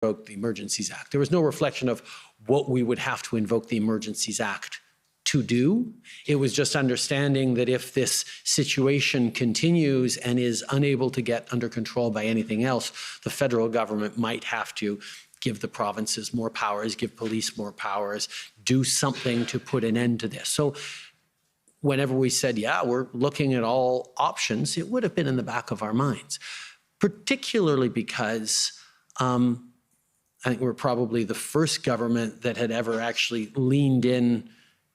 invoke the Emergencies Act. There was no reflection of what we would have to invoke the Emergencies Act to do. It was just understanding that if this situation continues and is unable to get under control by anything else, the federal government might have to give the provinces more powers, give police more powers, do something to put an end to this. So whenever we said, yeah, we're looking at all options, it would have been in the back of our minds, particularly because I think we're probably the first government that had ever actually leaned in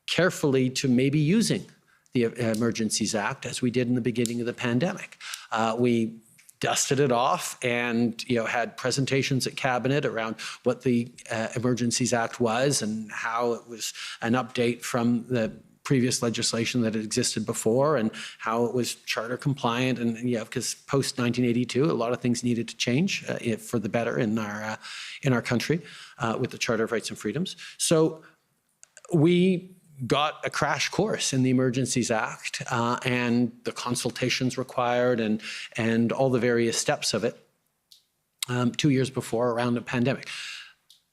carefully to maybe using the Emergencies Act as we did in the beginning of the pandemic. We dusted it off and had presentations at Cabinet around what the Emergencies Act was and how it was an update from the previous legislation that had existed before and how it was charter compliant. And because post 1982, a lot of things needed to change for the better in our country with the Charter of Rights and Freedoms. So we got a crash course in the Emergencies Act and the consultations required and all the various steps of it 2 years before around the pandemic.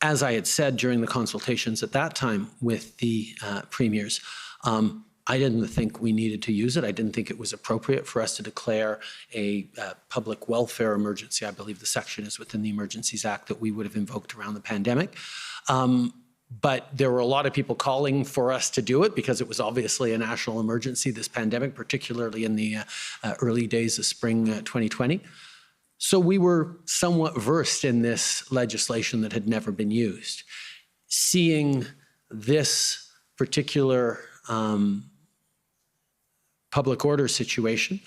As I had said during the consultations at that time with the premiers, I didn't think we needed to use it. I didn't think it was appropriate for us to declare a public welfare emergency. I believe the section is within the Emergencies Act that we would have invoked around the pandemic. But there were a lot of people calling for us to do it because it was obviously a national emergency, this pandemic, particularly in the early days of spring 2020. So we were somewhat versed in this legislation that had never been used. Seeing this particular public order situation,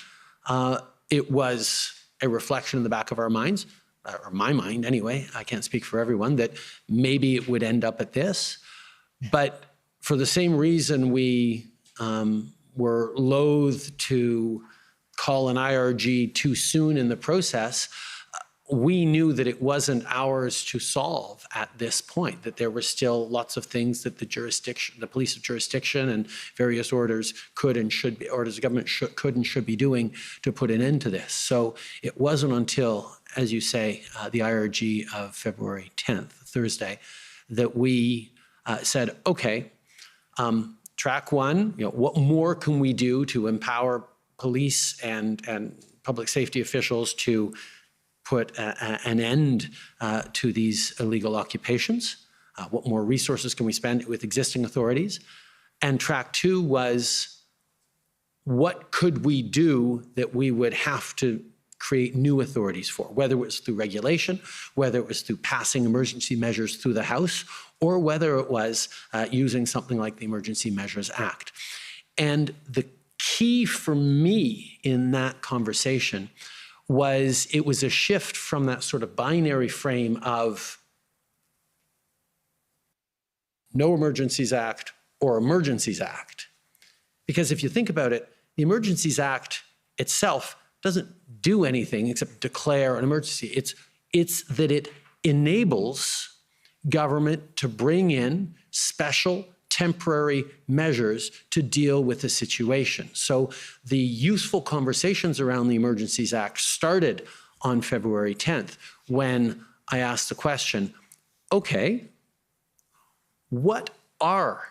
it was a reflection in the back of our minds, or my mind anyway, I can't speak for everyone, that maybe it would end up at this. But for the same reason we were loath to call an IRG too soon in the process, we knew that it wasn't ours to solve at this point, that there were still lots of things that the police of jurisdiction and various orders could and should be, orders of government could and should be doing to put an end to this. So it wasn't until, as you say, the IRG of February 10th, Thursday, that we said, okay, track one, what more can we do to empower police and public safety officials to put an end to these illegal occupations? What more resources can we spend with existing authorities? And track two was, what could we do that we would have to create new authorities for, whether it was through regulation, whether it was through passing emergency measures through the House, or whether it was using something like the Emergency Measures Act. And the key for me in that conversation was it was a shift from that sort of binary frame of no Emergencies Act or Emergencies Act. Because if you think about it, the Emergencies Act itself doesn't do anything except declare an emergency. It's that it enables government to bring in special temporary measures to deal with the situation. So the useful conversations around the Emergencies Act started on February 10th when I asked the question, okay, what are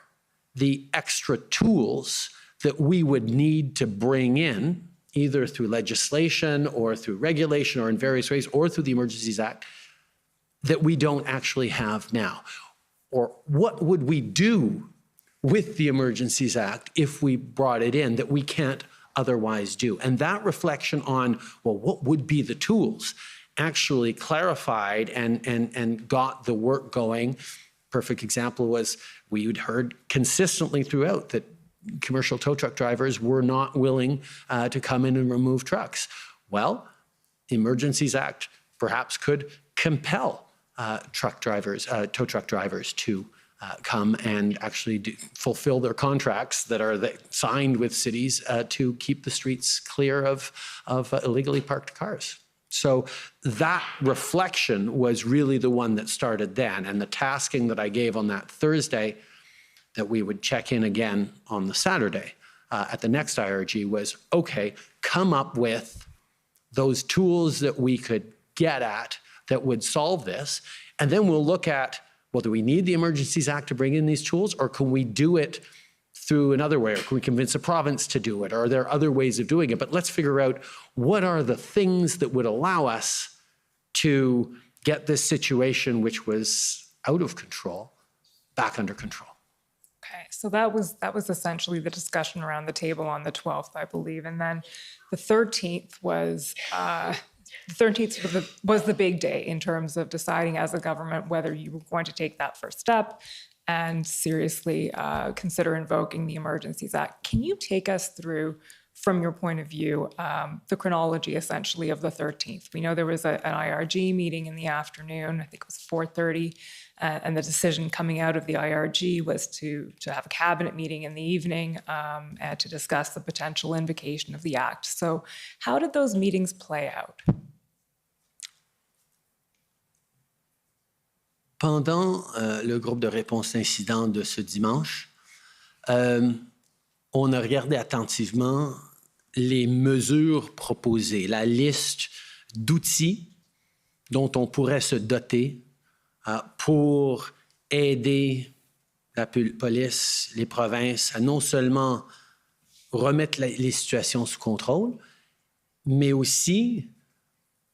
the extra tools that we would need to bring in, either through legislation or through regulation or in various ways, or through the Emergencies Act, that we don't actually have now? Or what would we do with the Emergencies Act if we brought it in that we can't otherwise do? And that reflection on, well, what would be the tools, actually clarified and got the work going. Perfect example was we'd heard consistently throughout that commercial tow truck drivers were not willing to come in and remove trucks. Well, the Emergencies Act perhaps could compel tow truck drivers to come and actually fulfill their contracts that are signed with cities to keep the streets clear of illegally parked cars. So that reflection was really the one that started then. And the tasking that I gave on that Thursday, that we would check in again on the Saturday at the next IRG, was, okay, come up with those tools that we could get at that would solve this. And then we'll look at, well, do we need the Emergencies Act to bring in these tools, or can we do it through another way, or can we convince a province to do it, or are there other ways of doing it? But let's figure out what are the things that would allow us to get this situation, which was out of control, back under control. Okay, so that was essentially the discussion around the table on the 12th, I believe, and then the 13th was the big day in terms of deciding as a government whether you were going to take that first step and seriously consider invoking the Emergencies Act. Can you take us through, from your point of view, the chronology essentially of the 13th? We know there was an IRG meeting in the afternoon, I think it was 4:30, and the decision coming out of the IRG was to have a cabinet meeting in the evening and to discuss the potential invocation of the act. So how did those meetings play out? Pendant le groupe de réponse incident de ce dimanche, on a regardé attentivement les mesures proposées, la liste d'outils dont on pourrait se doter pour aider la police, les provinces à non seulement remettre les situations sous contrôle, mais aussi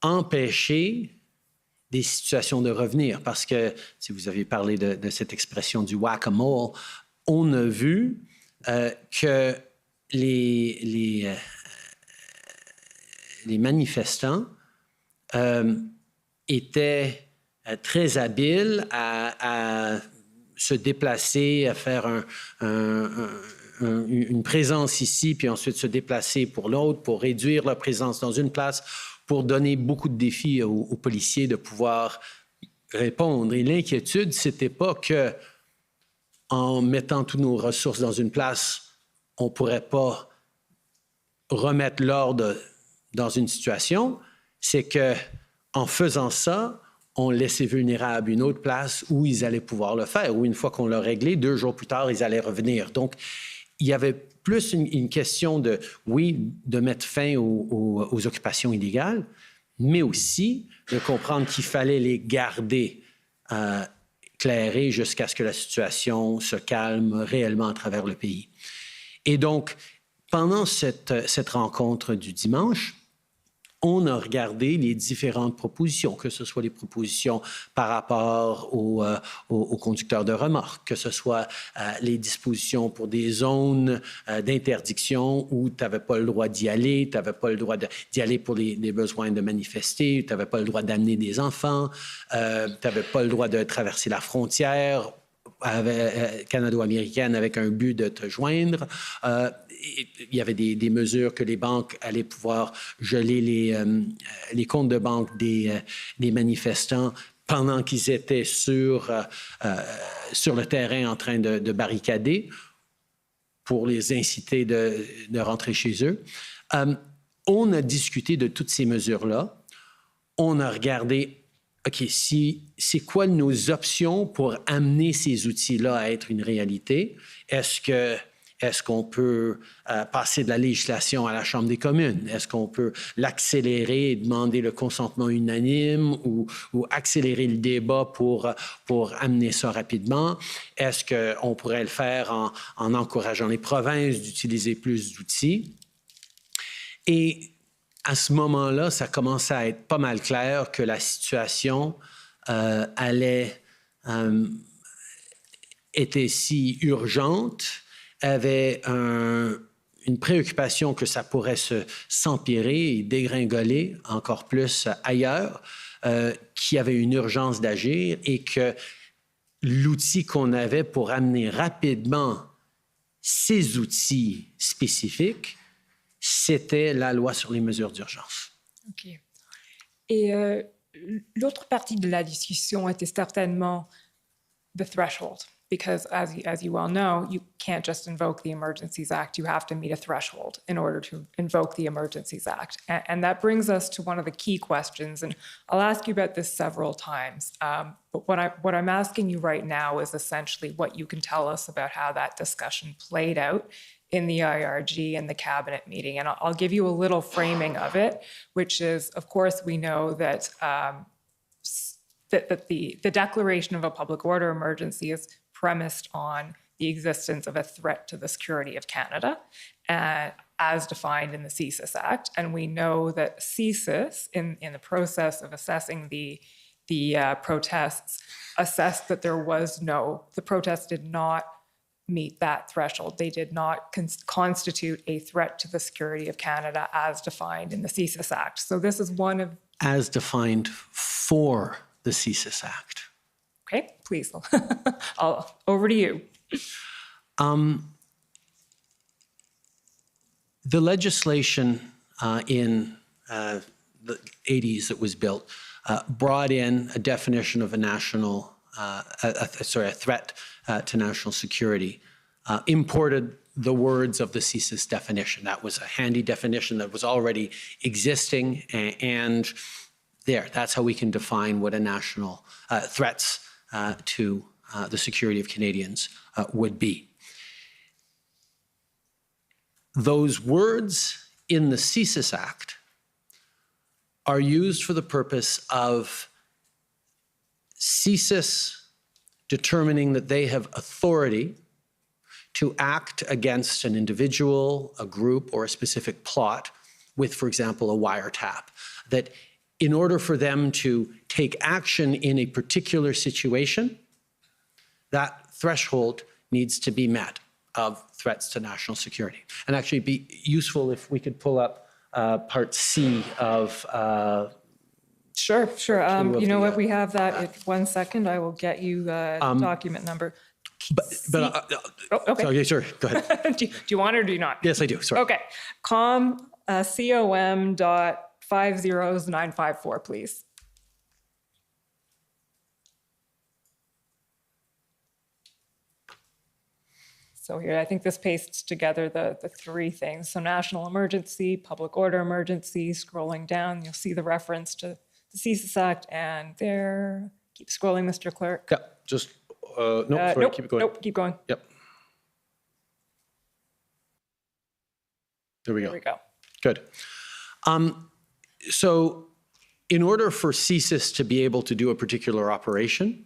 empêcher des situations de revenir. Parce que, si vous avez parlé de cette expression du whack-a-mole, on a vu que les manifestants étaient très habiles à se déplacer, à faire une présence ici, puis ensuite se déplacer pour l'autre, pour réduire leur présence dans une place, pour donner beaucoup de défis aux policiers de pouvoir répondre. Et l'inquiétude, c'était pas que en mettant toutes nos ressources dans une place, on ne pourrait pas remettre l'ordre dans une situation, c'est qu'en faisant ça, on laissait vulnérable une autre place où ils allaient pouvoir le faire, où une fois qu'on l'a réglé, 2 jours plus tard, ils allaient revenir. Donc, il y avait plus une question de, oui, de mettre fin aux occupations illégales, mais aussi de comprendre qu'il fallait les garder éclairés jusqu'à ce que la situation se calme réellement à travers le pays. Et donc, pendant cette rencontre du dimanche, on a regardé les différentes propositions, que ce soit les propositions par rapport aux conducteurs de remorques, que ce soit les dispositions pour des zones d'interdiction où tu n'avais pas le droit d'y aller, tu n'avais pas le droit d'y aller pour les besoins de manifester, tu n'avais pas le droit d'amener des enfants, tu n'avais pas le droit de traverser la frontière canado-américaine avec un but de te joindre. Il y avait des mesures que les banques allaient pouvoir geler les comptes de banque des manifestants pendant qu'ils étaient sur le terrain en train de barricader pour les inciter de rentrer chez eux. On a discuté de toutes ces mesures-là. On a regardé OK, c'est quoi nos options pour amener ces outils-là à être une réalité? Est-ce qu'on peut passer de la législation à la Chambre des communes? Est-ce qu'on peut l'accélérer et demander le consentement unanime ou accélérer le débat pour amener ça rapidement? Est-ce qu'on pourrait le faire en encourageant les provinces d'utiliser plus d'outils? Et à ce moment-là, ça commençait à être pas mal clair que la situation était si urgente, avait une préoccupation que ça pourrait s'empirer et dégringoler encore plus ailleurs, qu'il y avait une urgence d'agir et que l'outil qu'on avait pour amener rapidement ces outils spécifiques, c'était la loi sur les mesures d'urgence. OK. Et l'autre partie de la discussion était certainement the threshold. Because as you well know, you can't just invoke the Emergencies Act. You have to meet a threshold in order to invoke the Emergencies Act. And that brings us to one of the key questions. And I'll ask you about this several times. But what I'm asking you right now is essentially what you can tell us about how that discussion played out in the IRG and the cabinet meeting. And I'll give you a little framing of it, which is, of course, we know that that the declaration of a public order emergency is premised on the existence of a threat to the security of Canada, as defined in the CSIS Act. And we know that CSIS, in the process of assessing the protests, assessed that the protests did not meet that threshold. They did not constitute a threat to the security of Canada as defined in the CSIS Act. So this is one of... As defined for the CSIS Act. Okay, please. Over to you. The legislation in the 80s that was built brought in a definition of a threat to national security, imported the words of the CSIS definition. That was a handy definition that was already existing, and that's how we can define what a national threats to the security of Canadians would be. Those words in the CSIS Act are used for the purpose of CSIS determining that they have authority to act against an individual, a group, or a specific plot with, for example, a wiretap. That in order for them to take action in a particular situation, that threshold needs to be met of threats to national security. And actually it'd be useful if we could pull up Part C of Sure. You know what? We have that. In 1 second. I will get you document number. Okay. Sorry, sure. Go ahead. do you want it or do you not? Yes, I do. Sorry. Okay. com.500954, please. So here, I think this pastes together the three things. So national emergency, public order emergency, scrolling down, you'll see the reference to the CSIS Act, and there, keep scrolling, Mr. Clerk. Yeah, just, keep it going. Nope, keep going. Yep. There we go. There we go. Good. So in order for CSIS to be able to do a particular operation,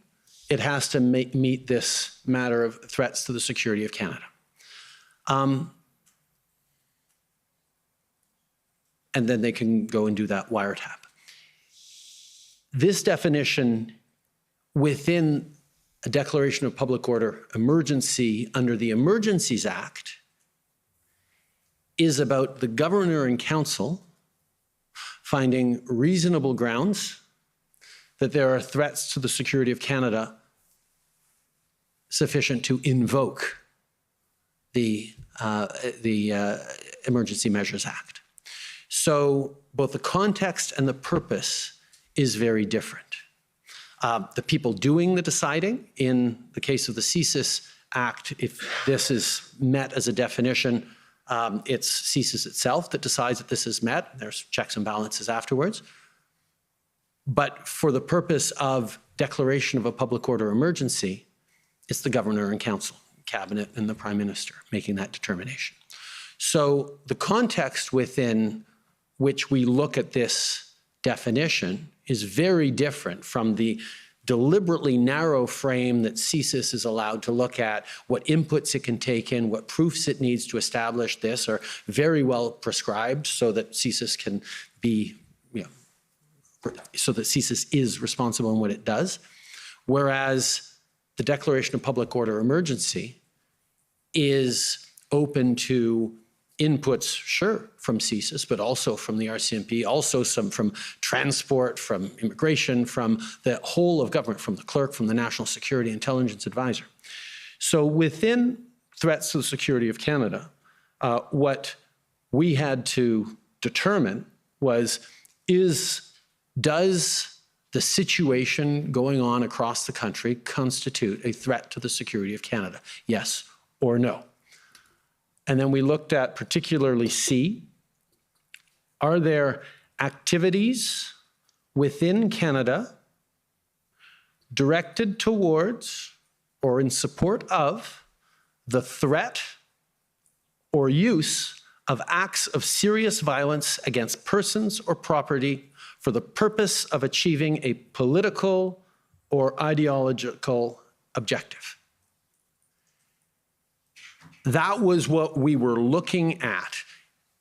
it has to meet this matter of threats to the security of Canada. And then they can go and do that wiretap. This definition within a declaration of public order emergency under the Emergencies Act is about the governor and council finding reasonable grounds that there are threats to the security of Canada sufficient to invoke the Emergency Measures Act. So both the context and the purpose is very different. The people doing the deciding, in the case of the CSIS Act, if this is met as a definition, it's CSIS itself that decides that this is met. There's checks and balances afterwards. But for the purpose of declaration of a public order emergency, it's the governor and council, cabinet, and the prime minister making that determination. So the context within which we look at this definition is very different from the deliberately narrow frame that CSIS is allowed to look at. What inputs it can take in, what proofs it needs to establish this are very well prescribed so that CSIS can be, so that CSIS is responsible in what it does. Whereas the declaration of public order emergency is open to inputs, sure, from CSIS, but also from the RCMP, also some from transport, from immigration, from the whole of government, from the clerk, from the National Security Intelligence Advisor. So within threats to the security of Canada, what we had to determine was, does the situation going on across the country constitute a threat to the security of Canada? Yes or no? And then we looked at particularly C. Are there activities within Canada directed towards or in support of the threat or use of acts of serious violence against persons or property for the purpose of achieving a political, or ideological objective. That was what we were looking at.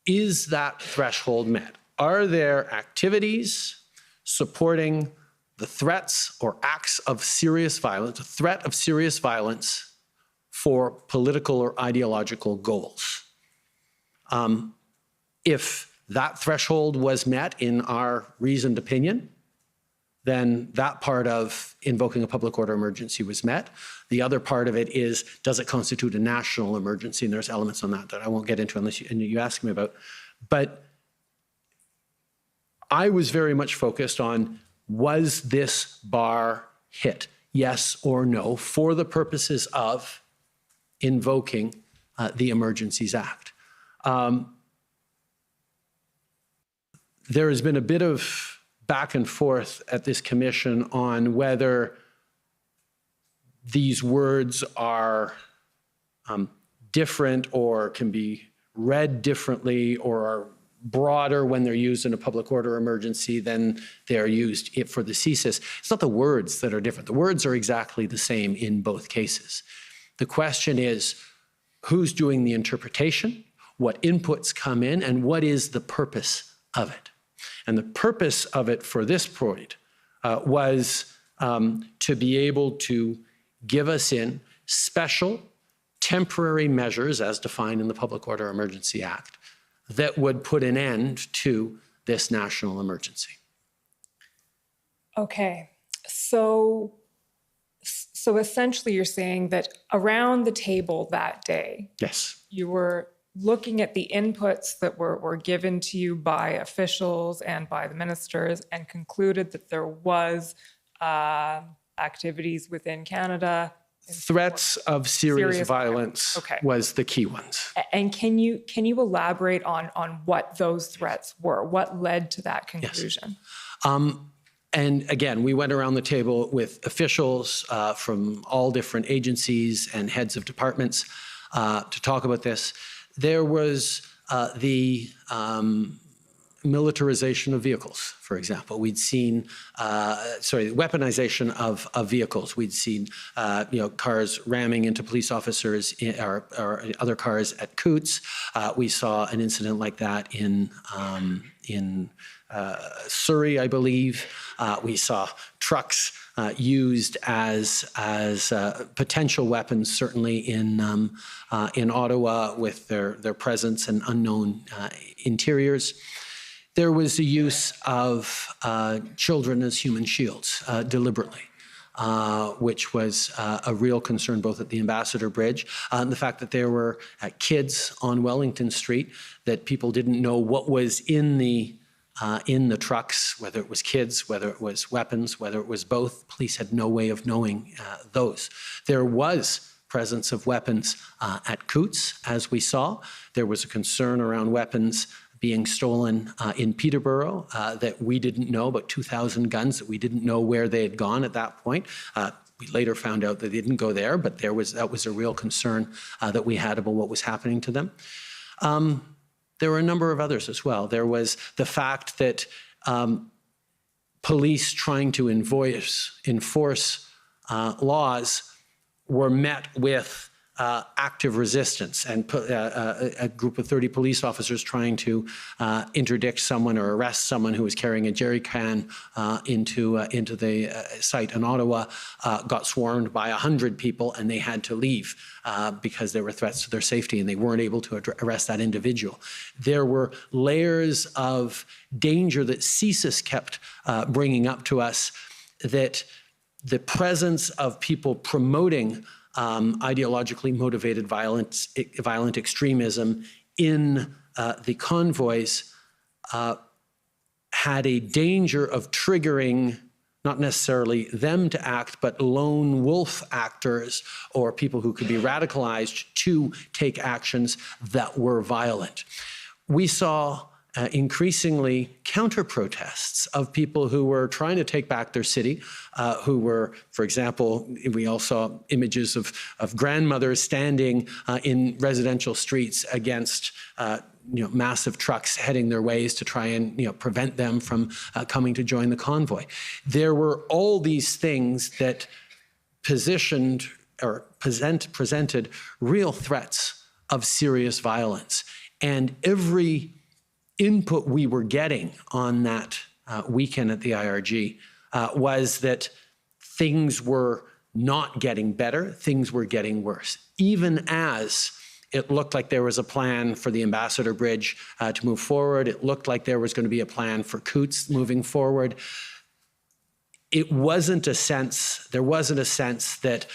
Is that threshold met? Are there activities supporting the threats or acts of serious violence, a threat of serious violence for political or ideological goals? If that threshold was met in our reasoned opinion, then that part of invoking a public order emergency was met. The other part of it is, does it constitute a national emergency? And there's elements on that I won't get into unless you ask me about. But I was very much focused on, was this bar hit? Yes or no, for the purposes of invoking the Emergencies Act. There has been a bit of back and forth at this commission on whether these words are different or can be read differently or are broader when they're used in a public order emergency than they're used for the CSIS. It's not the words that are different. The words are exactly the same in both cases. The question is, who's doing the interpretation, what inputs come in, and what is the purpose of it? And the purpose of it for this point was to be able to give us in special temporary measures as defined in the Public Order Emergency Act that would put an end to this national emergency. Okay, so essentially you're saying that around the table that day, Yes. you were looking at the inputs that were given to you by officials and by the ministers and concluded that there was activities within Canada. Threats of serious violence Okay. was the key ones. And can you elaborate on what those threats were? What led to that conclusion? Yes. And again, we went around the table with officials from all different agencies and heads of departments to talk about this. There was the militarization of vehicles, for example. We'd seen, weaponization of vehicles. We'd seen, cars ramming into police officers or other cars at Coots. We saw an incident like that in Surrey, I believe. We saw trucks used as potential weapons, certainly in Ottawa with their presence and unknown interiors. There was the use of children as human shields deliberately, which was a real concern both at the Ambassador Bridge and the fact that there were kids on Wellington Street, that people didn't know what was in the trucks, whether it was kids, whether it was weapons, whether it was both. Police had no way of knowing those. There was presence of weapons at Coots, as we saw. There was a concern around weapons being stolen in Peterborough that we didn't know, about 2,000 guns that we didn't know where they had gone at that point. We later found out that they didn't go there, but that was a real concern that we had about what was happening to them. There were a number of others as well. There was the fact that police trying to enforce laws were met with active resistance, and a group of 30 police officers trying to interdict someone or arrest someone who was carrying a jerry can into the site in Ottawa got swarmed by 100 people, and they had to leave because there were threats to their safety, and they weren't able to arrest that individual. There were layers of danger that CSIS kept bringing up to us, that the presence of people promoting ideologically motivated violent extremism in the convoys had a danger of triggering not necessarily them to act, but lone wolf actors or people who could be radicalized to take actions that were violent. We saw increasingly counter-protests of people who were trying to take back their city, who were, for example, we all saw images of grandmothers standing in residential streets against massive trucks heading their ways to try and prevent them from coming to join the convoy. There were all these things that positioned or presented real threats of serious violence. And every input we were getting on that weekend at the IRG was that things were not getting better, things were getting worse. Even as it looked like there was a plan for the Ambassador Bridge to move forward, it looked like there was going to be a plan for Coutts moving forward, there wasn't a sense that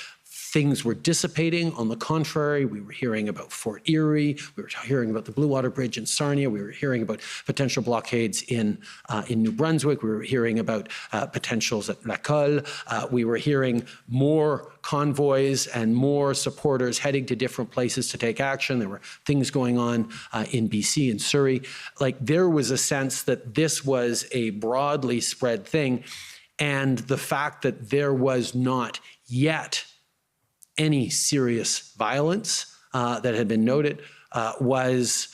things were dissipating. On the contrary, we were hearing about Fort Erie, we were hearing about the Blue Water Bridge in Sarnia, we were hearing about potential blockades in New Brunswick, we were hearing about potentials at La Colle, we were hearing more convoys and more supporters heading to different places to take action. There were things going on in BC and Surrey. Like, there was a sense that this was a broadly spread thing, and the fact that there was not yet any serious violence that had been noted was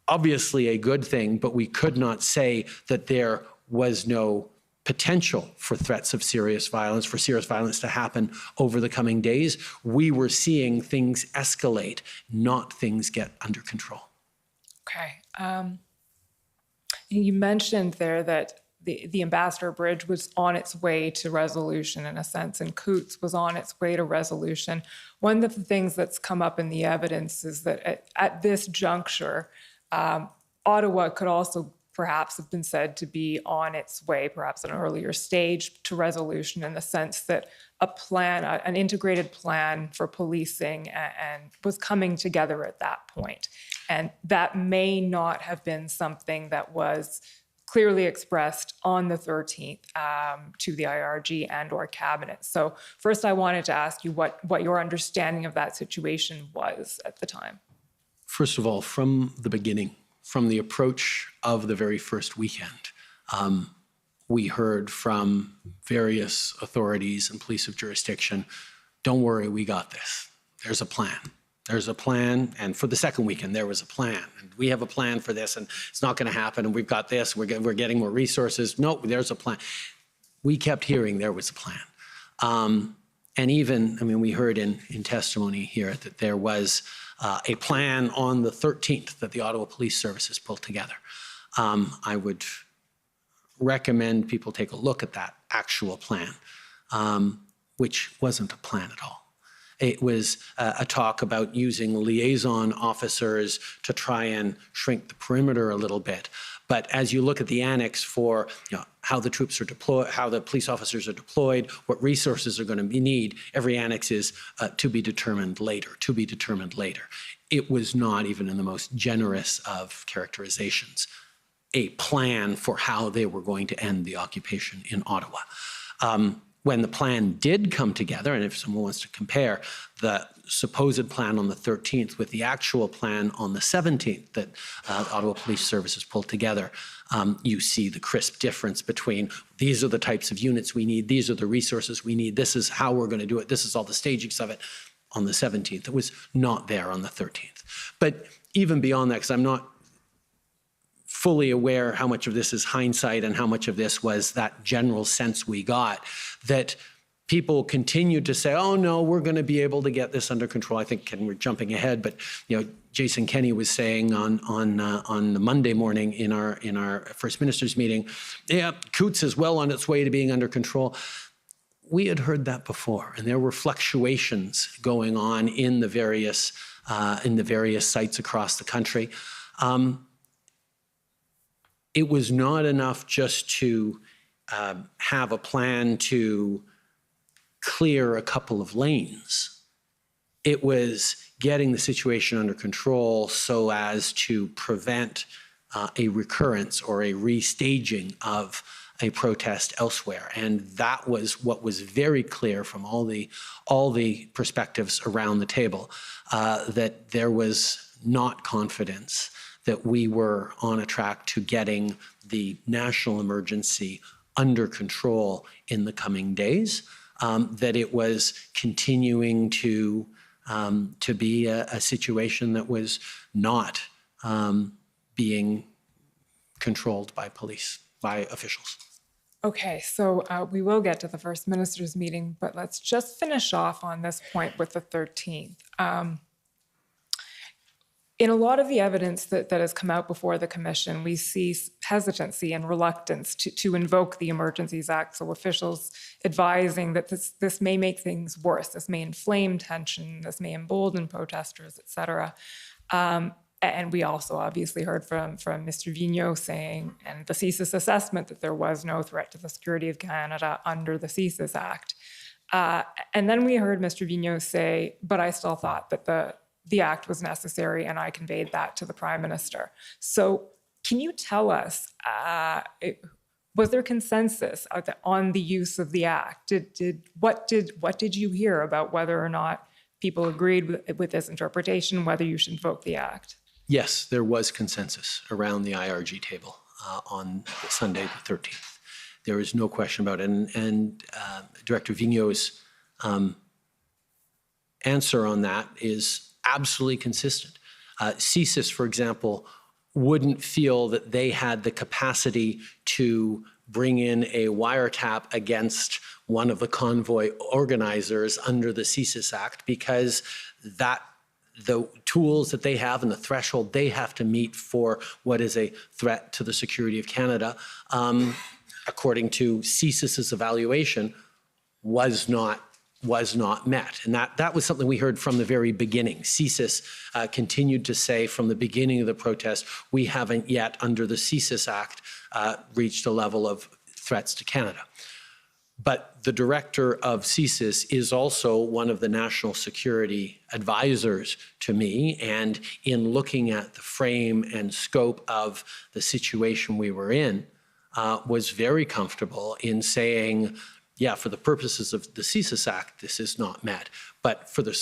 obviously a good thing, but we could not say that there was no potential for threats of serious violence, for serious violence to happen over the coming days. We were seeing things escalate, not things get under control. Okay. You mentioned there that the Ambassador Bridge was on its way to resolution, in a sense, and Coutts was on its way to resolution. One of the things that's come up in the evidence is that at this juncture, Ottawa could also perhaps have been said to be on its way, perhaps at an earlier stage, to resolution, in the sense that a plan, an integrated plan for policing and was coming together at that point. And that may not have been something that was clearly expressed on the 13th to the IRG and or cabinet. So first, I wanted to ask you what your understanding of that situation was at the time. First of all, from the beginning, from the approach of the very first weekend, we heard from various authorities and police of jurisdiction, don't worry, we got this. There's a plan. There's a plan, and for the second weekend, there was a plan. And we have a plan for this, and it's not going to happen, and we've got this, we're getting more resources. No, there's a plan. We kept hearing there was a plan. And even, we heard in testimony here that there was a plan on the 13th that the Ottawa Police Services pulled together. I would recommend people take a look at that actual plan, which wasn't a plan at all. It was a talk about using liaison officers to try and shrink the perimeter a little bit. But as you look at the annex for how the troops are deployed, how the police officers are deployed, what resources are going to be need, every annex is to be determined later, to be determined later. It was not, even in the most generous of characterizations, a plan for how they were going to end the occupation in Ottawa. When the plan did come together, and if someone wants to compare the supposed plan on the 13th with the actual plan on the 17th that Ottawa Police Services pulled together, you see the crisp difference between these are the types of units we need, these are the resources we need, this is how we're going to do it, this is all the stagings of it on the 17th. It was not there on the 13th. But even beyond that, because I'm not fully aware how much of this is hindsight and how much of this was that general sense we got, that people continued to say, oh no, we're going to be able to get this under control. I think, and we're jumping ahead, but Jason Kenney was saying on the Monday morning in our First Minister's meeting, yeah, Coutts is well on its way to being under control. We had heard that before, and there were fluctuations going on in the various sites across the country. It was not enough just to have a plan to clear a couple of lanes. It was getting the situation under control so as to prevent a recurrence or a restaging of a protest elsewhere. And that was what was very clear from all the perspectives around the table, that there was not confidence that we were on a track to getting the national emergency under control in the coming days, that it was continuing to be a situation that was not being controlled by police, by officials. Okay, so we will get to the First Minister's meeting, but let's just finish off on this point with the 13th. In a lot of the evidence that has come out before the commission, we see hesitancy and reluctance to invoke the Emergencies Act. So officials advising that this may make things worse, this may inflame tension, this may embolden protesters, et cetera. And we also obviously heard from Mr. Vigneault saying, and the CSIS assessment, that there was no threat to the security of Canada under the CSIS Act. And then we heard Mr. Vigneault say, but I still thought that the act was necessary, and I conveyed that to the Prime Minister. So can you tell us, was there consensus on the use of the act? What did you hear about whether or not people agreed with this interpretation, whether you should invoke the act? Yes, there was consensus around the IRG table on Sunday the 13th. There is no question about it. And Director Vigneault's answer on that is absolutely consistent. CSIS, for example, wouldn't feel that they had the capacity to bring in a wiretap against one of the convoy organizers under the CSIS Act, because the tools that they have and the threshold they have to meet for what is a threat to the security of Canada, according to CSIS's evaluation, was not met. And that was something we heard from the very beginning. CSIS continued to say from the beginning of the protest, we haven't yet, under the CSIS Act, reached a level of threats to Canada. But the director of CSIS is also one of the national security advisors to me. And in looking at the frame and scope of the situation we were in, was very comfortable in saying, yeah, for the purposes of the CSIS Act, this is not met. But for the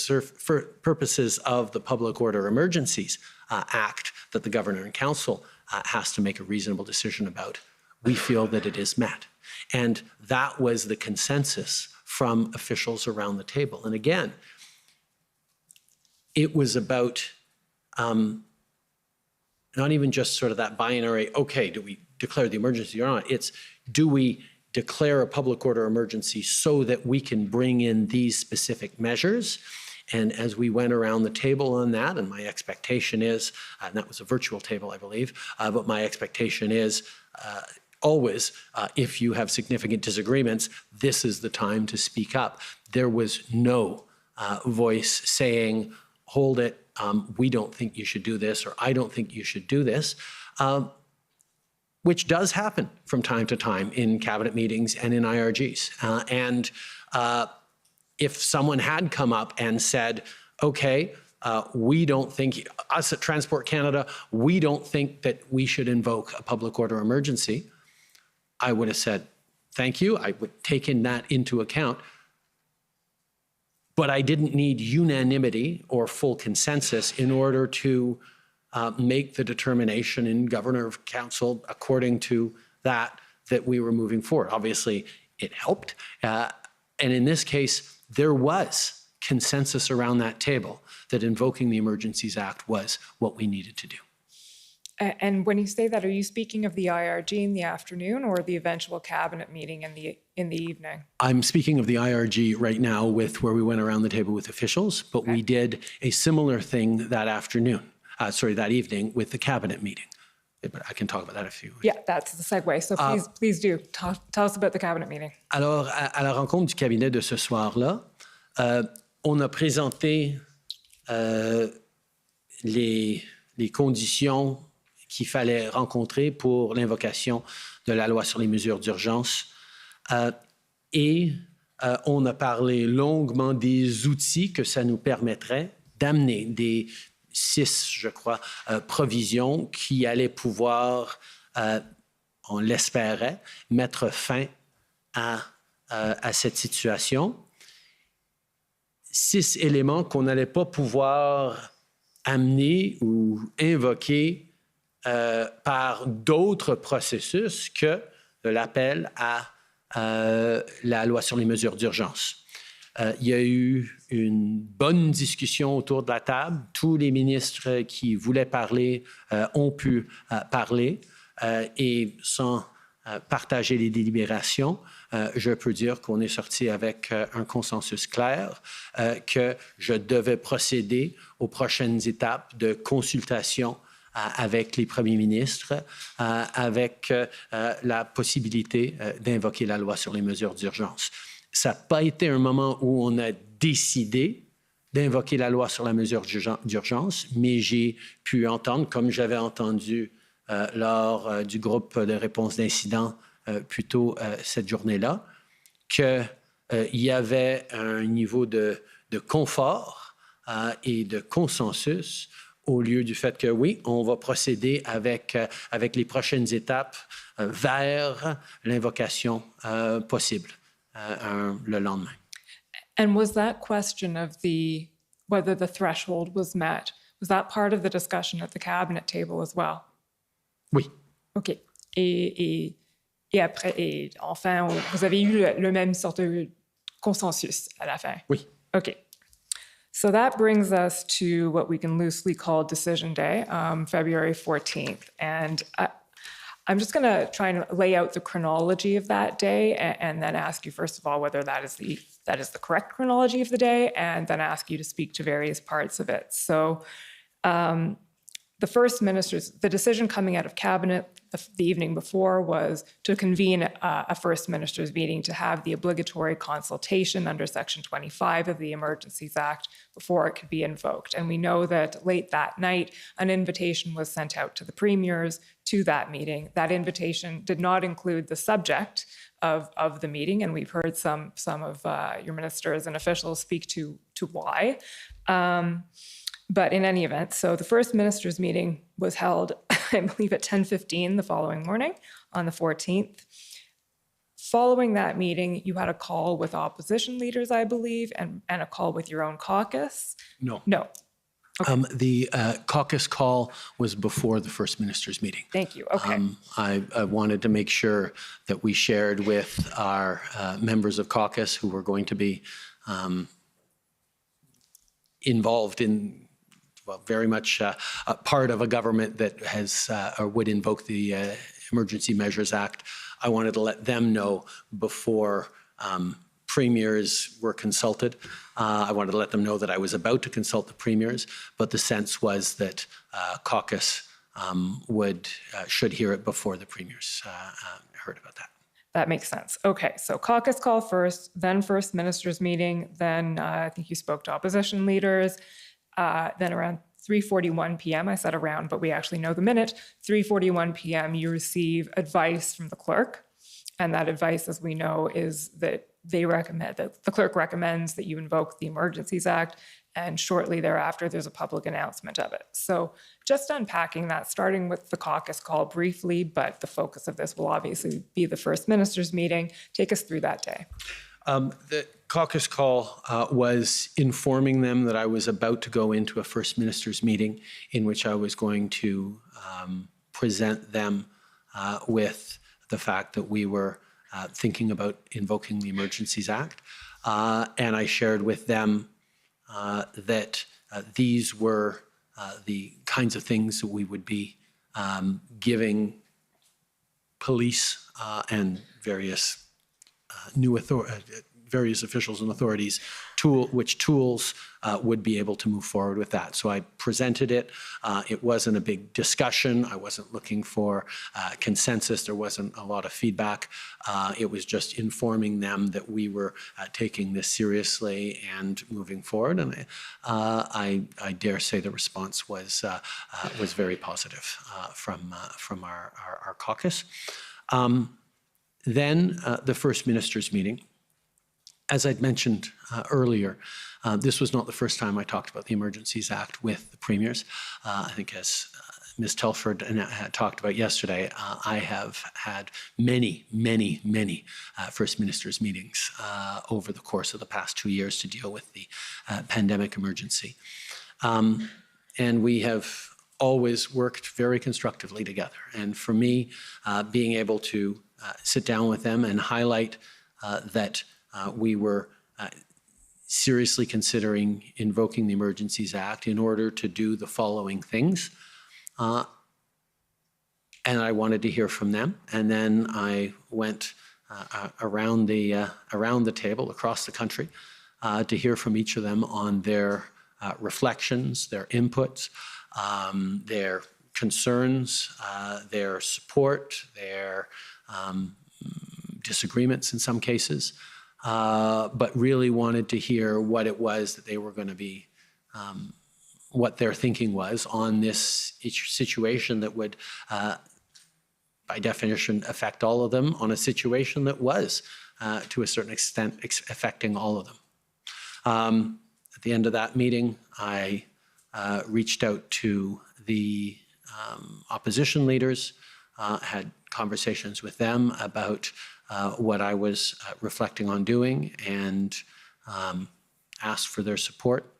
purposes of the Public Order Emergencies Act that the Governor and Council has to make a reasonable decision about, we feel that it is met. And that was the consensus from officials around the table. And again, it was about not even just sort of that binary, okay, do we declare the emergency or not? It's, do we declare a public order emergency so that we can bring in these specific measures? And as we went around the table on that, and my expectation is, and that was a virtual table, I believe, but my expectation is always, if you have significant disagreements, this is the time to speak up. There was no voice saying, hold it, we don't think you should do this, or I don't think you should do this, which does happen from time to time in cabinet meetings and in IRGs. And if someone had come up and said, okay, we don't think, us at Transport Canada, we don't think that we should invoke a public order emergency, I would have said, thank you. I would have taken that into account. But I didn't need unanimity or full consensus in order to make the determination in Governor of Council according to that we were moving forward. Obviously, it helped. And in this case, there was consensus around that table that invoking the Emergencies Act was what we needed to do. And when you say that, are you speaking of the IRG in the afternoon or the eventual cabinet meeting in the evening? I'm speaking of the IRG right now, with where we went around the table with officials, but okay, we did a similar thing that that evening with the cabinet meeting. But I can talk about that if you... Yeah, that's the segue. So please do. Tell us about the cabinet meeting. Alors, à la rencontre du cabinet de ce soir-là, on a présenté les conditions qu'il fallait rencontrer pour l'invocation de la loi sur les mesures d'urgence. Et on a parlé longuement des outils que ça nous permettrait d'amener, des 6, je crois, provisions qui allaient pouvoir, on l'espérait, mettre fin à cette situation. 6 éléments qu'on n'allait pas pouvoir amener ou invoquer par d'autres processus que l'appel à la loi sur les mesures d'urgence. Il y a eu une bonne discussion autour de la table. Tous les ministres qui voulaient parler ont pu parler et sans partager les délibérations, je peux dire qu'on est sorti avec un consensus clair que je devais procéder aux prochaines étapes de consultation avec les premiers ministres, avec la possibilité d'invoquer la loi sur les mesures d'urgence. Ça n'a pas été un moment où on a décidé d'invoquer la loi sur la mesure d'urgence, mais j'ai pu entendre, comme j'avais entendu lors du groupe de réponse d'incidents plus tôt cette journée-là, qu'il y avait un niveau de confort et de consensus au lieu du fait que, oui, on va procéder avec les prochaines étapes vers l'invocation possible le lendemain. And was that question of whether the threshold was met, was that part of the discussion at the cabinet table as well? Oui. OK. Et après, et enfin, vous avez eu le même sorte de consensus à la fin? Oui. OK. So that brings us to what we can loosely call Decision Day, February 14th. And I'm just going to try and lay out the chronology of that day and then ask you, first of all, whether that is the correct chronology of the day, and then ask you to speak to various parts of it. So the decision coming out of cabinet the evening before was to convene a first minister's meeting to have the obligatory consultation under Section 25 of the Emergencies Act before it could be invoked. And we know that late that night, an invitation was sent out to the premiers to that meeting. That invitation did not include the subject of the meeting, and we've heard some of your ministers and officials speak to why. But in any event, so the first ministers' meeting was held, I believe, at 10:15 the following morning on the 14th. Following that meeting, you had a call with opposition leaders, I believe, and a call with your own caucus. No. No. Okay. The caucus call was before the first ministers' meeting. Thank you. Okay. I wanted to make sure that we shared with our members of caucus who were going to be involved in, well, very much a part of a government that has or would invoke the Emergency Measures Act. I wanted to let them know before premiers were consulted. I wanted to let them know that I was about to consult the premiers, but the sense was that caucus should hear it before the premiers heard about that. That makes sense. Okay, so caucus call first, then first ministers meeting, then I think you spoke to opposition leaders, then around 3:41 p.m., I said around, but we actually know the minute, 3:41 p.m., you receive advice from the clerk. And that advice, as we know, is that the clerk recommends that you invoke the Emergencies Act, and shortly thereafter, there's a public announcement of it. So just unpacking that, starting with the caucus call briefly, but the focus of this will obviously be the first ministers' meeting. Take us through that day. The caucus call was informing them that I was about to go into a first ministers' meeting in which I was going to present them with the fact that we were thinking about invoking the Emergencies Act. And I shared with them that these were the kinds of things that we would be giving police and various various officials and authorities which tools would be able to move forward with that. So I presented it. It wasn't a big discussion. I wasn't looking for consensus. There wasn't a lot of feedback. It was just informing them that we were taking this seriously and moving forward. And I dare say the response was very positive from our caucus. Then the first ministers' meeting. As I'd mentioned earlier, this was not the first time I talked about the Emergencies Act with the premiers. I think as Ms. Telford talked about yesterday, I have had many first ministers' meetings over the course of the past 2 years to deal with the pandemic emergency. And we have always worked very constructively together. And for me, being able to sit down with them and highlight that we were seriously considering invoking the Emergencies Act in order to do the following things. And I wanted to hear from them. And then I went around the table across the country to hear from each of them on their reflections, their inputs, their concerns, their support, their disagreements in some cases, but really wanted to hear what it was that they were going to be, what their thinking was on this situation that would, by definition, affect all of them, on a situation that was, to a certain extent, affecting all of them. At the end of that meeting, I reached out to the opposition leaders, had conversations with them about what I was reflecting on doing, and asked for their support.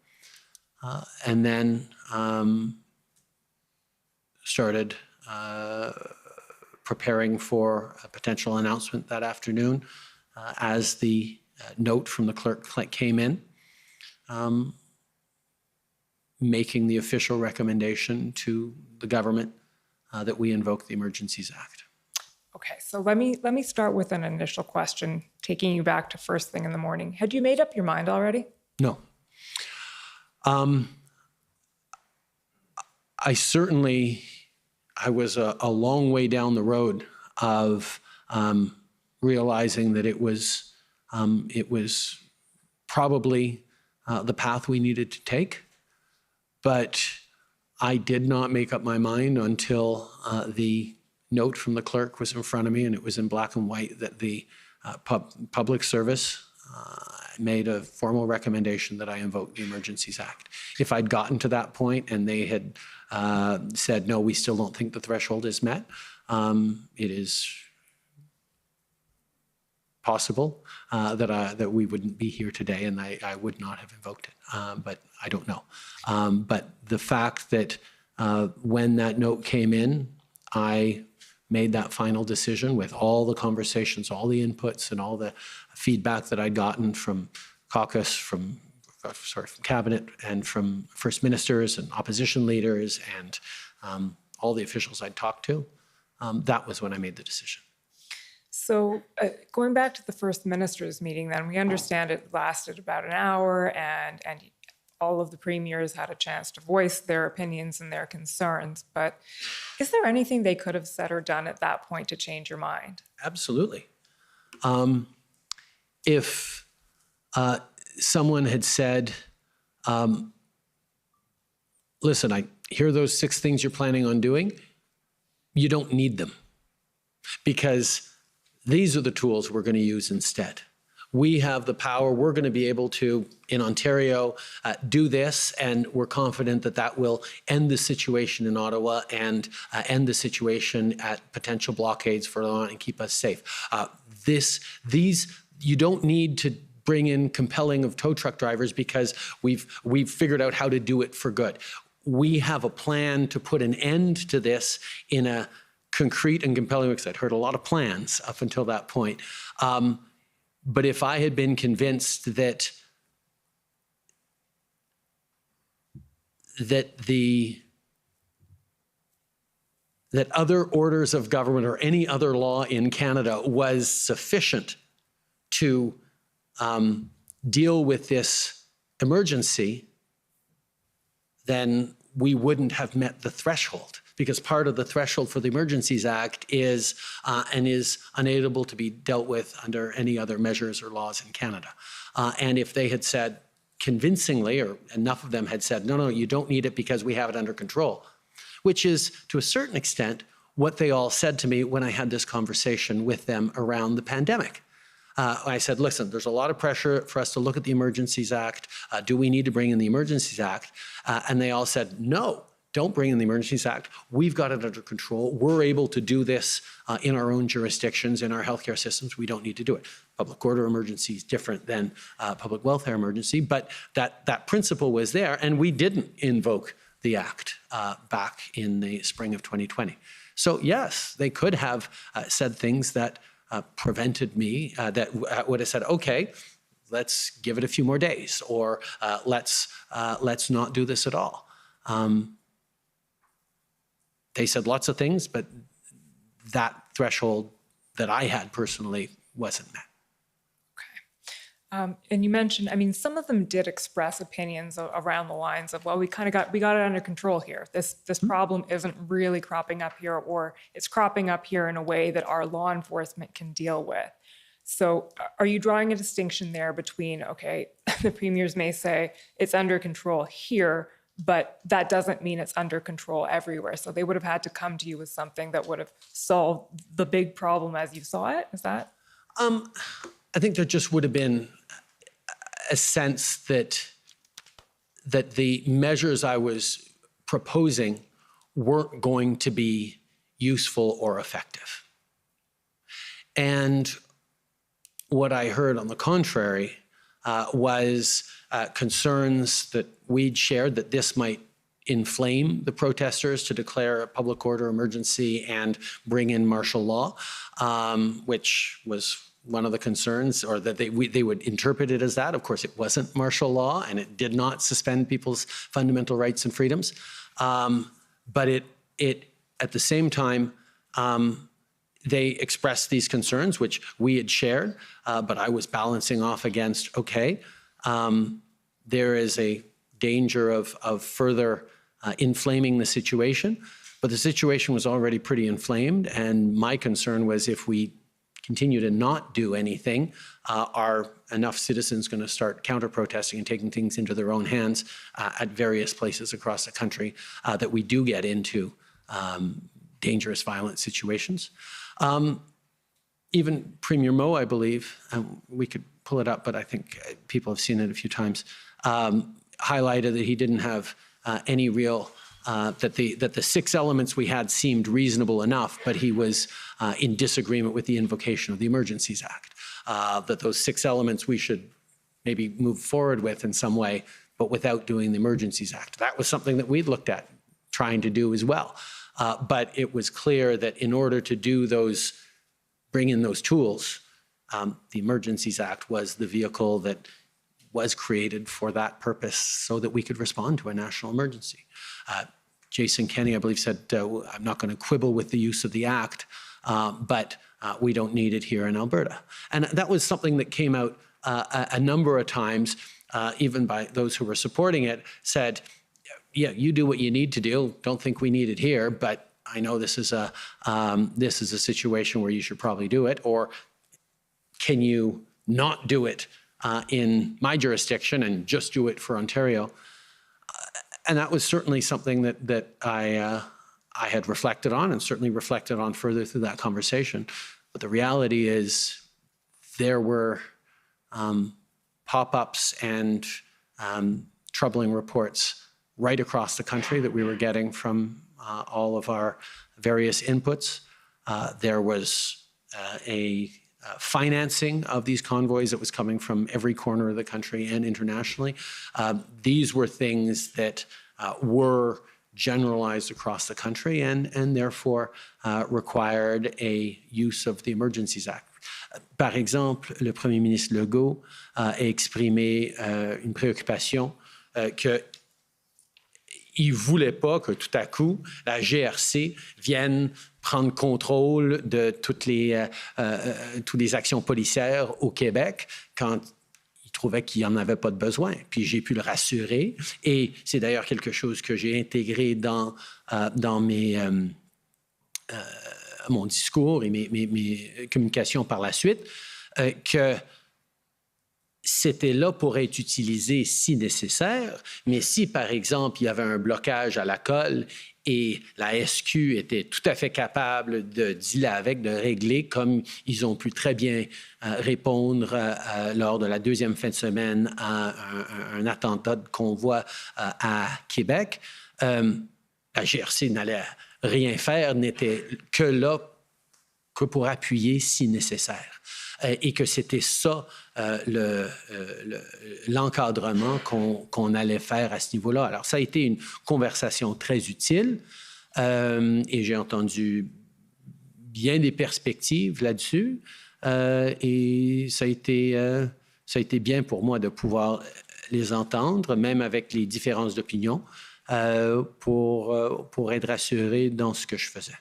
And then started preparing for a potential announcement that afternoon as the note from the clerk came in, making the official recommendation to the government that we invoke the Emergencies Act. Okay, so let me start with an initial question, taking you back to first thing in the morning. Had you made up your mind already? No. I was a long way down the road of realizing that it was probably the path we needed to take, but I did not make up my mind until the note from the clerk was in front of me, and it was in black and white that the public service made a formal recommendation that I invoke the Emergencies Act. If I'd gotten to that point and they had said, no, we still don't think the threshold is met, it is possible that we wouldn't be here today, and I would not have invoked it, but I don't know. But the fact that when that note came in, I made that final decision with all the conversations, all the inputs, and all the feedback that I'd gotten from caucus, from cabinet, and from first ministers and opposition leaders, and all the officials I'd talked to. That was when I made the decision. So going back to the first ministers meeting, then we understand it lasted about an hour, and all of the premiers had a chance to voice their opinions and their concerns. But is there anything they could have said or done at that point to change your mind? Absolutely. If someone had said, listen, I hear those 6 things you're planning on doing, you don't need them, because these are the tools we're going to use instead. We have the power. We're going to be able to, in Ontario, do this, and we're confident that that will end the situation in Ottawa and end the situation at potential blockades for law and keep us safe. You don't need to bring in compelling of tow truck drivers, because we've figured out how to do it for good. We have a plan to put an end to this in a concrete and compelling way, because I'd heard a lot of plans up until that point. But if I had been convinced that other orders of government or any other law in Canada was sufficient to deal with this emergency, then we wouldn't have met the threshold, because part of the threshold for the Emergencies Act is and is unable to be dealt with under any other measures or laws in Canada. And if they had said convincingly, or enough of them had said, no, you don't need it because we have it under control, which is to a certain extent what they all said to me when I had this conversation with them around the pandemic. I said, listen, there's a lot of pressure for us to look at the Emergencies Act. Do we need to bring in the Emergencies Act? And they all said, no, don't bring in the Emergencies Act. We've got it under control. We're able to do this in our own jurisdictions, in our healthcare systems. We don't need to do it. Public order emergency is different than public welfare emergency, but that principle was there, and we didn't invoke the act back in the spring of 2020. So yes, they could have said things that prevented me, that would have said, okay, let's give it a few more days, or let's not do this at all. They said lots of things, but that threshold that I had personally wasn't met. And you mentioned, I mean, some of them did express opinions around the lines of, well, we got it under control here. This problem isn't really cropping up here, or it's cropping up here in a way that our law enforcement can deal with. So are you drawing a distinction there between, okay, the premiers may say it's under control here, but that doesn't mean it's under control everywhere. So they would have had to come to you with something that would have solved the big problem as you saw it? Is that? I think there just would have been a sense that the measures I was proposing weren't going to be useful or effective. And what I heard on the contrary was concerns that we'd shared that this might inflame the protesters to declare a public order emergency and bring in martial law, which was one of the concerns, or that they would interpret it as that. Of course, it wasn't martial law, and it did not suspend people's fundamental rights and freedoms. But it at the same time, they expressed these concerns, which we had shared, but I was balancing off against, okay, there is a danger of further inflaming the situation, but the situation was already pretty inflamed, and my concern was if we continue to not do anything, are enough citizens going to start counter-protesting and taking things into their own hands at various places across the country that we do get into dangerous, violent situations. Even Premier Moe, I believe, we could pull it up, but I think people have seen it a few times, highlighted that he didn't have any real that the 6 elements we had seemed reasonable enough, but he was in disagreement with the invocation of the Emergencies Act. That those 6 elements we should maybe move forward with in some way, but without doing the Emergencies Act. That was something that we'd looked at trying to do as well. But it was clear that in order to do those, bring in those tools, the Emergencies Act was the vehicle that was created for that purpose so that we could respond to a national emergency. Jason Kenney, I believe, said, I'm not going to quibble with the use of the act, but we don't need it here in Alberta. And that was something that came out a number of times, even by those who were supporting it, said, yeah, you do what you need to do. Don't think we need it here, but I know this is a situation where you should probably do it. Or can you not do it in my jurisdiction and just do it for Ontario? And that was certainly something that I had reflected on, and certainly reflected on further through that conversation. But the reality is there were pop-ups and troubling reports right across the country that we were getting from all of our various inputs. There was a financing of these convoys that was coming from every corner of the country and internationally. These were things that were generalized across the country and therefore required a use of the Emergencies Act. Par exemple, le Premier ministre Legault a exprimé une préoccupation que il ne voulait pas que tout à coup, la GRC vienne prendre contrôle de toutes les actions policières au Québec quand il trouvait qu'il n'y en avait pas de besoin. Puis j'ai pu le rassurer. Et c'est d'ailleurs quelque chose que j'ai intégré dans mon discours et mes communications par la suite, que c'était là pour être utilisé si nécessaire, mais si, par exemple, il y avait un blocage à la colle et la SQ était tout à fait capable de dealer avec, de régler, comme ils ont pu très bien répondre lors de la deuxième fin de semaine à un attentat de convoi à Québec, la GRC n'allait rien faire, n'était que là que pour appuyer si nécessaire. et que c'était ça l'encadrement qu'on allait faire à ce niveau-là. Alors, ça a été une conversation très utile et j'ai entendu bien des perspectives là-dessus et ça a été bien pour moi de pouvoir les entendre, même avec les différences d'opinion, pour être rassuré dans ce que je faisais.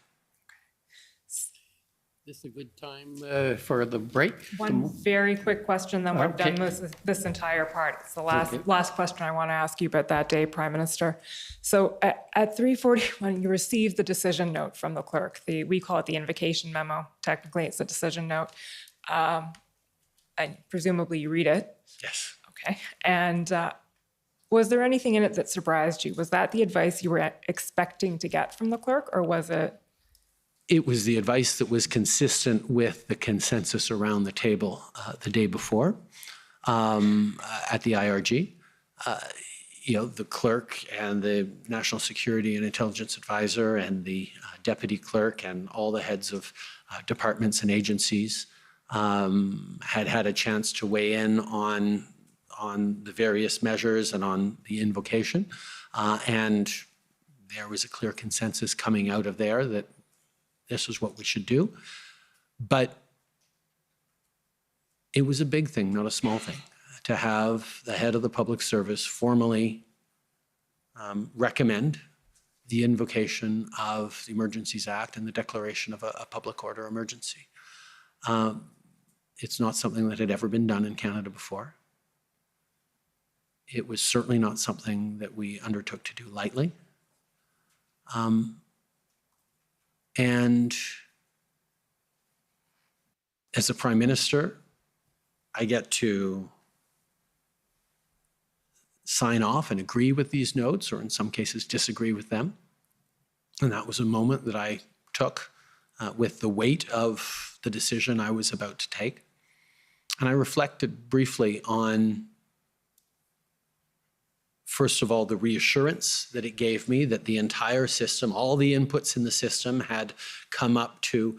This is a good time for the break. One very quick question, then we're Okay. done this entire part. It's the last Okay. last question I want to ask you about that day, Prime Minister. So at 3:41, you received the decision note from the clerk. We call it the invocation memo. Technically, it's a decision note. And presumably you read it. Yes. Okay. And was there anything in it that surprised you? Was that the advice you were expecting to get from the clerk, or was it? It was the advice that was consistent with the consensus around the table the day before at the IRG. The clerk and the National Security and Intelligence Advisor and the deputy clerk and all the heads of departments and agencies had a chance to weigh in on the various measures and on the invocation. And there was a clear consensus coming out of there that this is what we should do. But it was a big thing, not a small thing, to have the head of the public service formally recommend the invocation of the Emergencies Act and the declaration of a public order emergency. It's not something that had ever been done in Canada before. It was certainly not something that we undertook to do lightly. And as a Prime Minister, I get to sign off and agree with these notes, or in some cases disagree with them. And that was a moment that I took with the weight of the decision I was about to take. And I reflected briefly on, first of all, the reassurance that it gave me that the entire system, all the inputs in the system had come up to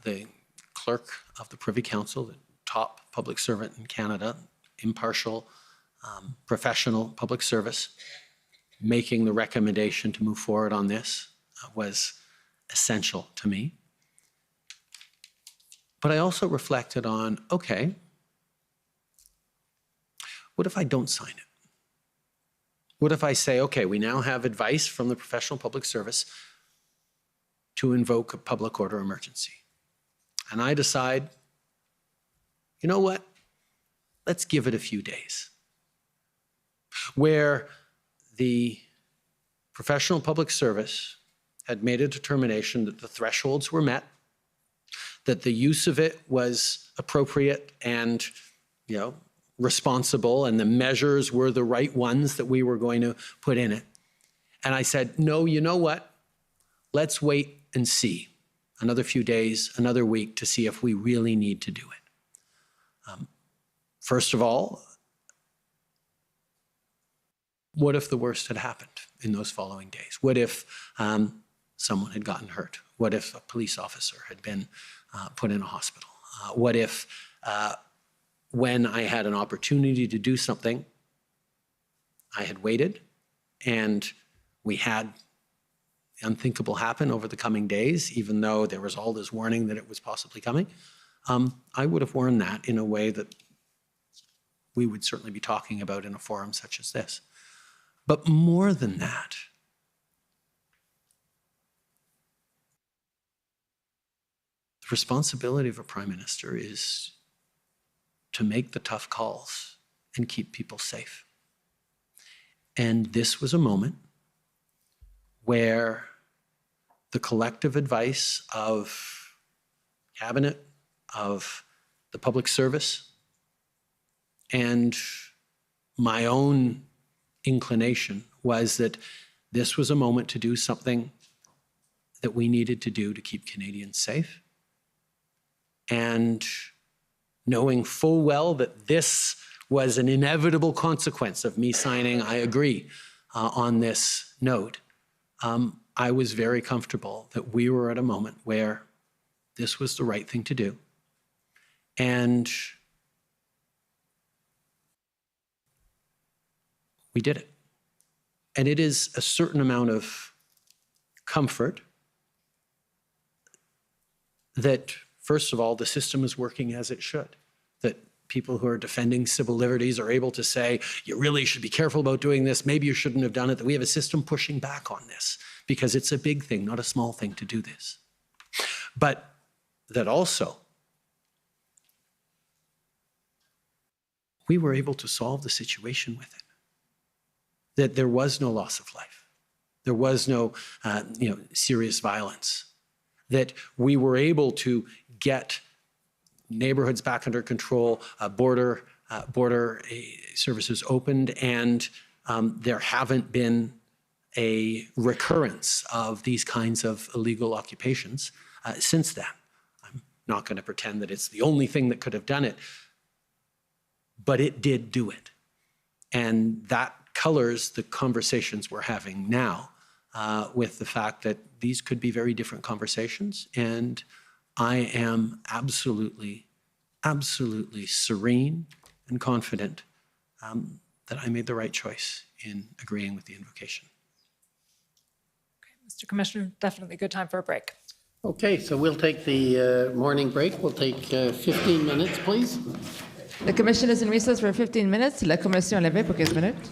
the clerk of the Privy Council, the top public servant in Canada, impartial, professional public service, making the recommendation to move forward on this was essential to me. But I also reflected on, okay, what if I don't sign it? What if I say, okay, we now have advice from the professional public service to invoke a public order emergency. And I decide, you know what? Let's give it a few days. Where the professional public service had made a determination that the thresholds were met, that the use of it was appropriate and, responsible, and the measures were the right ones that we were going to put in it. And I said, no, you know what? Let's wait and see another few days, another week to see if we really need to do it. First of all, what if the worst had happened in those following days? What if someone had gotten hurt? What if a police officer had been put in a hospital? What if when I had an opportunity to do something, I had waited and we had the unthinkable happen over the coming days, even though there was all this warning that it was possibly coming? I would have warned that in a way that we would certainly be talking about in a forum such as this. But more than that, the responsibility of a Prime Minister is to make the tough calls and keep people safe. And this was a moment where the collective advice of Cabinet, of the public service, and my own inclination was that this was a moment to do something that we needed to do to keep Canadians safe. And knowing full well that this was an inevitable consequence of me signing, I agree, on this note, I was very comfortable that we were at a moment where this was the right thing to do. And we did it. And it is a certain amount of comfort that, first of all, the system is working as it should, that people who are defending civil liberties are able to say, you really should be careful about doing this, maybe you shouldn't have done it, that we have a system pushing back on this, because it's a big thing, not a small thing to do this. But that also we were able to solve the situation with it, that there was no loss of life, there was no serious violence, that we were able to get neighborhoods back under control, border services opened, and there haven't been a recurrence of these kinds of illegal occupations since then. I'm not going to pretend that it's the only thing that could have done it, but it did do it. And that colors the conversations we're having now with the fact that these could be very different conversations. And I am absolutely, absolutely serene and confident that I made the right choice in agreeing with the invocation. Mr. Commissioner, definitely a good time for a break. Okay, so we'll take the morning break. We'll take 15 minutes, please. The commission is in recess for 15 minutes. La commission est levée pour 15 minutes.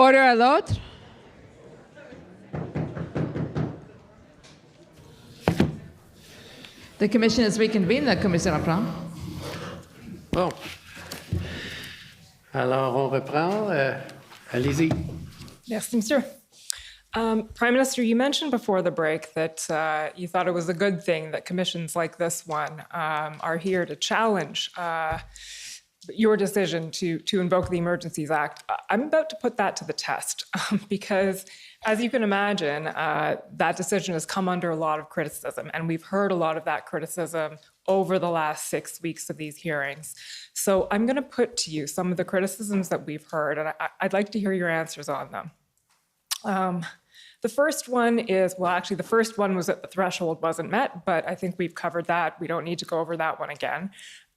Order à l'autre. The commission is reconvened. La commission reprend. Bon. Alors, on reprend. Allez-y. Merci, Monsieur. Prime Minister, you mentioned before the break that you thought it was a good thing that commissions like this one are here to challenge your decision to invoke the Emergencies Act. I'm about to put that to the test because, as you can imagine, that decision has come under a lot of criticism, and we've heard a lot of that criticism over the last 6 weeks of these hearings. So I'm going to put to you some of the criticisms that we've heard, and I'd like to hear your answers on them. The first one is, well, actually, the first one was that the threshold wasn't met, but I think we've covered that. We don't need to go over that one again.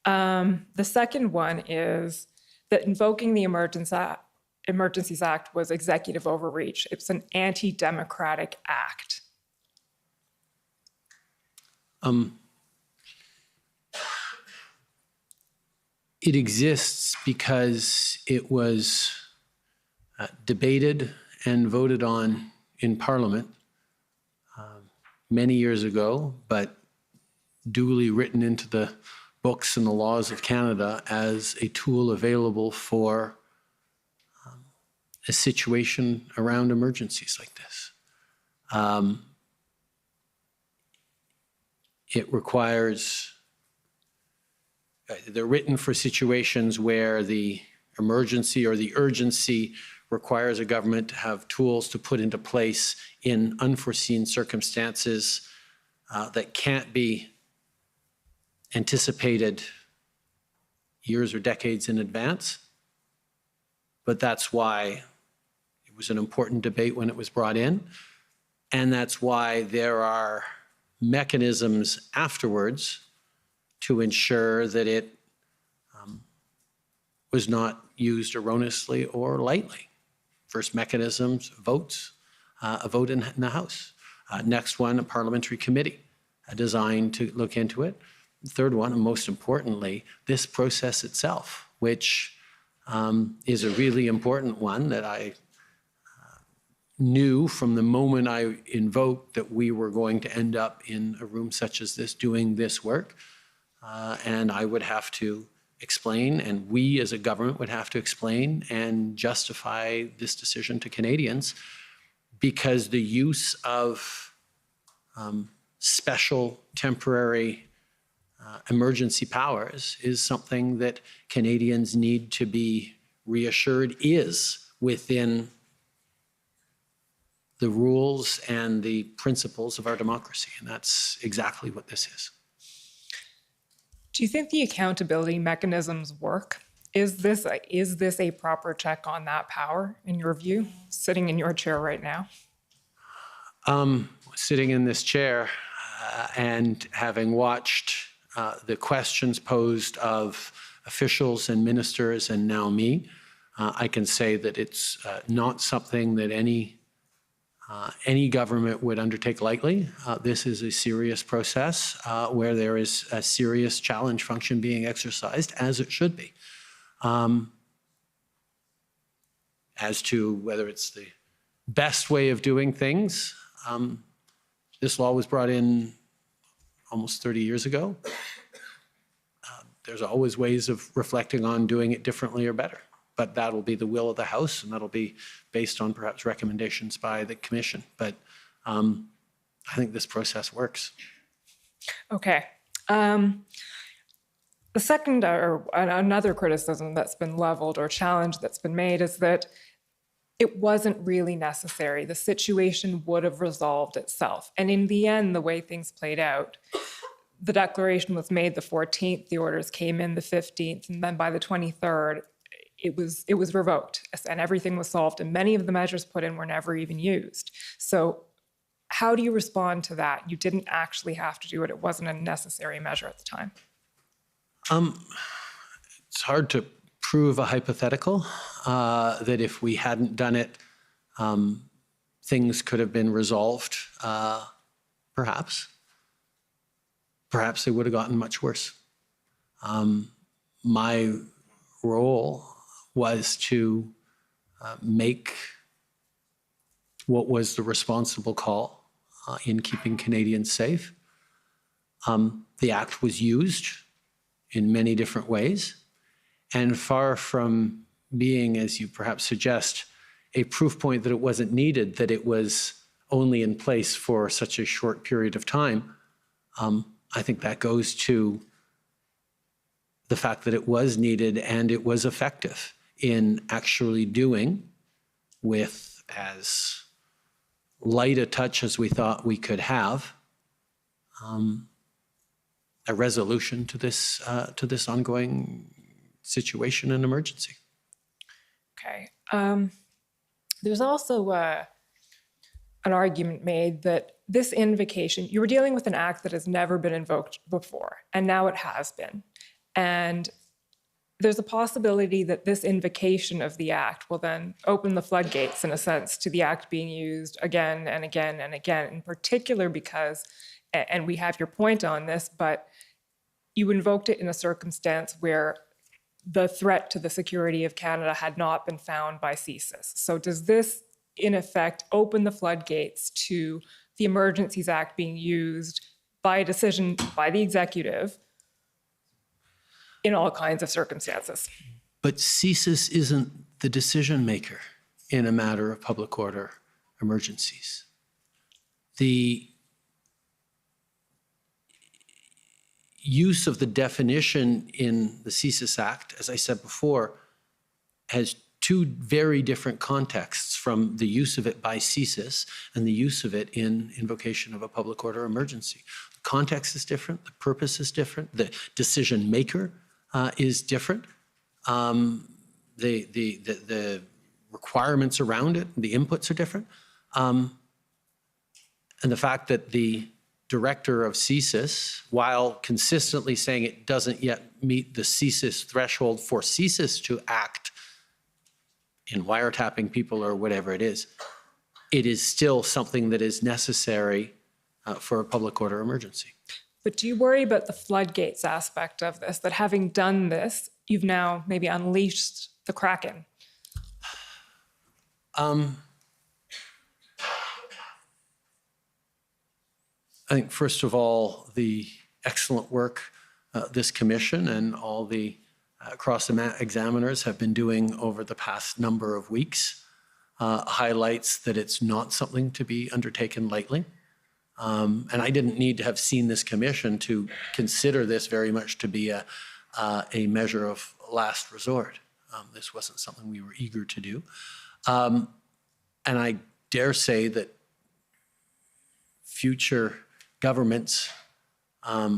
The second one is that invoking the Emergencies Act was executive overreach. It's an anti-democratic act. It exists because it was debated and voted on in Parliament many years ago, but duly written into the books and the laws of Canada as a tool available for a situation around emergencies like this. It requires, they're written for situations where the emergency or the urgency requires a government to have tools to put into place in unforeseen circumstances that can't be anticipated years or decades in advance. But that's why it was an important debate when it was brought in. And that's why there are mechanisms afterwards to ensure that it was not used erroneously or lightly. First mechanisms, votes, a vote in the House. Next one, a parliamentary committee designed to look into it. Third one, and most importantly, this process itself, which is a really important one that I knew from the moment I invoked that we were going to end up in a room such as this doing this work. And I would have to explain, and we as a government would have to explain and justify this decision to Canadians, because the use of special temporary emergency powers is something that Canadians need to be reassured is within the rules and the principles of our democracy. And that's exactly what this is. Do you think the accountability mechanisms work? Is this a proper check on that power, in your view, sitting in your chair right now? Sitting in this chair and having watched the questions posed of officials and ministers and now me, I can say that it's not something that any government would undertake lightly. This is a serious process where there is a serious challenge function being exercised, as it should be. As to whether it's the best way of doing things, this law was brought in almost 30 years ago. There's always ways of reflecting on doing it differently or better. But that'll be the will of the House, and that'll be based on perhaps recommendations by the Commission. But I think this process works. Okay. The second, or another criticism that's been leveled or challenge that's been made is that it wasn't really necessary. The situation would have resolved itself. And in the end, the way things played out, the declaration was made the 14th, the orders came in the 15th, and then by the 23rd, it was revoked and everything was solved, and many of the measures put in were never even used. So how do you respond to that? You didn't actually have to do it. It wasn't a necessary measure at the time. It's hard to prove a hypothetical that if we hadn't done it, things could have been resolved, perhaps. Perhaps they would have gotten much worse. My role was to make what was the responsible call in keeping Canadians safe. The act was used in many different ways, and far from being, as you perhaps suggest, a proof point that it wasn't needed, that it was only in place for such a short period of time, I think that goes to the fact that it was needed and it was effective in actually doing, with as light a touch as we thought we could have, a resolution to this ongoing situation and emergency. Okay. There's also an argument made that this invocation, you were dealing with an act that has never been invoked before, and now it has been. And there's a possibility that this invocation of the act will then open the floodgates, in a sense, to the act being used again and again and again, in particular because, and we have your point on this, but you invoked it in a circumstance where the threat to the security of Canada had not been found by CSIS. So does this, in effect, open the floodgates to the Emergencies Act being used by a decision by the executive in all kinds of circumstances? But CSIS isn't the decision maker in a matter of public order emergencies. The use of the definition in the CSIS Act, as I said before, has two very different contexts from the use of it by CSIS and the use of it in invocation of a public order emergency. The context is different, the purpose is different, the decision maker is different. The requirements around it, the inputs are different. And the fact that the director of CSIS, while consistently saying it doesn't yet meet the CSIS threshold for CSIS to act in wiretapping people or whatever it is still something that is necessary for a public order emergency. But do you worry about the floodgates aspect of this, that having done this, you've now maybe unleashed the Kraken? I think, first of all, the excellent work this commission and all the cross-examiners have been doing over the past number of weeks highlights that it's not something to be undertaken lightly. And I didn't need to have seen this commission to consider this very much to be a measure of last resort. This wasn't something we were eager to do. And I dare say that future governments are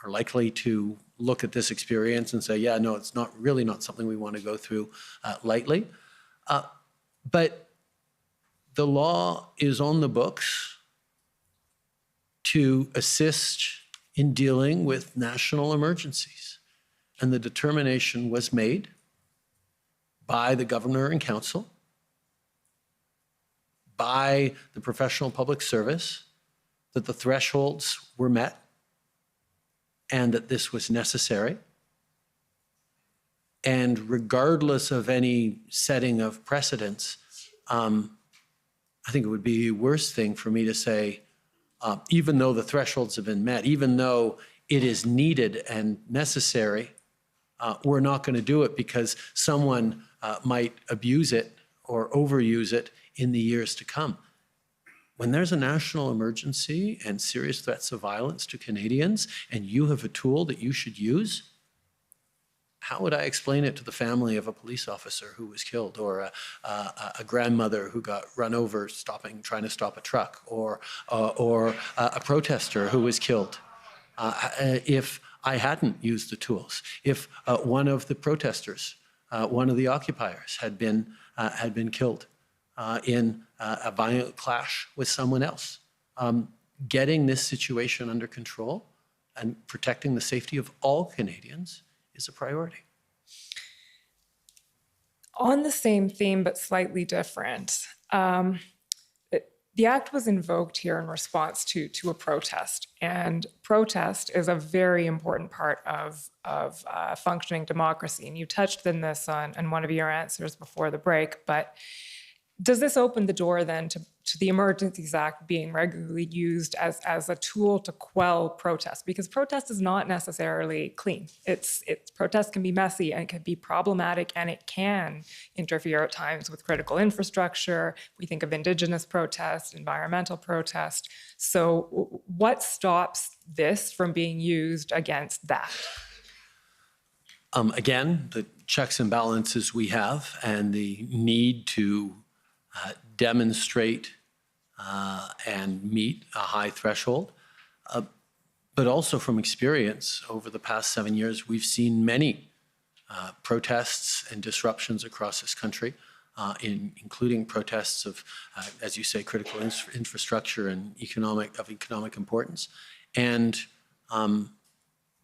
likely to look at this experience and say, yeah, no, it's not really not something we want to go through lightly. But the law is on the books to assist in dealing with national emergencies. And the determination was made by the governor and council, by the professional public service, that the thresholds were met and that this was necessary. And regardless of any setting of precedents, I think it would be a worse thing for me to say, even though the thresholds have been met, even though it is needed and necessary, we're not going to do it because someone might abuse it or overuse it in the years to come. When there's a national emergency and serious threats of violence to Canadians, and you have a tool that you should use, how would I explain it to the family of a police officer who was killed, or a grandmother who got run over trying to stop a truck, or a protester who was killed? If I hadn't used the tools, if one of the protesters, one of the occupiers had been killed in a violent clash with someone else, getting this situation under control and protecting the safety of all Canadians is a priority. On the same theme, but slightly different, the The act was invoked here in response to a protest, and protest is a very important part of functioning democracy. And you touched on this on one of your answers before the break, but does this open the door then to the Emergencies Act being regularly used as a tool to quell protest? Because protest is not necessarily clean. Protest can be messy and it can be problematic, and it can interfere at times with critical infrastructure. We think of Indigenous protest, environmental protest. So what stops this from being used against that? Again, the checks and balances we have and the need to demonstrate and meet a high threshold. But also from experience, over the past 7 years, we've seen many protests and disruptions across this country, including protests of, as you say, critical infrastructure and economic importance. And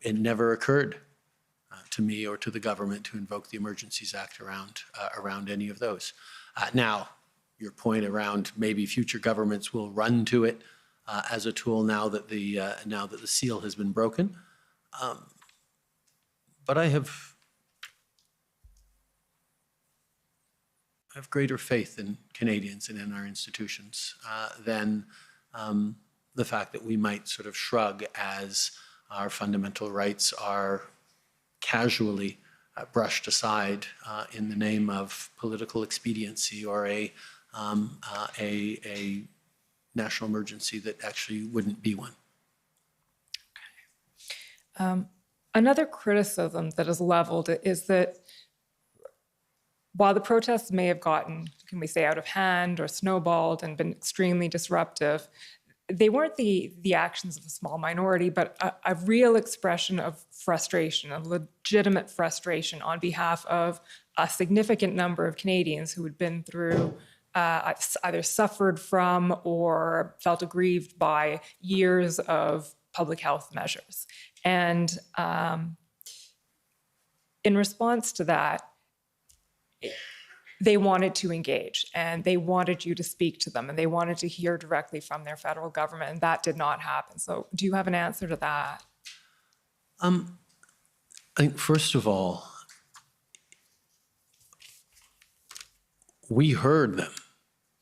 it never occurred to me or to the government to invoke the Emergencies Act around any of those. Now, your point around maybe future governments will run to it as a tool now that the seal has been broken. But I have greater faith in Canadians and in our institutions than the fact that we might sort of shrug as our fundamental rights are casually brushed aside in the name of political expediency or a national emergency that actually wouldn't be one. Another criticism that is leveled is that while the protests may have gotten, can we say, out of hand or snowballed and been extremely disruptive, they weren't the actions of a small minority, but a real expression of frustration, a legitimate frustration on behalf of a significant number of Canadians who had been through either suffered from or felt aggrieved by years of public health measures. And in response to that, they wanted to engage and they wanted you to speak to them and they wanted to hear directly from their federal government, and that did not happen. So do you have an answer to that? I think first of all, we heard them.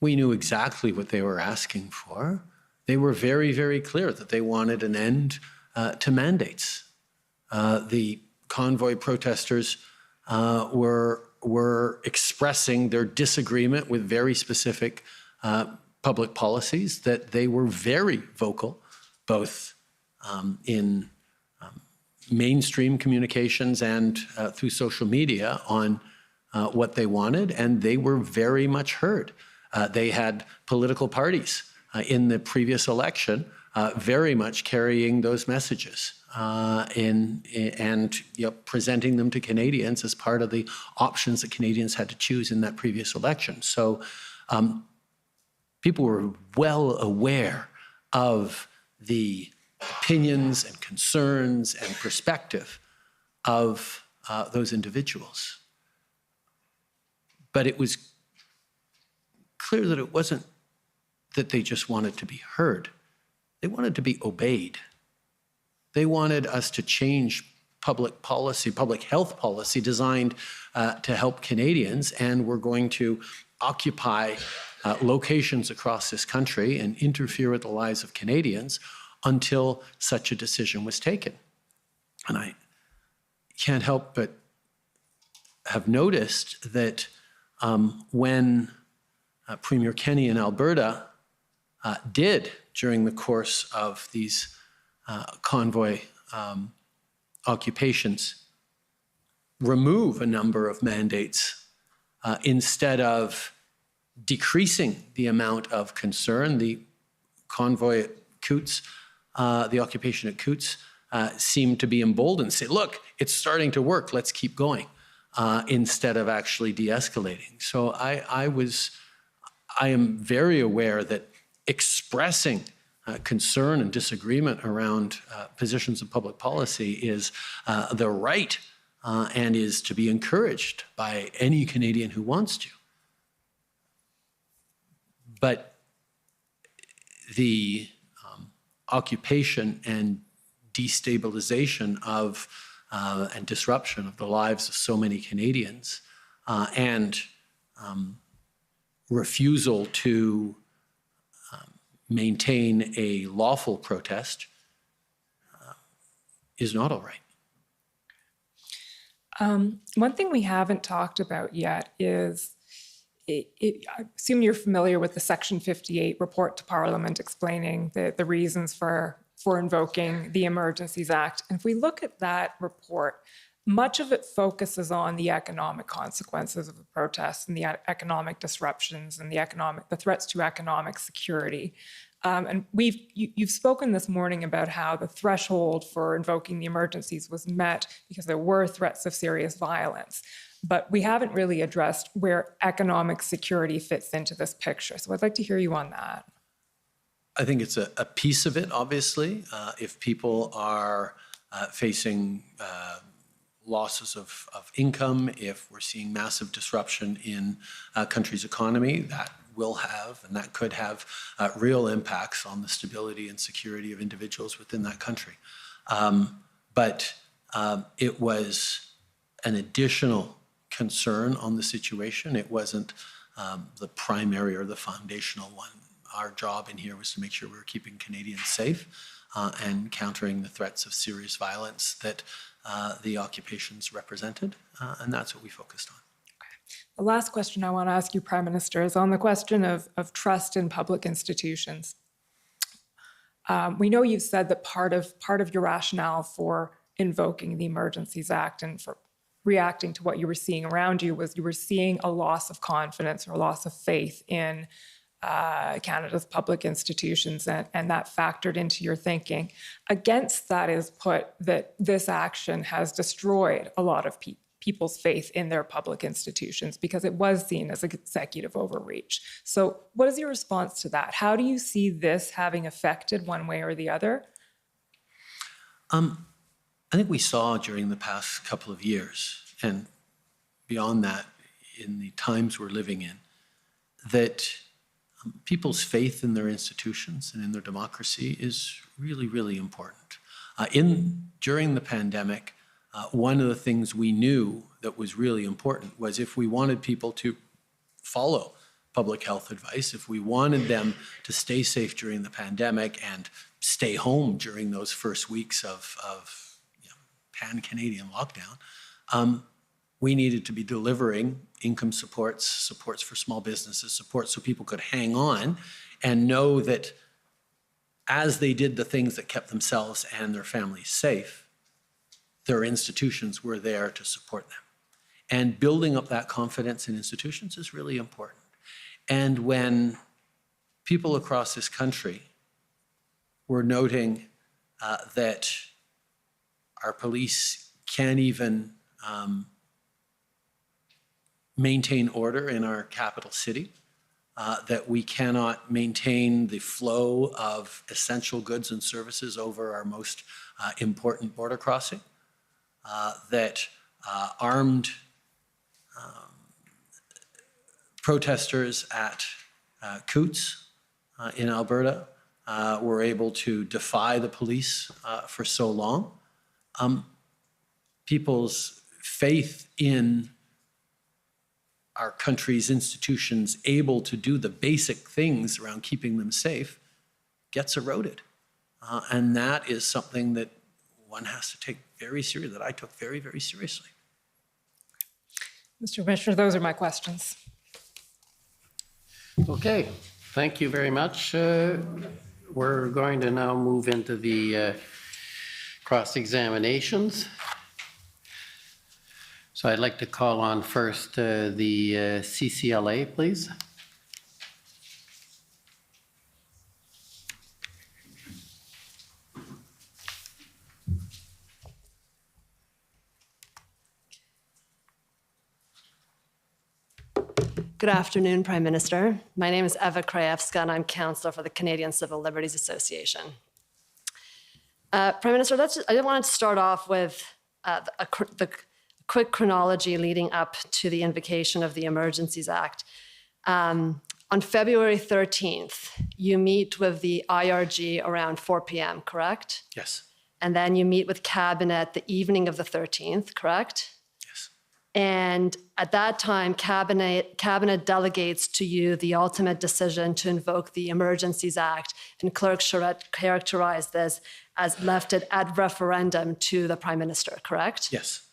We knew exactly what they were asking for. They were very, very clear that they wanted an end to mandates. The convoy protesters were expressing their disagreement with very specific public policies, that they were very vocal, both in mainstream communications and through social media on what they wanted, and they were very much heard. They had political parties in the previous election very much carrying those messages and presenting them to Canadians as part of the options that Canadians had to choose in that previous election. So people were well aware of the opinions and concerns and perspective of those individuals. But it was clear that it wasn't that they just wanted to be heard. They wanted to be obeyed. They wanted us to change public policy, public health policy designed to help Canadians, and we're going to occupy locations across this country and interfere with the lives of Canadians until such a decision was taken. And I can't help but have noticed that when Premier Kenney in Alberta did, during the course of these convoy occupations, remove a number of mandates instead of decreasing the amount of concern. The convoy at Coutts, the occupation at Coutts, seemed to be emboldened, say, look, it's starting to work, let's keep going, instead of actually de-escalating. So I am very aware that expressing concern and disagreement around positions of public policy is the right and is to be encouraged by any Canadian who wants to. But the occupation and destabilization of and disruption of the lives of so many Canadians, and refusal to maintain a lawful protest is not all right. One thing we haven't talked about yet is, I assume you're familiar with the Section 58 report to Parliament explaining the reasons for invoking the Emergencies Act. And if we look at that report, much of it focuses on the economic consequences of the protests and the economic disruptions and the threats to economic security. And you've spoken this morning about how the threshold for invoking the emergencies was met because there were threats of serious violence. But we haven't really addressed where economic security fits into this picture. So I'd like to hear you on that. I think it's a piece of it, obviously. If people are facing losses of income, if we're seeing massive disruption in a country's economy, that will have and that could have real impacts on the stability and security of individuals within that country. But it was an additional concern on the situation. It wasn't the primary or the foundational one. Our job in here was to make sure we were keeping Canadians safe and countering the threats of serious violence that the occupations represented, and that's what we focused on. The last question I want to ask you, Prime Minister, is on the question of trust in public institutions. We know you've said that part of your rationale for invoking the Emergencies Act and for reacting to what you were seeing around you was you were seeing a loss of confidence or a loss of faith in Canada's public institutions, and that factored into your thinking. Against that is put that this action has destroyed a lot of people's faith in their public institutions because it was seen as executive overreach. So what is your response to that? How do you see this having affected one way or the other? I think we saw during the past couple of years, and beyond that, in the times we're living in, that people's faith in their institutions and in their democracy is really, really important. During the pandemic, one of the things we knew that was really important was if we wanted people to follow public health advice, if we wanted them to stay safe during the pandemic and stay home during those first weeks of pan-Canadian lockdown, we needed to be delivering income supports for small businesses, support so people could hang on and know that as they did the things that kept themselves and their families safe, their institutions were there to support them. And building up that confidence in institutions is really important. And when people across this country were noting that our police can't even maintain order in our capital city, that we cannot maintain the flow of essential goods and services over our most important border crossing, that armed protesters at Coots in Alberta were able to defy the police for so long. People's faith in our country's institutions able to do the basic things around keeping them safe gets eroded. And that is something that one has to take very seriously, that I took very, very seriously. Mr. Commissioner, those are my questions. Okay, thank you very much. We're going to now move into the cross-examinations. So I'd like to call on first the CCLA, please. Good afternoon, Prime Minister. My name is Eva Krajewska, and I'm Councillor for the Canadian Civil Liberties Association. Prime Minister, I wanted to start off with the quick chronology leading up to the invocation of the Emergencies Act. on February 13th, you meet with the IRG around 4 p.m., correct? Yes. And then you meet with cabinet the evening of the 13th, correct? Yes. And at that time, cabinet delegates to you the ultimate decision to invoke the Emergencies Act, and Clerk Charette characterized this as left it ad referendum to the Prime Minister, correct? Yes.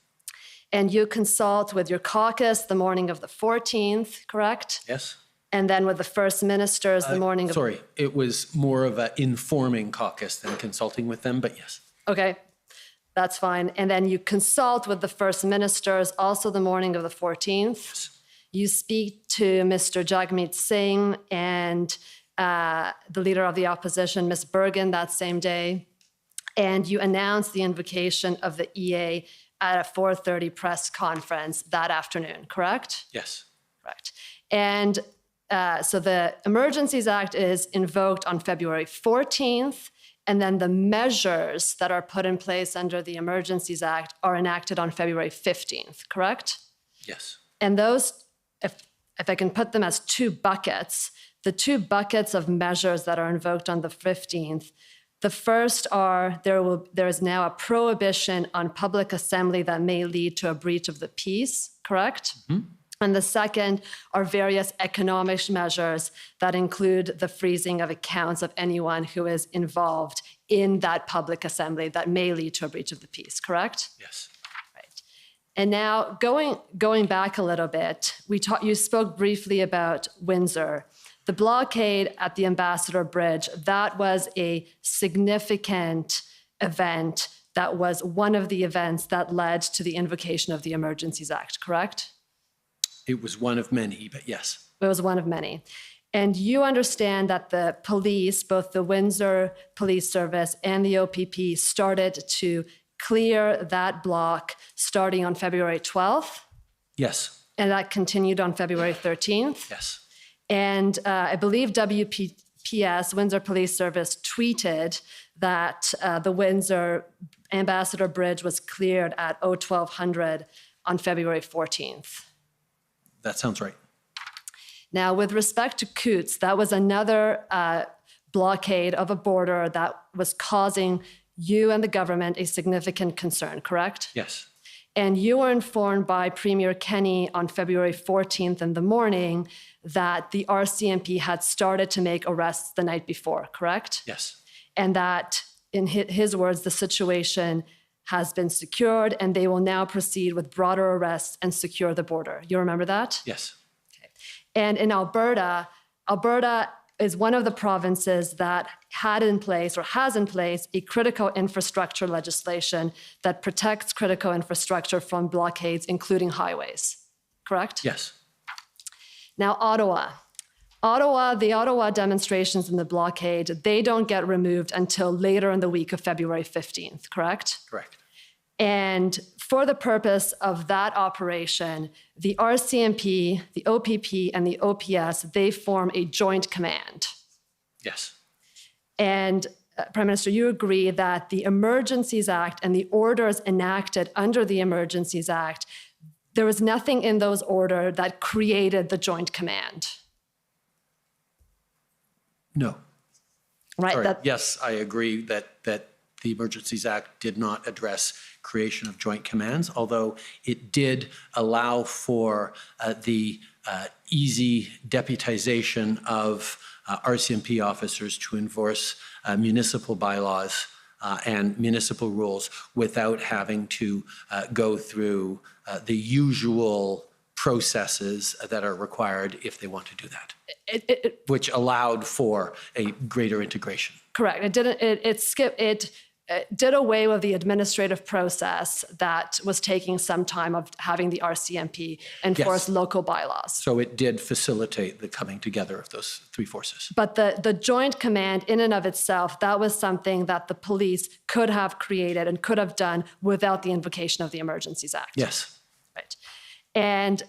And you consult with your caucus the morning of the 14th, correct? Yes. And then with the First Ministers the morning of... Sorry, it was more of an informing caucus than consulting with them, but yes. Okay, that's fine. And then you consult with the First Ministers also the morning of the 14th. You speak to Mr. Jagmeet Singh and the leader of the opposition, Ms. Bergen, that same day. And you announce the invocation of the EA at a 4:30 press conference that afternoon, correct? Yes. Correct. And so the Emergencies Act is invoked on February 14th, and then the measures that are put in place under the Emergencies Act are enacted on February 15th, correct? Yes. And those, if I can put them as two buckets, the two buckets of measures that are invoked on the 15th, the first are there is now a prohibition on public assembly that may lead to a breach of the peace, correct? Mm-hmm. And the second are various economic measures that include the freezing of accounts of anyone who is involved in that public assembly that may lead to a breach of the peace, correct? Yes. Right. And now going back a little bit, you spoke briefly about Windsor. The blockade at the Ambassador Bridge, that was a significant event. That was one of the events that led to the invocation of the Emergencies Act, correct? It was one of many, but yes. It was one of many. And you understand that the police, both the Windsor Police Service and the OPP, started to clear that block starting on February 12th? Yes. And that continued on February 13th? Yes. And I believe WPS, Windsor Police Service, tweeted that the Windsor Ambassador Bridge was cleared at 1200 on February 14th. That sounds right. Now, with respect to Coots, that was another blockade of a border that was causing you and the government a significant concern, correct? Yes. And you were informed by Premier Kenny on February 14th in the morning that the RCMP had started to make arrests the night before, correct? Yes. And that, in his words, the situation has been secured and they will now proceed with broader arrests and secure the border. You remember that? Yes. Okay. And in Alberta is one of the provinces that had in place or has in place a critical infrastructure legislation that protects critical infrastructure from blockades, including highways, correct? Yes. Now, the Ottawa demonstrations in the blockade, they don't get removed until later in the week of February 15th, correct? Correct. And for the purpose of that operation, the RCMP, the OPP, and the OPS, they form a joint command. Yes. And Prime Minister, you agree that the Emergencies Act and the orders enacted under the Emergencies Act, there was nothing in those orders that created the joint command. No. Right? Sorry. Yes, I agree that the Emergencies Act did not address creation of joint commands, although it did allow for the easy deputization of RCMP officers to enforce municipal bylaws and municipal rules without having to go through the usual processes that are required if they want to do that, which allowed for a greater integration. Correct. It did away with the administrative process that was taking some time of having the RCMP enforce local bylaws. So it did facilitate the coming together of those three forces. But the joint command in and of itself, that was something that the police could have created and could have done without the invocation of the Emergencies Act. Yes. Right. And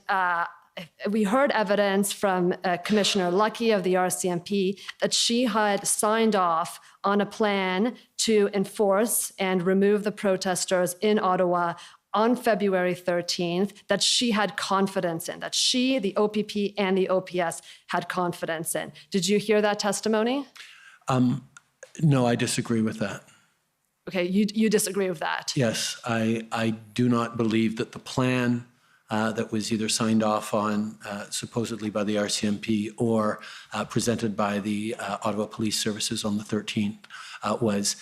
we heard evidence from Commissioner Lucky of the RCMP that she had signed off on a plan to enforce and remove the protesters in Ottawa on February 13th that she had confidence in, that she, the OPP, and the OPS had confidence in. Did you hear that testimony? No, I disagree with that. Okay, you disagree with that. Yes, I do not believe that the plan that was either signed off on supposedly by the RCMP or presented by the Ottawa Police Services on the 13th was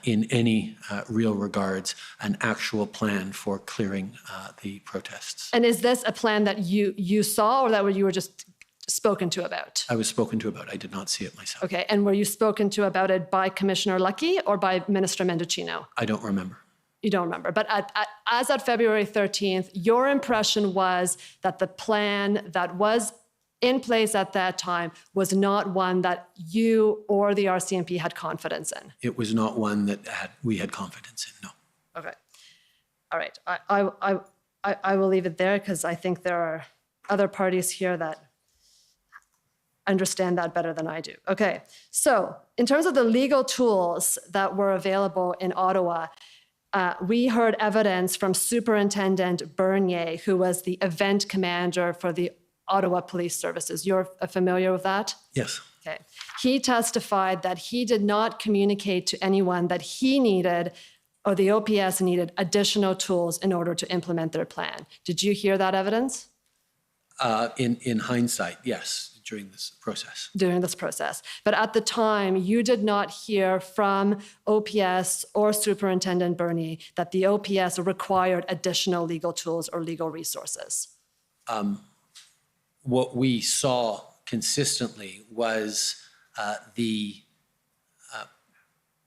in any real regards an actual plan for clearing the protests. And is this a plan that you saw or that you were just spoken to about? I was spoken to about. I did not see it myself. Okay, and were you spoken to about it by Commissioner Lucky or by Minister Mendocino? I don't remember. You don't remember. But as at February 13th, your impression was that the plan that was in place at that time was not one that you or the RCMP had confidence in. It was not one that we had confidence in, no. Okay. All right. I will leave it there because I think there are other parties here that understand that better than I do. Okay. So in terms of the legal tools that were available in Ottawa, we heard evidence from Superintendent Bernier, who was the event commander for the Ottawa Police Services. You're familiar with that? Yes. Okay. He testified that he did not communicate to anyone that he needed or the OPS needed additional tools in order to implement their plan. Did you hear that evidence? In hindsight, yes, during this process. During this process. But at the time, you did not hear from OPS or Superintendent Bernier that the OPS required additional legal tools or legal resources. What we saw consistently was the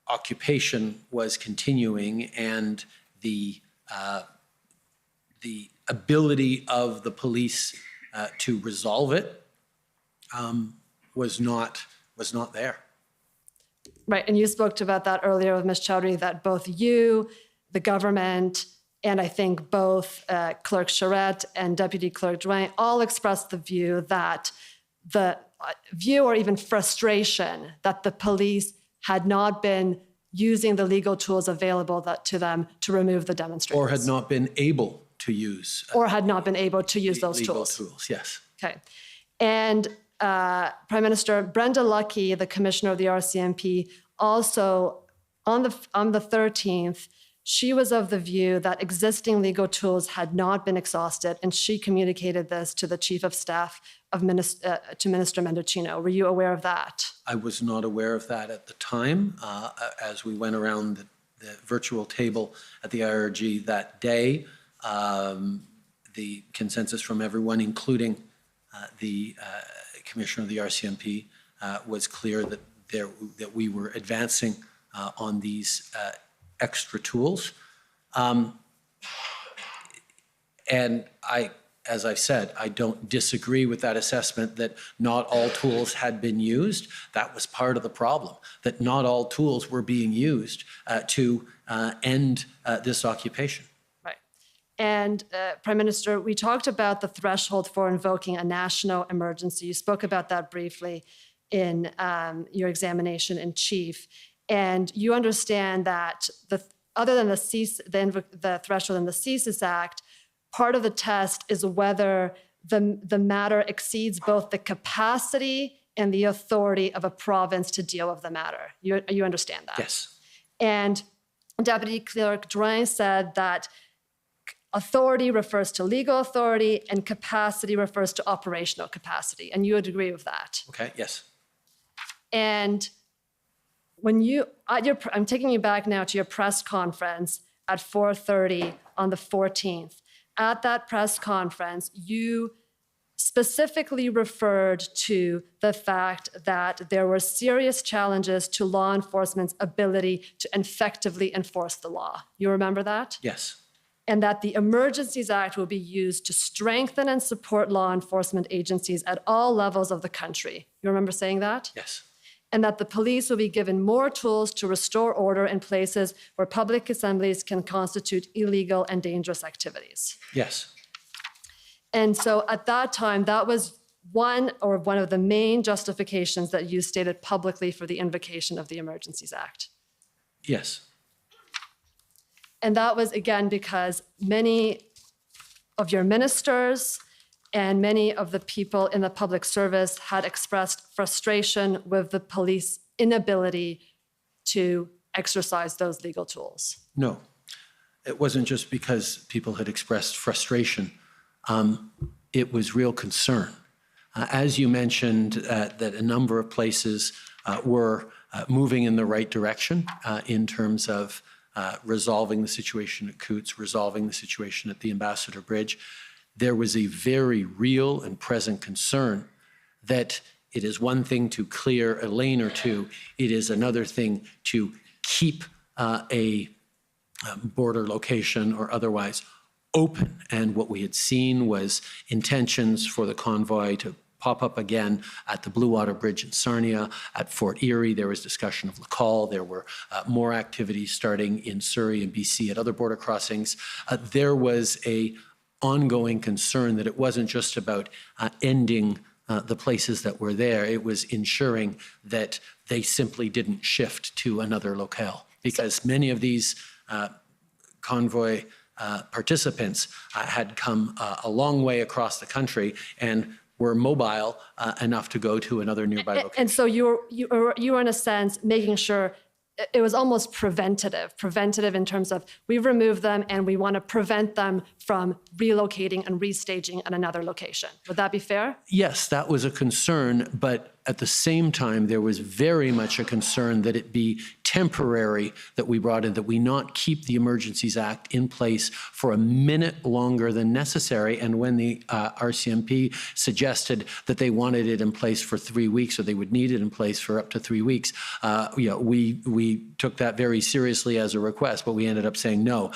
occupation was continuing and the ability of the police to resolve it was not there. Right, and you spoke about that earlier with Ms. Chowdhury, that both you, the government, and I think both Clerk Charette and Deputy Clerk Drouin all expressed the view that the view or even frustration that the police had not been using the legal tools available to them to remove the demonstrators. Or had not been able to use. Or had not been able to use those legal tools. Yes. Okay. And Prime Minister Brenda Lucki, the commissioner of the RCMP, also on the 13th, she was of the view that existing legal tools had not been exhausted, and she communicated this to the Chief of Staff of to Minister Mendocino. Were you aware of that? I was not aware of that at the time. As we went around the virtual table at the IRG that day, the consensus from everyone, including the commissioner of the RCMP, was clear that we were advancing on these extra tools. And as I've said, I don't disagree with that assessment that not all tools had been used. That was part of the problem, that not all tools were being used to end this occupation. Right. And Prime Minister, we talked about the threshold for invoking a national emergency. You spoke about that briefly in your examination in chief. And you understand that other than the threshold in the CSIS Act, part of the test is whether the matter exceeds both the capacity and the authority of a province to deal with the matter. You understand that? Yes. And Deputy Clerk Drouin said that authority refers to legal authority and capacity refers to operational capacity. And you would agree with that? Okay, yes. And when I'm taking you back now to your press conference at 4:30 on the 14th. At that press conference, you specifically referred to the fact that there were serious challenges to law enforcement's ability to effectively enforce the law. You remember that? Yes. And that the Emergencies Act will be used to strengthen and support law enforcement agencies at all levels of the country. You remember saying that? Yes. And that the police will be given more tools to restore order in places where public assemblies can constitute illegal and dangerous activities. Yes. And so at that time, that was one of the main justifications that you stated publicly for the invocation of the Emergencies Act. Yes. And that was, again, because many of your ministers and many of the people in the public service had expressed frustration with the police inability to exercise those legal tools. No, it wasn't just because people had expressed frustration. It was real concern. As you mentioned, that a number of places were moving in the right direction in terms of resolving the situation at Coots, resolving the situation at the Ambassador Bridge. There was a very real and present concern that it is one thing to clear a lane or two, it is another thing to keep a border location or otherwise open. And what we had seen was intentions for the convoy to pop up again at the Blue Water Bridge in Sarnia, at Fort Erie. There was discussion of Lacall. There were more activities starting in Surrey and BC at other border crossings. There was a ongoing concern that it wasn't just about ending the places that were there. It was ensuring that they simply didn't shift to another locale, because many of these convoy participants had come a long way across the country and were mobile enough to go to another nearby location. And so you were in a sense making sure it was almost preventative in terms of we remove them and we want to prevent them from relocating and restaging at another location. Would that be fair? Yes, that was a concern, but at the same time, there was very much a concern that it be temporary that we brought in, that we not keep the Emergencies Act in place for a minute longer than necessary. And when the RCMP suggested that they wanted it in place for 3 weeks, or they would need it in place for up to 3 weeks, we took that very seriously as a request, but we ended up saying, no,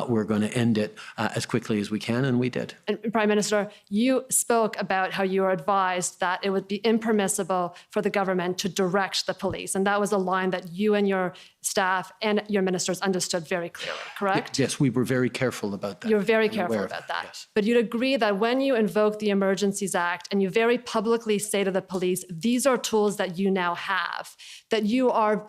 we're going to end it as quickly as we can, and we did. And Prime Minister, you spoke about how you were advised that it would be impermissible for the government to direct the police. And that was a line that you and your staff and your ministers understood very clearly, correct? Yes, we were very careful about that. You're very I'm careful aware of about that. Yes. But you'd agree that when you invoke the Emergencies Act and you very publicly say to the police, these are tools that you now have, that you are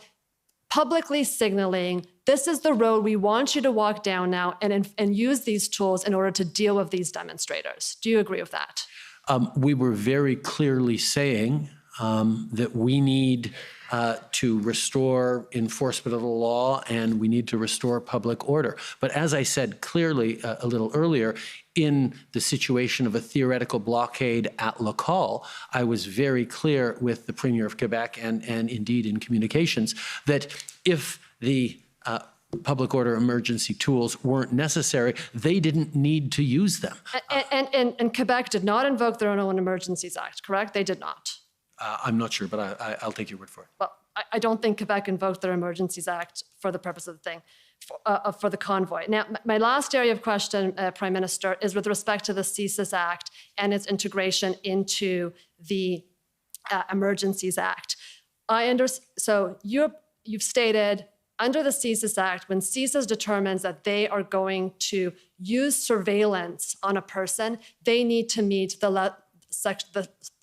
publicly signaling, this is the road we want you to walk down now and use these tools in order to deal with these demonstrators. Do you agree with that? We were very clearly saying that we need to restore enforcement of the law and we need to restore public order. But as I said clearly a little earlier, in the situation of a theoretical blockade at Lacall, I was very clear with the Premier of Quebec and indeed in communications that if the public order emergency tools weren't necessary, they didn't need to use them. And Quebec did not invoke their own Emergencies Act, correct? They did not. I'm not sure, but I'll take your word for it. Well, I don't think Quebec invoked their Emergencies Act for the purpose of the thing, for the convoy. Now, my last area of question, Prime Minister, is with respect to the CSIS Act and its integration into the Emergencies Act. So you've stated under the CSIS Act, when CSIS determines that they are going to use surveillance on a person, they need to meet the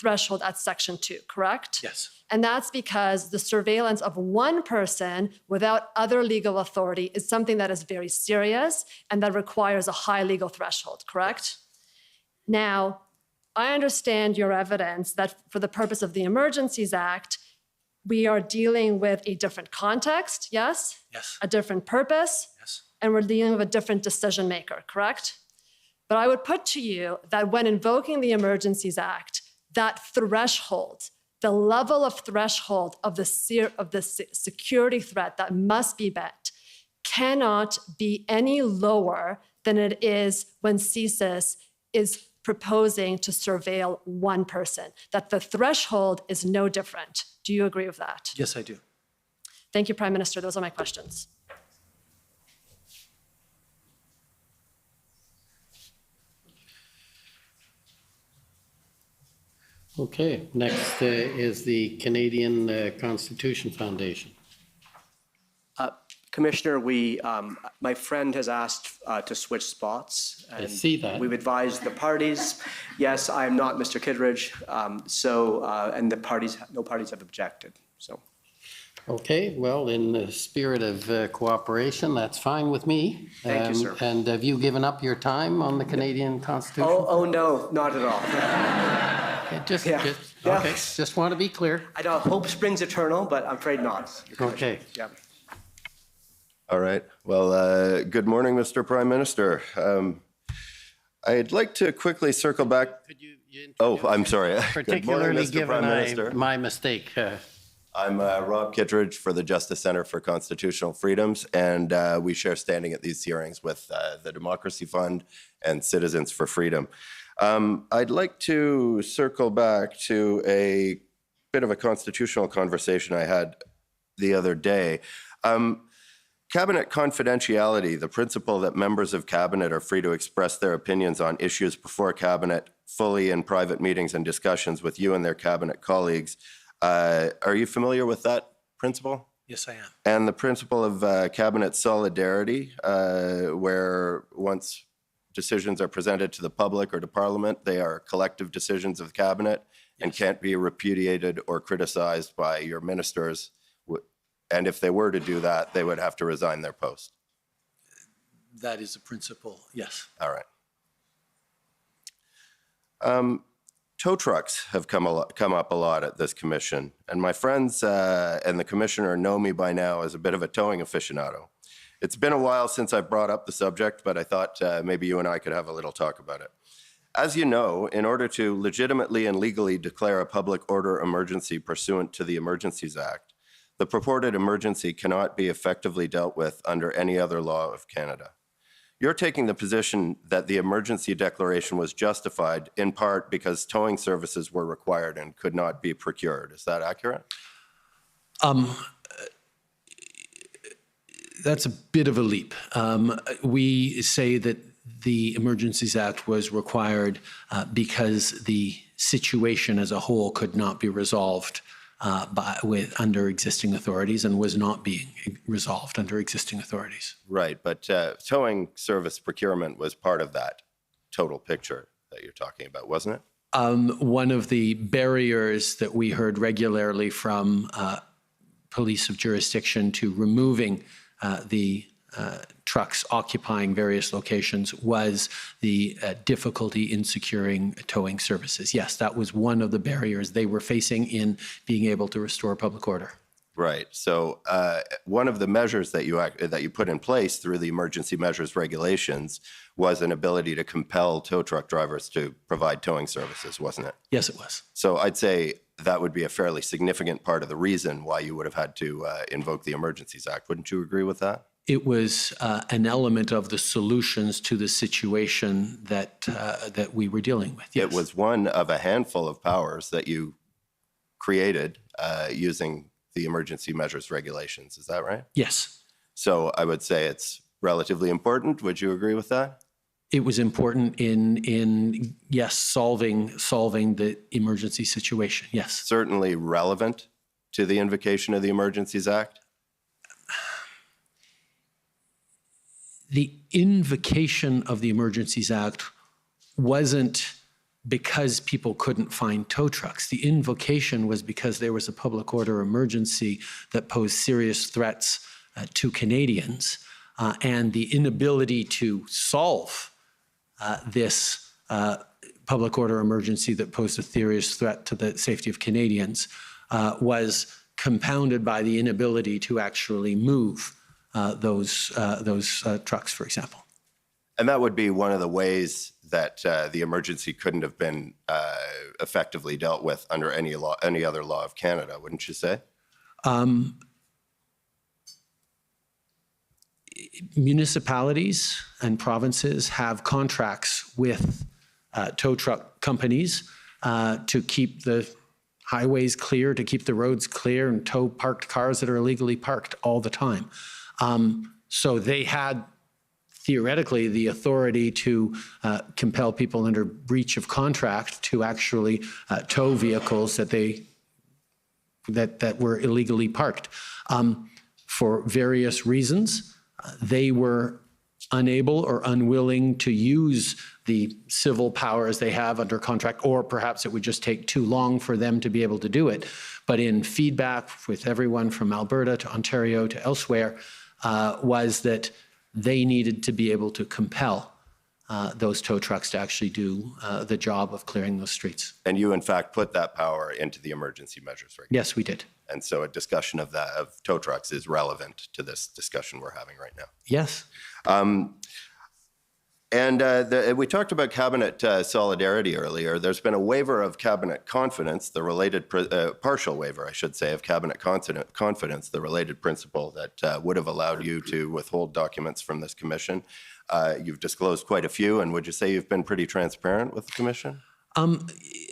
threshold at Section 2, correct? Yes. And that's because the surveillance of one person without other legal authority is something that is very serious and that requires a high legal threshold, correct? Now, I understand your evidence that for the purpose of the Emergencies Act, we are dealing with a different context, yes? Yes. A different purpose, Yes. and we're dealing with a different decision maker, correct? But I would put to you that when invoking the Emergencies Act, that threshold, the level of threshold of the security threat that must be met cannot be any lower than it is when CSIS is proposing to surveil one person, that the threshold is no different. Do you agree with that? Yes, I do. Thank you, Prime Minister. Those are my questions. Okay, next is the Canadian Constitution Foundation. Commissioner, my friend has asked to switch spots. I see that. We've advised the parties. Yes, I am not Mr. Kittredge, and no parties have objected, so. Okay, well, in the spirit of cooperation, that's fine with me. Thank you, sir. And have you given up your time on the Canadian Constitution? Oh, no, not at all. Okay, Just, yeah. okay, Yeah. just want to be clear. I know hope springs eternal, but I'm afraid not. Okay. Yeah. All right. Well, good morning, Mr. Prime Minister. I'd like to quickly circle back. Could you Oh, I'm sorry. Good morning, particularly Mr. given Prime Minister. my mistake? I'm Rob Kittredge for the Justice Center for Constitutional Freedoms, and we share standing at these hearings with the Democracy Fund and Citizens for Freedom. I'd like to circle back to a bit of a constitutional conversation I had the other day. Cabinet confidentiality, the principle that members of Cabinet are free to express their opinions on issues before Cabinet fully in private meetings and discussions with you and their Cabinet colleagues. Are you familiar with that principle? Yes, I am. And the principle of Cabinet solidarity, where once decisions are presented to the public or to Parliament, they are collective decisions of the Cabinet and can't be repudiated or criticized by your ministers. And if they were to do that, they would have to resign their post. That is a principle, yes. All right. Tow trucks have come up a lot at this commission, and my friends and the commissioner know me by now as a bit of a towing aficionado. It's been a while since I've brought up the subject, but I thought maybe you and I could have a little talk about it. As you know, in order to legitimately and legally declare a public order emergency pursuant to the Emergencies Act, the purported emergency cannot be effectively dealt with under any other law of Canada. You're taking the position that the emergency declaration was justified in part because towing services were required and could not be procured. Is that accurate? That's a bit of a leap. We say that the Emergencies Act was required because the situation as a whole could not be resolved under existing authorities and was not being resolved under existing authorities. Right, but towing service procurement was part of that total picture that you're talking about, wasn't it? One of the barriers that we heard regularly from police of jurisdiction to removing the trucks occupying various locations was the difficulty in securing towing services. Yes, that was one of the barriers they were facing in being able to restore public order. Right. So one of the measures that you put in place through the emergency measures regulations was an ability to compel tow truck drivers to provide towing services, wasn't it? Yes, it was. So I'd say that would be a fairly significant part of the reason why you would have had to invoke the Emergencies Act. Wouldn't you agree with that? It was an element of the solutions to the situation that we were dealing with. Yes. It was one of a handful of powers that you created using the emergency measures regulations. Is that right? Yes. So I would say it's relatively important. Would you agree with that? It was important in yes, solving the emergency situation. Yes. Certainly relevant to the invocation of the Emergencies Act? The invocation of the Emergencies Act wasn't because people couldn't find tow trucks. The invocation was because there was a public order emergency that posed serious threats to Canadians, and the inability to solve this public order emergency that posed a serious threat to the safety of Canadians was compounded by the inability to actually move those trucks, for example. And that would be one of the ways that the emergency couldn't have been effectively dealt with under any other law of Canada, wouldn't you say? Municipalities and provinces have contracts with tow truck companies to keep the highways clear, to keep the roads clear, and tow parked cars that are illegally parked all the time. So they had theoretically the authority to compel people under breach of contract to actually tow vehicles that were illegally parked. For various reasons, they were unable or unwilling to use the civil powers they have under contract, or perhaps it would just take too long for them to be able to do it. But in feedback with everyone from Alberta to Ontario to elsewhere, was that they needed to be able to compel those tow trucks to actually do the job of clearing those streets. And you, in fact, put that power into the emergency measures regulation. Yes, we did. And so a discussion of that, of tow trucks, is relevant to this discussion we're having right now. Yes. We talked about cabinet solidarity earlier. There's been a waiver of cabinet confidence, the related partial waiver, I should say, of cabinet confidence, the related principle that would have allowed you to withhold documents from this commission. You've disclosed quite a few, and would you say you've been pretty transparent with the commission?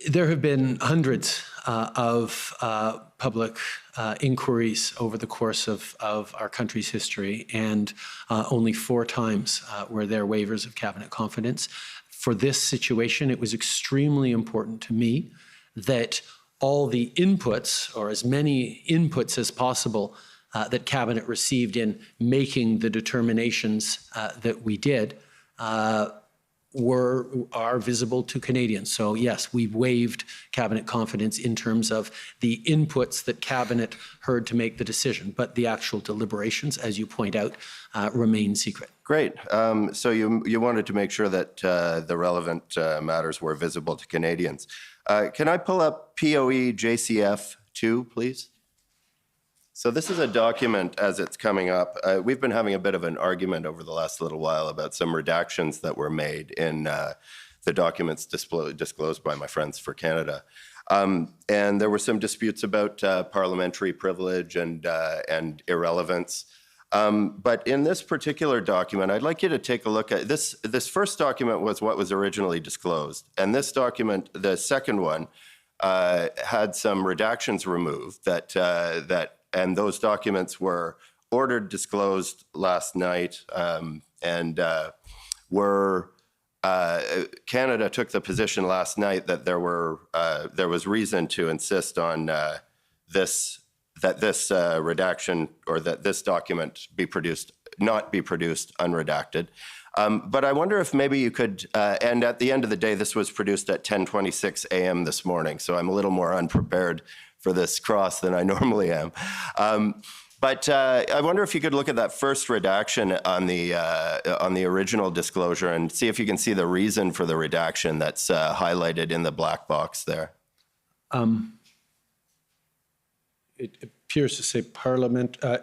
There have been hundreds of public inquiries over the course of our country's history, and only 4 times were there waivers of cabinet confidence. For this situation, it was extremely important to me that all the inputs, or as many inputs as possible, that cabinet received in making the determinations that we did, are visible to Canadians. So yes, we waived cabinet confidence in terms of the inputs that cabinet heard to make the decision, but the actual deliberations, as you point out, remain secret. Great. So you wanted to make sure that the relevant matters were visible to Canadians. Can I pull up POE JCF 2, please? So this is a document as it's coming up. We've been having a bit of an argument over the last little while about some redactions that were made in the documents disclosed by my friends for Canada. And there were some disputes about parliamentary privilege and irrelevance. But in this particular document, I'd like you to take a look at this. This first document was what was originally disclosed. And this document, the second one, had some redactions removed and those documents were ordered disclosed last night, Canada took the position last night that there was reason to insist on this redaction, or that this document not be produced unredacted. But I wonder if maybe you could, and at the end of the day, this was produced at 10:26 a.m. this morning, so I'm a little more unprepared for this cross than I normally am. But I wonder if you could look at that first redaction on the original disclosure and see if you can see the reason for the redaction that's highlighted in the black box there. It appears to say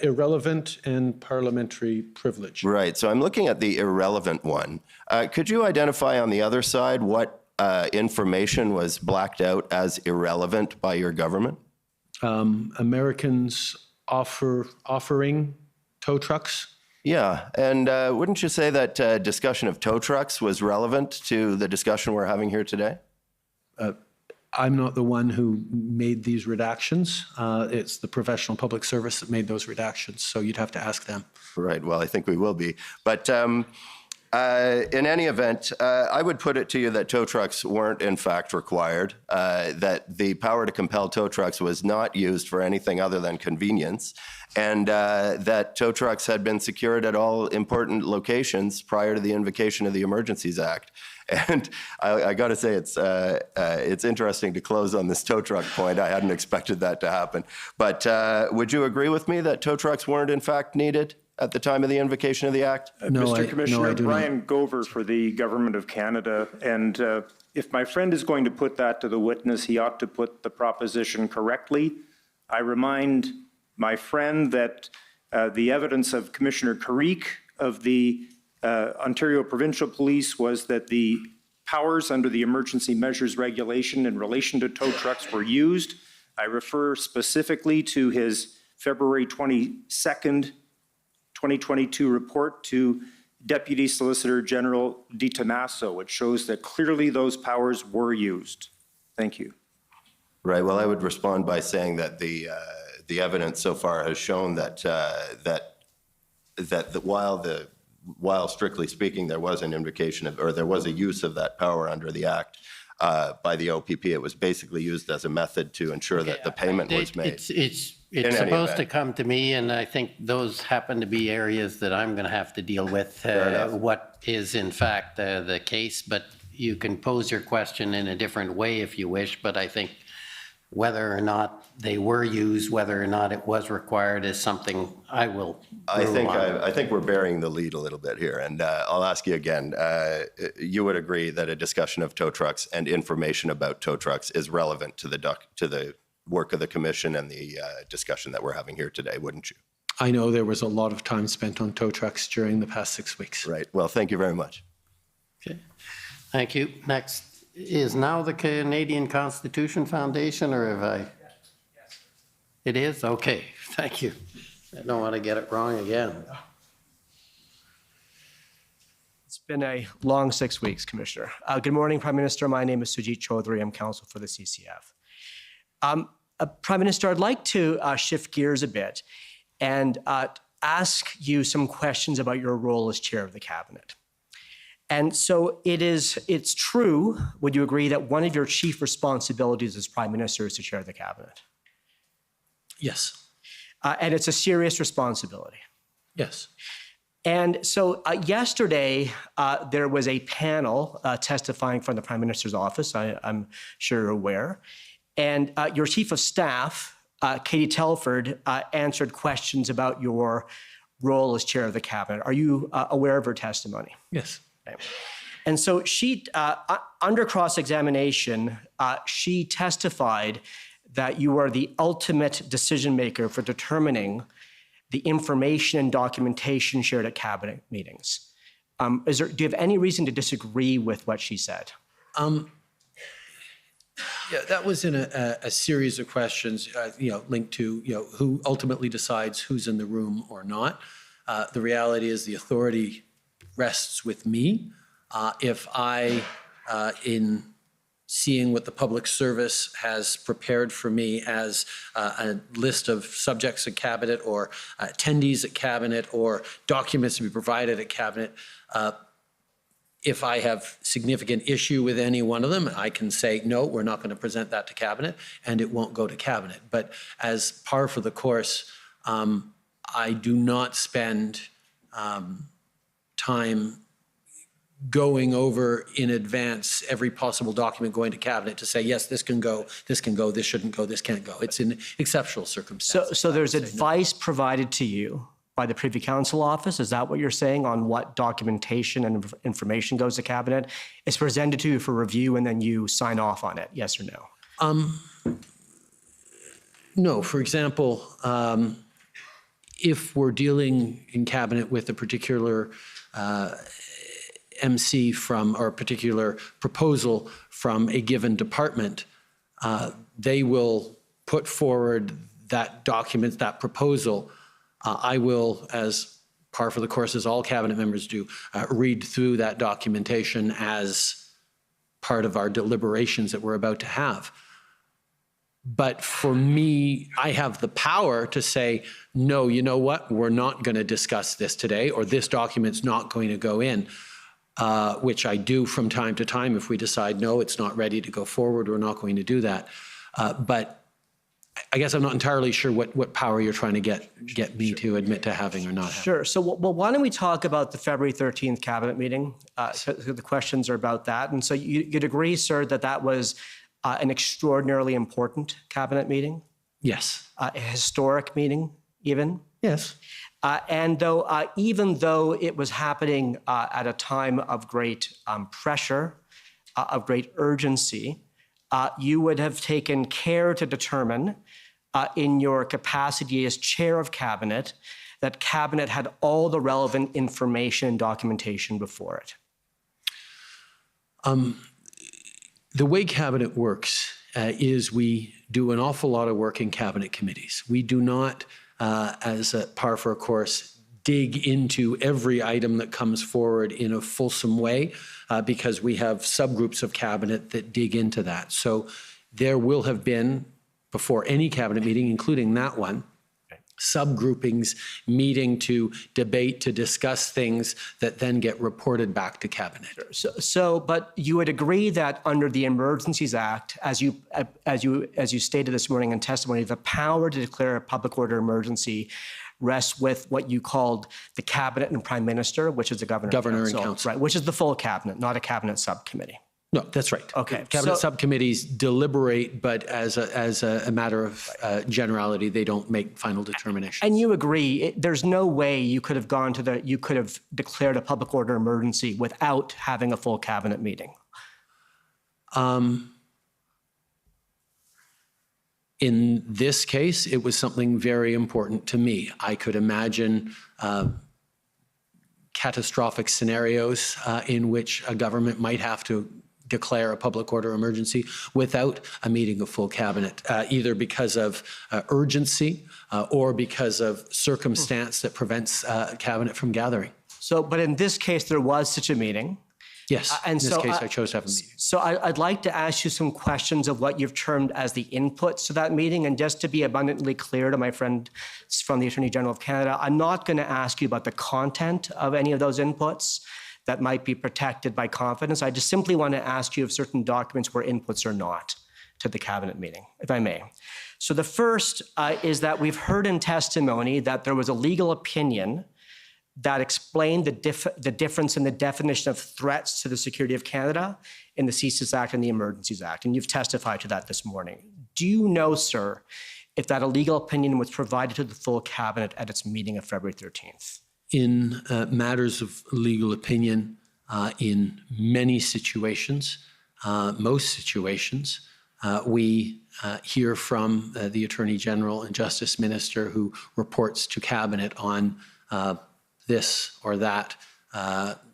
irrelevant and parliamentary privilege. Right. So I'm looking at the irrelevant one. Could you identify on the other side what information was blacked out as irrelevant by your government? Americans offering tow trucks. Yeah, and wouldn't you say that discussion of tow trucks was relevant to the discussion we're having here today? I'm not the one who made these redactions. It's the professional public service that made those redactions, so you'd have to ask them. Right, well, I think we will be. But in any event, I would put it to you that tow trucks weren't in fact required, that the power to compel tow trucks was not used for anything other than convenience, and that tow trucks had been secured at all important locations prior to the invocation of the Emergencies Act. And I got to say, it's interesting to close on this tow truck point. I hadn't expected that to happen. But would you agree with me that tow trucks weren't in fact needed at the time of the invocation of the Act? Mr. Commissioner, I do Brian Gover for the Government of Canada. And if my friend is going to put that to the witness, he ought to put the proposition correctly. I remind my friend that the evidence of Commissioner Carrique of the Ontario Provincial Police was that the powers under the Emergency Measures Regulation in relation to tow trucks were used. I refer specifically to his February 22nd, 2022 report to Deputy Solicitor General Di Tommaso, which shows that clearly those powers were used. Thank you. Right. Well, I would respond by saying that the evidence so far has shown that while strictly speaking there was an invocation of, or there was a use of that power under the Act by the OPP, it was basically used as a method to ensure that the payment was made. It's It's In any supposed to event. come to me, and I think those happen to be areas that I'm going to have to deal with, enough. what is in fact the case. But you can pose your question in a different way if you wish, but I think whether or not they were used, whether or not it was required is something I will rule on. I think we're burying the lead a little bit here, and I'll ask you again. You would agree that a discussion of tow trucks and information about tow trucks is relevant to the work of the commission and the discussion that we're having here today, wouldn't you? I know there was a lot of time spent on tow trucks during the past 6 weeks. Right. Well, thank you very much. Okay, thank you. Next is now the Canadian Constitution Foundation, or have I? It is? Okay, thank you. I don't want to get it wrong again. It's been a long 6 weeks, Commissioner. Good morning, Prime Minister. My name is Sujit Chaudhary. I'm counsel for the CCF. Prime Minister, I'd like to shift gears a bit and ask you some questions about your role as chair of the cabinet. And so it's true, would you agree, that one of your chief responsibilities as Prime Minister is to chair the cabinet? Yes. And it's a serious responsibility. Yes. And so yesterday, there was a panel testifying from the Prime Minister's office, I'm sure you're aware. And your Chief of Staff, Katie Telford, answered questions about your role as chair of the cabinet. Are you aware of her testimony? Yes. Okay. And so she, under cross-examination, she testified that you are the ultimate decision maker for determining the information and documentation shared at cabinet meetings. Do you have any reason to disagree with what she said? Yeah, that was in a series of questions, linked to, who ultimately decides who's in the room or not. The reality is the authority rests with me. If I, in seeing what the public service has prepared for me as a list of subjects at cabinet or attendees at cabinet or documents to be provided at cabinet, if I have significant issue with any one of them, I can say, no, we're not going to present that to cabinet, and it won't go to cabinet. But as par for the course, I do not spend time going over in advance every possible document going to cabinet to say, yes, this can go, this shouldn't go, this can't go. It's in exceptional circumstances. So there's advice provided to you by the Privy Council office? Is that what you're saying on what documentation and information goes to cabinet? It's presented to you for review and then you sign off on it, yes or no? No. For example, if we're dealing in cabinet with a particular MC from, or a particular proposal from a given department, they will put forward that document, that proposal. I will, as par for the course as all cabinet members do, read through that documentation as part of our deliberations that we're about to have. But for me, I have the power to say, no, you know what, we're not going to discuss this today, or this document's not going to go in, which I do from time to time. If we decide, no, it's not ready to go forward, we're not going to do that. But I guess I'm not entirely sure what power you're trying to get me to admit to having or not having. Sure. So, well, why don't we talk about the February 13th cabinet meeting? So the questions are about that. And so you'd agree, sir, that that was an extraordinarily important cabinet meeting? Yes. A historic meeting, even? Yes. And though, even though it was happening at a time of great pressure, of great urgency, you would have taken care to determine in your capacity as chair of cabinet that cabinet had all the relevant information and documentation before it. The way cabinet works is we do an awful lot of work in cabinet committees. We do not, as a par for a course, dig into every item that comes forward in a fulsome way because we have subgroups of cabinet that dig into that. So there will have been, before any cabinet meeting, including that one, subgroupings meeting to debate, to discuss things that then get reported back to cabinet. But you would agree that under the Emergencies Act, as you stated this morning in testimony, the power to declare a public order emergency rests with what you called the cabinet and prime minister, which is the governor and council. Right, which is the full cabinet, not a cabinet subcommittee. No, that's right. Okay, Cabinet so- subcommittees deliberate, but as a matter of generality, they don't make final determinations. And you agree, there's no way you could have you could have declared a public order emergency without having a full cabinet meeting. In this case, it was something very important to me. I could imagine catastrophic scenarios in which a government might have to declare a public order emergency without a meeting of full cabinet, either because of urgency or because of circumstance that prevents cabinet from gathering. But in this case, there was such a meeting. Yes, in this case, I chose to have a meeting. So I'd like to ask you some questions of what you've termed as the inputs to that meeting. And just to be abundantly clear to my friend from the Attorney General of Canada, I'm not going to ask you about the content of any of those inputs that might be protected by confidence. I just simply want to ask you if certain documents were inputs or not to the cabinet meeting, if I may. So the first is that we've heard in testimony that there was a legal opinion that explained the difference in the definition of threats to the security of Canada in the CSIS Act and the Emergencies Act, and you've testified to that this morning. Do you know, sir, if that a legal opinion was provided to the full cabinet at its meeting of February 13th? In matters of legal opinion, in many situations, most situations, we hear from the Attorney General and Justice Minister who reports to cabinet on this or that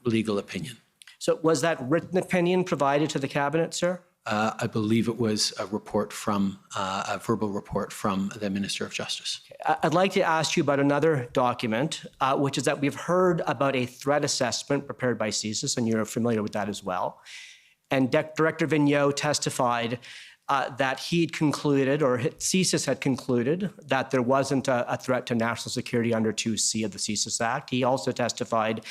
legal opinion. So was that written opinion provided to the cabinet, sir? I believe it was a report from, a verbal report from the Minister of Justice. I'd like to ask you about another document, which is that we've heard about a threat assessment prepared by CSIS, and you're familiar with that as well. And Director Vigneault testified that he'd concluded, or CSIS had concluded, that there wasn't a threat to national security under 2C of the CSIS Act. He also testified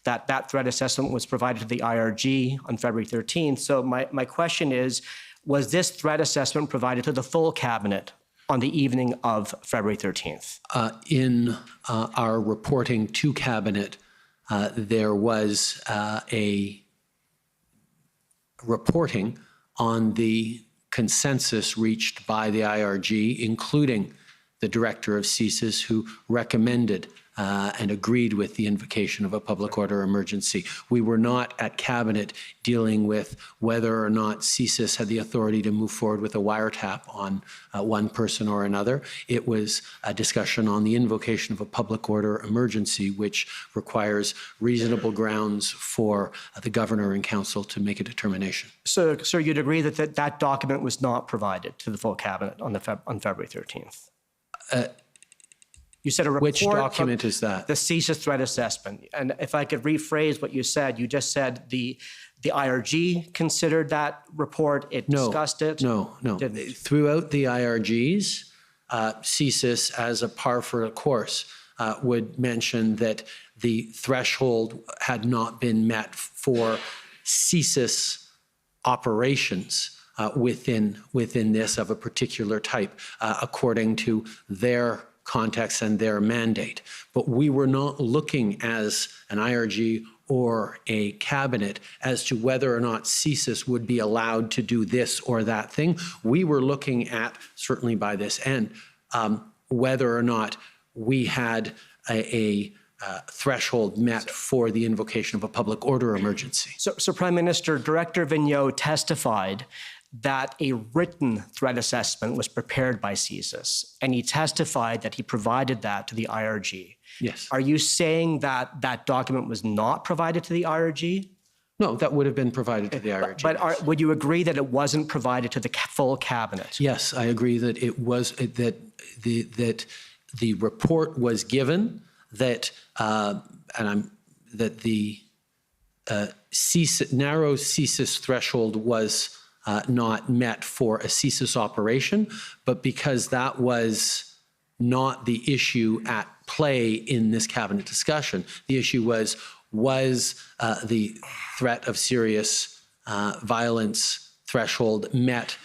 that that threat assessment was provided to the IRG on February 13th. So my question is, was this threat assessment provided to the full cabinet on the evening of February 13th? In our reporting to cabinet, there was a reporting on the consensus reached by the IRG, including the director of CSIS, who recommended and agreed with the invocation of a public order emergency. We were not at cabinet dealing with whether or not CSIS had the authority to move forward with a wiretap on one person or another. It was a discussion on the invocation of a public order emergency, which requires reasonable grounds for the governor and council to make a determination. So, sir, you'd agree that that document was not provided to the full cabinet on February 13th? You said a report. Which document is that? The CSIS threat assessment. And if I could rephrase what you said, you just said the IRG considered that report, it discussed it? No. Didn't. Throughout the IRGs, CSIS, as a par for the course, would mention that the threshold had not been met for CSIS operations within this of a particular type, according to their context and their mandate. But we were not looking as an IRG or a cabinet as to whether or not CSIS would be allowed to do this or that thing. We were looking at, certainly by this end, whether or not we had a threshold met for the invocation of a public order emergency. So Prime Minister, Director Vigneault testified that a written threat assessment was prepared by CSIS, and he testified that he provided that to the IRG. Yes. Are you saying that that document was not provided to the IRG? No, that would have been provided to the IRG. But would you agree that it wasn't provided to the full cabinet? Yes, I agree that it was, that the report was given, that that the narrow CSIS threshold was not met for a CSIS operation, but because that was not the issue at play in this cabinet discussion. The issue was the threat of serious violence threshold met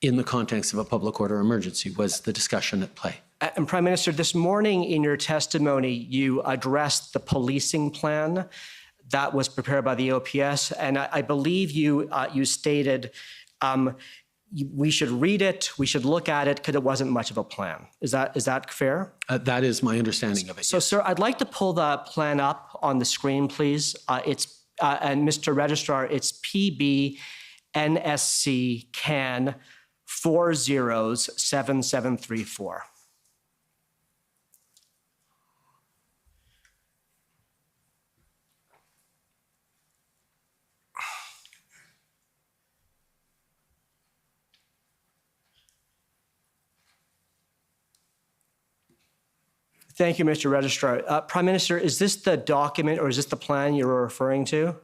in the context of a public order emergency, was the discussion at play. And Prime Minister, this morning in your testimony, you addressed the policing plan that was prepared by the OPS, and I believe you stated we should read it, we should look at it, because it wasn't much of a plan. Is that fair? That is my understanding of it. So, sir, I'd like to pull the plan up on the screen, please. And Mr. Registrar, it's PB NSC CAN 407734. Thank you, Mr. Registrar. Prime Minister, is this the document or is this the plan you're referring to?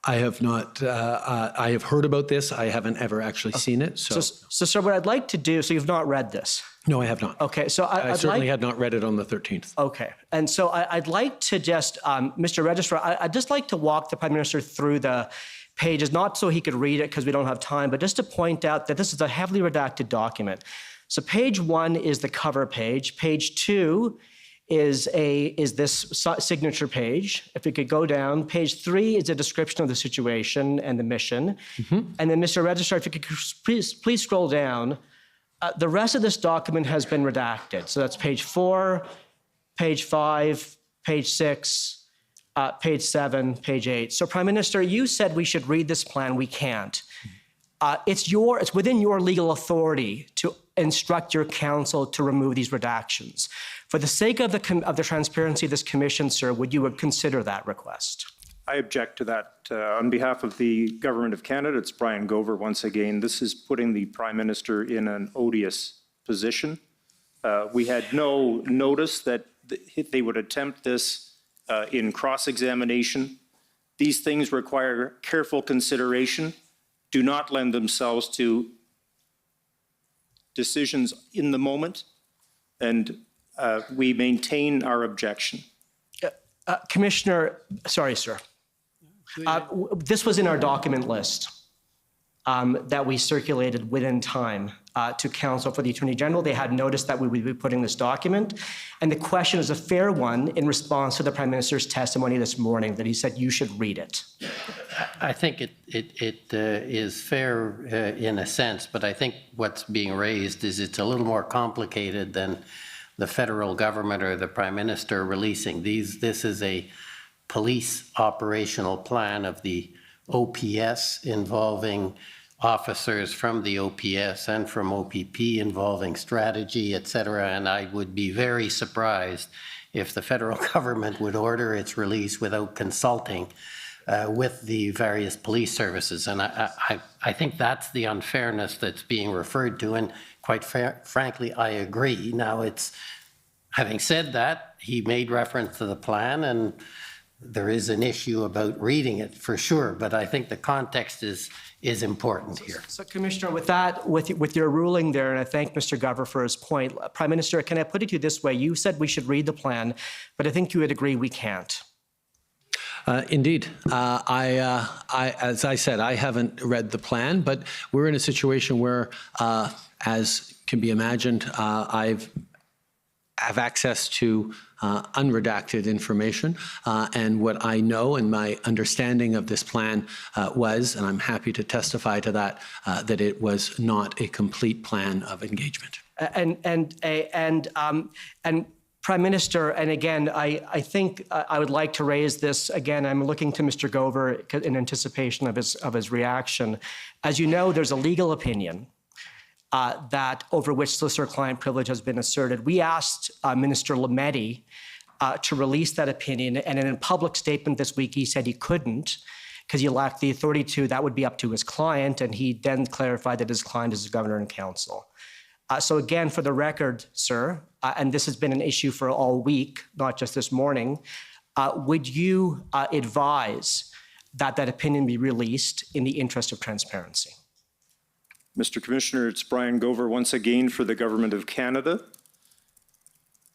I have not, I have heard about this. I haven't ever actually seen it. So, sir, what I'd like to do, so you've not read this? No, I have not. Okay, so I certainly had not read it on the 13th. Okay, and so I'd like to just, Mr. Registrar, I'd just like to walk the Prime Minister through the pages, not so he could read it because we don't have time, but just to point out that this is a heavily redacted document. So page 1 is the cover page. Page 2 is this signature page. If we could go down, page 3 is a description of the situation and the mission. And then, Mr. Registrar, if you could please scroll down. The rest of this document has been redacted. So that's page 4, page 5, page 6, page 7, page 8. So, Prime Minister, you said we should read this plan. We can't. It's within your legal authority to instruct your counsel to remove these redactions. For the sake of the transparency of this commission, sir, would you consider that request? I object to that. On behalf of the Government of Canada, it's Brian Gover once again. This is putting the Prime Minister in an odious position. We had no notice that they would attempt this in cross-examination. These things require careful consideration, do not lend themselves to decisions in the moment, and we maintain our objection. Commissioner, sorry, sir. This was in our document list that we circulated within time to counsel for the Attorney General. They had noticed that we would be putting this document. And the question is a fair one in response to the Prime Minister's testimony this morning that he said you should read it. I think it is fair in a sense, but I think what's being raised is it's a little more complicated than the federal government or the Prime Minister releasing these. This is a police operational plan of the OPS involving officers from the OPS and from OPP involving strategy, et cetera. And I would be very surprised if the federal government would order its release without consulting with the various police services. And I think that's the unfairness that's being referred to. And quite frankly, I agree. Now, having said that, he made reference to the plan, and there is an issue about reading it for sure, but I think the context is important here. So, Commissioner, with that, with your ruling there, and I thank Mr. Gover for his point, Prime Minister, can I put it to you this way? You said we should read the plan, but I think you would agree we can't. Indeed. As I said, I haven't read the plan, but we're in a situation where, as can be imagined, I have access to unredacted information, and what I know and my understanding of this plan was, and I'm happy to testify to that, that it was not a complete plan of engagement. And Prime Minister, and again, I think I would like to raise this again. I'm looking to Mr. Gover in anticipation of his reaction. As you know, there's a legal opinion that over which solicitor-client privilege has been asserted. We asked Minister Lametti to release that opinion, and in a public statement this week, he said he couldn't because he lacked the authority to. That would be up to his client, and he then clarified that his client is the governor and council. So again, for the record, sir, and this has been an issue for all week, not just this morning, would you advise that opinion be released in the interest of transparency? Mr. Commissioner, it's Brian Gover once again for the Government of Canada.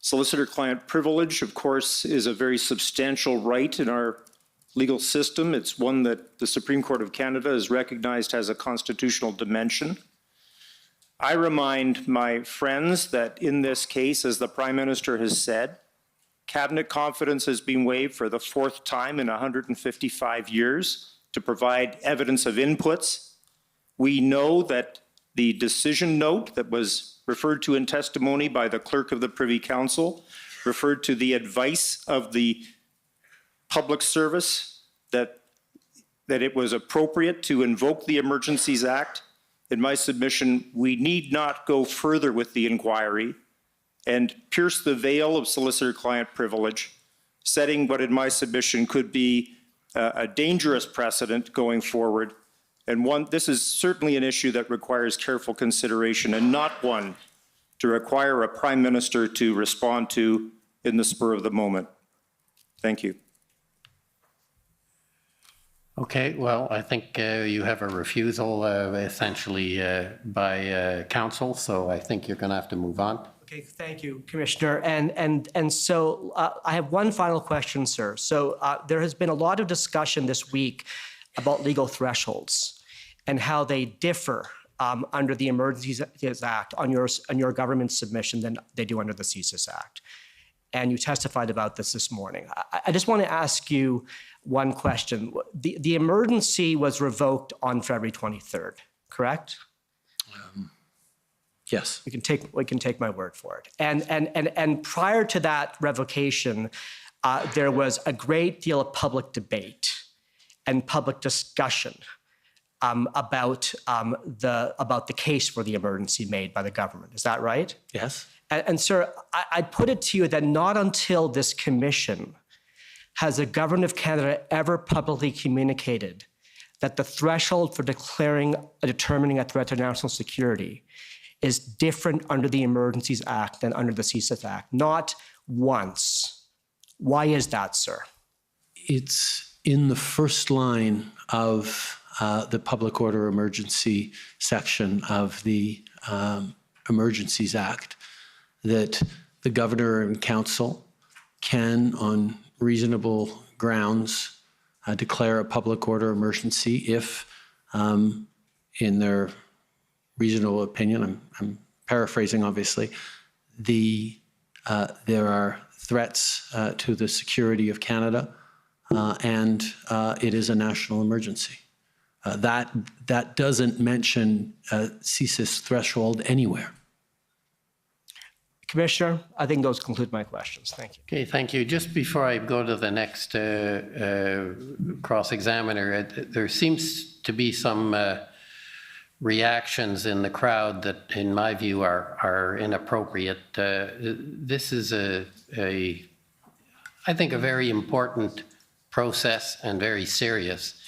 Solicitor-client privilege, of course, is a very substantial right in our legal system. It's one that the Supreme Court of Canada has recognized as a constitutional dimension. I remind my friends that in this case, as the Prime Minister has said, Cabinet confidence has been waived for the 4th time in 155 years to provide evidence of inputs. We know that the decision note that was referred to in testimony by the Clerk of the Privy Council referred to the advice of the public service that it was appropriate to invoke the Emergencies Act. In my submission, we need not go further with the inquiry and pierce the veil of solicitor-client privilege, setting what in my submission could be a dangerous precedent going forward. And this is certainly an issue that requires careful consideration and not one to require a Prime Minister to respond to in the spur of the moment. Thank you. Okay, well, I think you have a refusal essentially by council, so I think you're going to have to move on. Okay, thank you, Commissioner. And so I have one final question, sir. So there has been a lot of discussion this week about legal thresholds and how they differ under the Emergencies Act on your government submission than they do under the CSIS Act. And you testified about this morning. I just want to ask you one question. The emergency was revoked on February 23rd, correct? Yes. We can take my word for it. And prior to that revocation, there was a great deal of public debate and public discussion about the case for the emergency made by the government. Is that right? Yes. And sir, I'd put it to you that not until this commission has the government of Canada ever publicly communicated that the threshold for determining a threat to national security is different under the Emergencies Act than under the CSIS Act. Not once. Why is that, sir? It's in the first line of the public order emergency section of the Emergencies Act that the governor and council can, on reasonable grounds, declare a public order emergency if, in their reasonable opinion, I'm paraphrasing obviously, there are threats to the security of Canada and it is a national emergency. That doesn't mention CSIS threshold anywhere. Commissioner, I think those conclude my questions. Thank you. Okay, thank you. Just before I go to the next cross-examiner, there seems to be some reactions in the crowd that, in my view, are inappropriate. This is I think, a very important process and very serious.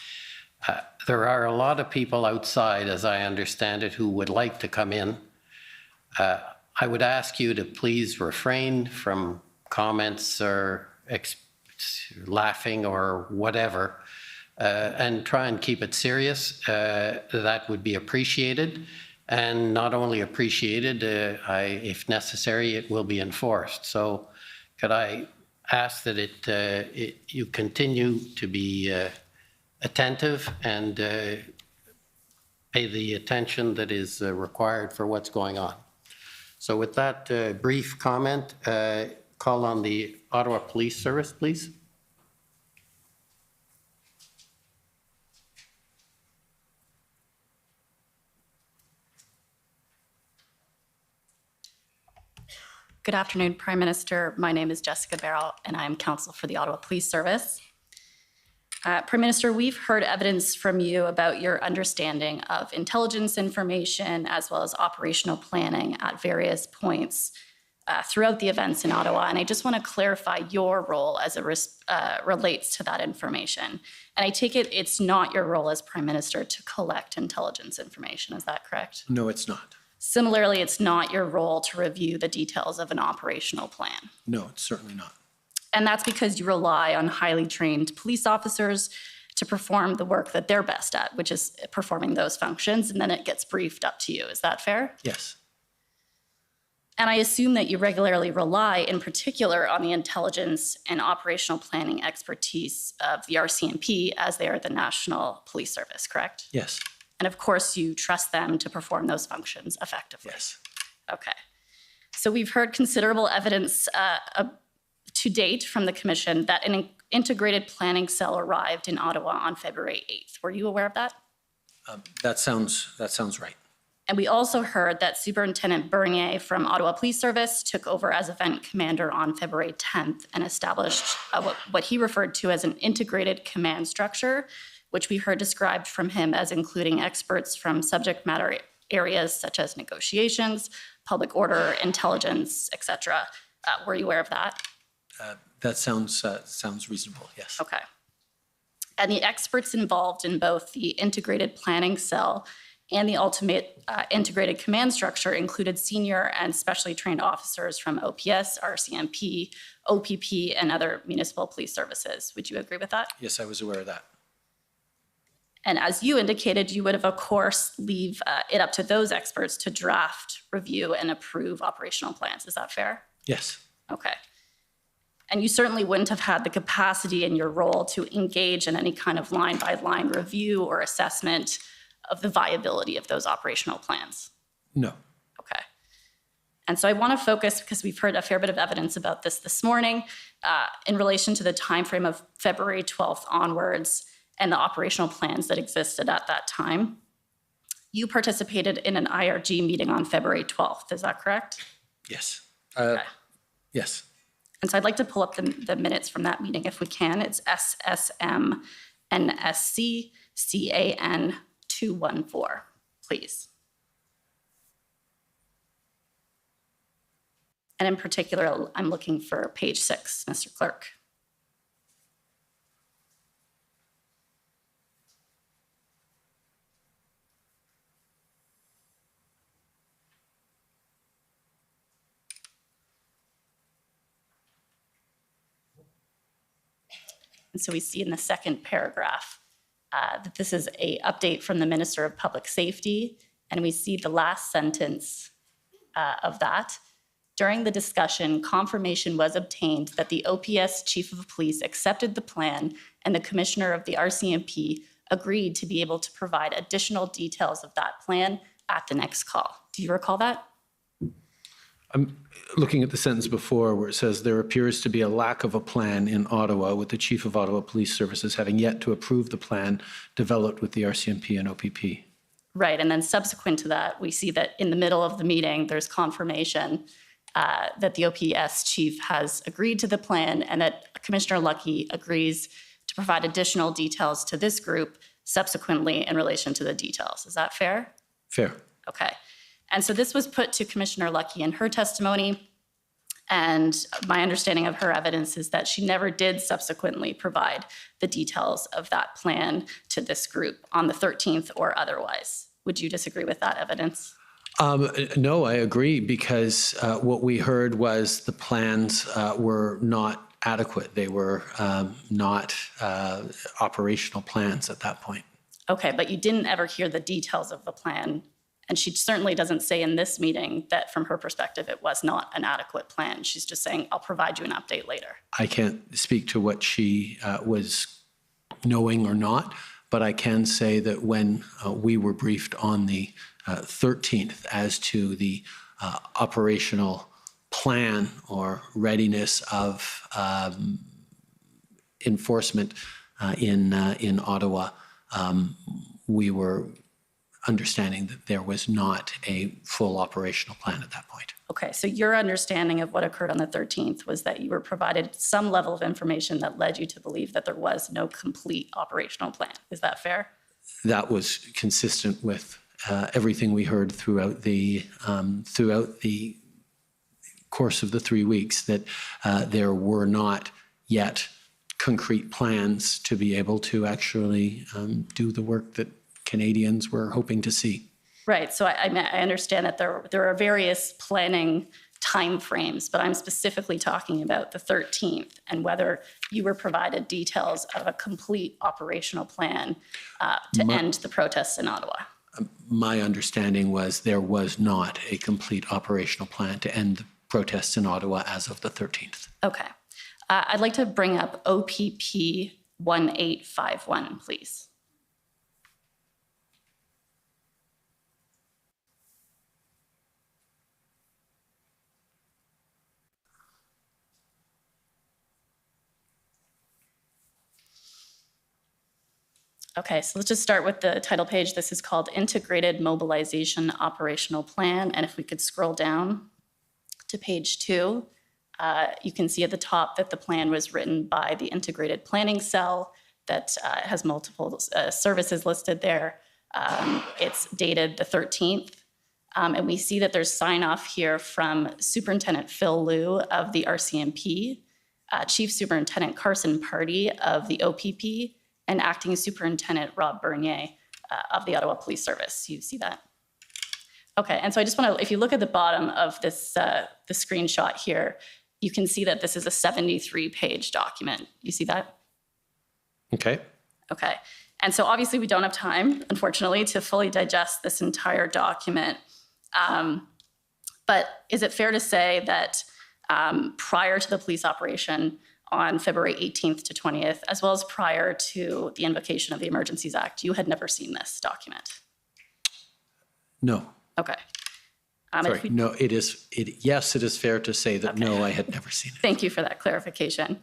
There are a lot of people outside, as I understand it, who would like to come in. I would ask you to please refrain from comments or laughing or whatever, and try and keep it serious. That would be appreciated. And not only appreciated, if necessary, it will be enforced. So could I ask that you continue to be attentive and pay the attention that is required for what's going on. So with that brief comment, call on the Ottawa Police Service, please. Good afternoon, Prime Minister. My name is Jessica Barrell, and I'm counsel for the Ottawa Police Service. Prime Minister, we've heard evidence from you about your understanding of intelligence information as well as operational planning at various points throughout the events in Ottawa. And I just want to clarify your role as it relates to that information. And I take it it's not your role as Prime Minister to collect intelligence information. Is that correct? No, it's not. Similarly, it's not your role to review the details of an operational plan. No, it's certainly not. And that's because you rely on highly trained police officers to perform the work that they're best at, which is performing those functions, and then it gets briefed up to you. Is that fair? Yes. And I assume that you regularly rely in particular on the intelligence and operational planning expertise of the RCMP as they are the National Police Service, correct? Yes. And of course, you trust them to perform those functions effectively. Yes. Okay. So we've heard considerable evidence to date from the commission that an integrated planning cell arrived in Ottawa on February 8th. Were you aware of that? That sounds right. And we also heard that Superintendent Bernier from Ottawa Police Service took over as event commander on February 10th and established what he referred to as an integrated command structure, which we heard described from him as including experts from subject matter areas such as negotiations, public order, intelligence, et cetera. Were you aware of that? That sounds reasonable, yes. Okay. And the experts involved in both the integrated planning cell and the ultimate integrated command structure included senior and specially trained officers from OPS, RCMP, OPP, and other municipal police services. Would you agree with that? Yes, I was aware of that. And as you indicated, you would have, of course, leave it up to those experts to draft, review, and approve operational plans. Is that fair? Yes. Okay. And you certainly wouldn't have had the capacity in your role to engage in any kind of line-by-line review or assessment of the viability of those operational plans. No. Okay. And so I want to focus, because we've heard a fair bit of evidence about this morning, in relation to the timeframe of February 12th onwards and the operational plans that existed at that time. You participated in an IRG meeting on February 12th, is that correct? Yes. Okay. Yes. And so I'd like to pull up the minutes from that meeting if we can. It's SSM NSC CAN 214, please. And in particular, I'm looking for page 6, Mr. Clerk. And so we see in the second paragraph that this is an update from the Minister of Public Safety, and we see the last sentence of that. During the discussion, confirmation was obtained that the OPS Chief of Police accepted the plan and the Commissioner of the RCMP agreed to be able to provide additional details of that plan at the next call. Do you recall that? I'm looking at the sentence before where it says there appears to be a lack of a plan in Ottawa, with the Chief of Ottawa Police Services having yet to approve the plan developed with the RCMP and OPP. Right, and then subsequent to that, we see that in the middle of the meeting, there's confirmation that the OPS chief has agreed to the plan and that Commissioner Lucky agrees to provide additional details to this group subsequently in relation to the details. Is that fair? Fair. Okay. And so this was put to Commissioner Lucky in her testimony, and my understanding of her evidence is that she never did subsequently provide the details of that plan to this group on the 13th or otherwise. Would you disagree with that evidence? No, I agree, because what we heard was the plans were not adequate. They were not operational plans at that point. Okay, but you didn't ever hear the details of the plan. And she certainly doesn't say in this meeting that from her perspective, it was not an adequate plan. She's just saying, I'll provide you an update later. I can't speak to what she was knowing or not, but I can say that when we were briefed on the 13th as to the operational plan or readiness of enforcement in Ottawa, we were understanding that there was not a full operational plan at that point. Okay, so your understanding of what occurred on the 13th was that you were provided some level of information that led you to believe that there was no complete operational plan. Is that fair? That was consistent with everything we heard throughout the course of the 3 weeks, that there were not yet concrete plans to be able to actually do the work that Canadians were hoping to see. Right. So I understand that there are various planning timeframes, but I'm specifically talking about the 13th and whether you were provided details of a complete operational plan to end the protests in Ottawa. my understanding was there was not a complete operational plan to end the protests in Ottawa as of the 13th. Okay. I'd like to bring up OPP 1851, please. Okay, so let's just start with the title page. This is called Integrated Mobilization Operational Plan. And if we could scroll down to page 2, you can see at the top that the plan was written by the Integrated Planning Cell that has multiple services listed there. It's dated the 13th. And we see that there's sign off here from Superintendent Phil Liu of the RCMP, Chief Superintendent Carson Party of the OPP, and Acting Superintendent Rob Bernier of the Ottawa Police Service. You see that? Okay, and so I just want to, if you look at the bottom of this, the screenshot here, you can see that this is a 73-page document. You see that? Okay. Okay, and so obviously we don't have time, unfortunately, to fully digest this entire document. But is it fair to say that prior to the police operation on February 18th to 20th, as well as prior to the invocation of the Emergencies Act, you had never seen this document? No. Okay. Sorry, no, yes, it is fair to say that no, I had never seen it. Thank you for that clarification.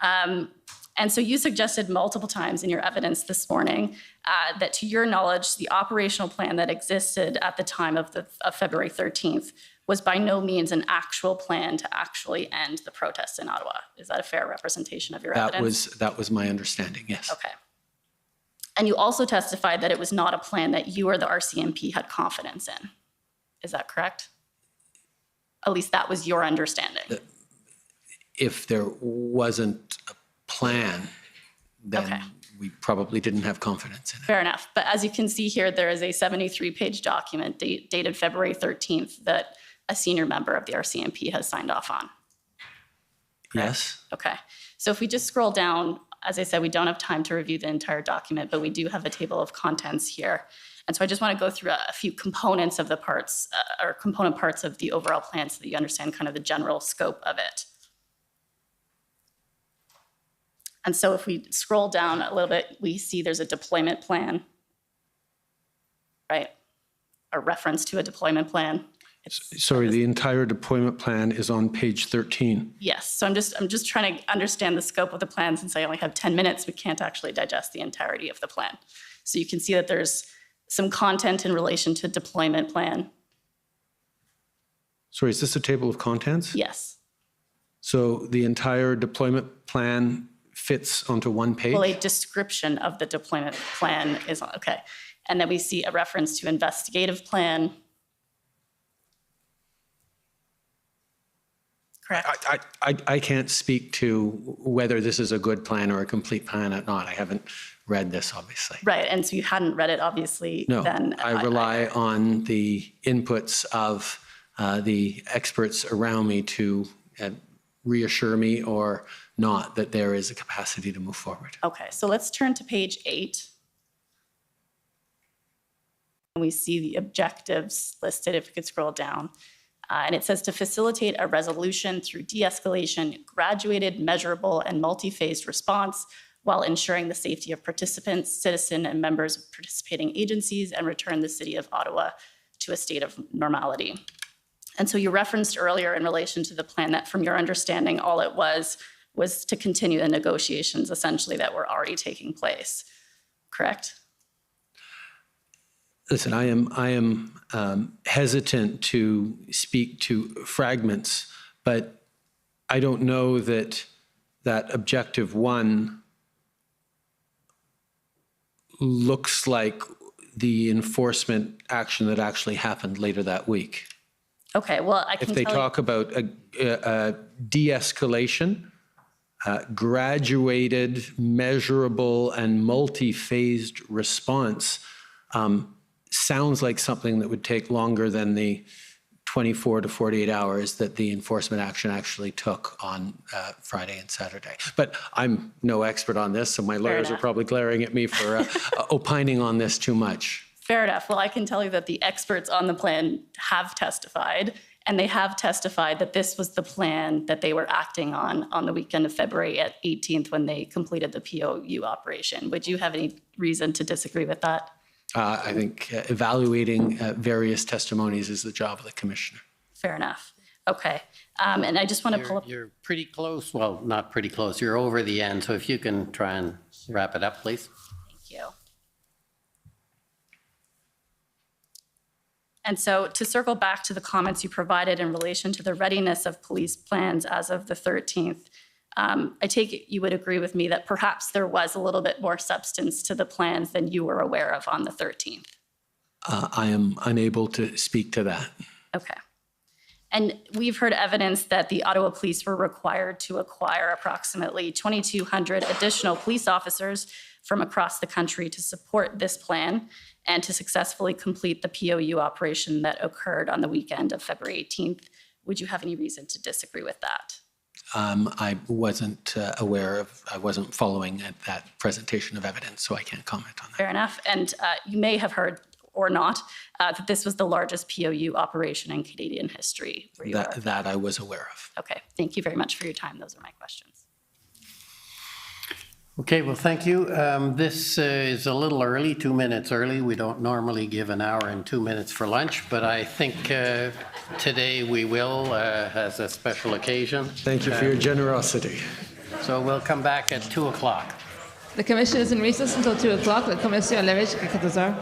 And so you suggested multiple times in your evidence this morning that to your knowledge, the operational plan that existed at the time of February 13th was by no means an actual plan to actually end the protests in Ottawa. Is that a fair representation of your evidence? That was my understanding, yes. Okay. And you also testified that it was not a plan that you or the RCMP had confidence in. Is that correct? At least that was your understanding. If there wasn't a plan, then we probably didn't have confidence in it. Fair enough. But as you can see here, there is a 73-page document dated February 13th that a senior member of the RCMP has signed off on. Yes. Okay. So if we just scroll down, as I said, we don't have time to review the entire document, but we do have a table of contents here. And so I just want to go through a few components of the parts, or component parts of the overall plan so that you understand kind of the general scope of it. And so if we scroll down a little bit, we see there's a deployment plan, right? A reference to a deployment plan. Sorry, the entire deployment plan is on page 13. Yes, so I'm just trying to understand the scope of the plan. Since I only have 10 minutes, we can't actually digest the entirety of the plan. So you can see that there's some content in relation to deployment plan. Sorry, is this a table of contents? Yes. So the entire deployment plan fits onto one page? Well, a description of the deployment plan is, okay. And then we see a reference to investigative plan. Correct. I can't speak to whether this is a good plan or a complete plan or not. I haven't read this, obviously. Right, and so you hadn't read it, obviously, No, then. I rely on the inputs of the experts around me to reassure me or not that there is a capacity to move forward. Okay, so let's turn to page 8. And we see the objectives listed, if we could scroll down. And it says to facilitate a resolution through de-escalation, graduated, measurable, and multi-phased response while ensuring the safety of participants, citizen, and members of participating agencies, and return the city of Ottawa to a state of normality. And so you referenced earlier in relation to the plan that from your understanding, all it was to continue the negotiations essentially that were already taking place, correct? Listen, I am hesitant to speak to fragments, but I don't know that objective 1 looks like the enforcement action that actually happened later that week. Okay, well, I can If they tell you. talk about a de-escalation, graduated, measurable, and multi-phased response, sounds like something that would take longer than the 24 to 48 hours that the enforcement action actually took on Friday and Saturday. But I'm no expert on this, so my lawyers are enough. probably glaring at me for opining on this too much. Fair enough. Well, I can tell you that the experts on the plan have testified, and they have testified that this was the plan that they were acting on the weekend of February 18th when they completed the POU operation. Would you have any reason to disagree with that? I think evaluating various testimonies is the job of the commissioner. Fair enough. Okay. And I just want to pull up. You're pretty close, well, not pretty close, you're over the end, so if you can try and wrap it up, please. Thank you. And so to circle back to the comments you provided in relation to the readiness of police plans as of the 13th, I take it you would agree with me that perhaps there was a little bit more substance to the plans than you were aware of on the 13th. I am unable to speak to that. Okay. And we've heard evidence that the Ottawa Police were required to acquire approximately 2,200 additional police officers from across the country to support this plan and to successfully complete the POU operation that occurred on the weekend of February 18th. Would you have any reason to disagree with that? I wasn't I wasn't following that presentation of evidence, so I can't comment on that. Fair enough. And you may have heard or not, that this was the largest POU operation in Canadian history. Were you aware of That I was aware of. Okay, thank you very much for your time. Those are my questions. Okay, well, thank you. This is a little early, 2 minutes early. We don't normally give an hour and 2 minutes for lunch, but I think today we will as a special occasion. Thank you for your generosity. So we'll come back at 2 o'clock. The commission is in recess until 2 o'clock. La commission est levée jusqu'à 14 heures.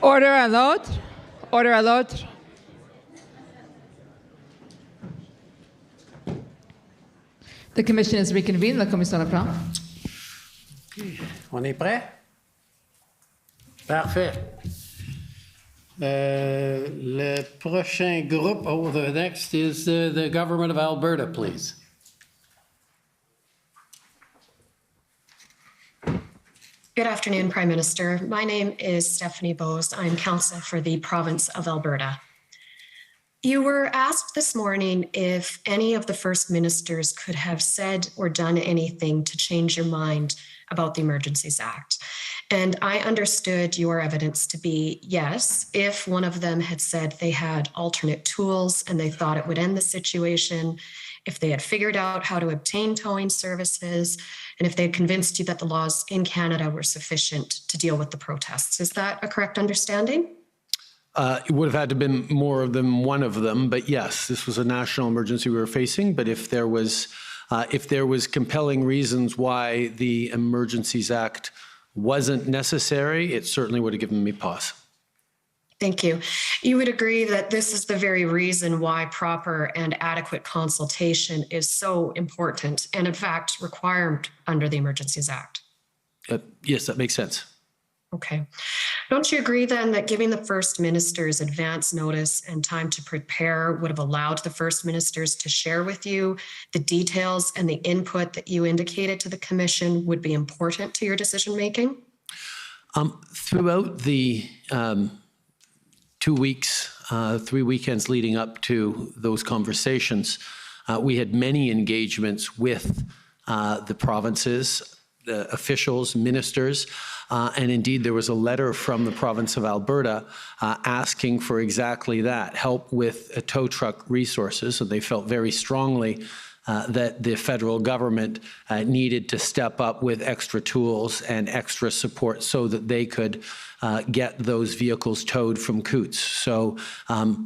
Order à l'autre. Order à l'autre. The commission is reconvened. La commission reprend. On est prêt? Parfait. Le prochain groupe, the next is the government of Alberta, please. Good afternoon, Prime Minister. My name is Stephanie Bose. I'm counsel for the province of Alberta. You were asked this morning if any of the first ministers could have said or done anything to change your mind about the Emergencies Act. And I understood your evidence to be yes, if one of them had said they had alternate tools and they thought it would end the situation, if they had figured out how to obtain towing services, and if they had convinced you that the laws in Canada were sufficient to deal with the protests. Is that a correct understanding? It would have had to have been more than one of them, but yes, this was a national emergency we were facing. But if there was compelling reasons why the Emergencies Act wasn't necessary, it certainly would have given me pause. Thank you. You would agree that this is the very reason why proper and adequate consultation is so important and, in fact, required under the Emergencies Act. Yes, that makes sense. Okay. Don't you agree then that giving the first ministers advance notice and time to prepare would have allowed the first ministers to share with you the details and the input that you indicated to the commission would be important to your decision making? Throughout the 2 weeks, 3 weekends leading up to those conversations, we had many engagements with the provinces, the officials, ministers, and indeed there was a letter from the province of Alberta asking for exactly that, help with tow truck resources. So they felt very strongly that the federal government needed to step up with extra tools and extra support so that they could get those vehicles towed from Coots. So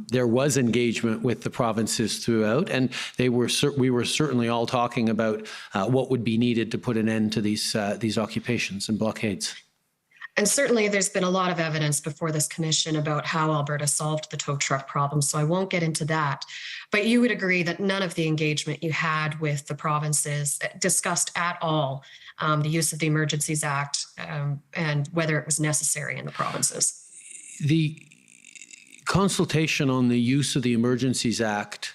there was engagement with the provinces throughout, and we were certainly all talking about what would be needed to put an end to these occupations and blockades. And certainly there's been a lot of evidence before this commission about how Alberta solved the tow truck problem, so I won't get into that. But you would agree that none of the engagement you had with the provinces discussed at all the use of the Emergencies Act and whether it was necessary in the provinces. The consultation on the use of the Emergencies Act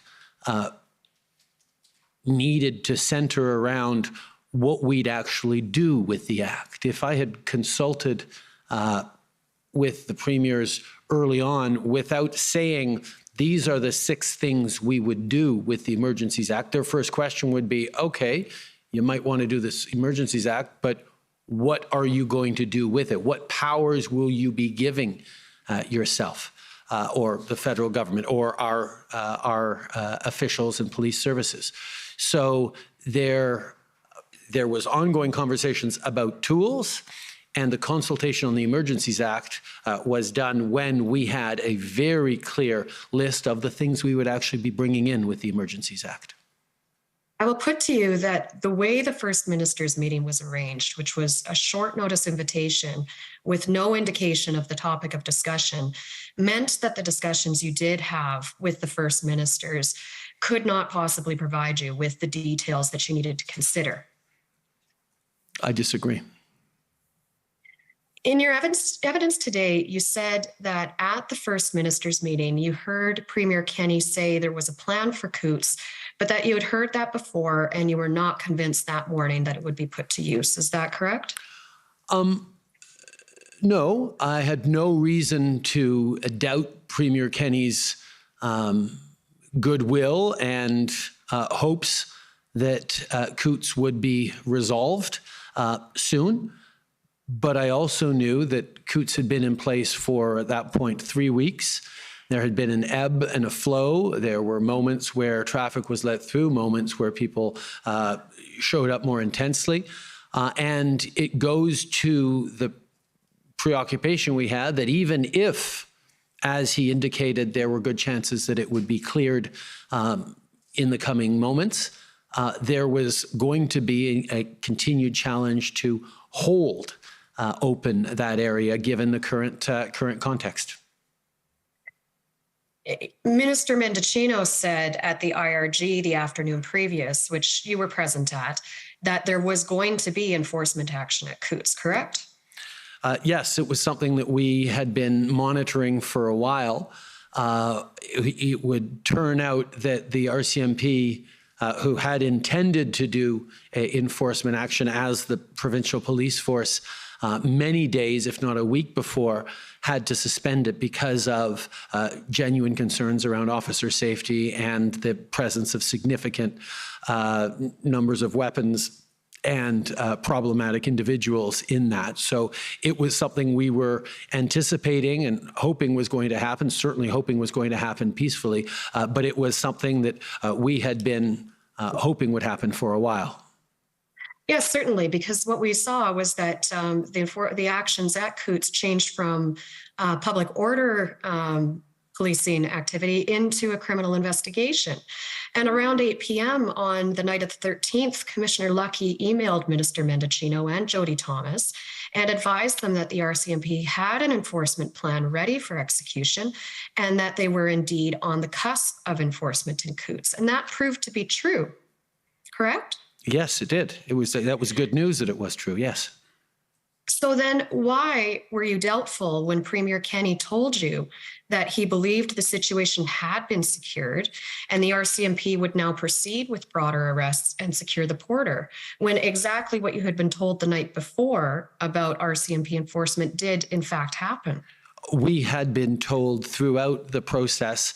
needed to center around what we'd actually do with the act. If I had consulted with the premiers early on without saying, these are the 6 things we would do with the Emergencies Act, their first question would be, okay, you might want to do this Emergencies Act, but what are you going to do with it? What powers will you be giving yourself or the federal government or our officials and police services? So there was ongoing conversations about tools, and the consultation on the Emergencies Act was done when we had a very clear list of the things we would actually be bringing in with the Emergencies Act. I will put to you that the way the First Minister's meeting was arranged, which was a short notice invitation with no indication of the topic of discussion, meant that the discussions you did have with the First Ministers could not possibly provide you with the details that you needed to consider. I disagree. In your evidence today, you said that at the First Minister's meeting, you heard Premier Kenney say there was a plan for Coots, but that you had heard that before and you were not convinced that morning that it would be put to use. Is that correct? No, I had no reason to doubt Premier Kenney's goodwill and hopes that Coots would be resolved soon. But I also knew that Coots had been in place for, at that point, 3 weeks. There had been an ebb and a flow. There were moments where traffic was let through, moments where people showed up more intensely. And it goes to the preoccupation we had that even if, as he indicated, there were good chances that it would be cleared in the coming moments, there was going to be a continued challenge to hold open that area given the current context. Minister Mendicino said at the IRG the afternoon previous, which you were present at, that there was going to be enforcement action at Coutts, correct? Yes, it was something that we had been monitoring for a while. It would turn out that the RCMP, who had intended to do enforcement action as the provincial police force many days, if not a week before, had to suspend it because of genuine concerns around officer safety and the presence of significant numbers of weapons and problematic individuals in that. So it was something we were anticipating and hoping was going to happen, certainly hoping was going to happen peacefully, but it was something that we had been hoping would happen for a while. Yes, certainly, because what we saw was that the actions at Coutts changed from public order policing activity into a criminal investigation. And around 8 p.m. on the night of the 13th, Commissioner Lucky emailed Minister Mendicino and Jody Thomas and advised them that the RCMP had an enforcement plan ready for execution and that they were indeed on the cusp of enforcement in Coutts. And that proved to be true, correct? Yes, it did. That was good news that it was true, yes. So then why were you doubtful when Premier Kenney told you that he believed the situation had been secured and the RCMP would now proceed with broader arrests and secure the border, when exactly what you had been told the night before about RCMP enforcement did in fact happen? We had been told throughout the process,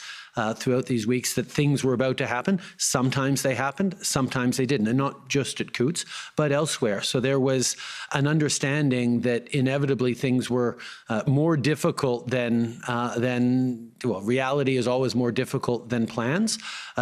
throughout these weeks, that things were about to happen. Sometimes they happened, sometimes they didn't, and not just at Coutts, but elsewhere. So there was an understanding that inevitably things were more difficult than reality is always more difficult than plans.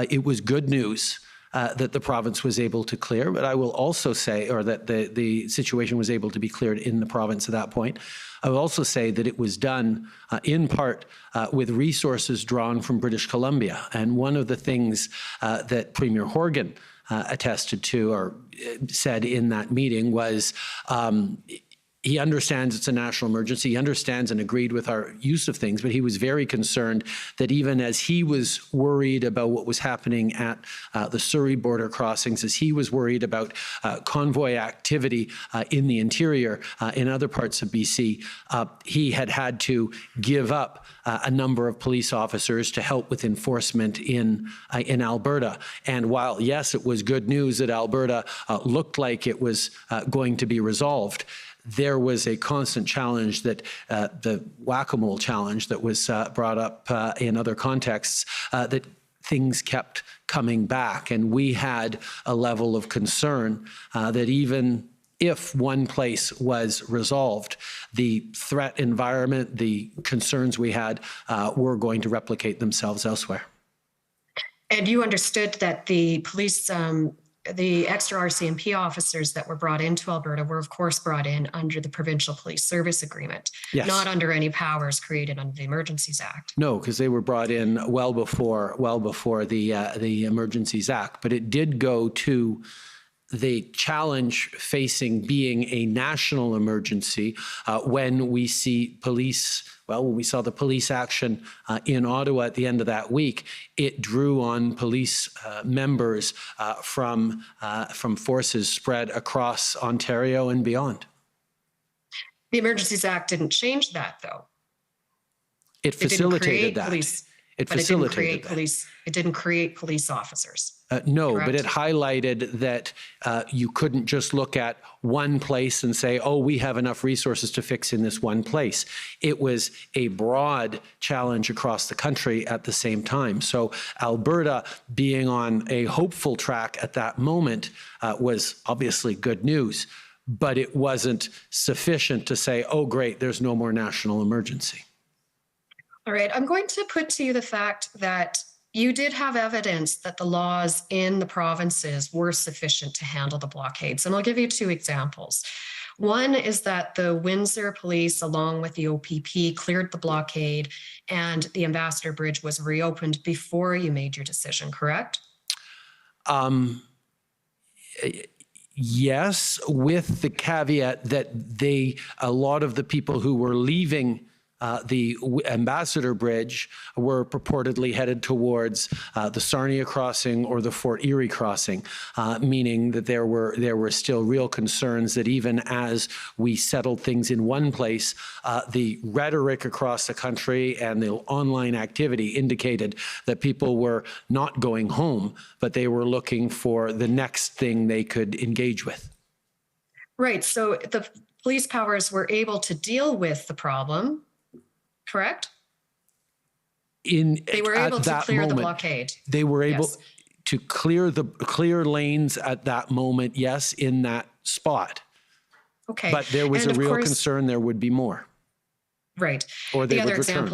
It was good news that the province was able to clear, but I will also say, or that the situation was able to be cleared in the province at that point. I will also say that it was done in part with resources drawn from British Columbia. And one of the things that Premier Horgan attested to or said in that meeting was he understands it's a national emergency. He understands and agreed with our use of things, but he was very concerned that even as he was worried about what was happening at the Surrey border crossings, as he was worried about convoy activity in the interior, in other parts of BC, he had to give up a number of police officers to help with enforcement in Alberta. And while, yes, it was good news that Alberta looked like it was going to be resolved, there was a constant challenge that the whack-a-mole challenge that was brought up in other contexts, that things kept coming back. And we had a level of concern that even if one place was resolved, the threat environment, the concerns we had were going to replicate themselves elsewhere. And you understood that the police, the extra RCMP officers that were brought into Alberta were, of course, brought in under the Provincial Police Service Agreement, Yes. not under any powers created under the Emergencies Act. No, because they were brought in well before the Emergencies Act. But it did go to the challenge facing being a national emergency when we see police. Well, when we saw the police action in Ottawa at the end of that week, it drew on police members from forces spread across Ontario and beyond. The Emergencies Act didn't change that, though. It facilitated that. It facilitated that. It didn't create police officers. No, correct? but it highlighted that you couldn't just look at one place and say, oh, we have enough resources to fix in this one place. It was a broad challenge across the country at the same time. So Alberta being on a hopeful track at that moment was obviously good news, but it wasn't sufficient to say, oh, great, there's no more national emergency. All right, I'm going to put to you the fact that you did have evidence that the laws in the provinces were sufficient to handle the blockades. And I'll give you two examples. One is that the Windsor Police, along with the OPP, cleared the blockade and the Ambassador Bridge was reopened before you made your decision, correct? Yes, with the caveat that a lot of the people who were leaving the Ambassador Bridge were purportedly headed towards the Sarnia crossing or the Fort Erie crossing, meaning that there were still real concerns that even as we settled things in one place, the rhetoric across the country and the online activity indicated that people were not going home, but they were looking for the next thing they could engage with. Right. So the police powers were able to deal with the problem, correct? They were able to clear the blockade. They were able Yes. to clear lanes at that moment, yes, in that spot. Okay. But there was And a of real course- concern there would be more. Right. Or they The other would return.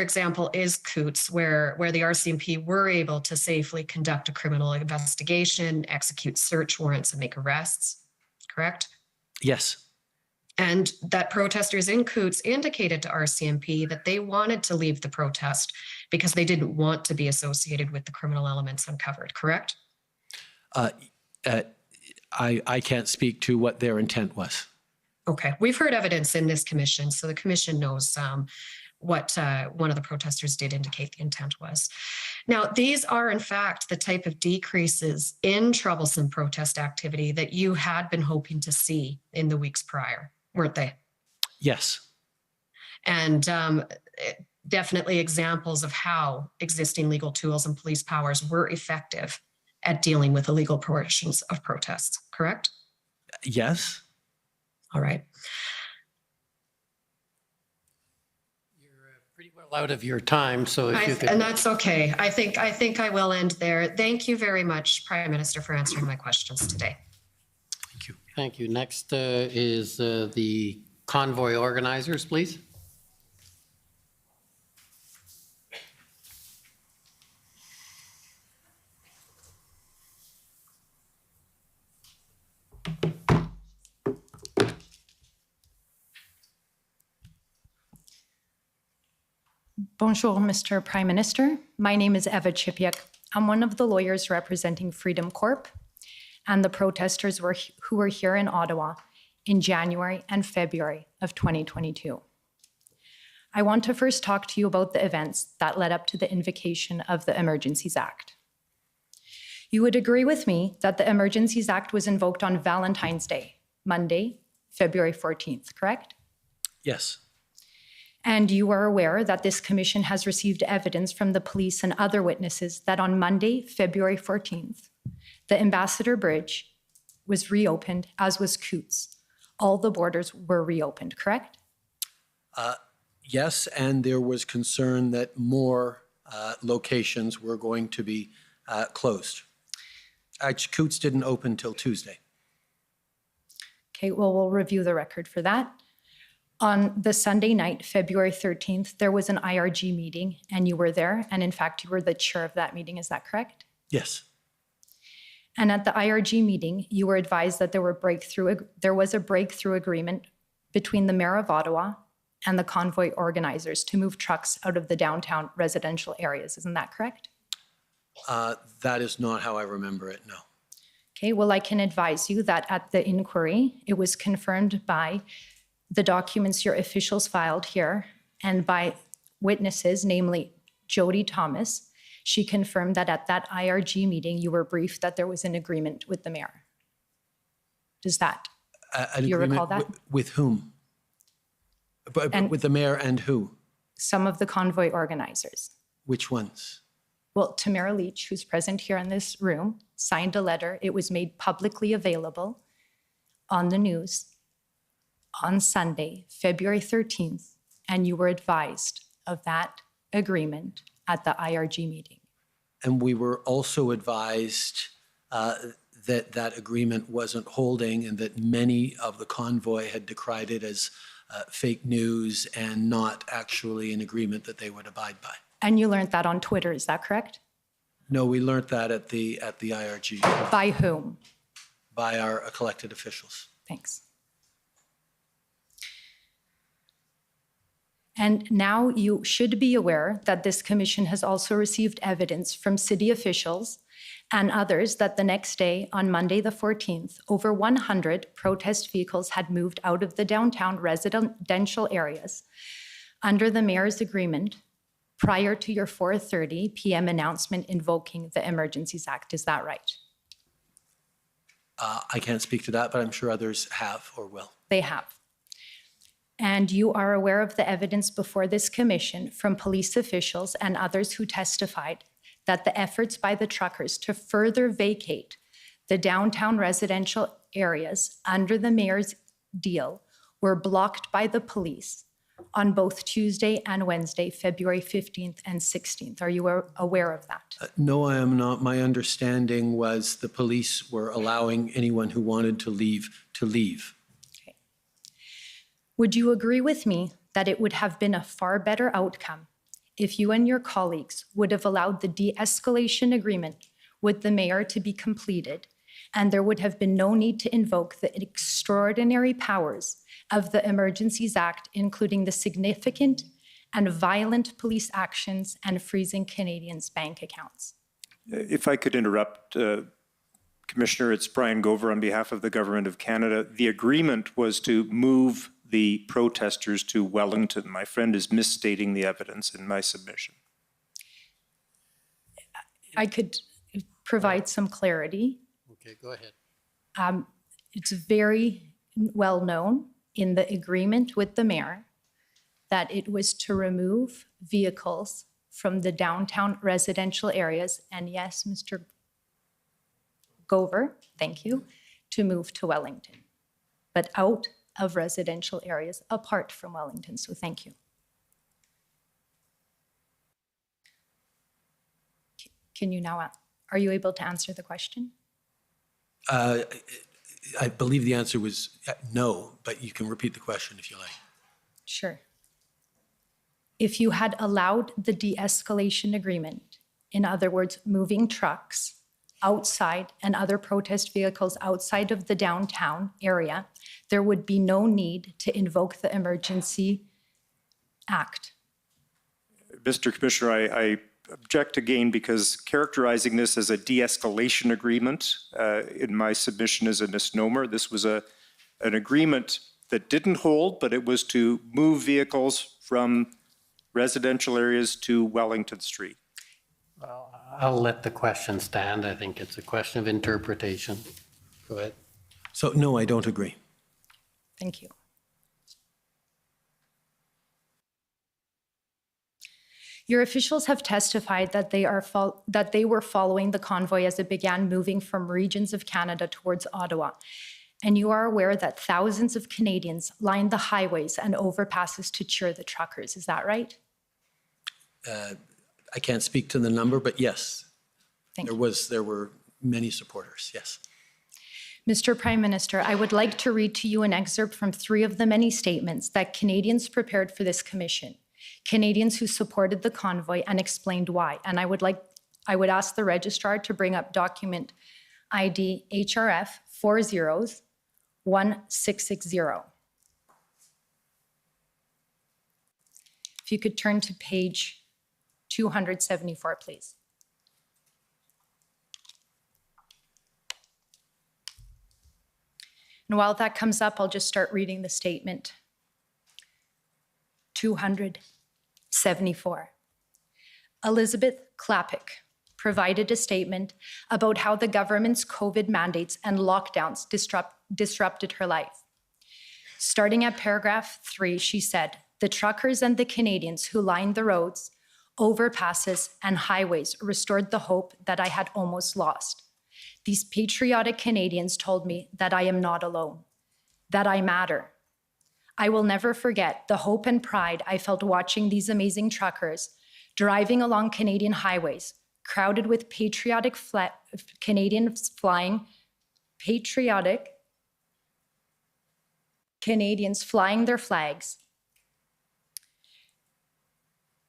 example is Coots, where the RCMP were able to safely conduct a criminal investigation, execute search warrants, and make arrests, correct? Yes. And that protesters in Coots indicated to RCMP that they wanted to leave the protest because they didn't want to be associated with the criminal elements uncovered, correct? I can't speak to what their intent was. Okay, we've heard evidence in this commission, so the commission knows what one of the protesters did indicate the intent was. Now, these are in fact the type of decreases in troublesome protest activity that you had been hoping to see in the weeks prior, weren't they? Yes. And definitely examples of how existing legal tools and police powers were effective at dealing with illegal portions of protests, correct? Yes. All right. Pretty well out of your time, so if you could. And that's okay. I think I will end there. Thank you very much, Prime Minister, for answering my questions today. Thank you. Thank you. Next is the convoy organizers, please. Bonjour, Mr. Prime Minister. My name is Eva Chipiak. I'm one of the lawyers representing Freedom Corp and the protesters who were here in Ottawa in January and February of 2022. I want to first talk to you about the events that led up to the invocation of the Emergencies Act. You would agree with me that the Emergencies Act was invoked on Valentine's Day, Monday, February 14th, correct? Yes. And you are aware that this commission has received evidence from the police and other witnesses that on Monday, February 14th, the Ambassador Bridge was reopened, as was Coots. All the borders were reopened, correct? Yes, and there was concern that more locations were going to be closed. Actually, Coots didn't open till Tuesday. Okay, well, we'll review the record for that. On the Sunday night, February 13th, there was an IRG meeting and you were there. And in fact, you were the chair of that meeting. Is that correct? Yes. And at the IRG meeting, you were advised that there was a breakthrough agreement between the Mayor of Ottawa and the convoy organizers to move trucks out of the downtown residential areas. Isn't that correct? That is not how I remember it, no. Okay, well, I can advise you that at the inquiry, it was confirmed by the documents your officials filed here and by witnesses, namely Jody Thomas. She confirmed that at that IRG meeting, you were briefed that there was an agreement with the mayor. Does that, do you recall that? With whom? And- With the mayor and who? Some of the convoy organizers. Which ones? Well, Tamara Leach, who's present here in this room, signed a letter. It was made publicly available on the news on Sunday, February 13th, and you were advised of that agreement at the IRG meeting. And we were also advised that that agreement wasn't holding and that many of the convoy had decried it as fake news and not actually an agreement that they would abide by. And you learned that on Twitter, is that correct? No, we learned that at the IRG By whom? by our elected officials. Thanks. And now you should be aware that this commission has also received evidence from city officials and others that the next day, on Monday the 14th, over 100 protest vehicles had moved out of the downtown residential areas under the mayor's agreement prior to your 4:30 p.m. announcement invoking the Emergencies Act. Is that right? I can't speak to that, but I'm sure others have or will. They have. And you are aware of the evidence before this commission from police officials and others who testified that the efforts by the truckers to further vacate the downtown residential areas under the mayor's deal were blocked by the police on both Tuesday and Wednesday, February 15th and 16th. Are you aware of that? No, I am not. My understanding was the police were allowing anyone who wanted to leave to leave. Okay. Would you agree with me that it would have been a far better outcome if you and your colleagues would have allowed the de-escalation agreement with the mayor to be completed, and there would have been no need to invoke the extraordinary powers of the Emergencies Act, including the significant and violent police actions and freezing Canadians' bank accounts? If I could interrupt, Commissioner, it's Brian Gover on behalf of the Government of Canada. The agreement was to move the protesters to Wellington. My friend is misstating the evidence in my submission. I could provide some clarity. Okay, go ahead. It's very well known in the agreement with the mayor that it was to remove vehicles from the downtown residential areas, and yes, Mr. Gover, thank you, to move to Wellington, but out of residential areas apart from Wellington, so thank you. Can you now, are you able to answer the question? I believe the answer was no, but you can repeat the question if you like. Sure. If you had allowed the de-escalation agreement, in other words, moving trucks outside and other protest vehicles outside of the downtown area, there would be no need to invoke the Emergency Act. Mr. Commissioner, I object again because characterizing this as a de-escalation agreement in my submission is a misnomer. This was an agreement that didn't hold, but it was to move vehicles from residential areas to Wellington Street. Well, I'll let the question stand. I think it's a question of interpretation. Go ahead. So no, I don't agree. Thank you. Your officials have testified that they were following the convoy as it began moving from regions of Canada towards Ottawa. And you are aware that thousands of Canadians lined the highways and overpasses to cheer the truckers. Is that right? I can't speak to the number, but yes, Thank you. there were many supporters, yes. Mr. Prime Minister, I would like to read to you an excerpt from 3 of the many statements that Canadians prepared for this commission. Canadians who supported the convoy and explained why. And I would ask the registrar to bring up document ID HRF 401660. If you could turn to page 274, please. And while that comes up, I'll just start reading the statement. 274. Elizabeth Klapik provided a statement about how the government's COVID mandates and lockdowns disrupted her life. Starting at paragraph 3, she said, "The truckers and the Canadians who lined the roads, overpasses, and highways restored the hope that I had almost lost. These patriotic Canadians told me that I am not alone, that I matter. I will never forget the hope and pride I felt watching these amazing truckers driving along Canadian highways, crowded with patriotic Canadians flying, patriotic Canadians flying their flags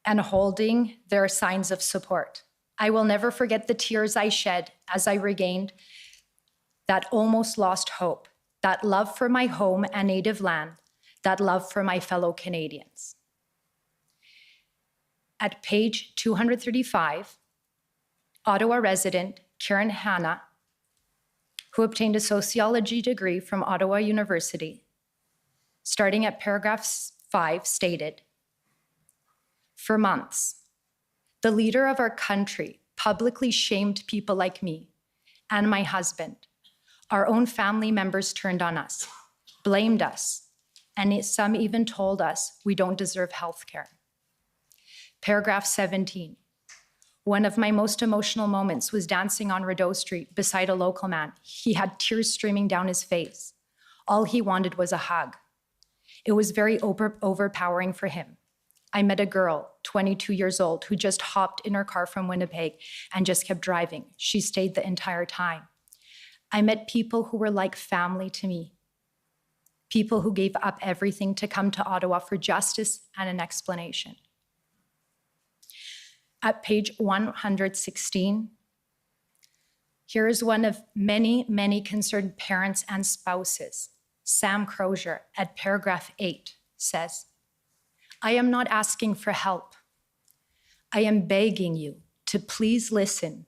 and holding their signs of support. I will never forget the tears I shed as I regained that almost lost hope, that love for my home and native land, that love for my fellow Canadians." At page 235, Ottawa resident Karen Hanna, who obtained a sociology degree from Ottawa University, starting at paragraph 5, stated, "For months, the leader of our country publicly shamed people like me and my husband. Our own family members turned on us, blamed us, and some even told us we don't deserve health care." Paragraph 17. "One of my most emotional moments was dancing on Rideau Street beside a local man. He had tears streaming down his face. All he wanted was a hug. It was very overpowering for him. I met a girl, 22 years old, who just hopped in her car from Winnipeg and just kept driving. She stayed the entire time. I met people who were like family to me, people who gave up everything to come to Ottawa for justice and an explanation." At page 116, here is one of many, many concerned parents and spouses. Sam Crozier at paragraph 8 says, "I am not asking for help. I am begging you to please listen,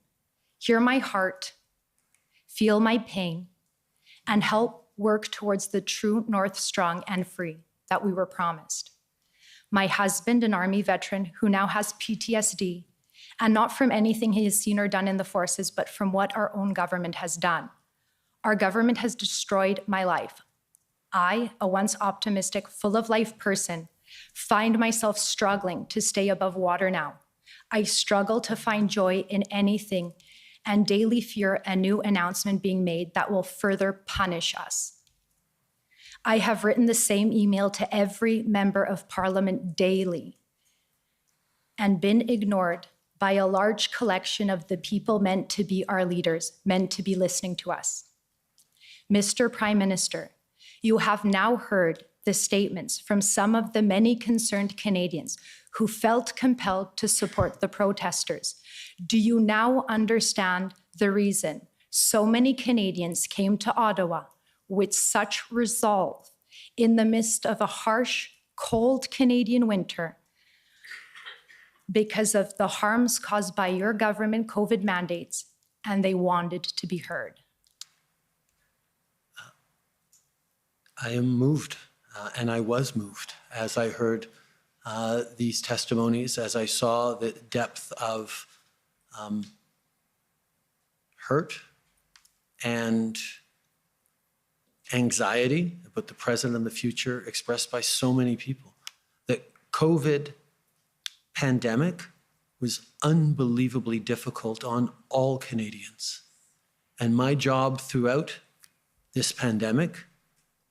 hear my heart, feel my pain, and help work towards the true North strong and free that we were promised. My husband, an Army veteran who now has PTSD, and not from anything he has seen or done in the forces, but from what our own government has done. Our government has destroyed my life. I, a once optimistic, full of life person, find myself struggling to stay above water now. I struggle to find joy in anything and daily fear a new announcement being made that will further punish us. I have written the same email to every member of Parliament daily and been ignored by a large collection of the people meant to be our leaders, meant to be listening to us. Mr. Prime Minister, you have now heard the statements from some of the many concerned Canadians who felt compelled to support the protesters. Do you now understand the reason so many Canadians came to Ottawa with such resolve in the midst of a harsh, cold Canadian winter because of the harms caused by your government COVID mandates, and they wanted to be heard?" I am moved, and I was moved as I heard these testimonies, as I saw the depth of hurt and anxiety about the present and the future expressed by so many people. The COVID pandemic was unbelievably difficult on all Canadians. And my job throughout this pandemic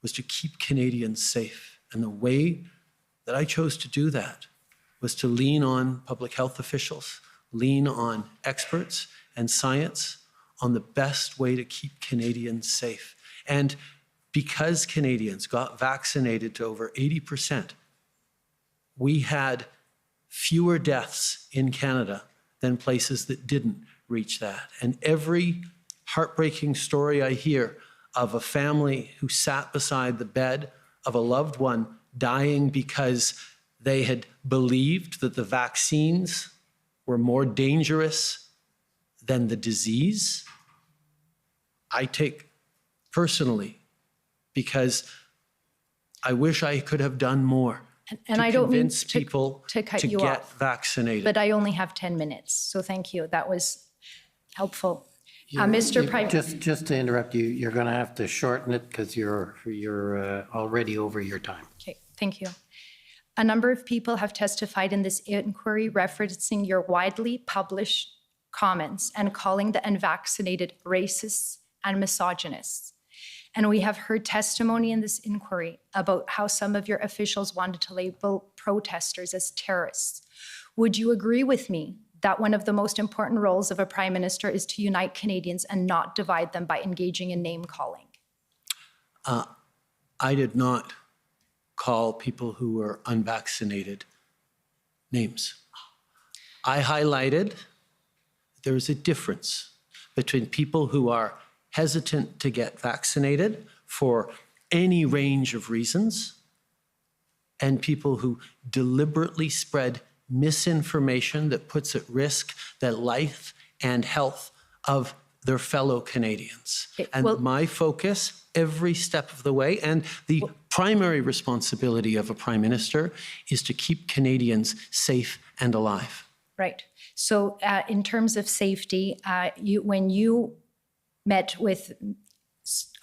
was to keep Canadians safe. And the way that I chose to do that was to lean on public health officials, lean on experts and science on the best way to keep Canadians safe. And because Canadians got vaccinated to over 80%, we had fewer deaths in Canada than places that didn't reach that. And every heartbreaking story I hear of a family who sat beside the bed of a loved one dying because they had believed that the vaccines were more dangerous than the disease, I take personally, because I wish I could have done more And to I don't mean convince people to cut to you get off, vaccinated. but I only have 10 minutes, so thank you. That was helpful. Mr. Prime, Just to interrupt you, you're going to have to shorten it because you're already over your time. okay, thank you. A number of people have testified in this inquiry referencing your widely published comments and calling the unvaccinated racists and misogynists. And we have heard testimony in this inquiry about how some of your officials wanted to label protesters as terrorists. Would you agree with me that one of the most important roles of a prime minister is to unite Canadians and not divide them by engaging in name calling? I did not call people who were unvaccinated names. I highlighted there is a difference between people who are hesitant to get vaccinated for any range of reasons and people who deliberately spread misinformation that puts at risk the life and health of their fellow Canadians. And well- my focus every step of the way, and the primary responsibility of a prime minister, is to keep Canadians safe and alive. Right. So in terms of safety, when you met with,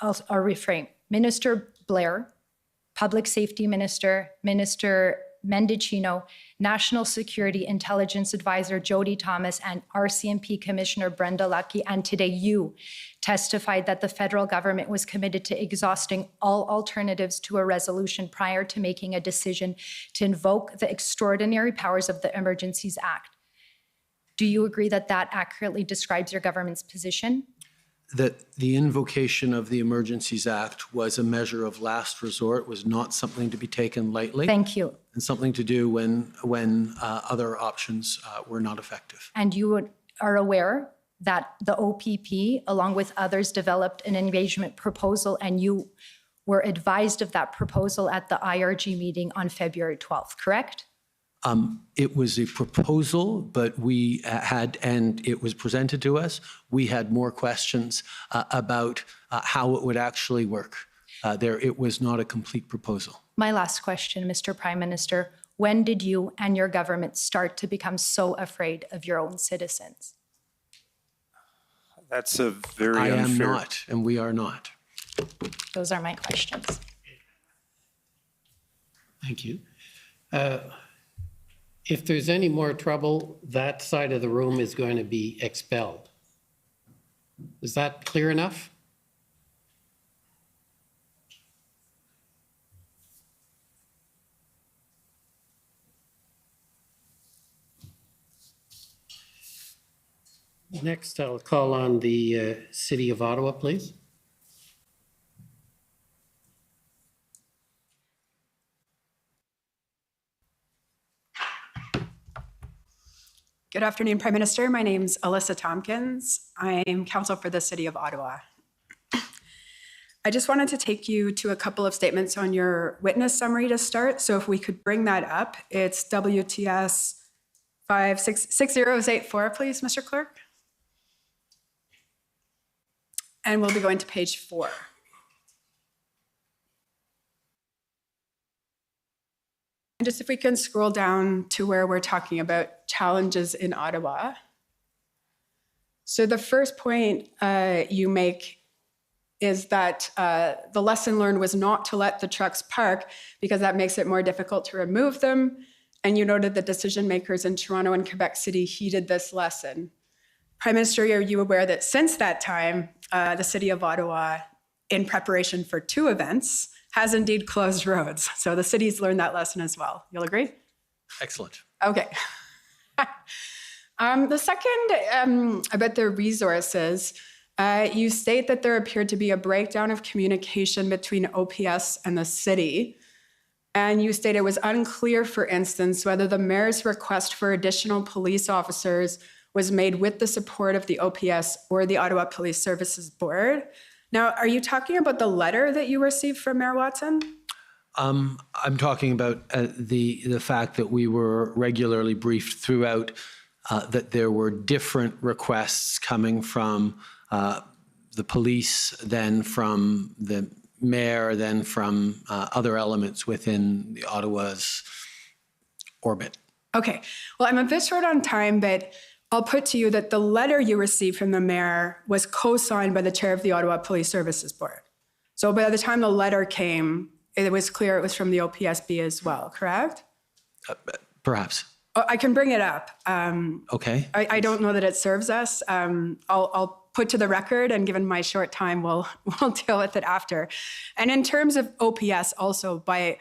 I'll reframe, Minister Blair, Public Safety Minister, Minister Mendicino, National Security Intelligence Advisor Jody Thomas, and RCMP Commissioner Brenda Lucki, and today you testified that the federal government was committed to exhausting all alternatives to a resolution prior to making a decision to invoke the extraordinary powers of the Emergencies Act. Do you agree that that accurately describes your government's position? That the invocation of the Emergencies Act was a measure of last resort, was not something to be taken lightly. Thank you. And something to do when other options were not effective. And you are aware that the OPP, along with others, developed an engagement proposal, and you were advised of that proposal at the IRG meeting on February 12th, correct? It was a proposal, but we had, and it was presented to us, we had more questions about how it would actually work. It was not a complete proposal. My last question, Mr. Prime Minister, when did you and your government start to become so afraid of your own citizens? That's a very I am unfair. not, and we are not. Those are my questions. Thank you. If there's any more trouble, that side of the room is going to be expelled. Is that clear enough? Next, I'll call on the City of Ottawa, please. Good afternoon, Prime Minister. My name's Alyssa Tompkins. I am counsel for the City of Ottawa. I just wanted to take you to a couple of statements on your witness summary to start. So if we could bring that up, it's WTS 566084, please, Mr. Clerk. And we'll be going to page 4. And just if we can scroll down to where we're talking about challenges in Ottawa. So the first point you make is that the lesson learned was not to let the trucks park because that makes it more difficult to remove them. And you noted that decision makers in Toronto and Quebec City heeded this lesson. Prime Minister, are you aware that since that time, the City of Ottawa, in preparation for 2 events, has indeed closed roads? So the city's learned that lesson as well. You'll agree? Excellent. Okay. The second, about the resources, you state that there appeared to be a breakdown of communication between OPS and the city. And you state it was unclear, for instance, whether the mayor's request for additional police officers was made with the support of the OPS or the Ottawa Police Services Board. Now, are you talking about the letter that you received from Mayor Watson? I'm talking about the fact that we were regularly briefed throughout that there were different requests coming from the police, then from the mayor, then from other elements within the Ottawa's orbit. Okay. Well, I'm a bit short on time, but I'll put to you that the letter you received from the mayor was co-signed by the chair of the Ottawa Police Services Board. So by the time the letter came, it was clear it was from the OPSB as well, correct? Perhaps. Oh, I can bring it up. Okay. I don't know that it serves us. I'll put to the record, and given my short time, we'll deal with it after. And in terms of OPS also, by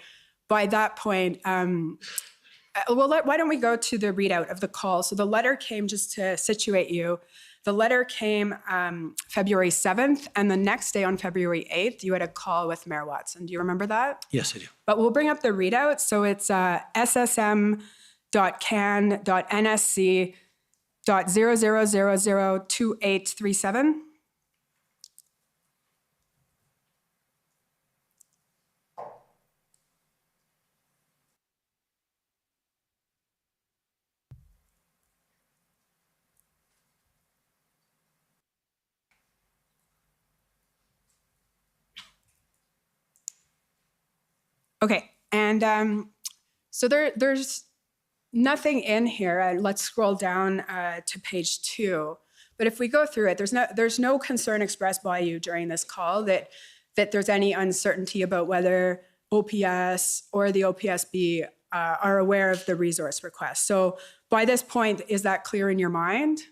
that point, why don't we go to the readout of the call? So the letter came, just to situate you, the letter came February 7th, and the next day on February 8th, you had a call with Mayor Watson. Do you remember that? Yes, I do. But we'll bring up the readout. So it's ssm.can.nsc.00002837. Okay, and so there's nothing in here. Let's scroll down to page 2. But if we go through it, there's no concern expressed by you during this call that there's any uncertainty about whether OPS or the OPSB are aware of the resource request. So by this point, is that clear in your mind?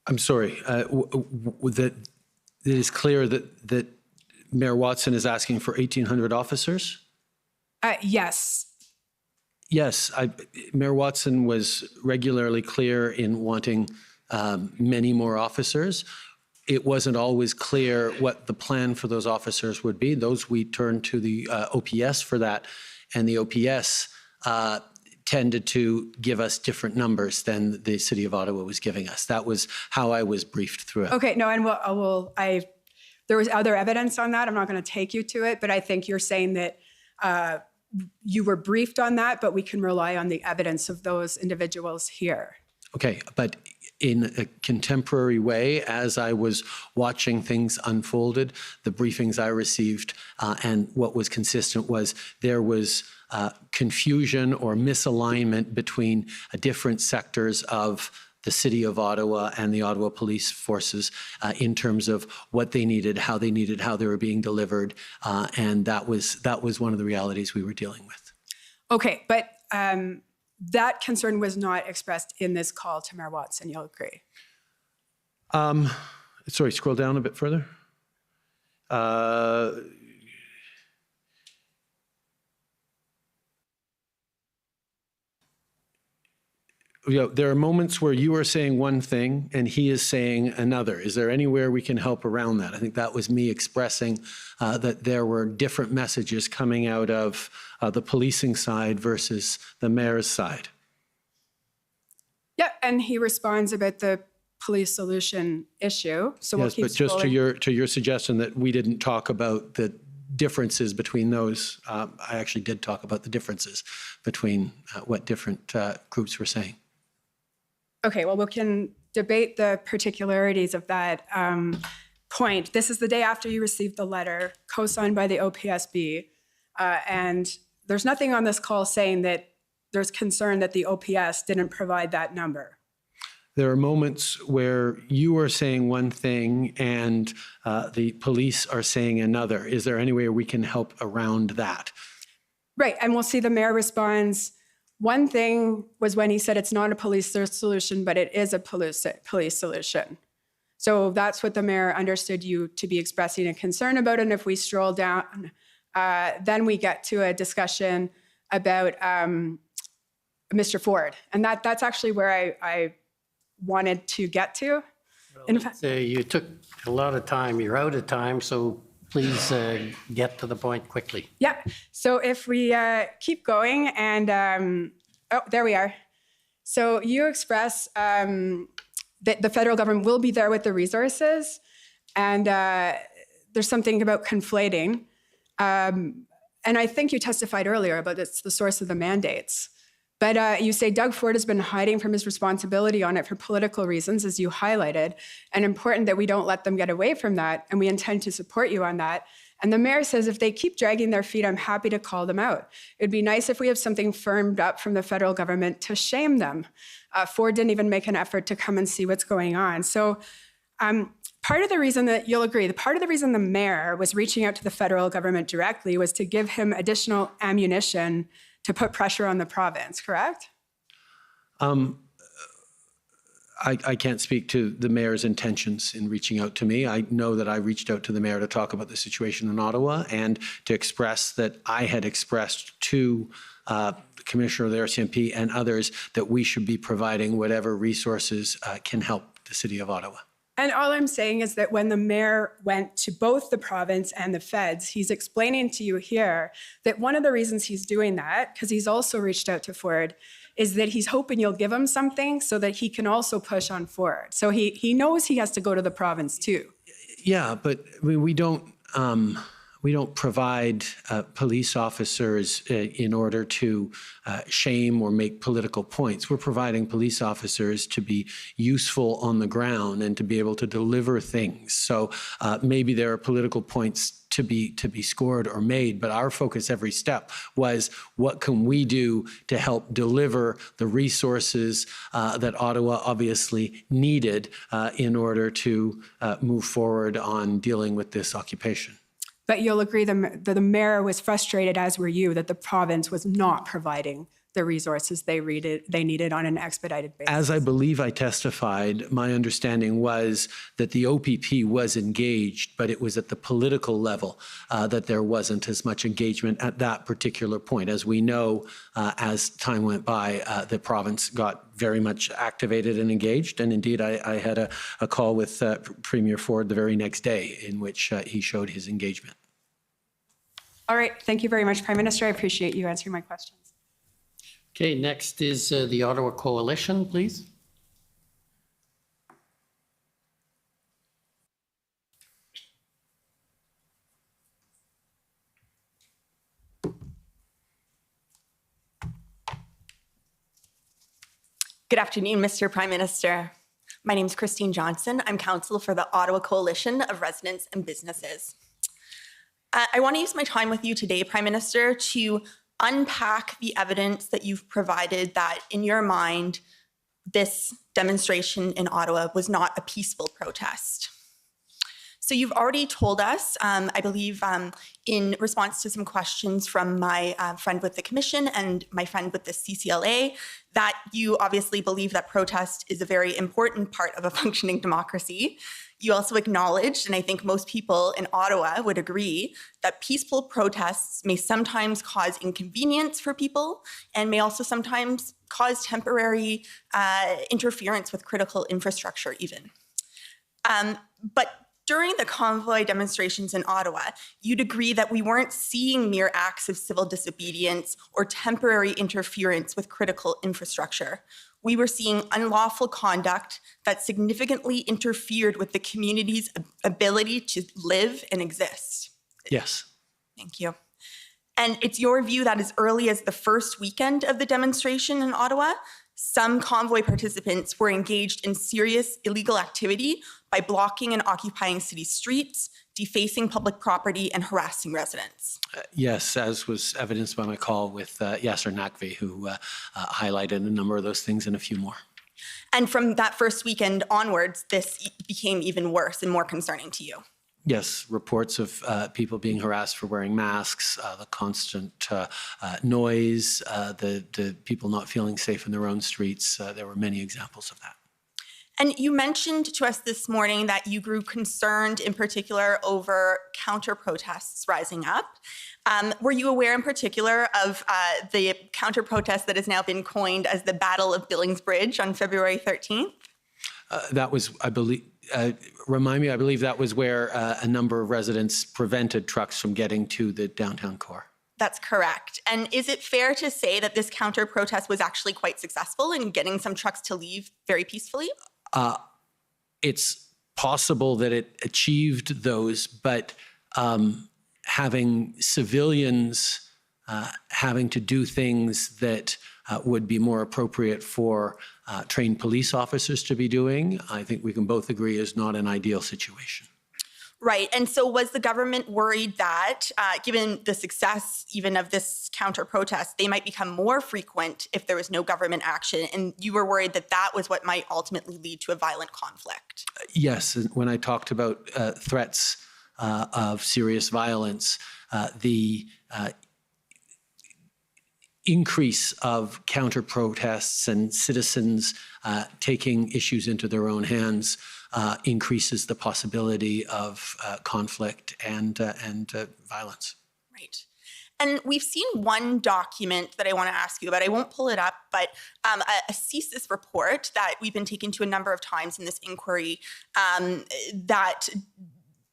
I'm sorry, that it is clear that Mayor Watson is asking for 1,800 officers? Yes. Yes, Mayor Watson was regularly clear in wanting many more officers. It wasn't always clear what the plan for those officers would be. Those we turned to the OPS for that, and the OPS tended to give us different numbers than the City of Ottawa was giving us. That was how I was briefed through it. Okay, no, and there was other evidence on that. I'm not going to take you to it, but I think you're saying that you were briefed on that, but we can rely on the evidence of those individuals here. Okay, but in a contemporary way, as I was watching things unfolded, the briefings I received and what was consistent was there was confusion or misalignment between different sectors of the City of Ottawa and the Ottawa Police Forces in terms of what they needed, how they were being delivered, and that was one of the realities we were dealing with. Okay, but that concern was not expressed in this call to Mayor Watson, you'll agree? Sorry, scroll down a bit further. There are moments where you are saying one thing and he is saying another. Is there anywhere we can help around that? I think that was me expressing that there were different messages coming out of the policing side versus the mayor's side. Yeah, and he responds about the police solution issue. So we'll yes, keep but just scrolling. to your suggestion that we didn't talk about the differences between those, I actually did talk about the differences between what different groups were saying. Okay, well, we can debate the particularities of that point. This is the day after you received the letter co-signed by the OPSB, and there's nothing on this call saying that there's concern that the OPS didn't provide that number. There are moments where you are saying one thing and the police are saying another. Is there any way we can help around that? Right, and we'll see the mayor responds. One thing was when he said it's not a police solution, but it is a police solution. So that's what the mayor understood you to be expressing a concern about. And if we stroll down, then we get to a discussion about Mr. Ford. And that's actually where I wanted to get to. In fact, you took a lot of time. You're out of time, so please get to the point quickly. Yeah. So if we keep going and, oh, there we are. So you express that the federal government will be there with the resources, and there's something about conflating. And I think you testified earlier about it's the source of the mandates. But you say Doug Ford has been hiding from his responsibility on it for political reasons, as you highlighted, and important that we don't let them get away from that, and we intend to support you on that. And the mayor says if they keep dragging their feet, I'm happy to call them out. It'd be nice if we have something firmed up from the federal government to shame them. Ford didn't even make an effort to come and see what's going on. So part of the reason that you'll agree, part of the reason the mayor was reaching out to the federal government directly was to give him additional ammunition to put pressure on the province, correct? I can't speak to the mayor's intentions in reaching out to me. I know that I reached out to the mayor to talk about the situation in Ottawa and to express that I had expressed to the commissioner of the RCMP and others that we should be providing whatever resources can help the City of Ottawa. And all I'm saying is that when the mayor went to both the province and the feds, he's explaining to you here that one of the reasons he's doing that, because he's also reached out to Ford, is that he's hoping you'll give him something so that he can also push on Ford. So he knows he has to go to the province too. Yeah, but I mean, we don't we don't provide police officers in order to shame or make political points. We're providing police officers to be useful on the ground and to be able to deliver things. So maybe there are political points to be scored or made, but our focus every step was what can we do to help deliver the resources that Ottawa obviously needed in order to move forward on dealing with this occupation. But you'll agree that the mayor was frustrated, as were you, that the province was not providing the resources they needed on an expedited basis. As I believe I testified, my understanding was that the OPP was engaged, but it was at the political level that there wasn't as much engagement at that particular point. As we know, as time went by, the province got very much activated and engaged. And indeed, I had a call with Premier Ford the very next day in which he showed his engagement. All right. Thank you very much, Prime Minister. I appreciate you answering my questions. Okay, next is the Ottawa Coalition, please. Good afternoon, Mr. Prime Minister. My name is Christine Johnson. I'm counsel for the Ottawa Coalition of Residents and Businesses. I want to use my time with you today, Prime Minister, to unpack the evidence that you've provided that, in your mind, this demonstration in Ottawa was not a peaceful protest. So you've already told us, I believe, in response to some questions from my friend with the Commission and my friend with the CCLA, that you obviously believe that protest is a very important part of a functioning democracy. You also acknowledged, and I think most people in Ottawa would agree, that peaceful protests may sometimes cause inconvenience for people and may also sometimes cause temporary interference with critical infrastructure even. But during the convoy demonstrations in Ottawa, you'd agree that we weren't seeing mere acts of civil disobedience or temporary interference with critical infrastructure. We were seeing unlawful conduct that significantly interfered with the community's ability to live and exist. Yes. Thank you. And it's your view that as early as the first weekend of the demonstration in Ottawa, some convoy participants were engaged in serious illegal activity by blocking and occupying city streets, defacing public property, and harassing residents. Yes, as was evidenced by my call with Yasser Naqvi, who highlighted a number of those things and a few more. And from that first weekend onwards, this became even worse and more concerning to you. Yes, reports of people being harassed for wearing masks, the constant noise, the people not feeling safe in their own streets. There were many examples of that. And you mentioned to us this morning that you grew concerned in particular over counter-protests rising up. Were you aware in particular of the counter-protest that has now been coined as the Battle of Billings Bridge on February 13th? That was, I believe, remind me, I believe that was where a number of residents prevented trucks from getting to the downtown core. That's correct. And is it fair to say that this counter-protest was actually quite successful in getting some trucks to leave very peacefully? It's possible that it achieved those, but having civilians having to do things that would be more appropriate for trained police officers to be doing, I think we can both agree is not an ideal situation. Right. And so was the government worried that, given the success even of this counter-protest, they might become more frequent if there was no government action? And you were worried that that was what might ultimately lead to a violent conflict? Yes. When I talked about threats of serious violence, the increase of counter-protests and citizens taking issues into their own hands increases the possibility of conflict and violence. Right. And we've seen one document that I want to ask you about. I won't pull it up, but a CSIS report that we've been taking to a number of times in this inquiry that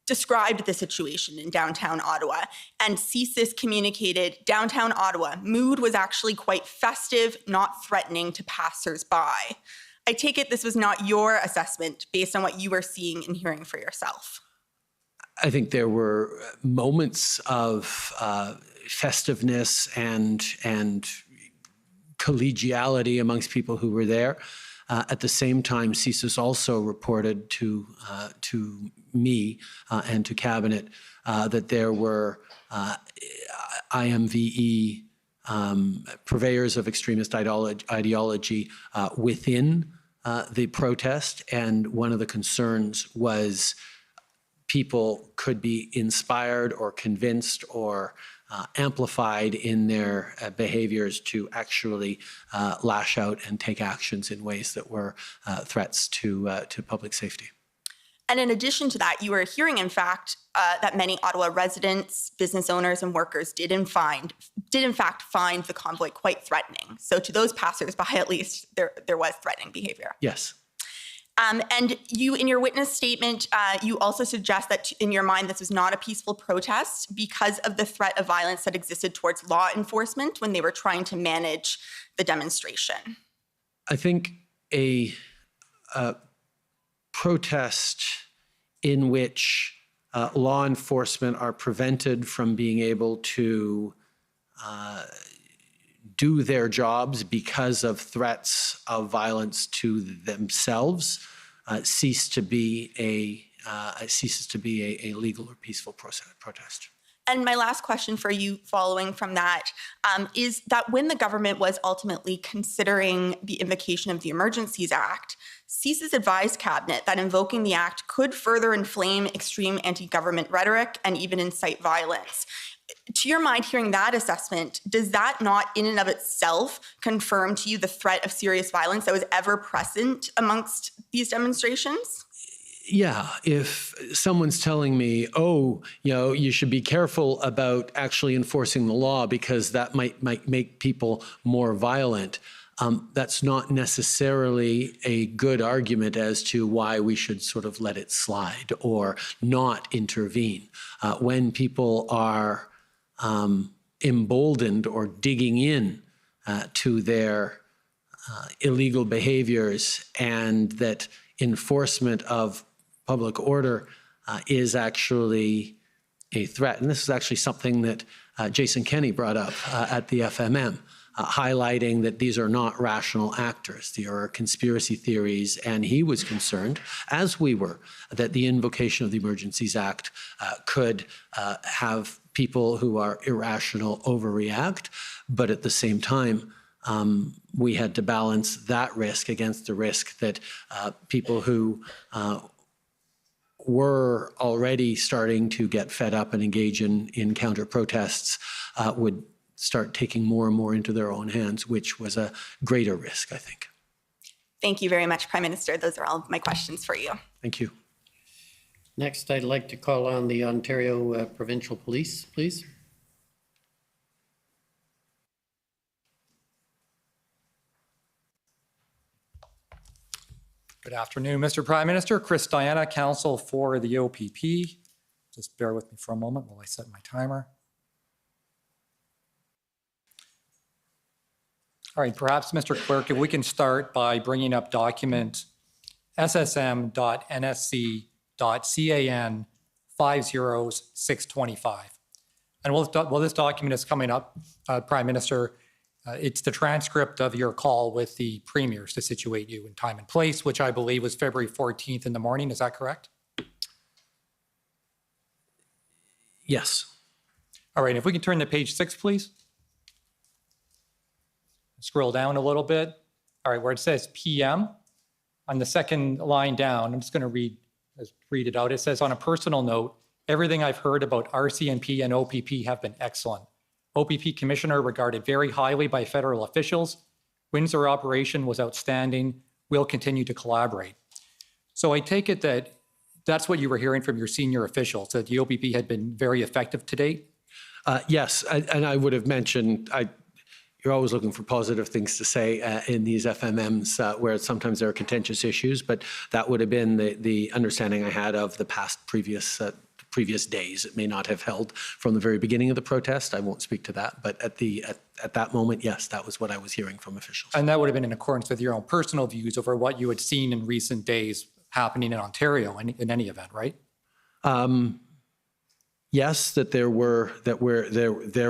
described the situation in downtown Ottawa. And CSIS communicated, downtown Ottawa, mood was actually quite festive, not threatening to passers-by. I take it this was not your assessment based on what you were seeing and hearing for yourself. I think there were moments of festiveness and collegiality amongst people who were there. At the same time, CSIS also reported to me and to Cabinet that there were IMVE purveyors of extremist ideology within the protest, and one of the concerns was people could be inspired or convinced or amplified in their behaviors to actually lash out and take actions in ways that were threats to public safety. And in addition to that, you were hearing, in fact, that many Ottawa residents, business owners, and workers did in fact find the convoy quite threatening. So to those passersby, at least, there was threatening behavior. Yes. And you, in your witness statement, you also suggest that in your mind this was not a peaceful protest because of the threat of violence that existed towards law enforcement when they were trying to manage the demonstration. I think a protest in which law enforcement are prevented from being able to do their jobs because of threats of violence to themselves ceases to be a legal or peaceful protest. And my last question for you following from that is that when the government was ultimately considering the invocation of the Emergencies Act, CSIS advised Cabinet that invoking the Act could further inflame extreme anti-government rhetoric and even incite violence. To your mind, hearing that assessment, does that not in and of itself confirm to you the threat of serious violence that was ever present amongst these demonstrations? Yeah, if someone's telling me, oh, you should be careful about actually enforcing the law because that might make people more violent, that's not necessarily a good argument as to why we should sort of let it slide or not intervene. When people are emboldened or digging in to their illegal behaviors, and that enforcement of public order is actually a threat. And this is actually something that Jason Kenney brought up at the FMM, highlighting that these are not rational actors. They are conspiracy theories. And he was concerned, as we were, that the invocation of the Emergencies Act could have people who are irrational overreact. But at the same time, we had to balance that risk against the risk that people who were already starting to get fed up and engage in counter protests would start taking more and more into their own hands, which was a greater risk, I think. Thank you very much, Prime Minister. Those are all of my questions for you. Thank you. Next, I'd like to call on the Ontario Provincial Police, please. Good afternoon, Mr. Prime Minister. Chris Diana, counsel for the OPP. Just bear with me for a moment while I set my timer. All right, perhaps, Mr. Clerk, if we can start by bringing up document ssm.nsc.can 50625. And while this document is coming up, Prime Minister, it's the transcript of your call with the premiers to situate you in time and place, which I believe was February 14th in the morning. Is that correct? Yes. All right, if we can turn to page 6, please. Scroll down a little bit. All right, where it says PM, on the second line down, I'm just going to read it out. It says, on a personal note, everything I've heard about RCMP and OPP have been excellent. OPP Commissioner regarded very highly by federal officials. Windsor operation was outstanding. We'll continue to collaborate. So I take it that that's what you were hearing from your senior officials, that the OPP had been very effective to date? Yes, and I would have mentioned, you're always looking for positive things to say in these FMMs where sometimes there are contentious issues, but that would have been the understanding I had of the previous days. It may not have held from the very beginning of the protest. I won't speak to that, but at that moment, yes, that was what I was hearing from officials. And that would have been in accordance with your own personal views over what you had seen in recent days happening in Ontario in any event, right? Yes, that there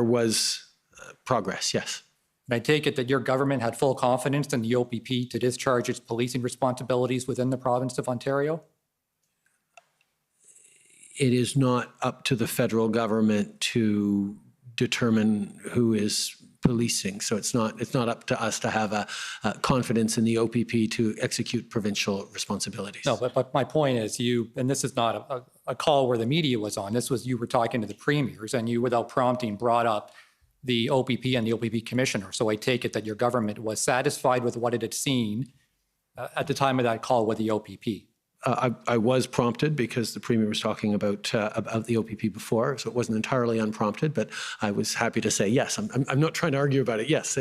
was progress, yes. And I take it that your government had full confidence in the OPP to discharge its policing responsibilities within the province of Ontario? It is not up to the federal government to determine who is policing. So it's not up to us to have a confidence in the OPP to execute provincial responsibilities. No, but my point is and this is not a call where the media was on, this was you were talking to the premiers and you, without prompting, brought up the OPP and the OPP commissioner. So I take it that your government was satisfied with what it had seen at the time of that call with the OPP. I was prompted because the Premier was talking about the OPP before, so it wasn't entirely unprompted, but I was happy to say, yes, I'm not trying to argue about it. Yes,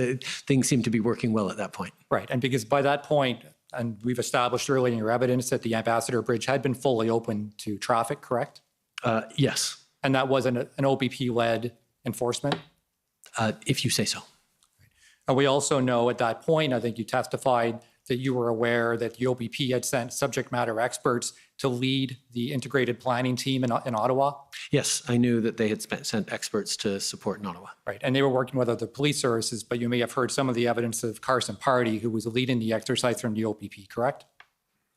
things seem to be working well at that point. Right, and because by that point, and we've established earlier in your evidence that the Ambassador Bridge had been fully open to traffic, correct? Yes. And that was an OPP-led enforcement? If you say so. And we also know at that point, I think you testified that you were aware that the OPP had sent subject matter experts to lead the integrated planning team in Ottawa? Yes, I knew that they had sent experts to support in Ottawa. Right, and they were working with other police services, but you may have heard some of the evidence of Carson Party, who was leading the exercise from the OPP, correct?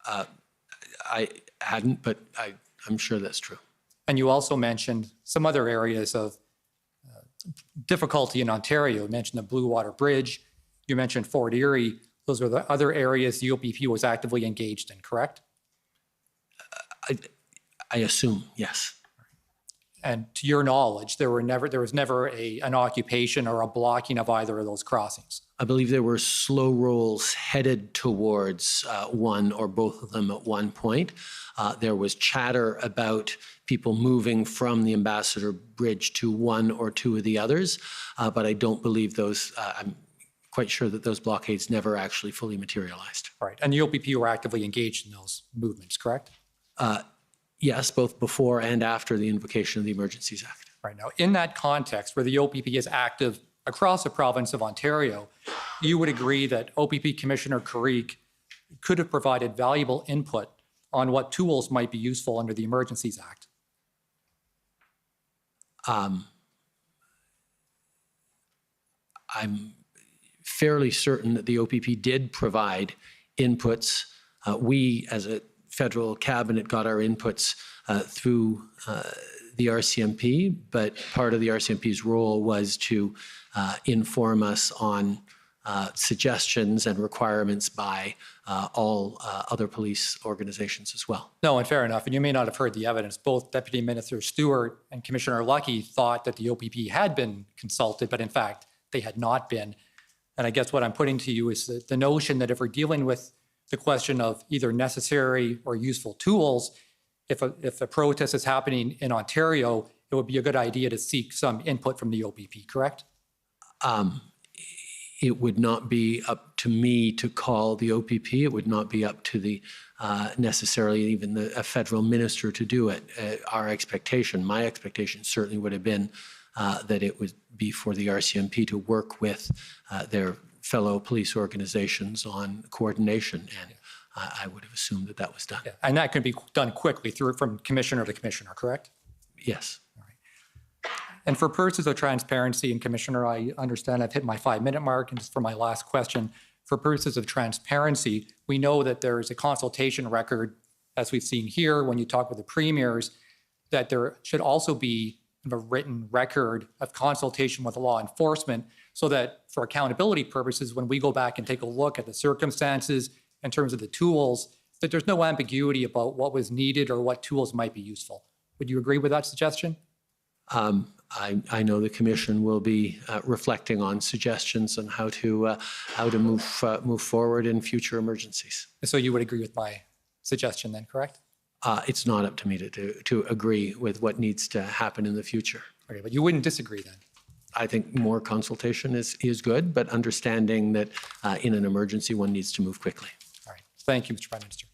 I hadn't, but I'm sure that's true. And you also mentioned some other areas of difficulty in Ontario. You mentioned the Blue Water Bridge. You mentioned Fort Erie. Those are the other areas the OPP was actively engaged in, correct? I assume, yes. And to your knowledge, there was never an occupation or a blocking of either of those crossings. I believe there were slow rolls headed towards one or both of them at one point. There was chatter about people moving from the Ambassador Bridge to one or two of the others, but I don't believe those, I'm quite sure that those blockades never actually fully materialized. Right, and the OPP were actively engaged in those movements, correct? Yes, both before and after the invocation of the Emergencies Act. Right, now in that context where the OPP is active across the province of Ontario, you would agree that OPP Commissioner Carrique could have provided valuable input on what tools might be useful under the Emergencies Act? I'm fairly certain that the OPP did provide inputs. We, as a federal cabinet, got our inputs through the RCMP, but part of the RCMP's role was to inform us on suggestions and requirements by all other police organizations as well. No, and fair enough. And you may not have heard the evidence. Both Deputy Minister Stewart and Commissioner Lucky thought that the OPP had been consulted, but in fact, they had not been. And I guess what I'm putting to you is the notion that if we're dealing with the question of either necessary or useful tools, if a protest is happening in Ontario, it would be a good idea to seek some input from the OPP, correct? It would not be up to me to call the OPP. It would not be up to the necessarily even a federal minister to do it. Our expectation, my expectation certainly would have been that it would be for the RCMP to work with their fellow police organizations on coordination, and I would have assumed that that was done. Yeah. And that can be done quickly from commissioner to commissioner, correct? Yes. And for purposes of transparency, and Commissioner, I understand I've hit my 5-minute mark, and just for my last question, for purposes of transparency, we know that there is a consultation record, as we've seen here when you talk with the premiers, that there should also be a written record of consultation with law enforcement so that for accountability purposes, when we go back and take a look at the circumstances in terms of the tools, that there's no ambiguity about what was needed or what tools might be useful. Would you agree with that suggestion? I know the Commission will be reflecting on suggestions on how to move forward in future emergencies. So you would agree with my suggestion then, correct? It's not up to me to agree with what needs to happen in the future. Okay, but you wouldn't disagree then? I think more consultation is good, but understanding that in an emergency, one needs to move quickly. All right. Thank you, Mr. Prime Minister.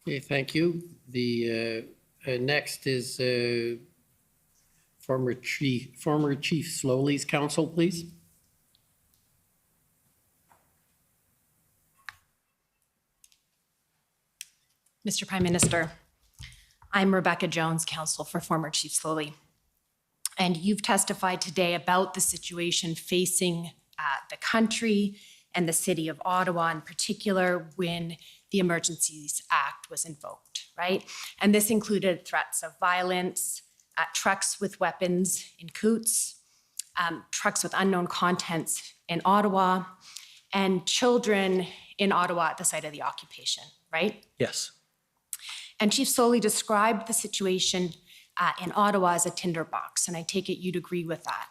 Okay, thank you. The next is former Chief Slowly's counsel, please. Mr. Prime Minister, I'm Rebecca Jones, counsel for former Chief Slowly. And you've testified today about the situation facing the country and the city of Ottawa in particular when the Emergencies Act was invoked, right? And this included threats of violence, trucks with weapons in Coots, trucks with unknown contents in Ottawa, and children in Ottawa at the site of the occupation, right? Yes. And Chief Slowly described the situation in Ottawa as a tinderbox, and I take it you'd agree with that.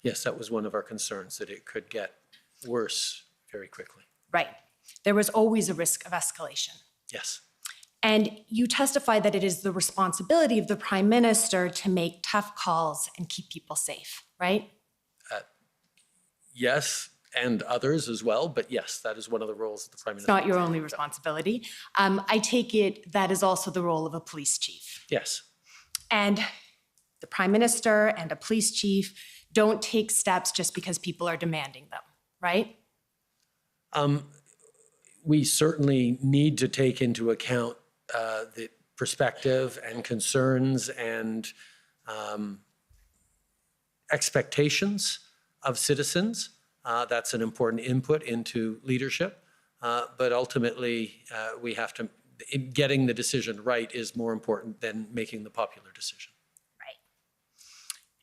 Yes, that was one of our concerns, that it could get worse very quickly. Right. There was always a risk of escalation. Yes. And you testified that it is the responsibility of the Prime Minister to make tough calls and keep people safe, right? Yes, and others as well, but yes, that is one of the roles of the Prime Minister. It's not your only responsibility. I take it that is also the role of a police chief. Yes. And the Prime Minister and a police chief don't take steps just because people are demanding them, right? We certainly need to take into account the perspective and concerns and expectations of citizens. That's an important input into leadership. But ultimately, we have to, getting the decision right is more important than making the popular decision. Right.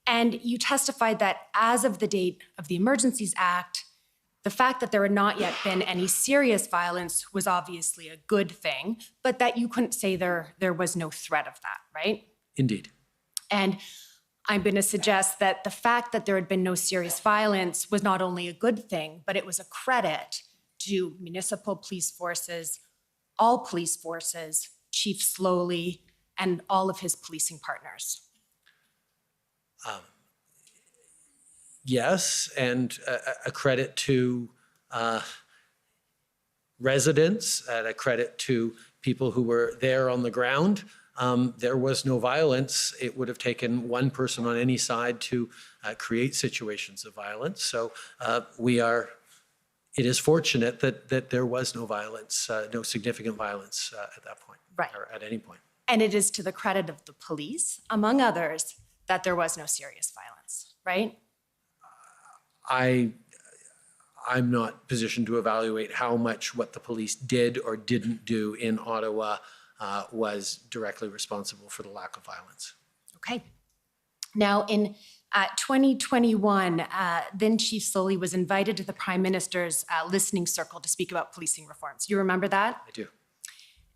And you testified that as of the date of the Emergencies Act, the fact that there had not yet been any serious violence was obviously a good thing, but that you couldn't say there was no threat of that, right? Indeed. And I'm going to suggest that the fact that there had been no serious violence was not only a good thing, but it was a credit to municipal police forces, all police forces, Chief Slowly, and all of his policing partners. Yes, and a credit to residents, and a credit to people who were there on the ground. There was no violence. It would have taken one person on any side to create situations of violence. So it is fortunate that there was no violence, no significant violence at that point, right, or at any point. And it is to the credit of the police, among others, that there was no serious violence, right? I'm not positioned to evaluate how much what the police did or didn't do in Ottawa was directly responsible for the lack of violence. Okay. Now, in 2021, then Chief Slowly was invited to the Prime Minister's listening circle to speak about policing reforms. You remember that? I do.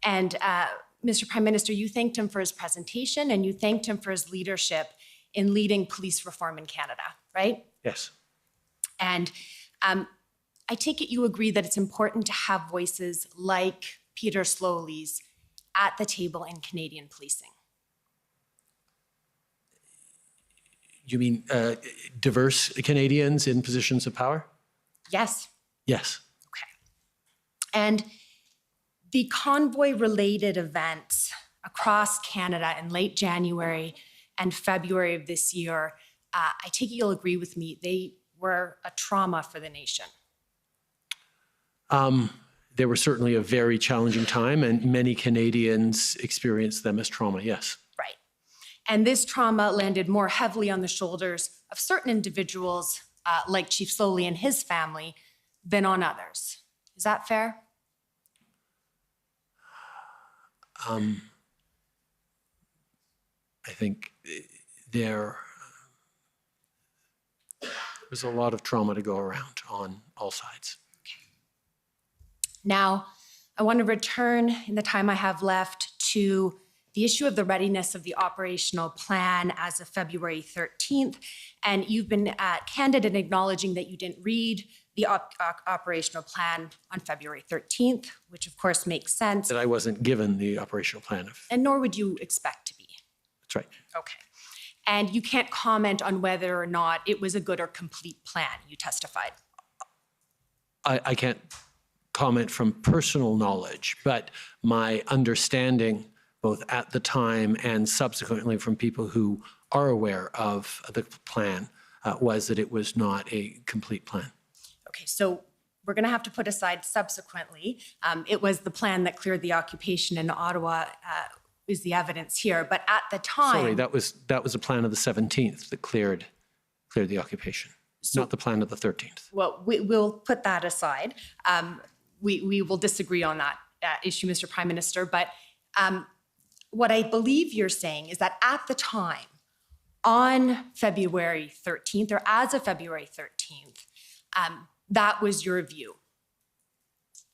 And Mr. Prime Minister, you thanked him for his presentation and you thanked him for his leadership in leading police reform in Canada, right? Yes. And I take it you agree that it's important to have voices like Peter Slowly's at the table in Canadian policing. You mean diverse Canadians in positions of power? Yes. Yes. Okay. And the convoy-related events across Canada in late January and February of this year, I take it you'll agree with me, they were a trauma for the nation. They were certainly a very challenging time, and many Canadians experienced them as trauma, yes. Right. And this trauma landed more heavily on the shoulders of certain individuals, like Chief Slowly and his family, than on others. Is that fair? I think there was a lot of trauma to go around on all sides. Now, I want to return in the time I have left to the issue of the readiness of the operational plan as of February 13th. And you've been candid in acknowledging that you didn't read the operational plan on February 13th, which of course makes sense. That I wasn't given the operational plan of. And nor would you expect to be. That's right. Okay. And you can't comment on whether or not it was a good or complete plan, you testified. I can't comment from personal knowledge, but my understanding, both at the time and subsequently from people who are aware of the plan, was that it was not a complete plan. Okay, so we're going to have to put aside subsequently. It was the plan that cleared the occupation in Ottawa is the evidence here. But at the time, Sorry, that was a plan of the 17th that cleared the occupation, not the plan of the 13th. well, we'll put that aside. We will disagree on that issue, Mr. Prime Minister. But what I believe you're saying is that at the time, on February 13th, or as of February 13th, that was your view.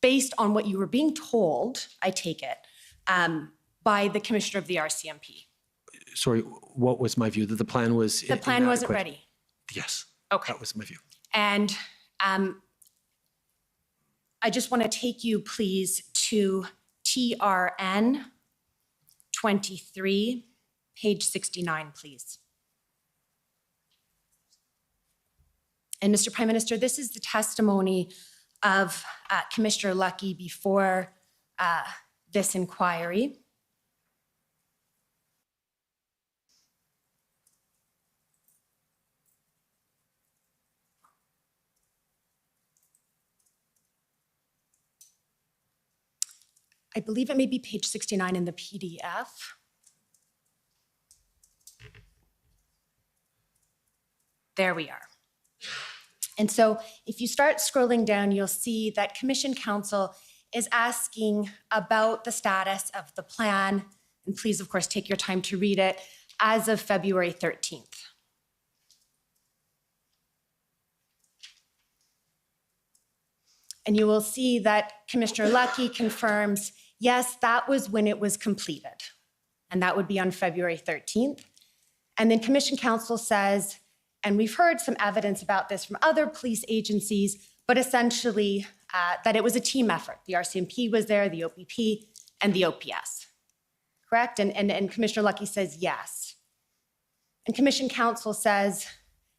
Based on what you were being told, I take it, by the Commissioner of the RCMP. Sorry, what was my view? That the plan was The plan wasn't inadequate? ready. Yes. Okay. That was my view. And I just want to take you, please, to TRN 23, page 69, please. And Mr. Prime Minister, this is the testimony of Commissioner Lucky before this inquiry. I believe it may be page 69 in the PDF. There we are. And so if you start scrolling down, you'll see that Commission Counsel is asking about the status of the plan, and please, of course, take your time to read it, as of February 13th. And you will see that Commissioner Lucky confirms, yes, that was when it was completed, and that would be on February 13th. And then Commission Counsel says, and we've heard some evidence about this from other police agencies, but essentially that it was a team effort. The RCMP was there, the OPP, and the OPS, correct? And Commissioner Lucky says yes. And Commission Counsel says,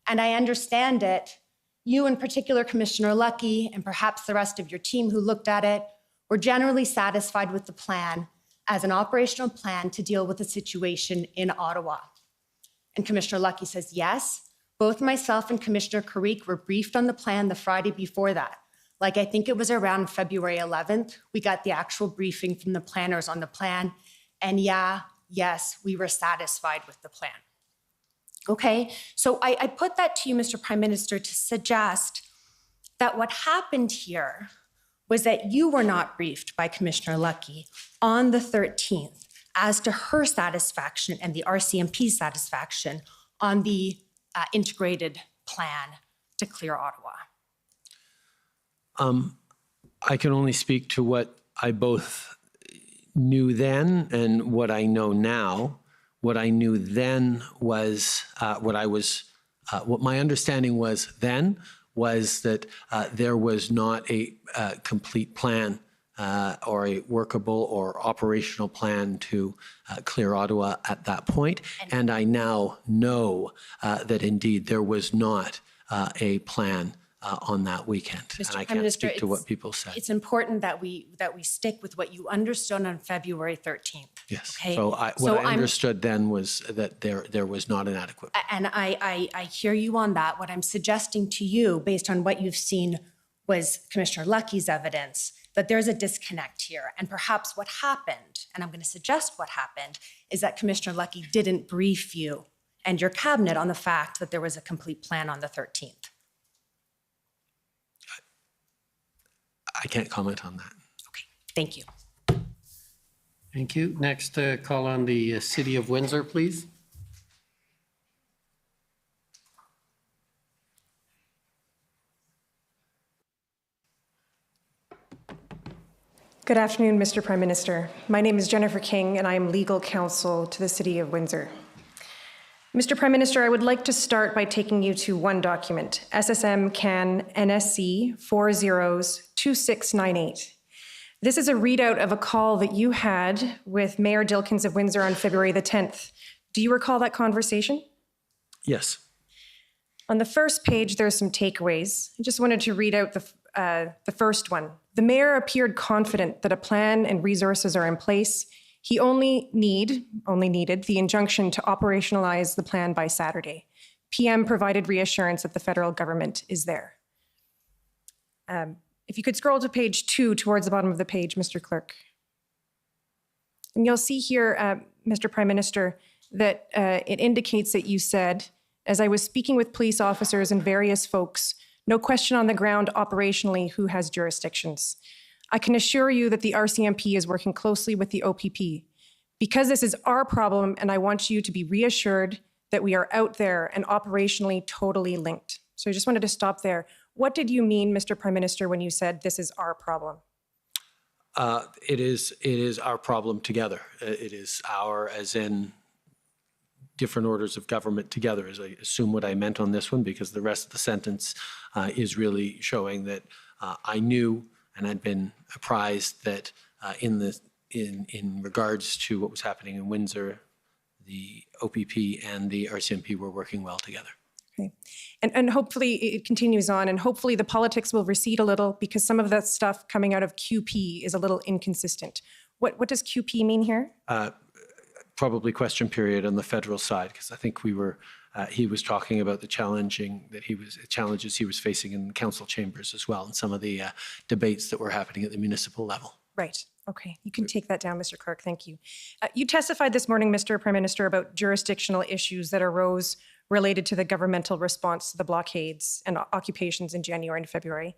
and I understand it, you in particular, Commissioner Lucky, and perhaps the rest of your team who looked at it, were generally satisfied with the plan as an operational plan to deal with the situation in Ottawa. And Commissioner Lucky says, yes, both myself and Commissioner Carrique were briefed on the plan the Friday before that. Like I think it was around February 11th, we got the actual briefing from the planners on the plan. And yes, we were satisfied with the plan. Okay, so I put that to you, Mr. Prime Minister, to suggest that what happened here was that you were not briefed by Commissioner Lucky on the 13th as to her satisfaction and the RCMP's satisfaction on the integrated plan to clear Ottawa. I can only speak to what I both knew then and what I know now. What I knew then was what my understanding was then was that there was not a complete plan or a workable or operational plan to clear Ottawa at that point. And I now know that indeed there was not a plan on that weekend. Mr. And I Prime can't Minister, speak to what people said. It's important that we stick with what you understood on February 13th. Yes. Okay? So what I understood then was that there was not an adequate plan. And I hear you on that. What I'm suggesting to you, based on what you've seen, was Commissioner Lucky's evidence that there's a disconnect here. And perhaps what happened, and I'm going to suggest what happened, is that Commissioner Lucky didn't brief you and your cabinet on the fact that there was a complete plan on the 13th. I can't comment on that. Okay, thank you. Thank you. Next, call on the City of Windsor, please. Good afternoon, Mr. Prime Minister. My name is Jennifer King, and I am legal counsel to the City of Windsor. Mr. Prime Minister, I would like to start by taking you to one document, SSM CAN NSC 402698. This is a readout of a call that you had with Mayor Dilkins of Windsor on February the 10th. Do you recall that conversation? Yes. On the first page, there's some takeaways. I just wanted to read out the first one. The mayor appeared confident that a plan and resources are in place. He only needed the injunction to operationalize the plan by Saturday. PM provided reassurance that the federal government is there. If you could scroll to page 2 towards the bottom of the page, Mr. Clerk. And you'll see here, Mr. Prime Minister, that it indicates that you said, as I was speaking with police officers and various folks, no question on the ground operationally who has jurisdictions. I can assure you that the RCMP is working closely with the OPP because this is our problem, and I want you to be reassured that we are out there and operationally totally linked. So I just wanted to stop there. What did you mean, Mr. Prime Minister, when you said this is our problem? It is our problem together. It is our, as in different orders of government together, as I assume what I meant on this one, because the rest of the sentence is really showing that I knew and I'd been apprised that in regards to what was happening in Windsor, the OPP and the RCMP were working well together. Okay. And hopefully it continues on, and hopefully the politics will recede a little because some of that stuff coming out of QP is a little inconsistent. What does QP mean here? Probably question period on the federal side, because I think he was talking about the challenges he was facing in council chambers as well, and some of the debates that were happening at the municipal level. Right. Okay. You can take that down, Mr. Clerk. Thank you. You testified this morning, Mr. Prime Minister, about jurisdictional issues that arose related to the governmental response to the blockades and occupations in January and February.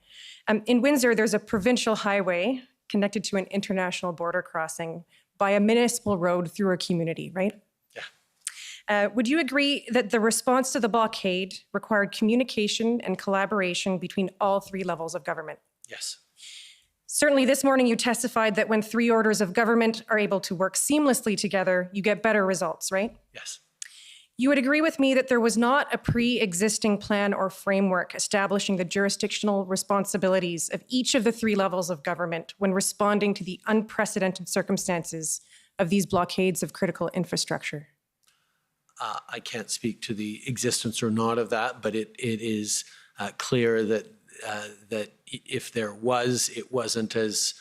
In Windsor, there's a provincial highway connected to an international border crossing by a municipal road through a community, right? Yeah. Would you agree that the response to the blockade required communication and collaboration between all three levels of government? Yes. Certainly this morning you testified that when three orders of government are able to work seamlessly together, you get better results, right? Yes. You would agree with me that there was not a pre-existing plan or framework establishing the jurisdictional responsibilities of each of the three levels of government when responding to the unprecedented circumstances of these blockades of critical infrastructure? I can't speak to the existence or not of that, but it is clear that if there was, it wasn't as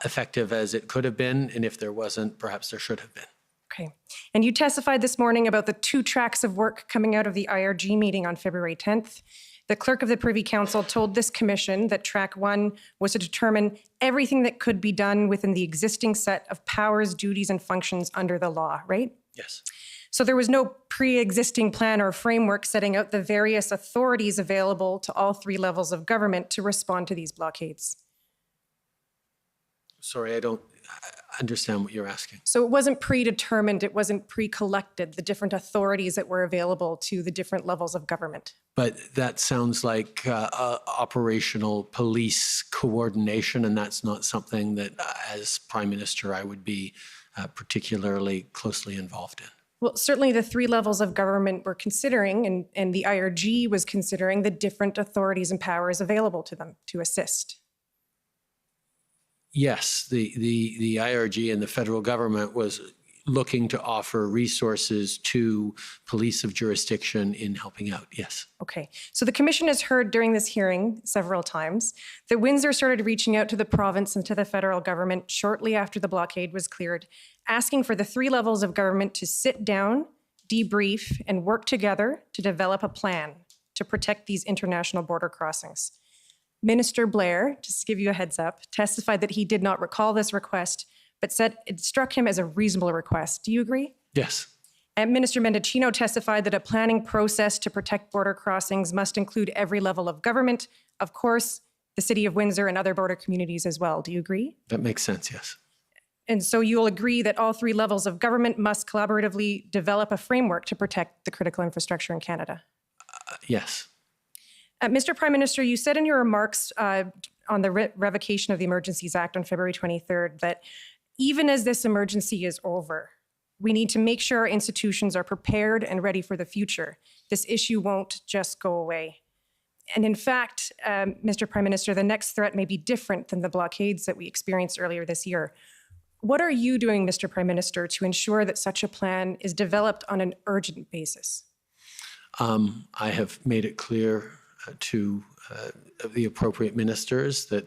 effective as it could have been, and if there wasn't, perhaps there should have been. Okay. And you testified this morning about the 2 tracks of work coming out of the IRG meeting on February 10th. The clerk of the Privy Council told this commission that track 1 was to determine everything that could be done within the existing set of powers, duties, and functions under the law, right? Yes. So there was no pre-existing plan or framework setting out the various authorities available to all three levels of government to respond to these blockades. Sorry, I don't understand what you're asking. So it wasn't predetermined, it wasn't pre-collected, the different authorities that were available to the different levels of government. But that sounds like operational police coordination, and that's not something that, as Prime Minister, I would be particularly closely involved in. Well, certainly the three levels of government were considering, and the IRG was considering the different authorities and powers available to them to assist. Yes, the IRG and the federal government was looking to offer resources to police of jurisdiction in helping out, yes. Okay, so the commission has heard during this hearing several times that Windsor started reaching out to the province and to the federal government shortly after the blockade was cleared, asking for the three levels of government to sit down, debrief, and work together to develop a plan to protect these international border crossings. Minister Blair, just to give you a heads up, testified that he did not recall this request, but said it struck him as a reasonable request. Do you agree? Yes. And Minister Mendocino testified that a planning process to protect border crossings must include every level of government, of course, the City of Windsor and other border communities as well. Do you agree? That makes sense, yes. And so you'll agree that all three levels of government must collaboratively develop a framework to protect the critical infrastructure in Canada? Yes. Mr. Prime Minister, you said in your remarks on the revocation of the Emergencies Act on February 23rd that even as this emergency is over, we need to make sure our institutions are prepared and ready for the future. This issue won't just go away. And in fact, Mr. Prime Minister, the next threat may be different than the blockades that we experienced earlier this year. What are you doing, Mr. Prime Minister, to ensure that such a plan is developed on an urgent basis? I have made it clear to the appropriate ministers that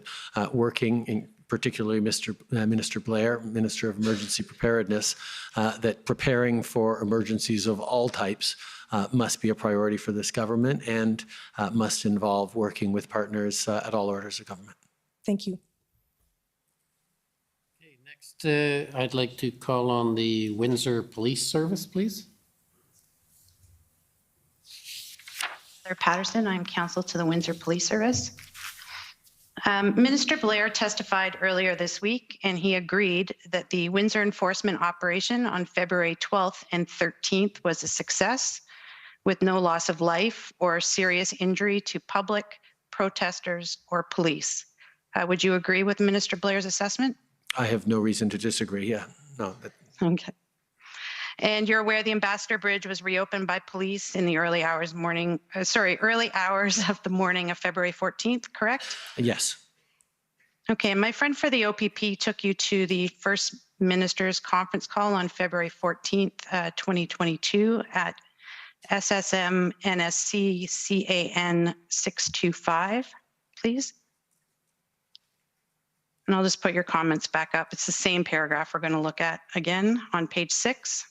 working, in particularly Minister Blair, Minister of Emergency Preparedness, that preparing for emergencies of all types must be a priority for this government and must involve working with partners at all orders of government. Thank you. Okay, Next, I'd like to call on the Windsor Police Service, please. Claire Patterson, I'm counsel to the Windsor Police Service. Minister Blair testified earlier this week, and he agreed that the Windsor enforcement operation on February 12th and 13th was a success with no loss of life or serious injury to public, protesters, or police. Would you agree with Minister Blair's assessment? I have no reason to disagree. Yeah, no. Okay. And you're aware the Ambassador Bridge was reopened by police in the early hours of the morning of February 14th, correct? Yes. Okay, and my friend for the OPP took you to the First Minister's conference call on February 14th, 2022 at SSM NSC CAN 625, please. And I'll just put your comments back up. It's the same paragraph we're going to look at again on page 6.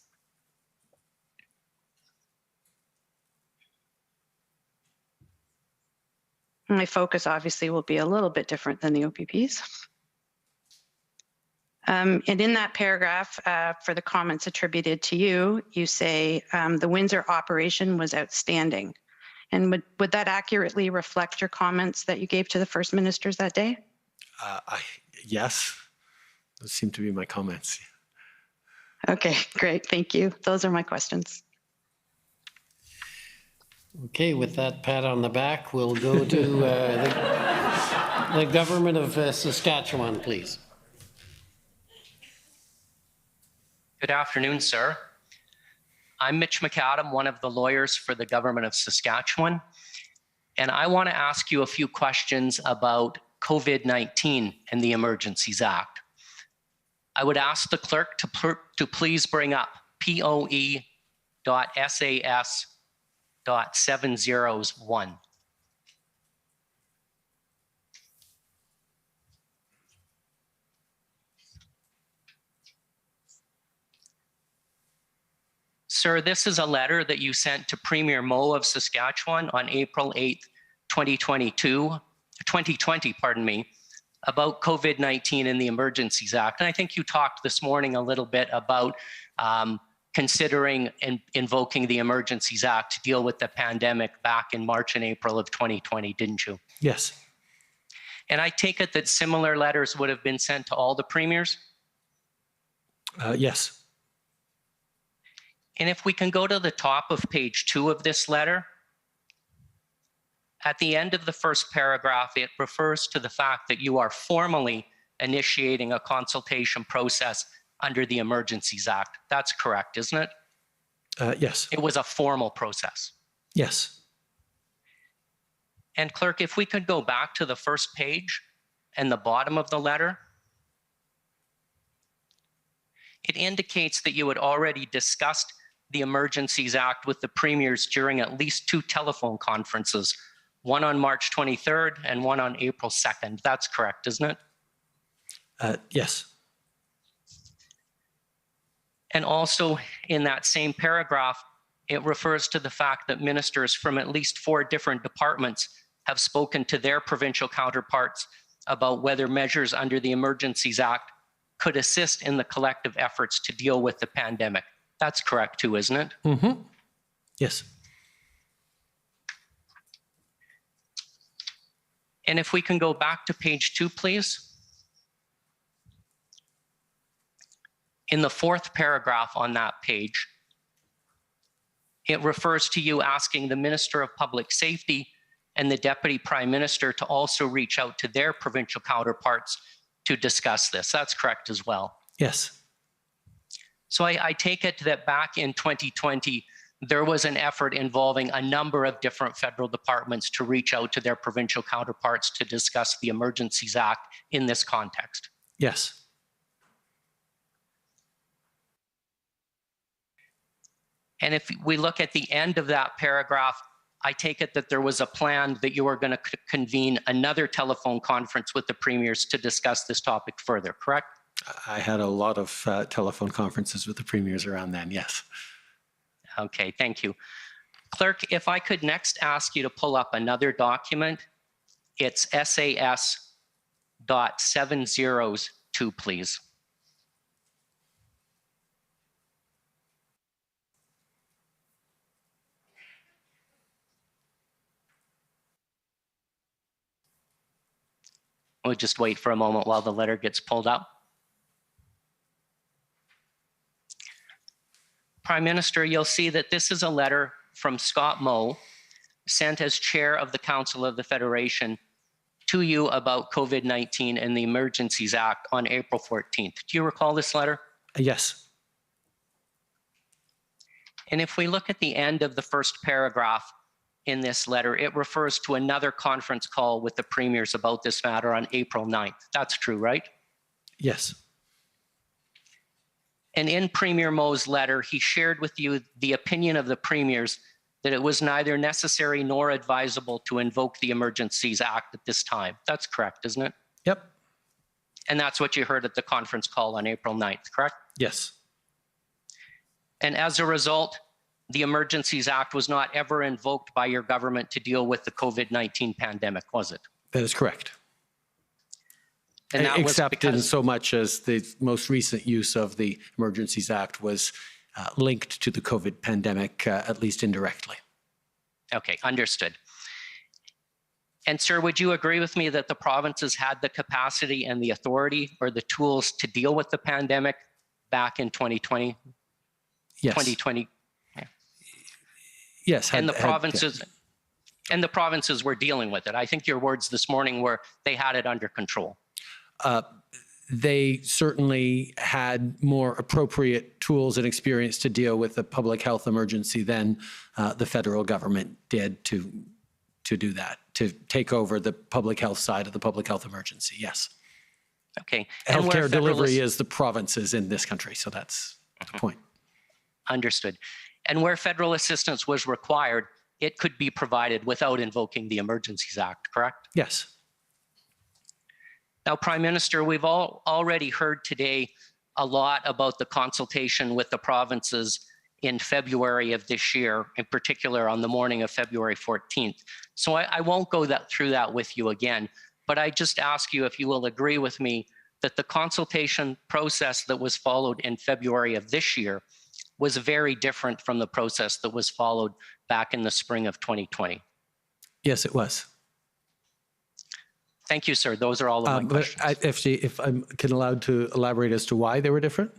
My focus obviously will be a little bit different than the OPP's. And in that paragraph, for the comments attributed to you, you say the Windsor operation was outstanding. And would that accurately reflect your comments that you gave to the First Ministers that day? Yes, those seem to be my comments. Okay, great, thank you. Those are my questions. Okay, with that pat on the back, we'll go to the government of Saskatchewan, please. Good afternoon, sir. I'm Mitch McAdam, one of the lawyers for the government of Saskatchewan, and I want to ask you a few questions about COVID-19 and the Emergencies Act. I would ask the clerk to please bring up POE.SAS.701. Sir, this is a letter that you sent to Premier Moe of Saskatchewan on April 8th, 2020, about COVID-19 and the Emergencies Act. And I think you talked this morning a little bit about considering invoking the Emergencies Act to deal with the pandemic back in March and April of 2020, didn't you? Yes. And I take it that similar letters would have been sent to all the premiers? Yes. And if we can go to the top of page 2 of this letter, at the end of the first paragraph, it refers to the fact that you are formally initiating a consultation process under the Emergencies Act. That's correct, isn't it? Yes. It was a formal process. Yes. And clerk, if we could go back to the first page and the bottom of the letter, it indicates that you had already discussed the Emergencies Act with the premiers during at least 2 telephone conferences, one on March 23rd and one on April 2nd. That's correct, isn't it? Yes. And also in that same paragraph, it refers to the fact that ministers from at least 4 different departments have spoken to their provincial counterparts about whether measures under the Emergencies Act could assist in the collective efforts to deal with the pandemic. That's correct too, isn't it? Mm-hmm. Yes. And if we can go back to page 2, please. In the 4th paragraph on that page, it refers to you asking the Minister of Public Safety and the Deputy Prime Minister to also reach out to their provincial counterparts to discuss this. That's correct as well. Yes. So I take it that back in 2020, there was an effort involving a number of different federal departments to reach out to their provincial counterparts to discuss the Emergencies Act in this context. Yes. And if we look at the end of that paragraph, I take it that there was a plan that you were going to convene another telephone conference with the premiers to discuss this topic further, correct? I had a lot of telephone conferences with the premiers around then, yes. Okay, thank you. Clerk, if I could next ask you to pull up another document, it's SAS.702, please. We'll just wait for a moment while the letter gets pulled up. Prime Minister, you'll see that this is a letter from Scott Moe, sent as chair of the Council of the Federation to you about COVID-19 and the Emergencies Act on April 14th. Do you recall this letter? Yes. And if we look at the end of the first paragraph in this letter, it refers to another conference call with the premiers about this matter on April 9th. That's true, right? Yes. And in Premier Moe's letter, he shared with you the opinion of the premiers that it was neither necessary nor advisable to invoke the Emergencies Act at this time. That's correct, isn't it? Yep. And that's what you heard at the conference call on April 9th, correct? Yes. And as a result, the Emergencies Act was not ever invoked by your government to deal with the COVID-19 pandemic, was it? That is correct. And that was Except in because, so much as the most recent use of the Emergencies Act was linked to the COVID pandemic, at least indirectly. okay, understood. And sir, would you agree with me that the provinces had the capacity and the authority or the tools to deal with the pandemic back in 2020? Yes. 2020. Yes. And the provinces were dealing with it. I think your words this morning were they had it under control. They certainly had more appropriate tools and experience to deal with the public health emergency than the federal government did to do that, to take over the public health side of the public health emergency. Yes. Okay. And where Healthcare delivery federalists- is the provinces in this country, so that's the point. Understood. And where federal assistance was required, it could be provided without invoking the Emergencies Act, correct? Yes. Now, Prime Minister, we've already heard today a lot about the consultation with the provinces in February of this year, in particular on the morning of February 14th. So I won't go through that with you again, but I just ask you if you will agree with me that the consultation process that was followed in February of this year was very different from the process that was followed back in the spring of 2020. Yes, it was. Thank you, sir. Those are all of my questions. If I'm allowed to elaborate as to why they were different?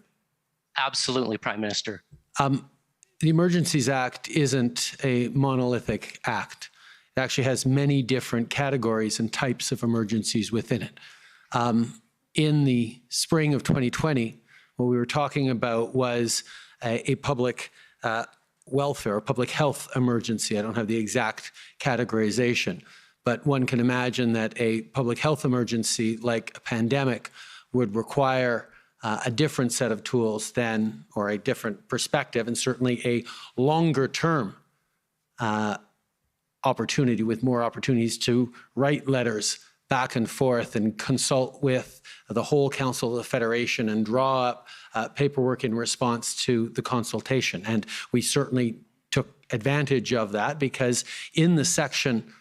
Absolutely, Prime Minister. The Emergencies Act isn't a monolithic act. It actually has many different categories and types of emergencies within it. In the spring of 2020, what we were talking about was a public welfare, a public health emergency. I don't have the exact categorization, but one can imagine that a public health emergency like a pandemic would require a different set of tools than, or a different perspective, and certainly a longer term opportunity with more opportunities to write letters back and forth and consult with the whole Council of the Federation and draw up paperwork in response to the consultation. And we certainly took advantage of that because in the section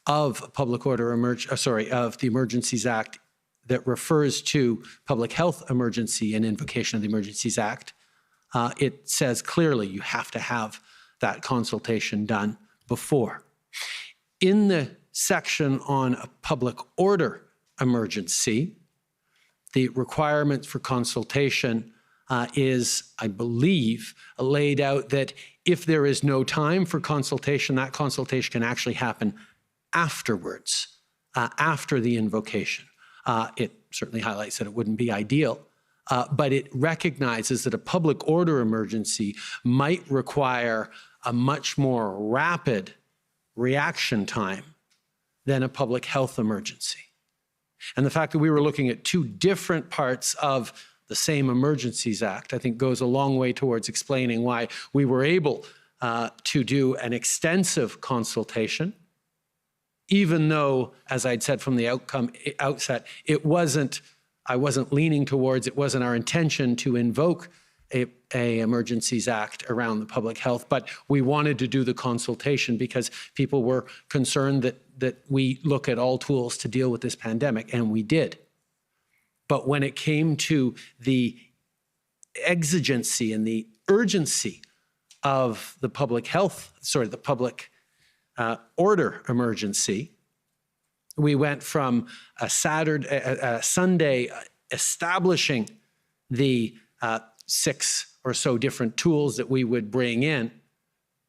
of public order of the Emergencies Act that refers to public health emergency and invocation of the Emergencies Act, it says clearly you have to have that consultation done before. In the section on a public order emergency, the requirements for consultation is, I believe, laid out that if there is no time for consultation, that consultation can actually happen afterwards, after the invocation. It certainly highlights that it wouldn't be ideal, but it recognizes that a public order emergency might require a much more rapid reaction time than a public health emergency. And the fact that we were looking at two different parts of the same Emergencies Act, I think goes a long way towards explaining why we were able to do an extensive consultation, even though, as I'd said from the outset, I wasn't leaning towards, it wasn't our intention to invoke a Emergencies Act around the public health, but we wanted to do the consultation because people were concerned that we look at all tools to deal with this pandemic, and we did. But when it came to the exigency and the urgency of the public order emergency, We went from a Sunday establishing the 6 or so different tools that we would bring in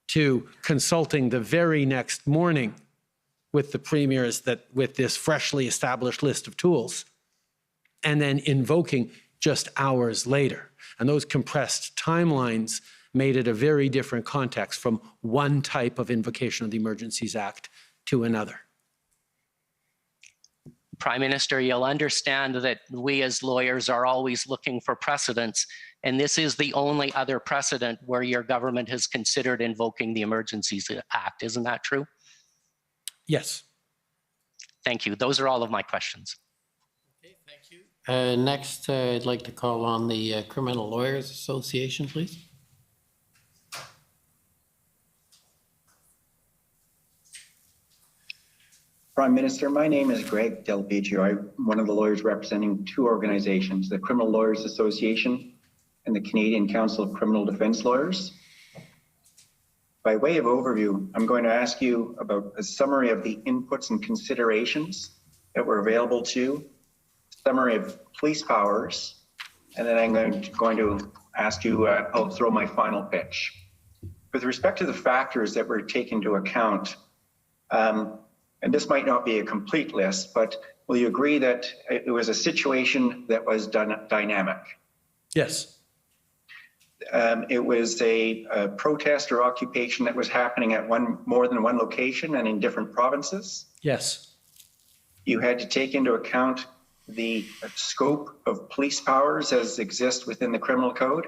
to consulting the very next morning with the premiers with this freshly established list of tools, and then invoking just hours later. And those compressed timelines made it a very different context from one type of invocation of the Emergencies Act to another. Prime Minister, you'll understand that we as lawyers are always looking for precedents, and this is the only other precedent where your government has considered invoking the Emergencies Act. Isn't that true? Yes. Thank you. Those are all of my questions. Next, I'd like to call on the Criminal Lawyers Association, please. Prime Minister, my name is Greg Del Pietro. I'm one of the lawyers representing two organizations, the Criminal Lawyers Association and the Canadian Council of Criminal Defense Lawyers. By way of overview, I'm going to ask you about a summary of the inputs and considerations that were available to you, summary of police powers, and then I'm going to ask you, I'll throw my final pitch. With respect to the factors that were taken into account, and this might not be a complete list, but will you agree that it was a situation that was dynamic? Yes. It was a protest or occupation that was happening at more than one location and in different provinces? Yes. You had to take into account the scope of police powers as exist within the criminal code?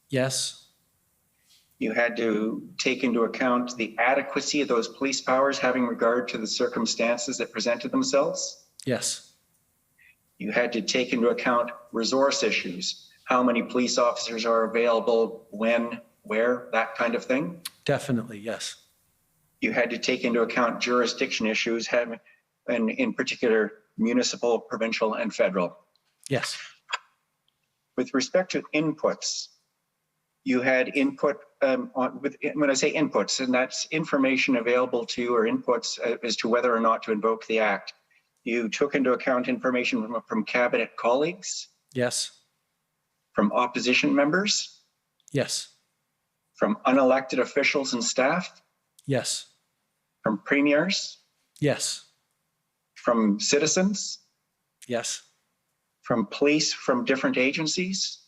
Yes. You had to take into account the adequacy of those police powers having regard to the circumstances that presented themselves? Yes. You had to take into account resource issues, how many police officers are available, when, where, that kind of thing? Definitely, yes. You had to take into account jurisdiction issues, and in particular, municipal, provincial, and federal. Yes. With respect to inputs, you had input when I say inputs, and that's information available to you or inputs as to whether or not to invoke the act. You took into account information from cabinet colleagues? Yes. From opposition members? Yes. From unelected officials and staff? Yes. From premiers? Yes. From citizens? Yes. From police from different agencies?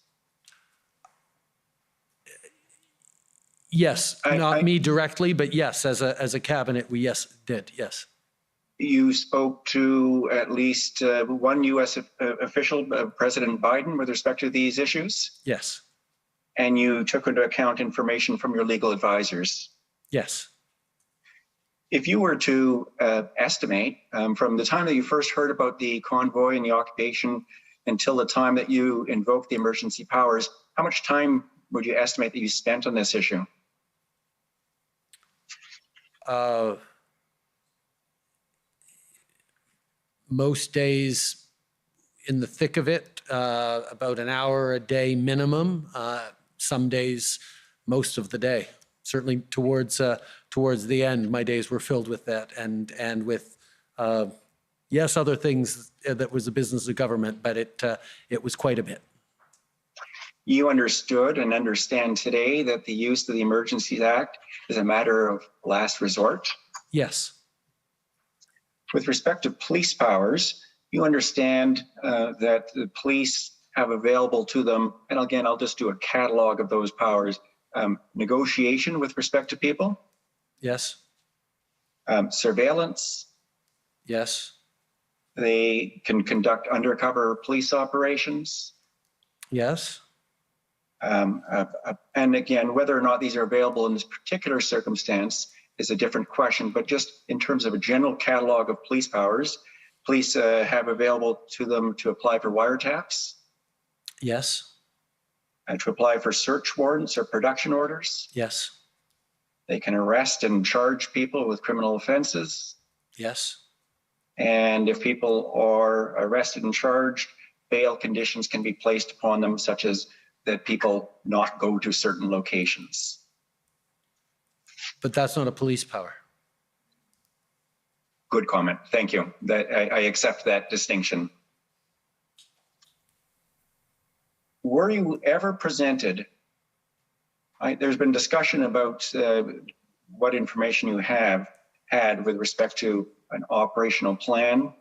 Yes, not me directly, but yes, as a cabinet, we did, yes. You spoke to at least one U.S. official, President Biden, with respect to these issues? Yes. And you took into account information from your legal advisors? Yes. If you were to estimate from the time that you first heard about the convoy and the occupation until the time that you invoked the emergency powers, how much time would you estimate that you spent on this issue? Most days in the thick of it, about an hour a day minimum. Some days, most of the day. Certainly towards the end, my days were filled with that, and with yes, other things that was the business of government, but it was quite a bit. You understood and understand today that the use of the Emergencies Act is a matter of last resort? Yes. With respect to police powers, you understand that the police have available to them, and again, I'll just do a catalog of those powers, negotiation with respect to people? Yes. Surveillance? Yes. They can conduct undercover police operations? Yes. And again, whether or not these are available in this particular circumstance is a different question, but just in terms of a general catalog of police powers, police have available to them to apply for wiretaps? Yes. And to apply for search warrants or production orders? Yes. They can arrest and charge people with criminal offenses? Yes. And if people are arrested and charged, bail conditions can be placed upon them, such as that people not go to certain locations. But that's not a police power. good comment. Thank you. That I accept that distinction. Were you ever presented? There's been discussion about what information you have had with respect to an operational plan.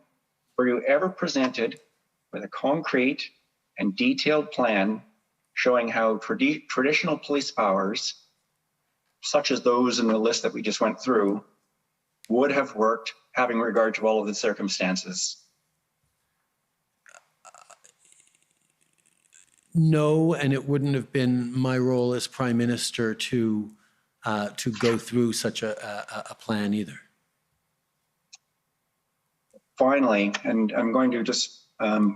Were you ever presented with a concrete and detailed plan showing how traditional police powers, such as those in the list that we just went through, would have worked having regard to all of the circumstances? No, and it wouldn't have been my role as Prime Minister to go through such a plan either. Finally, and I'm going to just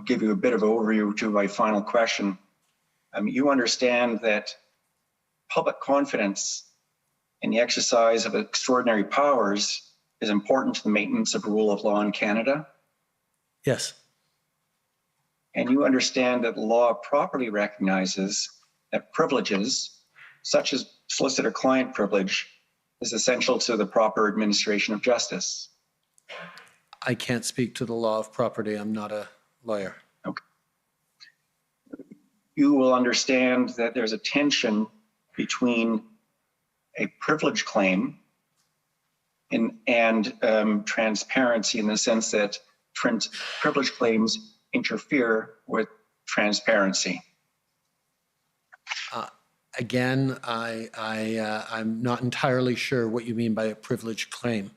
give you a bit of overview to my final question. You understand that public confidence in the exercise of extraordinary powers is important to the maintenance of rule of law in Canada? Yes. And you understand that the law properly recognizes that privileges, such as solicitor-client privilege, is essential to the proper administration of justice. I can't speak to the law of property. I'm not a lawyer. Okay. You will understand that there's a tension between a privilege claim and transparency, in the sense that privilege claims interfere with transparency. Again, I'm not entirely sure what you mean by a privilege claim.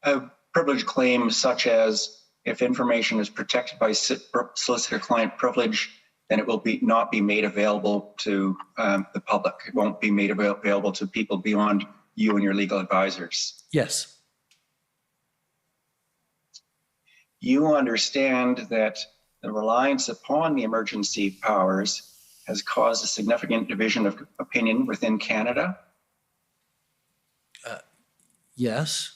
A privilege claim such as, if information is protected by solicitor-client privilege, then it will not be made available to the public. It won't be made available to people beyond you and your legal advisors. Yes. You understand that the reliance upon the emergency powers has caused a significant division of opinion within Canada? Yes.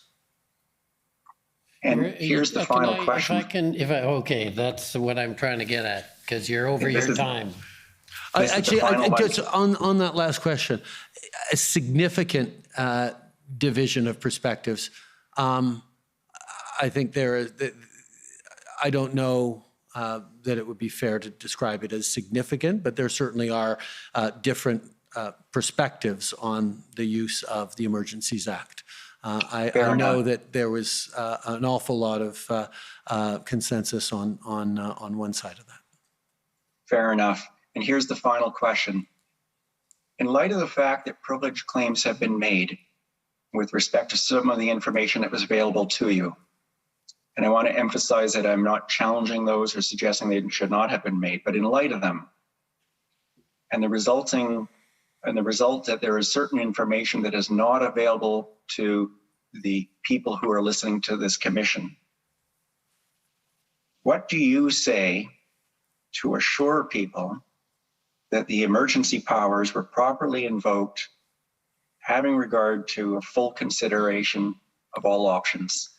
And here's the final question. Okay, that's what I'm trying to get at, because you're over your time. Actually, just on that last question, a significant division of perspectives. I think I don't know that it would be fair to describe it as significant, but there certainly are different perspectives on the use of the Emergencies Act. I know that there was an awful lot of consensus on one side of that. Fair enough. And here's the final question. In light of the fact that privilege claims have been made with respect to some of the information that was available to you, and I want to emphasize that I'm not challenging those or suggesting they should not have been made, but in light of them, and the result that there is certain information that is not available to the people who are listening to this commission, what do you say to assure people that the emergency powers were properly invoked, having regard to a full consideration of all options?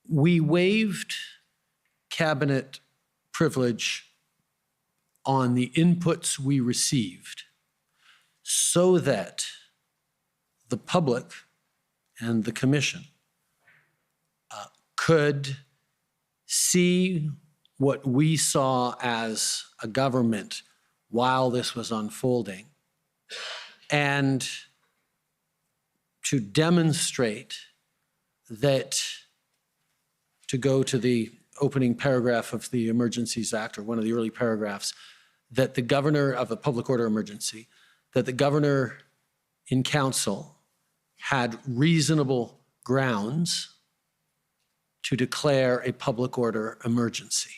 We waived cabinet privilege on the inputs we received so that the public and the commission could see what we saw as a government while this was unfolding, and to demonstrate that, to go to the opening paragraph of the Emergencies Act, or one of the early paragraphs, that the governor of a public order emergency, that the governor in council had reasonable grounds to declare a public order emergency.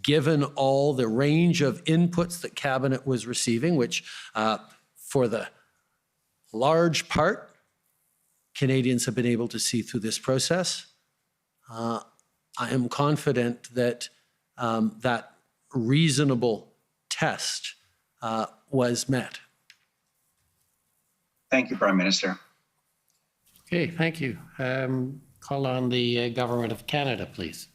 Given all the range of inputs that cabinet was receiving, which for the large part, Canadians have been able to see through this process, I am confident that that reasonable test was met. Thank you, Prime Minister. Okay, thank you. Call on the Government of Canada, please.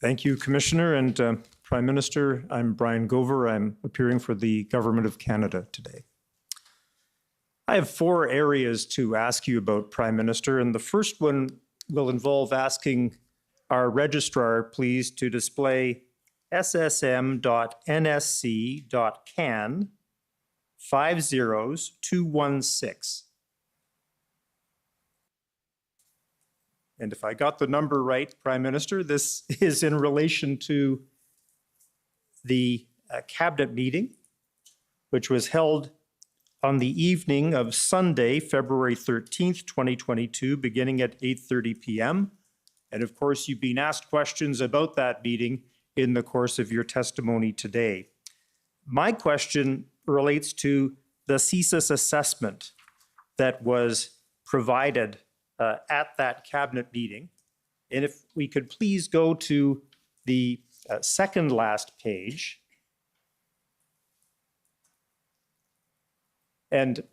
Thank you, Commissioner and Prime Minister. I'm Brian Gover. I'm appearing for the Government of Canada today. I have 4 areas to ask you about, Prime Minister, and the first one will involve asking our registrar, please, to display ssm.nsc.can 50216. And if I got the number right, Prime Minister, this is in relation to the cabinet meeting, which was held on the evening of Sunday, February 13th, 2022, beginning at 8:30 p.m. And of course, you've been asked questions about that meeting in the course of your testimony today. My question relates to the CSIS assessment that was provided at that cabinet meeting. And if we could please go to the second last page. And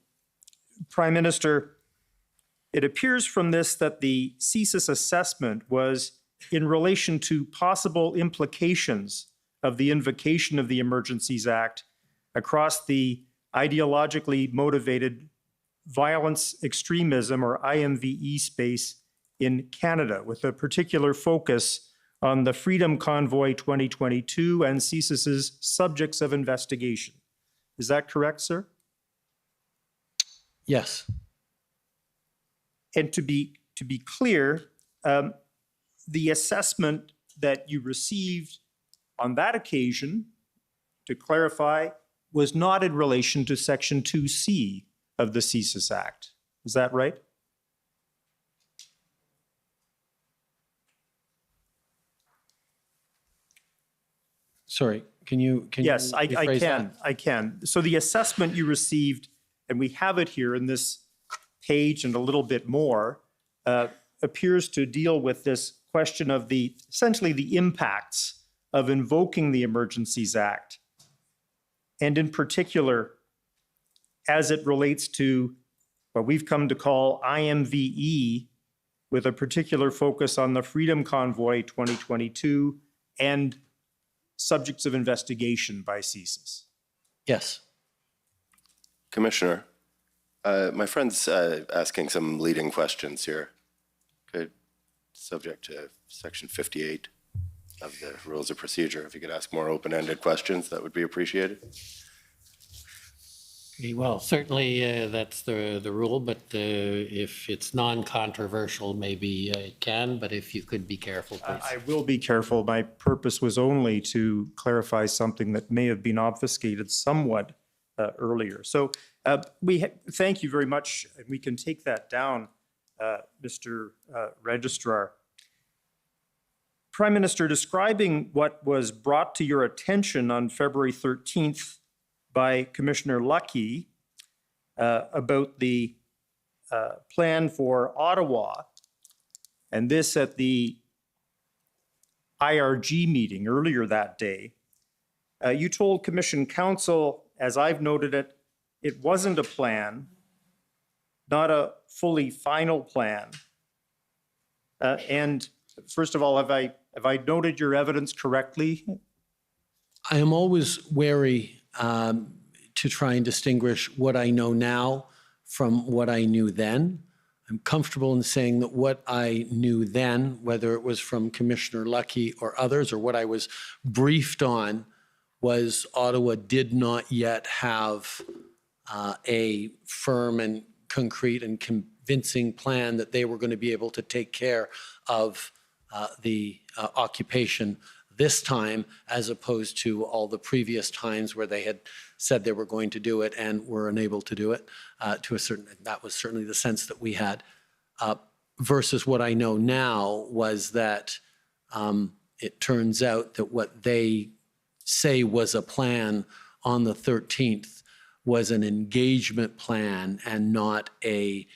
Prime Minister, it appears from this that the CSIS assessment was in relation to possible implications of the invocation of the Emergencies Act across the ideologically motivated violence extremism, or IMVE, space in Canada, with a particular focus on the Freedom Convoy 2022 and CSIS's subjects of investigation. Is that correct, sir? Yes. And to be clear, the assessment that you received on that occasion, to clarify, was not in relation to Section 2C of the CSIS Act. Is that right? Sorry, can you? Yes, I rephrase can. that? I can. So the assessment you received, and we have it here in this page and a little bit more, appears to deal with this question of essentially the impacts of invoking the Emergencies Act, and in particular, as it relates to what we've come to call IMVE, with a particular focus on the Freedom Convoy 2022 and subjects of investigation by CSIS. Yes. Commissioner, my friend's asking some leading questions here. Good. Subject to Section 58 of the Rules of Procedure. If you could ask more open-ended questions, that would be appreciated. Well, certainly that's the rule, but if it's non-controversial, maybe it can, but if you could be careful, please. I will be careful. My purpose was only to clarify something that may have been obfuscated somewhat earlier. So thank you very much. We can take that down, Mr. Registrar. Prime Minister, describing what was brought to your attention on February 13th by Commissioner Lucky about the plan for Ottawa, and this at the IRG meeting earlier that day, you told Commission Counsel, as I've noted it, it wasn't a plan, not a fully final plan. And first of all, have I noted your evidence correctly? I am always wary to try and distinguish what I know now from what I knew then. I'm comfortable in saying that what I knew then, whether it was from Commissioner Lucky or others, or what I was briefed on, was Ottawa did not yet have a firm and concrete and convincing plan that they were going to be able to take care of the occupation this time, as opposed to all the previous times where they had said they were going to do it and were unable to do it. That was certainly the sense that we had. Versus what I know now was that it turns out that what they say was a plan on the 13th was an engagement plan and not a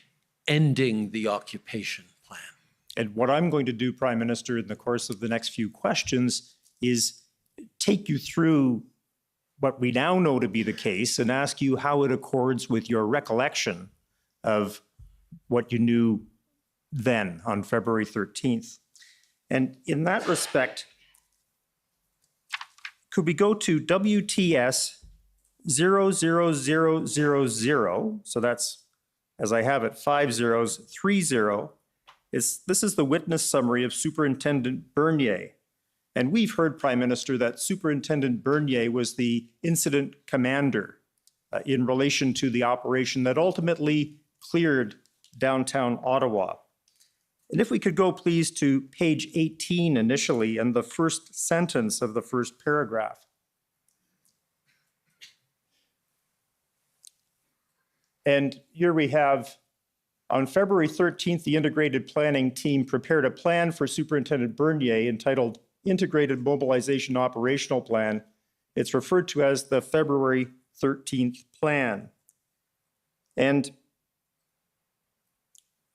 ending the occupation plan. And what I'm going to do, Prime Minister, in the course of the next few questions is take you through what we now know to be the case and ask you how it accords with your recollection of what you knew then on February 13th. And in that respect, could we go to WTS 00000, so that's, as I have it, 5030. This is the witness summary of Superintendent Bernier. And we've heard, Prime Minister, that Superintendent Bernier was the incident commander in relation to the operation that ultimately cleared downtown Ottawa. And if we could go, please, to page 18 initially and the first sentence of the first paragraph. And here we have, on February 13th, the integrated planning team prepared a plan for Superintendent Bernier entitled Integrated Mobilization Operational Plan. It's referred to as the February 13th plan. And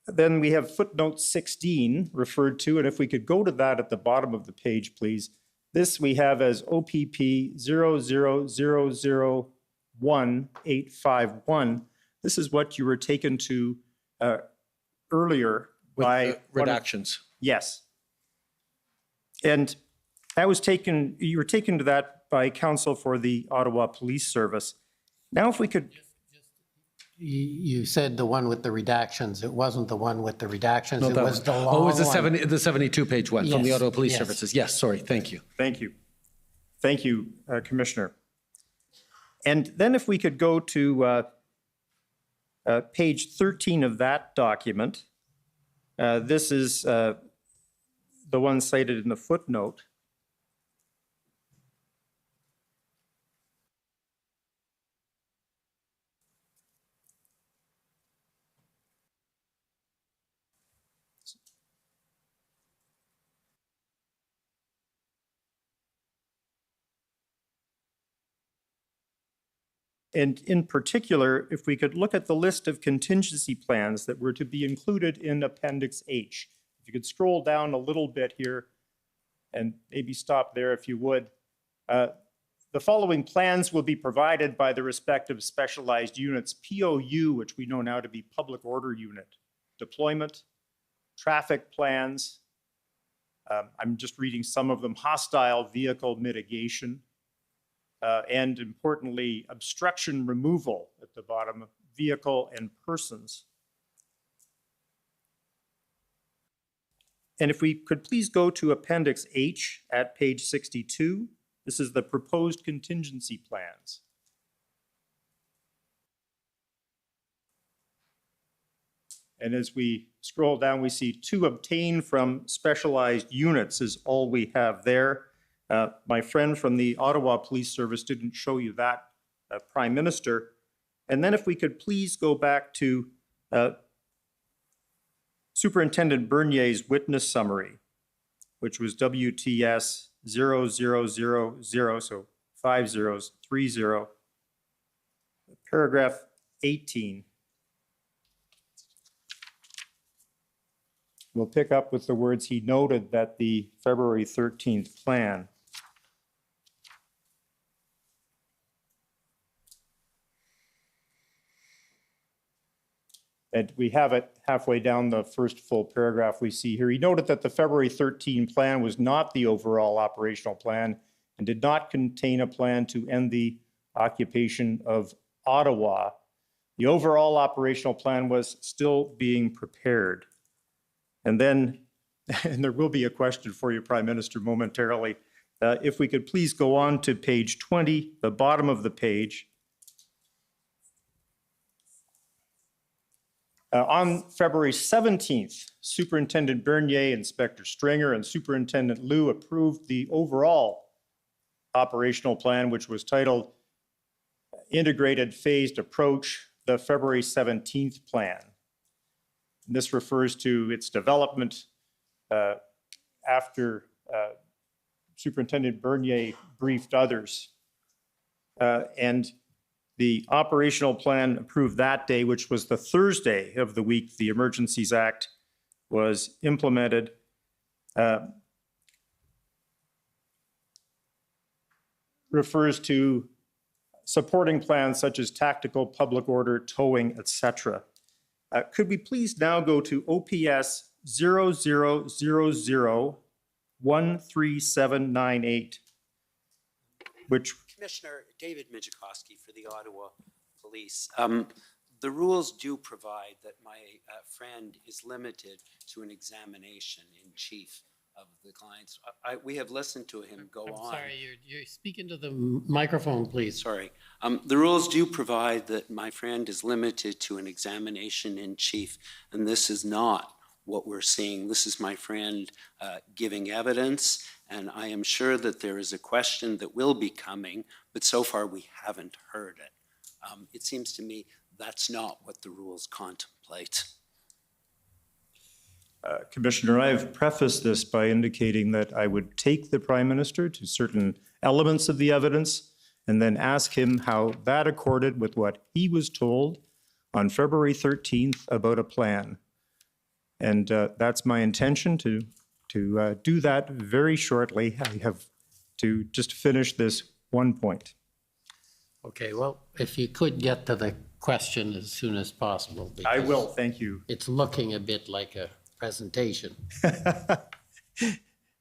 then we have footnote 16 referred to, and if we could go to that at the bottom of the page, please. This we have as OPP 0001851. This is what you were taken to earlier With by the redactions. Yes. And that was taken, you were taken to that by counsel for the Ottawa Police Service. Now, if we could. You said the one with the redactions. It wasn't the one with the redactions. No, It that was one. the long Oh, it was the one. 72-page one from the Yes, Ottawa Police yes. Services. Yes, sorry, thank you. Thank you. Thank you, Commissioner. And then if we could go to page 13 of that document. This is the one cited in the footnote. And in particular, if we could look at the list of contingency plans that were to be included in Appendix H. If you could scroll down a little bit here and maybe stop there if you would. The following plans will be provided by the respective specialized units: POU, which we know now to be Public Order Unit, deployment, traffic plans, I'm just reading some of them, hostile vehicle mitigation, and importantly, obstruction removal at the bottom, vehicle and persons. And if we could please go to Appendix H at page 62, this is the proposed contingency plans. And as we scroll down, we see to obtain from specialized units is all we have there. My friend from the Ottawa Police Service didn't show you that, Prime Minister. And then if we could please go back to Superintendent Bernier's witness summary, which was WTS 0000, so 5030, paragraph 18. We'll pick up with the words, he noted that the February 13th plan and we have it halfway down the first full paragraph we see here. He noted that the February 13 plan was not the overall operational plan and did not contain a plan to end the occupation of Ottawa. The overall operational plan was still being prepared. And then, and there will be a question for you, Prime Minister, momentarily. If we could please go on to page 20, the bottom of the page. On February 17th, Superintendent Bernier, Inspector Stringer, and Superintendent Liu approved the overall operational plan, which was titled Integrated Phased Approach, the February 17th plan. And this refers to its development after Superintendent Bernier briefed others. And the operational plan approved that day, which was the Thursday of the week the Emergencies Act was implemented, refers to supporting plans such as tactical, public order, towing, etc. Could we please now go to OPS 0000 13798? which, Commissioner David Mijakowski for the Ottawa Police. The rules do provide that my friend is limited to an examination in chief of the clients. We have listened to him go on. Sorry, you're speaking to the microphone, please. Sorry. The rules do provide that my friend is limited to an examination in chief, and this is not what we're seeing. This is my friend giving evidence, and I am sure that there is a question that will be coming, but so far we haven't heard it. It seems to me that's not what the rules contemplate. Commissioner, I have prefaced this by indicating that I would take the Prime Minister to certain elements of the evidence and then ask him how that accorded with what he was told on February 13th about a plan. And that's my intention to do that very shortly. I have to just finish this one point. Okay, well, if you could get to the question as soon as possible. I will, thank you. It's looking a bit like a presentation.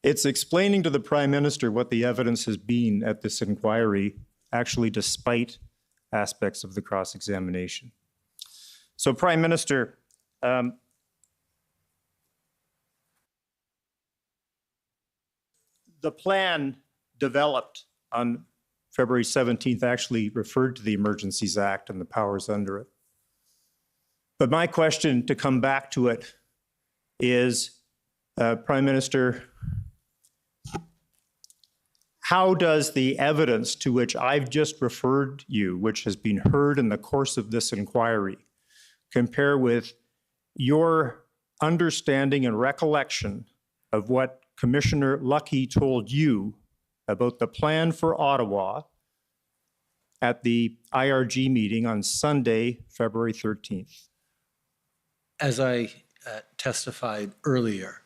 It's explaining to the Prime Minister what the evidence has been at this inquiry, actually despite aspects of the cross-examination. So, Prime Minister, the plan developed on February 17th actually referred to the Emergencies Act and the powers under it. But my question, to come back to it, is, Prime Minister, how does the evidence to which I've just referred you, which has been heard in the course of this inquiry, compare with your understanding and recollection of what Commissioner Lucky told you about the plan for Ottawa at the IRG meeting on Sunday, February 13th? As I testified earlier,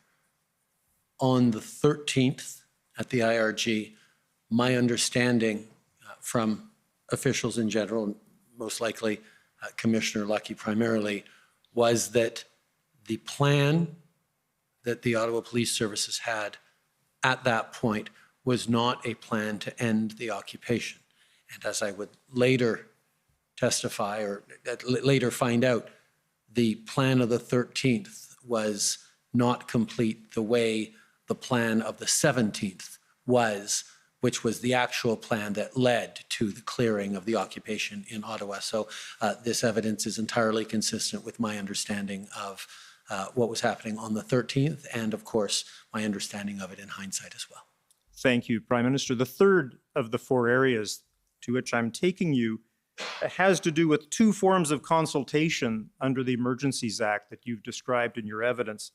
on the 13th at the IRG, my understanding from officials in general, most likely Commissioner Lucky primarily, was that the plan that the Ottawa Police Services had at that point was not a plan to end the occupation. And as I would later testify or later find out, the plan of the 13th was not complete the way the plan of the 17th was, which was the actual plan that led to the clearing of the occupation in Ottawa. So this evidence is entirely consistent with my understanding of what was happening on the 13th, and of course, my understanding of it in hindsight as well. Thank you, Prime Minister. The third of the four areas to which I'm taking you has to do with two forms of consultation under the Emergencies Act that you've described in your evidence.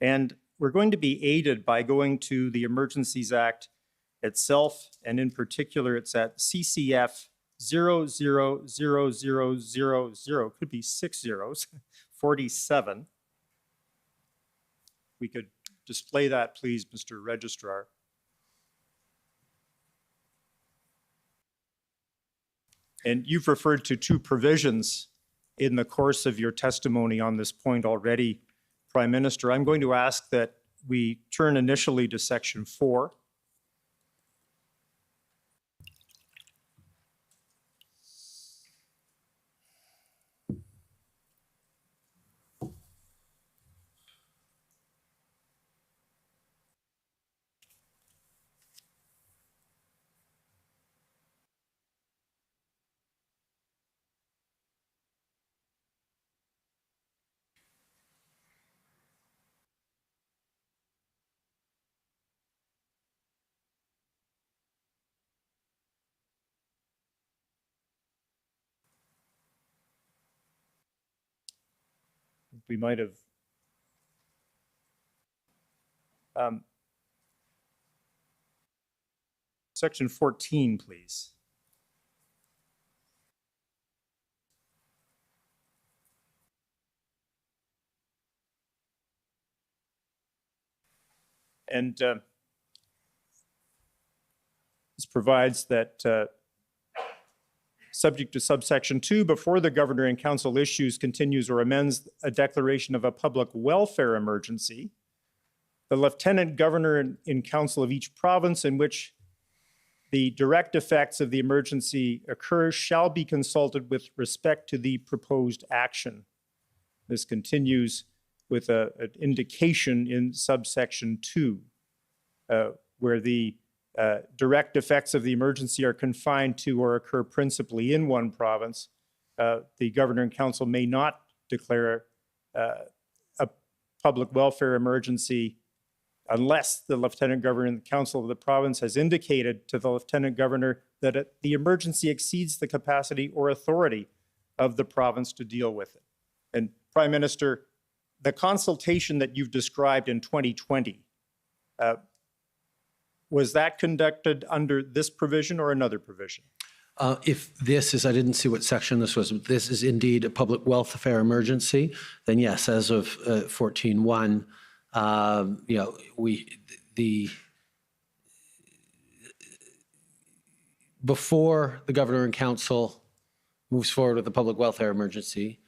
And we're going to be aided by going to the Emergencies Act itself, and in particular, it's at CCF 000000, could be 6 zeros, 47. We could display that, please, Mr. Registrar. And you've referred to two provisions in the course of your testimony on this point already, Prime Minister. I'm going to ask that we turn initially to Section 4. We might have Section 14, please. And this provides that subject to subsection 2, before the governor and council issues, continues, or amends a declaration of a public welfare emergency, the lieutenant governor in council of each province in which the direct effects of the emergency occur shall be consulted with respect to the proposed action. This continues with an indication in subsection 2, where the direct effects of the emergency are confined to or occur principally in one province. The Governor and Council may not declare a public welfare emergency unless the Lieutenant Governor and the Council of the province has indicated to the Lieutenant Governor that the emergency exceeds the capacity or authority of the province to deal with it. And Prime Minister, the consultation that you've described in 2020, was that conducted under this provision or another provision? If this is, I didn't see what section this was, this is indeed a public welfare emergency, then yes, as of 14.1, you know, before the Governor and Council moves forward with the public welfare emergency,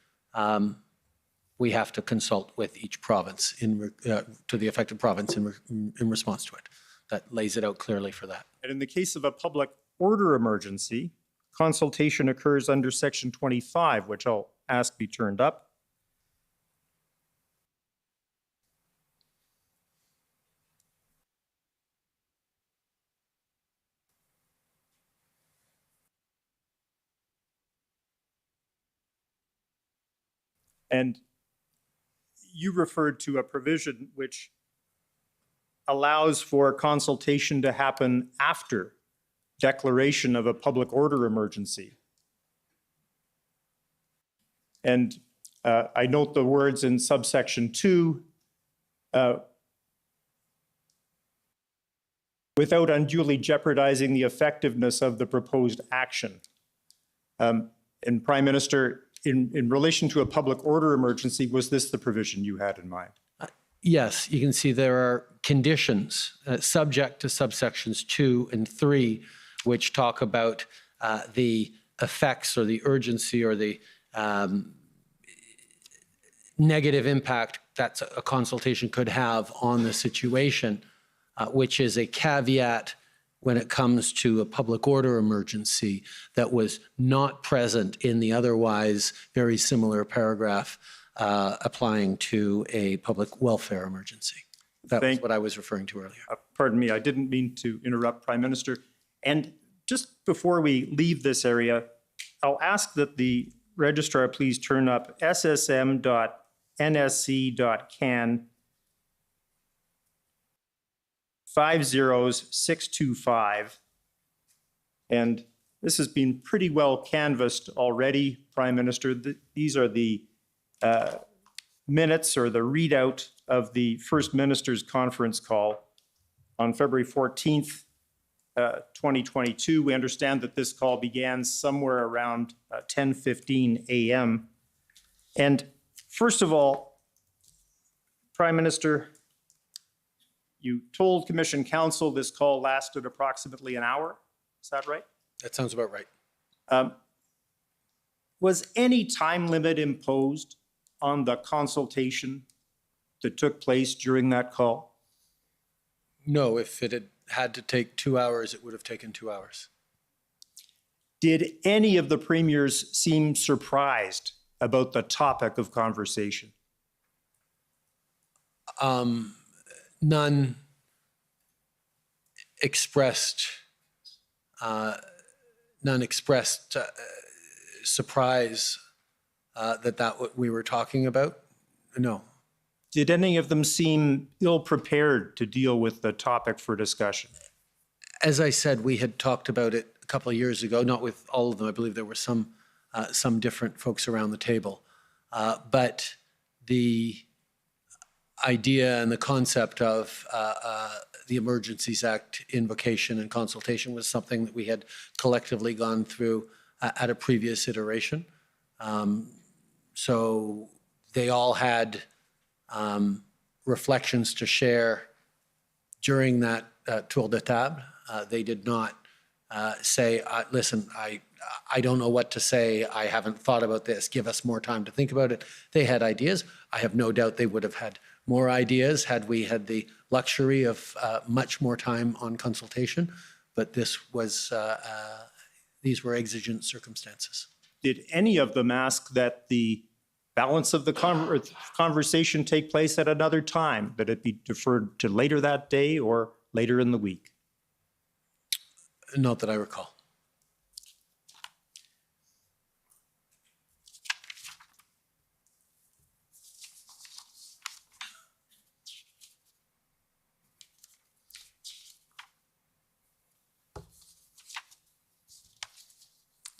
we have to consult with each province to the affected province in response to it. That lays it out clearly for that. And in the case of a public order emergency, consultation occurs under section 25, which I'll ask be turned up. And you referred to a provision which allows for consultation to happen after declaration of a public order emergency. And I note the words in subsection 2, without unduly jeopardizing the effectiveness of the proposed action. And Prime Minister, in relation to a public order emergency, was this the provision you had in mind? Yes, you can see there are conditions subject to subsections 2 and 3, which talk about the effects or the urgency or the negative impact that a consultation could have on the situation, which is a caveat when it comes to a public order emergency that was not present in the otherwise very similar paragraph applying to a public welfare emergency. That was what I was referring to earlier. Pardon me, I didn't mean to interrupt, Prime Minister. And just before we leave this area, I'll ask that the registrar please turn up ssm.nsc.can 50625. And this has been pretty well canvassed already, Prime Minister. These are the minutes or the readout of the First Minister's conference call on February 14th, 2022. We understand that this call began somewhere around 10:15 a.m. And first of all, Prime Minister, you told Commission Council this call lasted approximately an hour. Is that right? That sounds about right. Was any time limit imposed on the consultation that took place during that call? No, if it had to take 2 hours, it would have taken 2 hours. Did any of the premiers seem surprised about the topic of conversation? None expressed surprise that what we were talking about. No. Did any of them seem ill-prepared to deal with the topic for discussion? As I said, we had talked about it a couple of years ago, not with all of them. I believe there were some different folks around the table. But the idea and the concept of the Emergencies Act invocation and consultation was something that we had collectively gone through at a previous iteration. So they all had reflections to share during that tour de table. They did not say, listen, I don't know what to say. I haven't thought about this. Give us more time to think about it. They had ideas. I have no doubt they would have had more ideas had we had the luxury of much more time on consultation. but these were exigent circumstances. Did any of them ask that the balance of the conversation take place at another time, that it be deferred to later that day or later in the week? Not that I recall.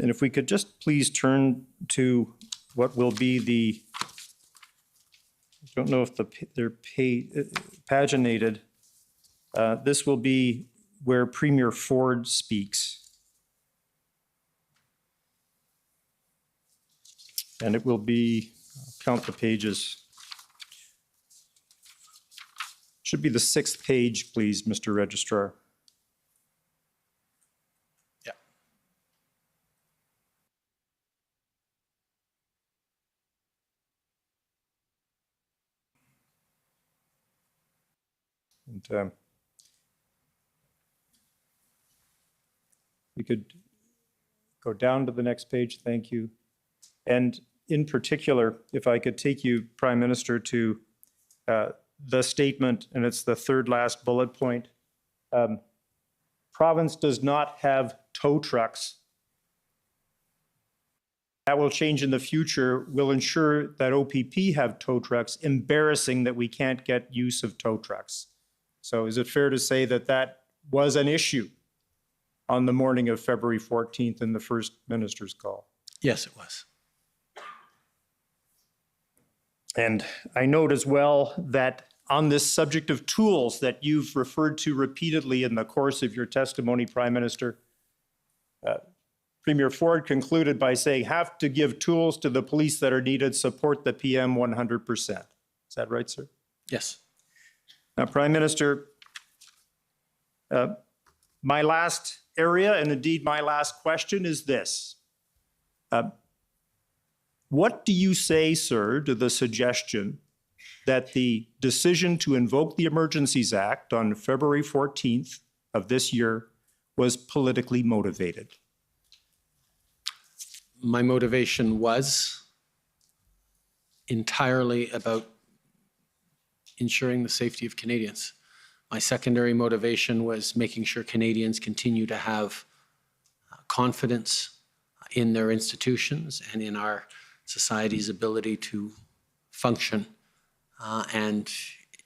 And if we could just please turn to what will be I don't know if they're paginated. This will be where Premier Ford speaks. And it will be, I'll count the pages. Should be the 6th page, please, Mr. Registrar. And we could go down to the next page, thank you. And in particular, if I could take you, Prime Minister, to the statement, and it's the third last bullet point. Province does not have tow trucks. That will change in the future. We'll ensure that OPP have tow trucks. Embarrassing that we can't get use of tow trucks. So is it fair to say that that was an issue on the morning of February 14th in the first minister's call? Yes, it was. And I note as well that on this subject of tools that you've referred to repeatedly in the course of your testimony, Prime Minister, Premier Ford concluded by saying, have to give tools to the police that are needed, support the PM 100%. Is that right, sir? Yes. Now, Prime Minister, my last area, and indeed my last question, is this. What do you say, sir, to the suggestion that the decision to invoke the Emergencies Act on February 14th of this year was politically motivated? My motivation was entirely about ensuring the safety of Canadians. My secondary motivation was making sure Canadians continue to have confidence in their institutions and in our society's ability to function and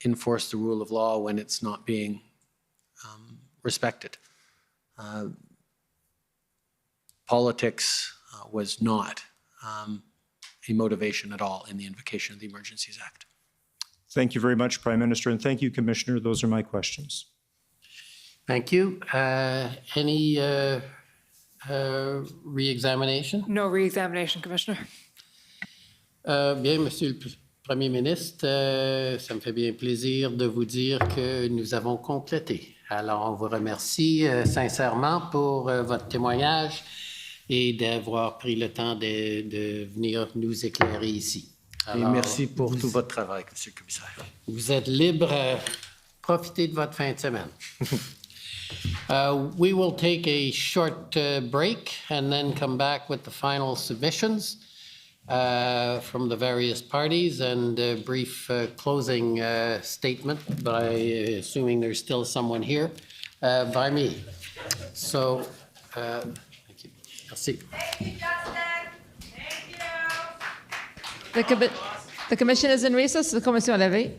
enforce the rule of law when it's not being respected. Politics was not a motivation at all in the invocation of the Emergencies Act. Thank you very much, Prime Minister, and thank you, Commissioner. Those are my questions. Thank you. Any re-examination? No re-examination, Commissioner. Bien, Monsieur le Premier ministre, ça me fait bien plaisir de vous dire que nous avons complété. Alors, on vous remercie sincèrement pour votre témoignage et d'avoir pris le temps de venir nous éclairer ici. Alors, et merci pour tout votre travail, Monsieur le Commissaire. Vous êtes libre. Profitez de votre fin de semaine. We will take a short break and then come back with the final submissions from the various parties and a brief closing statement by assuming there's still someone here by me. So, thank you. Merci. Thank you, Justin. Thank you. The commission is in recess. La commission est levée.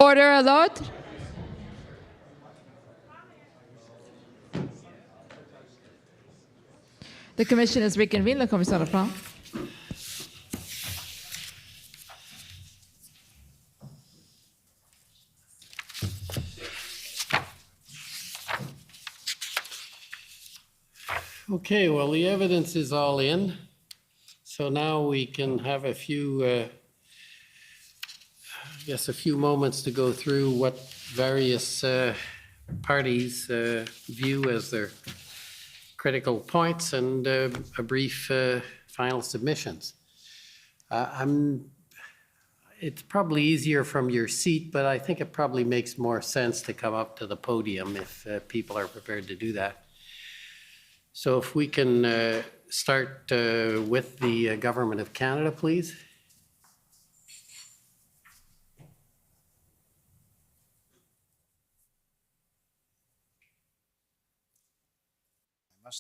Order à l'ordre. The commission is reconvened. La commission reprend. Okay, well, the evidence is all in. So now we can have a few, I guess, a few moments to go through what various parties view as their critical points and a brief final submissions. It's probably easier from your seat, but I think it probably makes more sense to come up to the podium if people are prepared to do that. So if we can start with the Government of Canada, please. I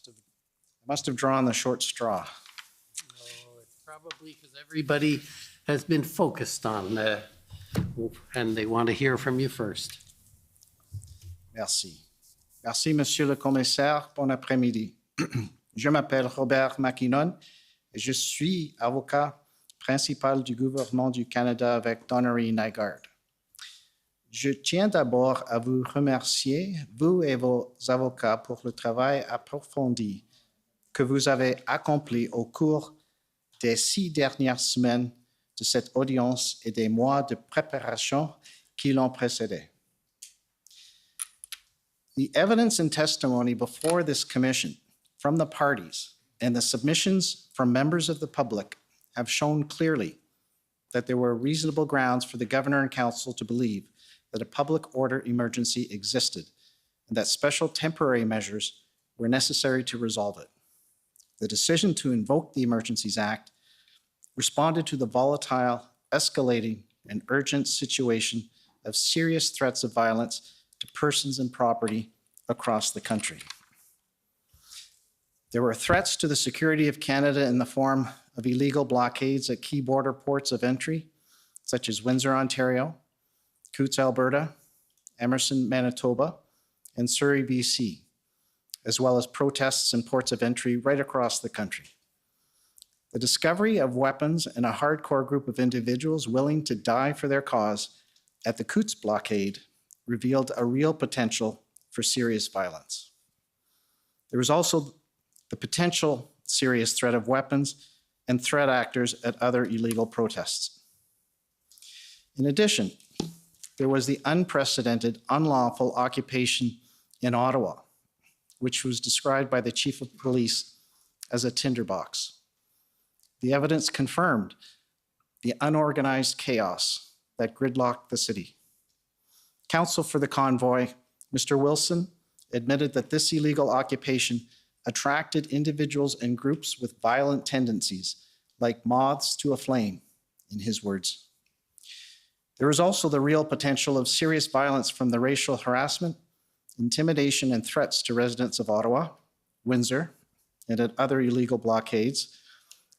must have drawn the short straw. It's probably because everybody has been focused on and they want to hear from you first. Merci. Merci, Monsieur le Commissaire. Bon après-midi. Je m'appelle Robert McKinnon et je suis avocat principal du gouvernement du Canada avec Donnery Nygaard. Je tiens d'abord à vous remercier, vous et vos avocats, pour le travail approfondi que vous avez accompli au cours des 6 dernières semaines de cette audience et des mois de préparation qui l'ont précédée. The evidence and testimony before this commission from the parties and the submissions from members of the public have shown clearly that there were reasonable grounds for the Governor and Council to believe that a public order emergency existed and that special temporary measures were necessary to resolve it. The decision to invoke the Emergencies Act responded to the volatile, escalating, and urgent situation of serious threats of violence to persons and property across the country. There were threats to the security of Canada in the form of illegal blockades at key border ports of entry, such as Windsor, Ontario, Coutts, Alberta, Emerson, Manitoba, and Surrey, BC, as well as protests in ports of entry right across the country. The discovery of weapons and a hardcore group of individuals willing to die for their cause at the Coutts blockade revealed a real potential for serious violence. There was also the potential serious threat of weapons and threat actors at other illegal protests. In addition, there was the unprecedented, unlawful occupation in Ottawa, which was described by the Chief of Police as a tinderbox. The evidence confirmed the unorganized chaos that gridlocked the city. Counsel for the convoy, Mr. Wilson, admitted that this illegal occupation attracted individuals and groups with violent tendencies, like moths to a flame, in his words. There is also the real potential of serious violence from the racial harassment, intimidation, and threats to residents of Ottawa, Windsor, and at other illegal blockades,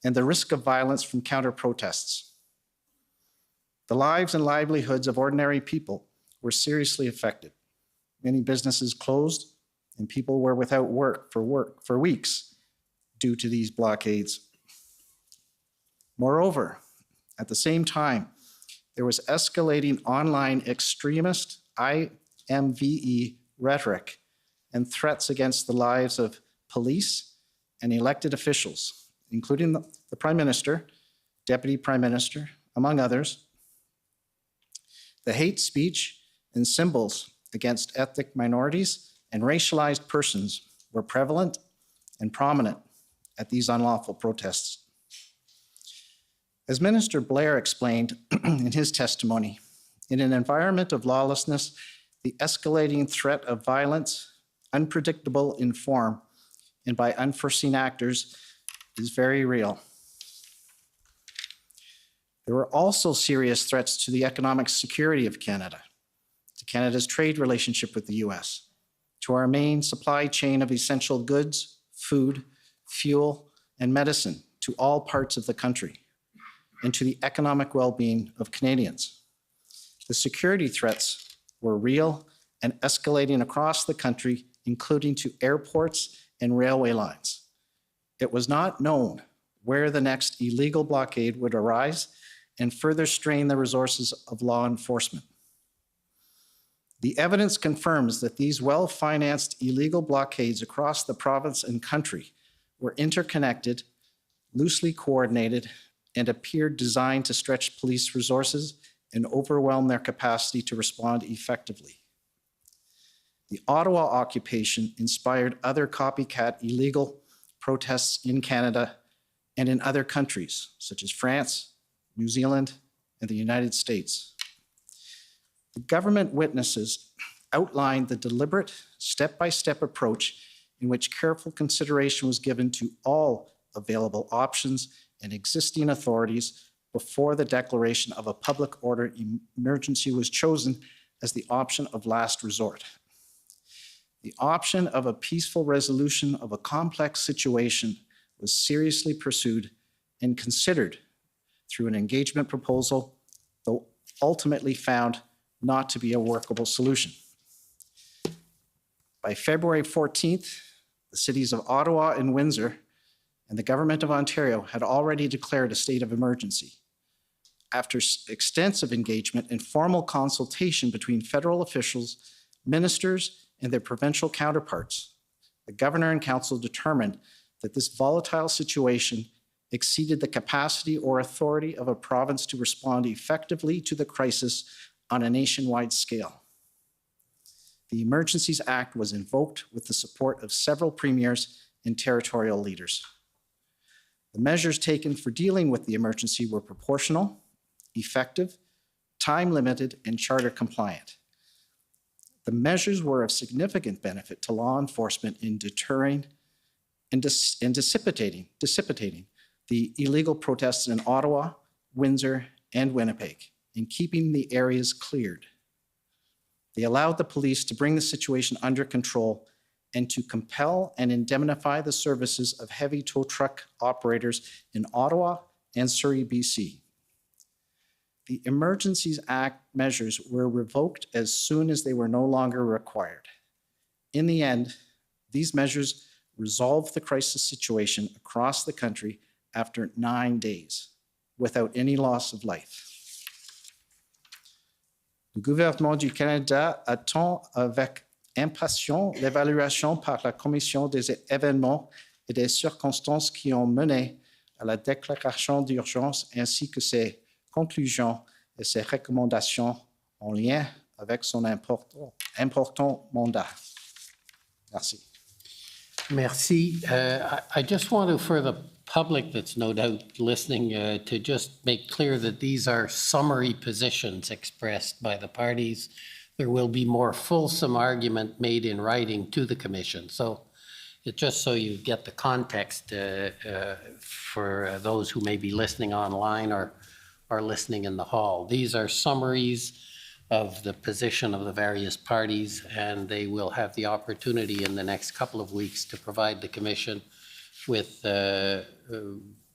and the risk of violence from counter-protests. The lives and livelihoods of ordinary people were seriously affected. Many businesses closed, and people were without work for weeks due to these blockades. Moreover, at the same time, there was escalating online extremist IMVE rhetoric and threats against the lives of police and elected officials, including the Prime Minister, Deputy Prime Minister, among others. The hate speech and symbols against ethnic minorities and racialized persons were prevalent and prominent at these unlawful protests. As Minister Blair explained in his testimony, in an environment of lawlessness, the escalating threat of violence, unpredictable in form and by unforeseen actors, is very real. There were also serious threats to the economic security of Canada, to Canada's trade relationship with the US, to our main supply chain of essential goods, food, fuel, and medicine to all parts of the country, and to the economic well-being of Canadians. The security threats were real and escalating across the country, including to airports and railway lines. It was not known where the next illegal blockade would arise and further strain the resources of law enforcement. The evidence confirms that these well-financed illegal blockades across the province and country were interconnected, loosely coordinated, and appeared designed to stretch police resources and overwhelm their capacity to respond effectively. The Ottawa occupation inspired other copycat illegal protests in Canada and in other countries, such as France, New Zealand, and the United States. The government witnesses outlined the deliberate, step-by-step approach in which careful consideration was given to all available options and existing authorities before the declaration of a public order emergency was chosen as the option of last resort. The option of a peaceful resolution of a complex situation was seriously pursued and considered through an engagement proposal, though ultimately found not to be a workable solution. By February 14th, the cities of Ottawa and Windsor and the Government of Ontario had already declared a state of emergency. After extensive engagement and formal consultation between federal officials, ministers, and their provincial counterparts, the Governor and Council determined that this volatile situation exceeded the capacity or authority of a province to respond effectively to the crisis on a nationwide scale. The Emergencies Act was invoked with the support of several premiers and territorial leaders. The measures taken for dealing with the emergency were proportional, effective, time-limited, and charter compliant. The measures were of significant benefit to law enforcement in deterring and dissipating the illegal protests in Ottawa, Windsor, and Winnipeg, and keeping the areas cleared. They allowed the police to bring the situation under control and to compel and indemnify the services of heavy tow truck operators in Ottawa and Surrey, BC. The Emergencies Act measures were revoked as soon as they were no longer required. In the end, these measures resolved the crisis situation across the country after 9 days without any loss of life. Le gouvernement du Canada attend avec impatience l'évaluation par la Commission des événements et des circonstances qui ont mené à la déclaration d'urgence ainsi que ses conclusions et ses recommandations en lien avec son important mandat. Merci. Merci. I just want to, for the public that's no doubt listening, to just make clear that these are summary positions expressed by the parties. There will be more fulsome argument made in writing to the commission. So just so you get the context for those who may be listening online or listening in the hall. These are summaries of the position of the various parties, and they will have the opportunity in the next couple of weeks to provide the commission with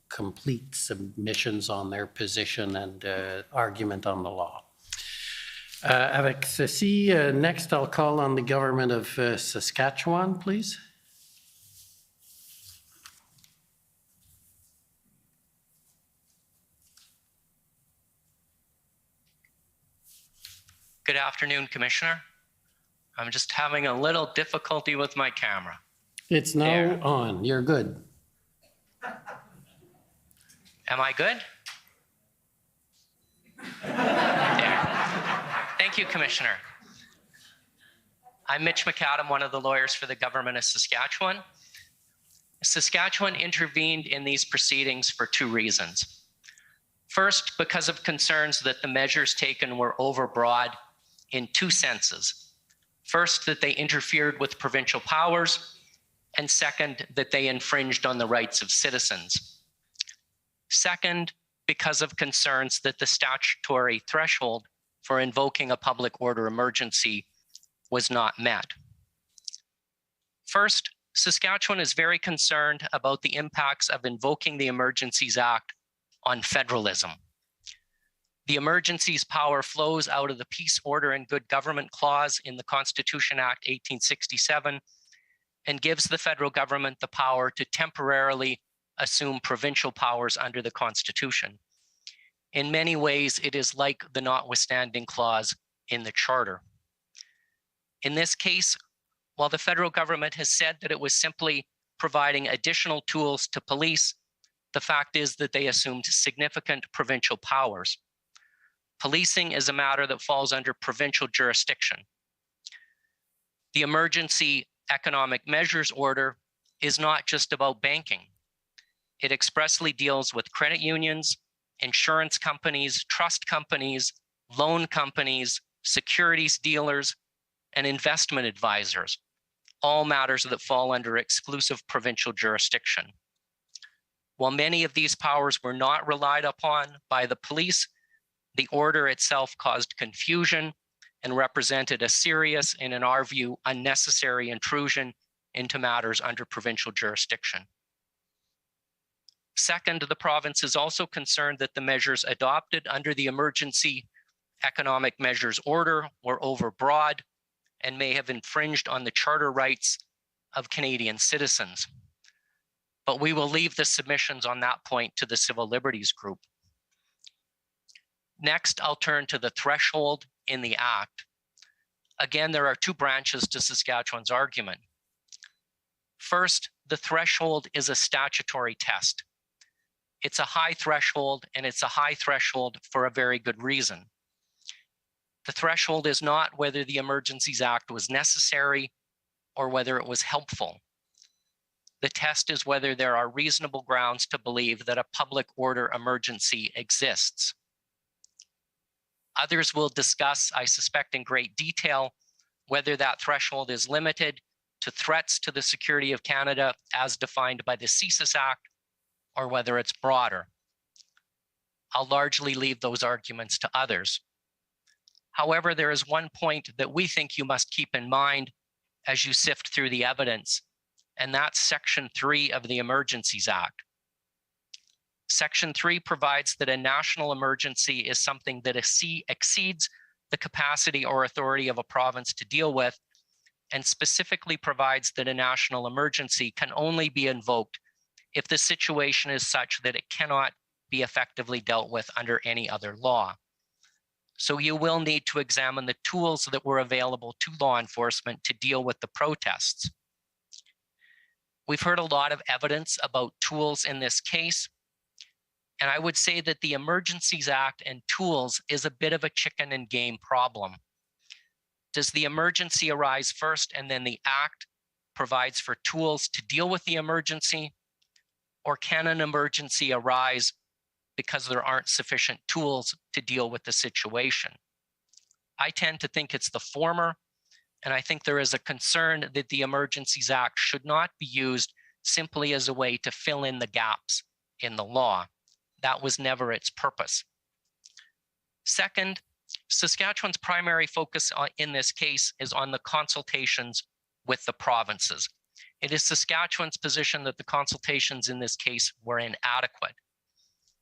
complete submissions on their position and argument on the law. Avec ceci, next I'll call on the government of Saskatchewan, please. Good afternoon, Commissioner. I'm just having a little difficulty with my camera. It's now on. You're good. Am I good? There. Thank you, Commissioner. I'm Mitch McAdam, one of the lawyers for the government of Saskatchewan. Saskatchewan intervened in these proceedings for two reasons. First, because of concerns that the measures taken were overbroad in two senses. First, that they interfered with provincial powers, and second, that they infringed on the rights of citizens. Second, because of concerns that the statutory threshold for invoking a public order emergency was not met. First, Saskatchewan is very concerned about the impacts of invoking the Emergencies Act on federalism. The emergencies power flows out of the Peace, Order, and Good Government Clause in the Constitution Act 1867 and gives the federal government the power to temporarily assume provincial powers under the Constitution. In many ways, it is like the notwithstanding clause in the Charter. In this case, while the federal government has said that it was simply providing additional tools to police, the fact is that they assumed significant provincial powers. Policing is a matter that falls under provincial jurisdiction. The Emergency Economic Measures Order is not just about banking. It expressly deals with credit unions, insurance companies, trust companies, loan companies, securities dealers, and investment advisors, all matters that fall under exclusive provincial jurisdiction. While many of these powers were not relied upon by the police, the order itself caused confusion and represented a serious and, in our view, unnecessary intrusion into matters under provincial jurisdiction. Second, the province is also concerned that the measures adopted under the Emergency Economic Measures Order were overbroad and may have infringed on the charter rights of Canadian citizens. But we will leave the submissions on that point to the Civil Liberties Group. Next, I'll turn to the threshold in the Act. Again, there are two branches to Saskatchewan's argument. First, the threshold is a statutory test. It's a high threshold, and it's a high threshold for a very good reason. The threshold is not whether the Emergencies Act was necessary or whether it was helpful. The test is whether there are reasonable grounds to believe that a public order emergency exists. Others will discuss, I suspect in great detail, whether that threshold is limited to threats to the security of Canada as defined by the CSIS Act, or whether it's broader. I'll largely leave those arguments to others. However, there is one point that we think you must keep in mind as you sift through the evidence, and that's Section 3 of the Emergencies Act. Section 3 provides that a national emergency is something that exceeds the capacity or authority of a province to deal with, and specifically provides that a national emergency can only be invoked if the situation is such that it cannot be effectively dealt with under any other law. So you will need to examine the tools that were available to law enforcement to deal with the protests. We've heard a lot of evidence about tools in this case, and I would say that the Emergencies Act and tools is a bit of a chicken and game problem. Does the emergency arise first and then the Act provides for tools to deal with the emergency? Or can an emergency arise because there aren't sufficient tools to deal with the situation? I tend to think it's the former, and I think there is a concern that the Emergencies Act should not be used simply as a way to fill in the gaps in the law. That was never its purpose. Second, Saskatchewan's primary focus in this case is on the consultations with the provinces. It is Saskatchewan's position that the consultations in this case were inadequate.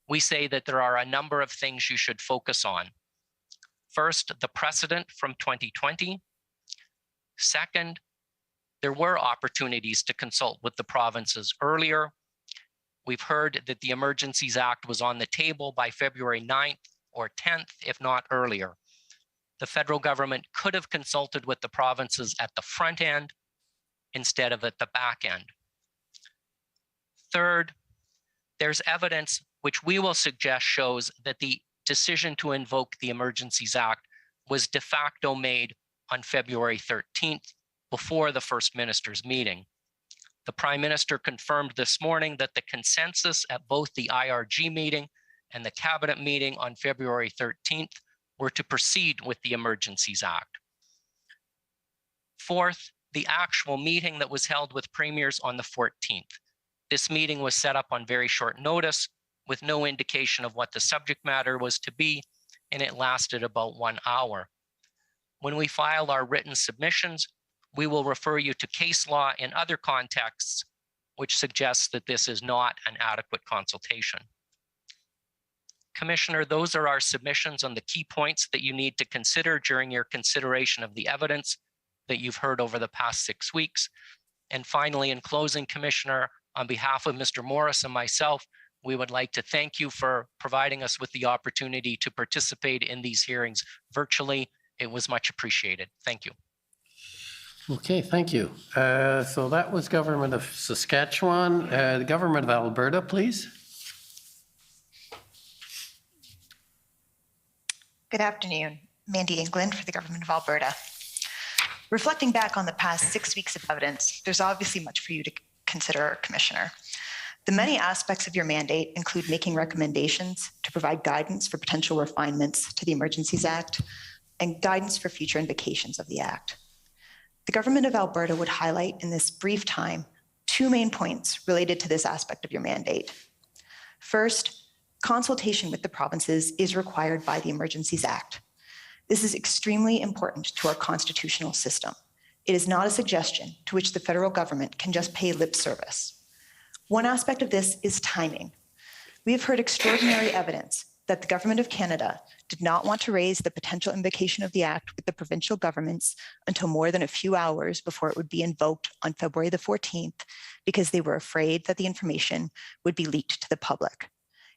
We say that there are a number of things you should focus on. First, the precedent from 2020. Second, there were opportunities to consult with the provinces earlier. We've heard that the Emergencies Act was on the table by February 9th or 10th, if not earlier. The federal government could have consulted with the provinces at the front end instead of at the back end. Third, there's evidence which we will suggest shows that the decision to invoke the Emergencies Act was de facto made on February 13th before the First Minister's meeting. The Prime Minister confirmed this morning that the consensus at both the IRG meeting and the Cabinet meeting on February 13th were to proceed with the Emergencies Act. Fourth, the actual meeting that was held with premiers on the 14th. This meeting was set up on very short notice with no indication of what the subject matter was to be, and it lasted about 1 hour. When we file our written submissions, we will refer you to case law in other contexts, which suggests that this is not an adequate consultation. Commissioner, those are our submissions on the key points that you need to consider during your consideration of the evidence that you've heard over the past 6 weeks. And finally, in closing, Commissioner, on behalf of Mr. Morris and myself, we would like to thank you for providing us with the opportunity to participate in these hearings virtually. It was much appreciated. Thank you. Okay, thank you. So that was Government of Saskatchewan. The Government of Alberta, please. Good afternoon. Mandy England for the Government of Alberta. Reflecting back on the past 6 weeks of evidence, there's obviously much for you to consider, Commissioner. The many aspects of your mandate include making recommendations to provide guidance for potential refinements to the Emergencies Act and guidance for future invocations of the Act. The Government of Alberta would highlight in this brief time 2 main points related to this aspect of your mandate. First, consultation with the provinces is required by the Emergencies Act. This is extremely important to our constitutional system. It is not a suggestion to which the federal government can just pay lip service. One aspect of this is timing. We have heard extraordinary evidence that the Government of Canada did not want to raise the potential invocation of the Act with the provincial governments until more than a few hours before it would be invoked on February the 14th, because they were afraid that the information would be leaked to the public.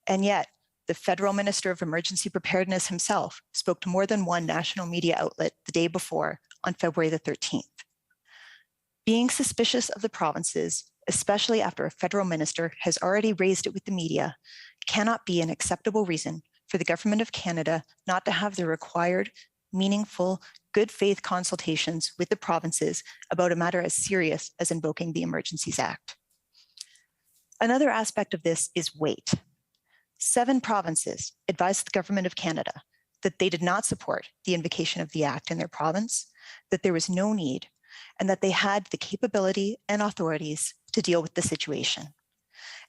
And yet, the Federal Minister of Emergency Preparedness himself spoke to more than one national media outlet the day before on February the 13th. Being suspicious of the provinces, especially after a federal minister has already raised it with the media, cannot be an acceptable reason for the Government of Canada not to have the required, meaningful, good faith consultations with the provinces about a matter as serious as invoking the Emergencies Act. Another aspect of this is weight. 7 provinces advised the Government of Canada that they did not support the invocation of the Act in their province, that there was no need, and that they had the capability and authorities to deal with the situation.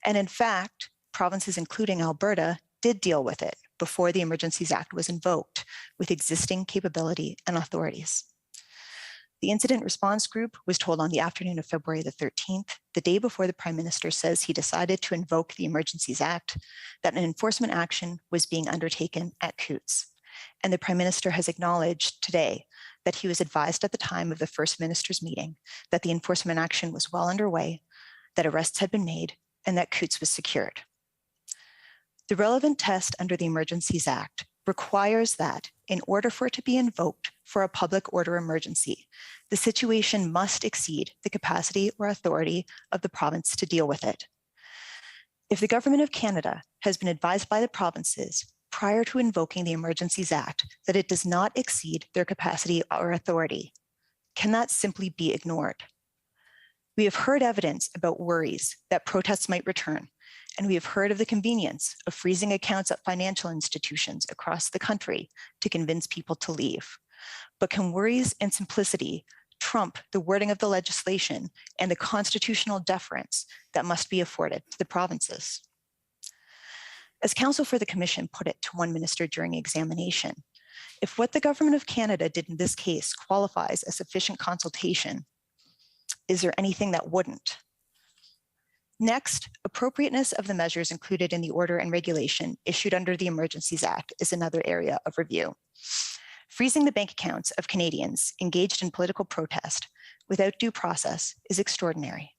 And in fact, provinces including Alberta did deal with it before the Emergencies Act was invoked with existing capability and authorities. The incident response group was told on the afternoon of February the 13th, the day before the Prime Minister says he decided to invoke the Emergencies Act, that an enforcement action was being undertaken at Coutts. And the Prime Minister has acknowledged today that he was advised at the time of the First Minister's meeting that the enforcement action was well underway, that arrests had been made, and that Coutts was secured. The relevant test under the Emergencies Act requires that in order for it to be invoked for a public order emergency, the situation must exceed the capacity or authority of the province to deal with it. If the Government of Canada has been advised by the provinces prior to invoking the Emergencies Act that it does not exceed their capacity or authority, can that simply be ignored? We have heard evidence about worries that protests might return, and we have heard of the convenience of freezing accounts at financial institutions across the country to convince people to leave. But can worries and simplicity trump the wording of the legislation and the constitutional deference that must be afforded to the provinces? As counsel for the Commission put it to one minister during examination, if what the Government of Canada did in this case qualifies as sufficient consultation, is there anything that wouldn't? Next, appropriateness of the measures included in the order and regulation issued under the Emergencies Act is another area of review. Freezing the bank accounts of Canadians engaged in political protest without due process is extraordinary.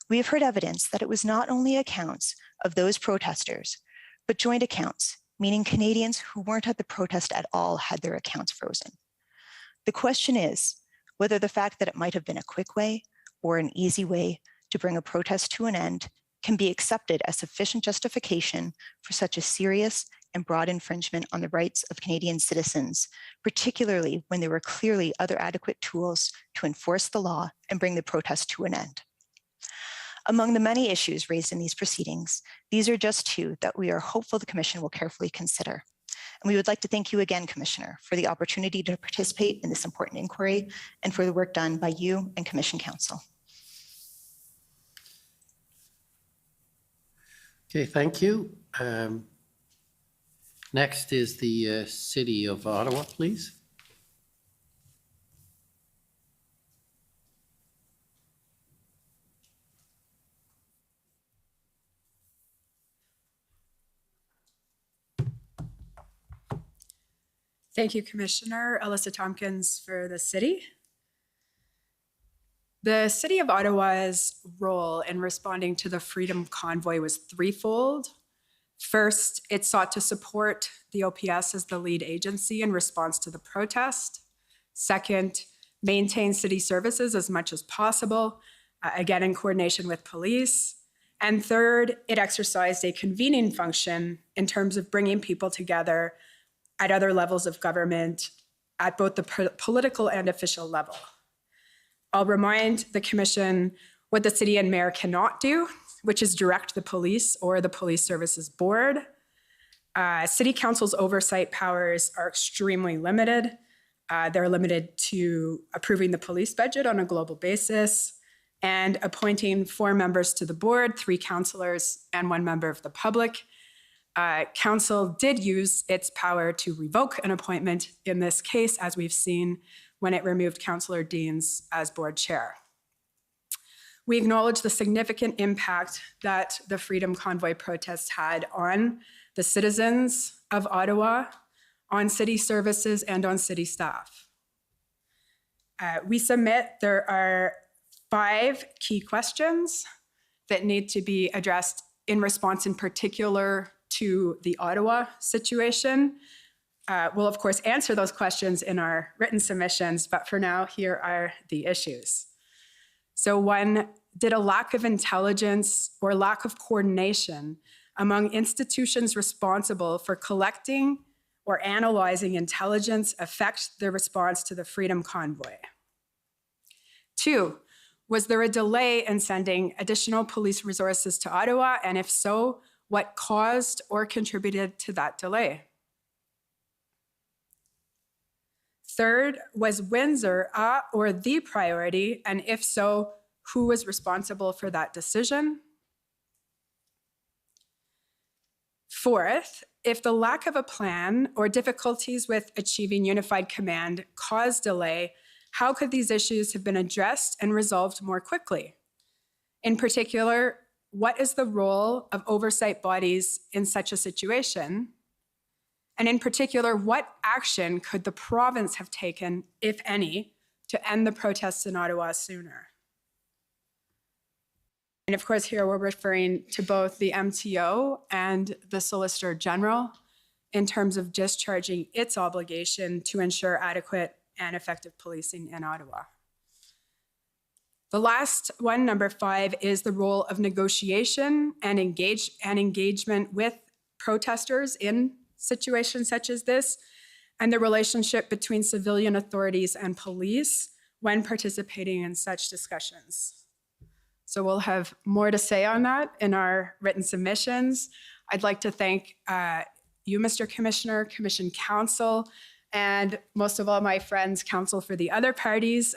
We have heard evidence that it was not only accounts of those protesters, but joint accounts, meaning Canadians who weren't at the protest at all had their accounts frozen. The question is whether the fact that it might have been a quick way or an easy way to bring a protest to an end can be accepted as sufficient justification for such a serious and broad infringement on the rights of Canadian citizens, particularly when there were clearly other adequate tools to enforce the law and bring the protest to an end. Among the many issues raised in these proceedings, these are just 2 that we are hopeful the Commission will carefully consider. And we would like to thank you again, Commissioner, for the opportunity to participate in this important inquiry and for the work done by you and Commission Counsel. Okay, thank you. Next is the City of Ottawa, please. Thank you, Commissioner. Alyssa Tompkins for the city. The City of Ottawa's role in responding to the Freedom Convoy was threefold. First, it sought to support the OPS as the lead agency in response to the protest. Second, maintain city services as much as possible, again in coordination with police. And third, it exercised a convening function in terms of bringing people together at other levels of government at both the political and official level. I'll remind the Commission what the City and Mayor cannot do, which is direct the police or the Police Services Board. City Council's oversight powers are extremely limited. They're limited to approving the police budget on a global basis and appointing 4 members to the board, 3 councillors, and 1 member of the public. Council did use its power to revoke an appointment in this case, as we've seen when it removed Councillor Deans as board chair. We acknowledge the significant impact that the Freedom Convoy protests had on the citizens of Ottawa, on city services, and on city staff. We submit there are 5 key questions that need to be addressed in response in particular to the Ottawa situation. We'll of course answer those questions in our written submissions, but for now, here are the issues. So 1, did a lack of intelligence or lack of coordination among institutions responsible for collecting or analyzing intelligence affect the response to the Freedom Convoy? 2, was there a delay in sending additional police resources to Ottawa? And if so, what caused or contributed to that delay? 3rd, was Windsor a or the priority? And if so, who was responsible for that decision? 4th, if the lack of a plan or difficulties with achieving unified command caused delay, how could these issues have been addressed and resolved more quickly? In particular, what is the role of oversight bodies in such a situation? And in particular, what action could the province have taken, if any, to end the protests in Ottawa sooner? And of course, here we're referring to both the MTO and the Solicitor General in terms of discharging its obligation to ensure adequate and effective policing in Ottawa. The last one, number 5, is the role of negotiation and engagement with protesters in situations such as this, and the relationship between civilian authorities and police when participating in such discussions. So we'll have more to say on that in our written submissions. I'd like to thank you, Mr. Commissioner, Commission Counsel, and most of all my friends, counsel for the other parties.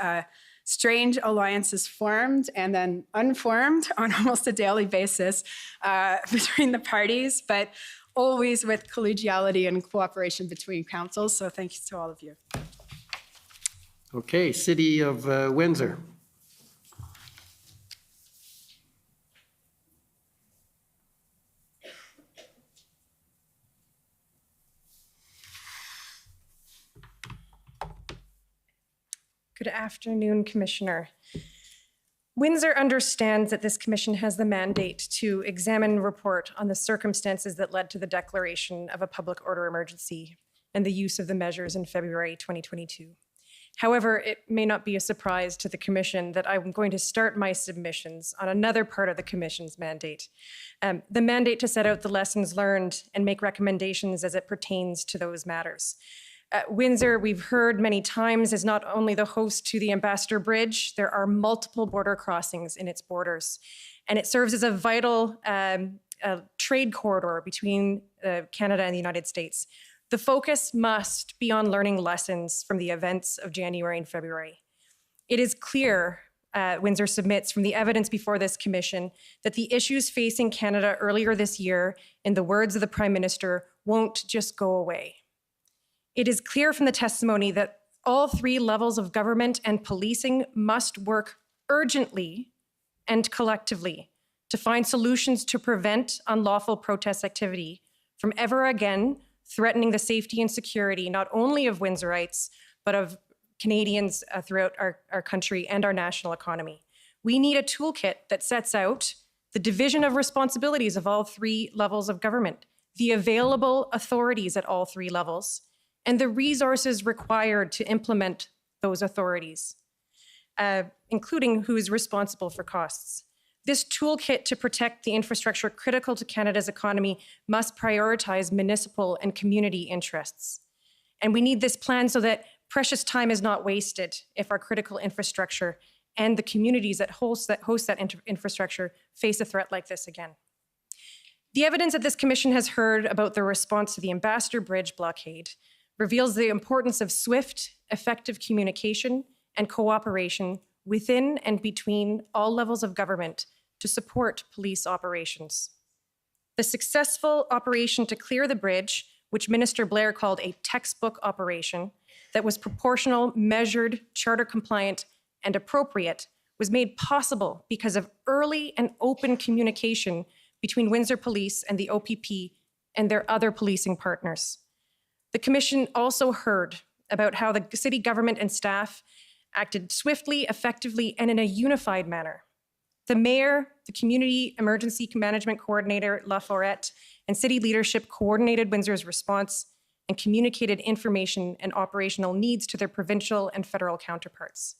Strange alliances formed and then unformed on almost a daily basis between the parties, but always with collegiality and cooperation between councils. So thanks to all of you. Okay, City of Windsor. Good afternoon, Commissioner. Windsor understands that this commission has the mandate to examine and report on the circumstances that led to the declaration of a public order emergency and the use of the measures in February 2022. However, it may not be a surprise to the commission that I'm going to start my submissions on another part of the commission's mandate, the mandate to set out the lessons learned and make recommendations as it pertains to those matters. Windsor, we've heard many times, is not only the host to the Ambassador Bridge, there are multiple border crossings in its borders, and it serves as a vital trade corridor between Canada and the United States. The focus must be on learning lessons from the events of January and February. It is clear, Windsor submits, from the evidence before this commission that the issues facing Canada earlier this year, in the words of the Prime Minister, won't just go away. It is clear from the testimony that all 3 levels of government and policing must work urgently and collectively to find solutions to prevent unlawful protest activity from ever again threatening the safety and security not only of Windsorites, but of Canadians throughout our country and our national economy. We need a toolkit that sets out the division of responsibilities of all three levels of government, the available authorities at all three levels, and the resources required to implement those authorities, including who is responsible for costs. This toolkit to protect the infrastructure critical to Canada's economy must prioritize municipal and community interests. And we need this plan so that precious time is not wasted if our critical infrastructure and the communities that host that infrastructure face a threat like this again. The evidence that this commission has heard about the response to the Ambassador Bridge blockade reveals the importance of swift, effective communication and cooperation within and between all levels of government to support police operations. The successful operation to clear the bridge, which Minister Blair called a textbook operation that was proportional, measured, charter compliant, and appropriate, was made possible because of early and open communication between Windsor Police and the OPP and their other policing partners. The Commission also heard about how the city government and staff acted swiftly, effectively, and in a unified manner. The Mayor, the Community Emergency Management Coordinator, La Forette, and city leadership coordinated Windsor's response and communicated information and operational needs to their provincial and federal counterparts.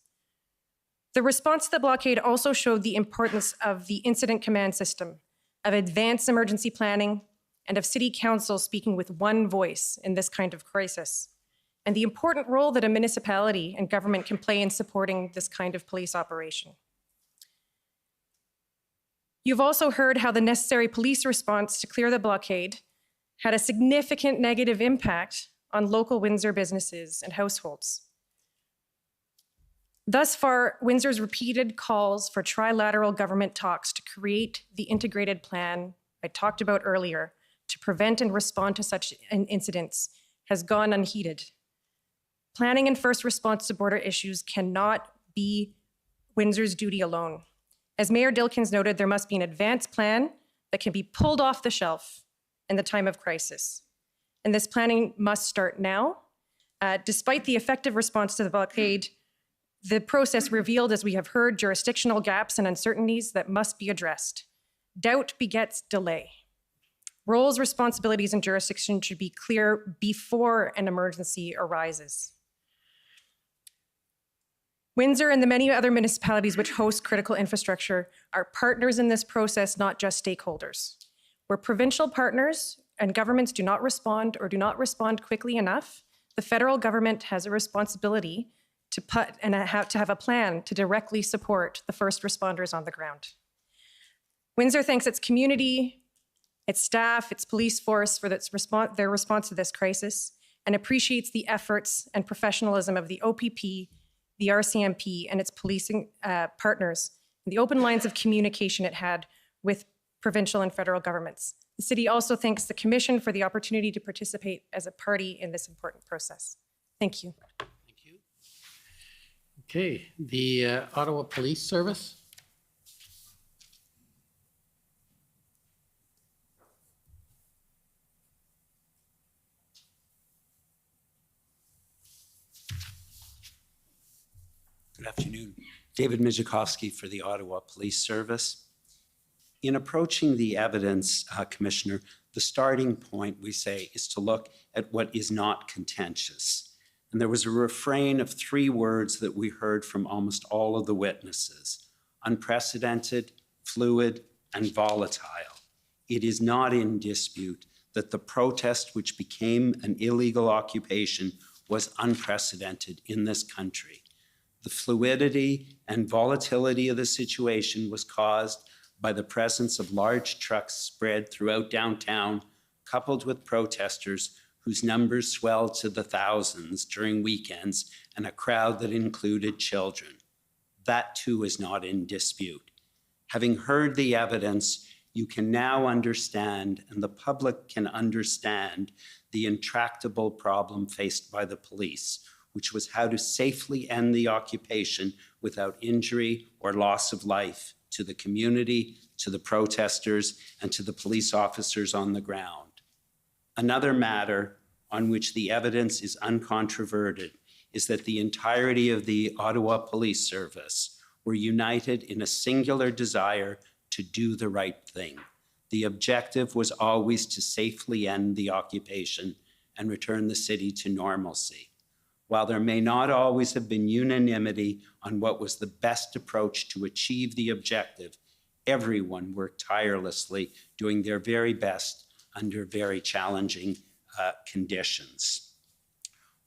The response to the blockade also showed the importance of the incident command system, of advanced emergency planning, and of City Council speaking with one voice in this kind of crisis, and the important role that a municipality and government can play in supporting this kind of police operation. You've also heard how the necessary police response to clear the blockade had a significant negative impact on local Windsor businesses and households. Thus far, Windsor's repeated calls for trilateral government talks to create the integrated plan I talked about earlier to prevent and respond to such incidents has gone unheeded. Planning and first response to border issues cannot be Windsor's duty alone. As Mayor Dilkins noted, there must be an advanced plan that can be pulled off the shelf in the time of crisis. And this planning must start now. Despite the effective response to the blockade, the process revealed, as we have heard, jurisdictional gaps and uncertainties that must be addressed. Doubt begets delay. Roles, responsibilities, and jurisdiction should be clear before an emergency arises. Windsor and the many other municipalities which host critical infrastructure are partners in this process, not just stakeholders. Where provincial partners and governments do not respond or do not respond quickly enough, the federal government has a responsibility to have a plan to directly support the first responders on the ground. Windsor thanks its community, its staff, its police force for their response to this crisis, and appreciates the efforts and professionalism of the OPP, the RCMP, and its policing partners, and the open lines of communication it had with provincial and federal governments. The city also thanks the Commission for the opportunity to participate as a party in this important process. Thank you. Okay, the Ottawa Police Service. Good afternoon. David Mijakowski for the Ottawa Police Service. In approaching the evidence, Commissioner, the starting point, we say, is to look at what is not contentious. And there was a refrain of 3 words that we heard from almost all of the witnesses: unprecedented, fluid, and volatile. It is not in dispute that the protest, which became an illegal occupation, was unprecedented in this country. The fluidity and volatility of the situation was caused by the presence of large trucks spread throughout downtown, coupled with protesters whose numbers swelled to the thousands during weekends, and a crowd that included children. That too is not in dispute. Having heard the evidence, you can now understand, and the public can understand, the intractable problem faced by the police, which was how to safely end the occupation without injury or loss of life to the community, to the protesters, and to the police officers on the ground. Another matter on which the evidence is uncontroverted is that the entirety of the Ottawa Police Service were united in a singular desire to do the right thing. The objective was always to safely end the occupation and return the city to normalcy. While there may not always have been unanimity on what was the best approach to achieve the objective, everyone worked tirelessly, doing their very best under very challenging conditions.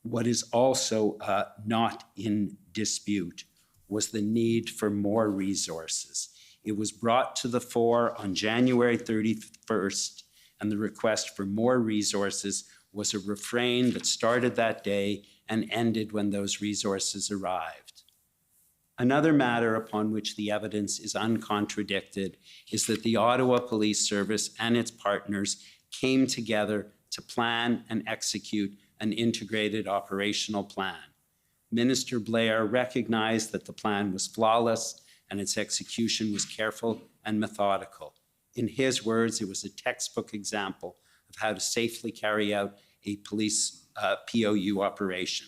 What is also not in dispute was the need for more resources. It was brought to the fore on January 31st, and the request for more resources was a refrain that started that day and ended when those resources arrived. Another matter upon which the evidence is uncontradicted is that the Ottawa Police Service and its partners came together to plan and execute an integrated operational plan. Minister Blair recognized that the plan was flawless and its execution was careful and methodical. In his words, it was a textbook example of how to safely carry out a police POU operation.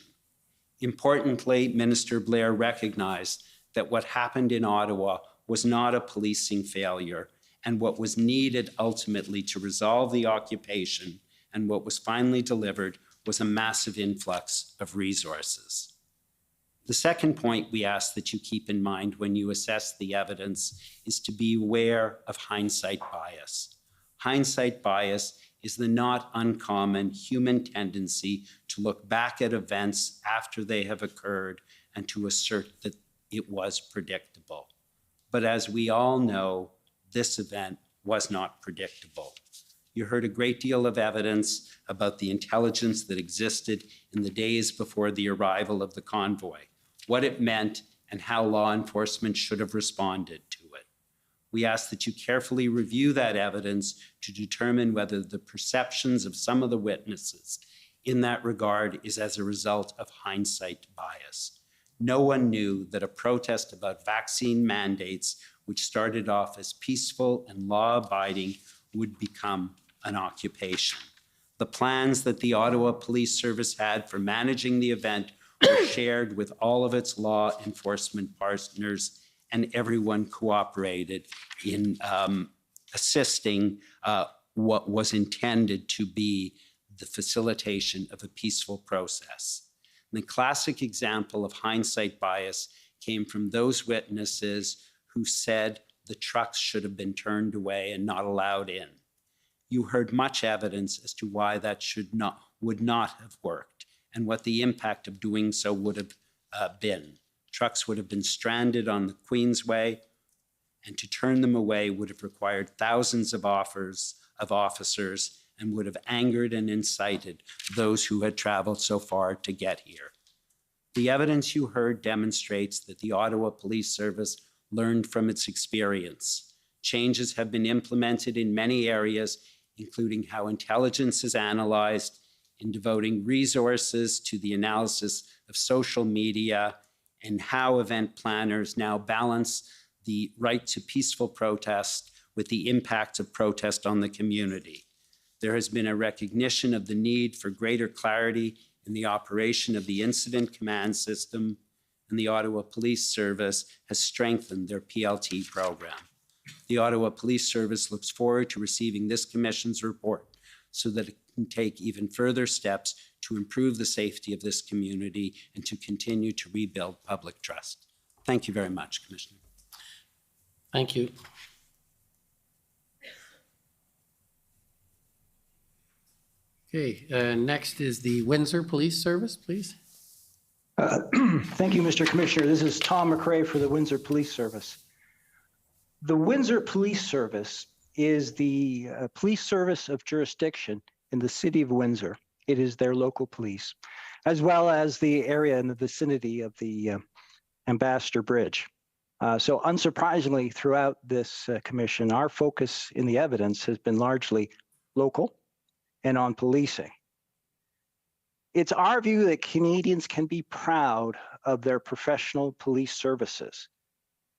Importantly, Minister Blair recognized that what happened in Ottawa was not a policing failure, and what was needed ultimately to resolve the occupation and what was finally delivered was a massive influx of resources. The second point we ask that you keep in mind when you assess the evidence is to be aware of hindsight bias. Hindsight bias is the not uncommon human tendency to look back at events after they have occurred and to assert that it was predictable. But as we all know, this event was not predictable. You heard a great deal of evidence about the intelligence that existed in the days before the arrival of the convoy, what it meant, and how law enforcement should have responded to it. We ask that you carefully review that evidence to determine whether the perceptions of some of the witnesses in that regard is as a result of hindsight bias. No one knew that a protest about vaccine mandates, which started off as peaceful and law-abiding, would become an occupation. The plans that the Ottawa Police Service had for managing the event were shared with all of its law enforcement partners, and everyone cooperated in assisting what was intended to be the facilitation of a peaceful process. And the classic example of hindsight bias came from those witnesses who said the trucks should have been turned away and not allowed in. You heard much evidence as to why that would not have worked and what the impact of doing so would have been. Trucks would have been stranded on the Queensway, and to turn them away would have required thousands of officers and would have angered and incited those who had traveled so far to get here. The evidence you heard demonstrates that the Ottawa Police Service learned from its experience. Changes have been implemented in many areas, including how intelligence is analyzed, in devoting resources to the analysis of social media, and how event planners now balance the right to peaceful protest with the impact of protest on the community. There has been a recognition of the need for greater clarity in the operation of the incident command system, and the Ottawa Police Service has strengthened their PLT program. The Ottawa Police Service looks forward to receiving this Commission's report so that it can take even further steps to improve the safety of this community and to continue to rebuild public trust. Thank you very much, Commissioner. Thank you. Okay, next is the Windsor Police Service, please. Thank you, Mr. Commissioner. This is Tom McRae for the Windsor Police Service. The Windsor Police Service is the police service of jurisdiction in the city of Windsor. It is their local police, as well as the area in the vicinity of the Ambassador Bridge. So unsurprisingly, throughout this commission, our focus in the evidence has been largely local and on policing. It's our view that Canadians can be proud of their professional police services.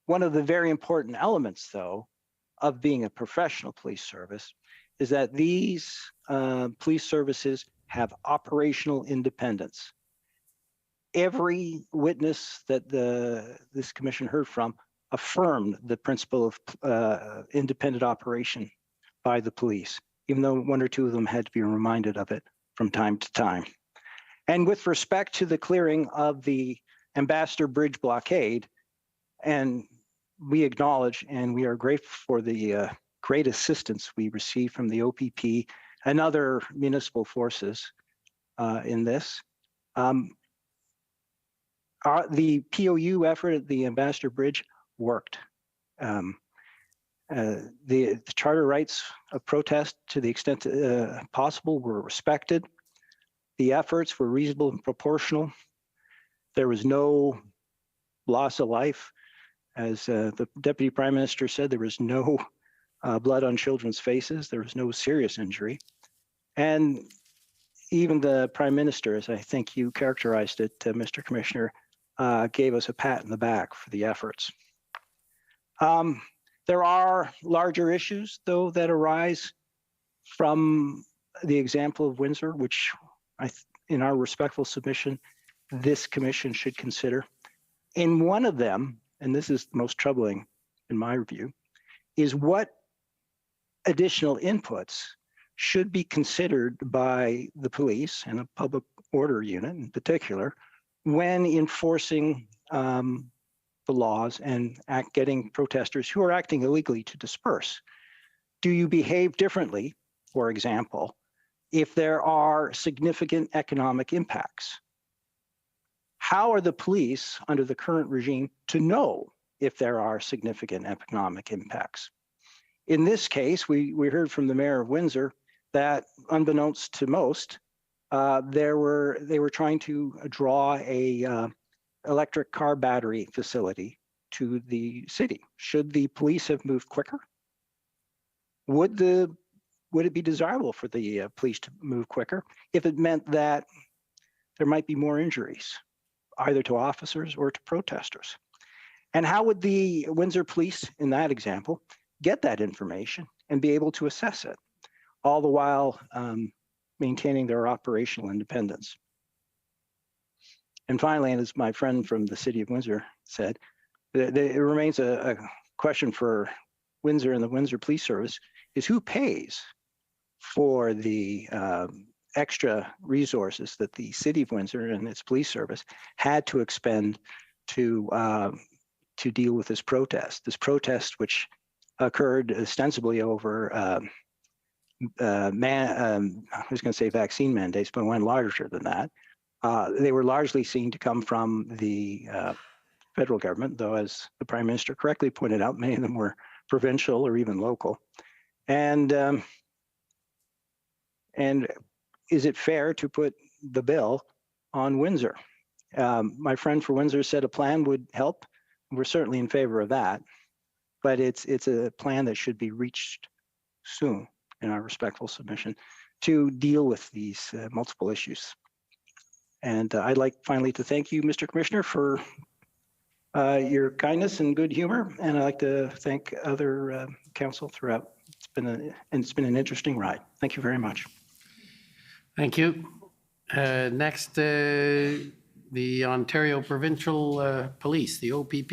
One of the very important elements, though, of being a professional police service is that these police services have operational independence. Every witness that this commission heard from affirmed the principle of independent operation by the police, even though one or two of them had to be reminded of it from time to time. And with respect to the clearing of the Ambassador Bridge blockade, and we acknowledge and we are grateful for the great assistance we received from the OPP and other municipal forces in this. The POU effort at the Ambassador Bridge worked. The charter rights of protest, to the extent possible, were respected. The efforts were reasonable and proportional. There was no loss of life. As the Deputy Prime Minister said, there was no blood on children's faces. There was no serious injury. And even the Prime Minister, as I think you characterized it, Mr. Commissioner, gave us a pat in the back for the efforts. There are larger issues, though, that arise from the example of Windsor, which in our respectful submission, this commission should consider. In one of them, and this is the most troubling in my view, is what additional inputs should be considered by the police and a public order unit in particular when enforcing the laws and getting protesters who are acting illegally to disperse. Do you behave differently, for example, if there are significant economic impacts? How are the police under the current regime to know if there are significant economic impacts? In this case, we heard from the mayor of Windsor that, unbeknownst to most, they were trying to draw a electric car battery facility to the city. Should the police have moved quicker? Would it be desirable for the police to move quicker if it meant that there might be more injuries, either to officers or to protesters? And how would the Windsor police, in that example, get that information and be able to assess it, all the while maintaining their operational independence? And finally, and as my friend from the city of Windsor said, it remains a question for Windsor and the Windsor Police Service is who pays for the extra resources that the city of Windsor and its police service had to expend to deal with this protest, which occurred ostensibly over I was going to say vaccine mandates, but went larger than that. They were largely seen to come from the federal government, though, as the Prime Minister correctly pointed out, many of them were provincial or even local. And is it fair to put the bill on Windsor? My friend for Windsor said a plan would help. We're certainly in favor of that, but it's a plan that should be reached soon, in our respectful submission, to deal with these multiple issues. And I'd like finally to thank you, Mr. Commissioner, for your kindness and good humor. And I'd like to thank other council throughout. It's been an interesting ride. Thank you very much. Thank you. Next, the Ontario Provincial Police, the OPP.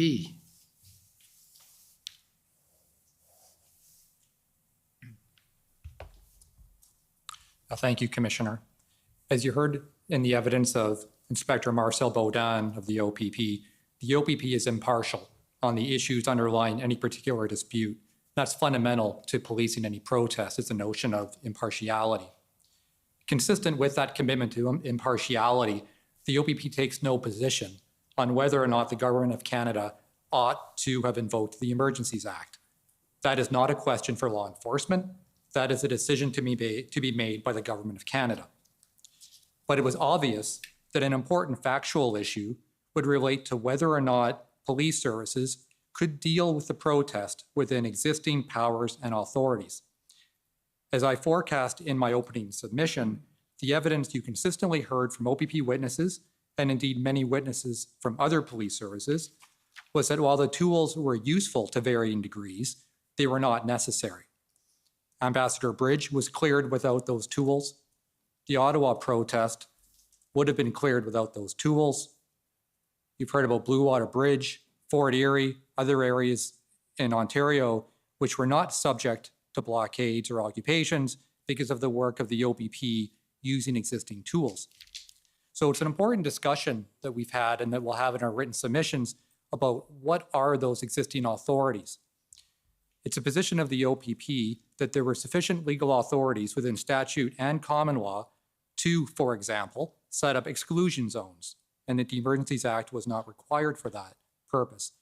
Thank you, Commissioner. As you heard in the evidence of Inspector Marcel Baudin of the OPP is impartial on the issues underlying any particular dispute. That's fundamental to policing any protest, is the notion of impartiality. Consistent with that commitment to impartiality, the OPP takes no position on whether or not the Government of Canada ought to have invoked the Emergencies Act. That is not a question for law enforcement. That is a decision to be made by the Government of Canada. But it was obvious that an important factual issue would relate to whether or not police services could deal with the protest within existing powers and authorities. As I forecast in my opening submission, the evidence you consistently heard from OPP witnesses, and indeed many witnesses from other police services, was that while the tools were useful to varying degrees, they were not necessary. Ambassador Bridge was cleared without those tools. the Ottawa protest would have been cleared without those tools. You've heard about Blue Water Bridge, Fort Erie, other areas in Ontario, which were not subject to blockades or occupations because of the work of the OPP using existing tools. So it's an important discussion that we've had and that we'll have in our written submissions about what are those existing authorities. It's a position of the OPP that there were sufficient legal authorities within statute and common law to, for example, set up exclusion zones, and that the Emergencies Act was not required for that purpose.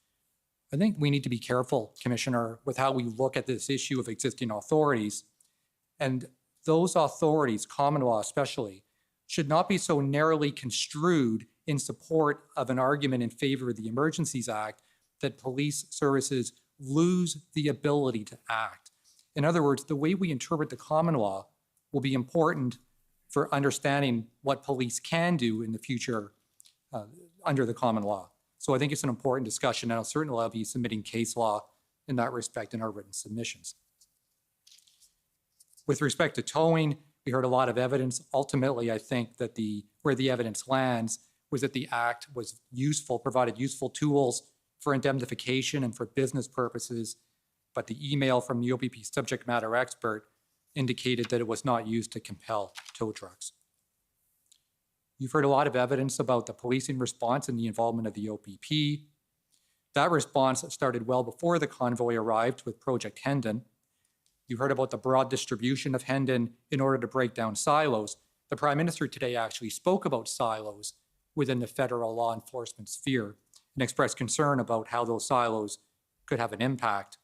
I think we need to be careful, Commissioner, with how we look at this issue of existing authorities. And those authorities, common law especially, should not be so narrowly construed in support of an argument in favor of the Emergencies Act that police services lose the ability to act. In other words, the way we interpret the common law will be important for understanding what police can do in the future under the common law. So I think it's an important discussion, and I'll certainly be submitting case law in that respect in our written submissions. With respect to towing, we heard a lot of evidence. Ultimately, I think that where the evidence lands was that the act was useful, provided useful tools for indemnification and for business purposes, but the email from the OPP subject matter expert indicated that it was not used to compel tow trucks. You've heard a lot of evidence about the policing response and the involvement of the OPP. That response started well before the convoy arrived with Project Hendon. You heard about the broad distribution of Hendon in order to break down silos. The Prime Minister today actually spoke about silos within the federal law enforcement sphere and expressed concern about how those silos could have an impact.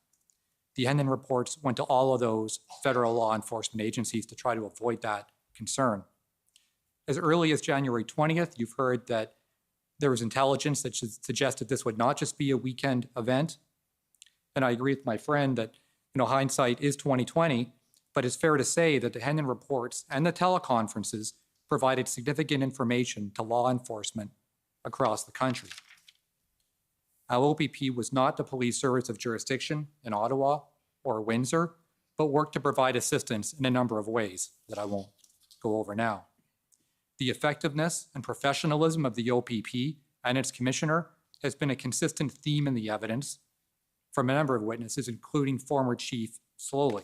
The Hendon reports went to all of those federal law enforcement agencies to try to avoid that concern. As early as January 20th, you've heard that there was intelligence that suggested this would not just be a weekend event. And I agree with my friend that hindsight is 2020, but it's fair to say that the Hendon reports and the teleconferences provided significant information to law enforcement across the country. Our OPP was not the police service of jurisdiction in Ottawa or Windsor, but worked to provide assistance in a number of ways that I won't go over now. The effectiveness and professionalism of the OPP and its commissioner has been a consistent theme in the evidence from a number of witnesses, including former Chief Slowly.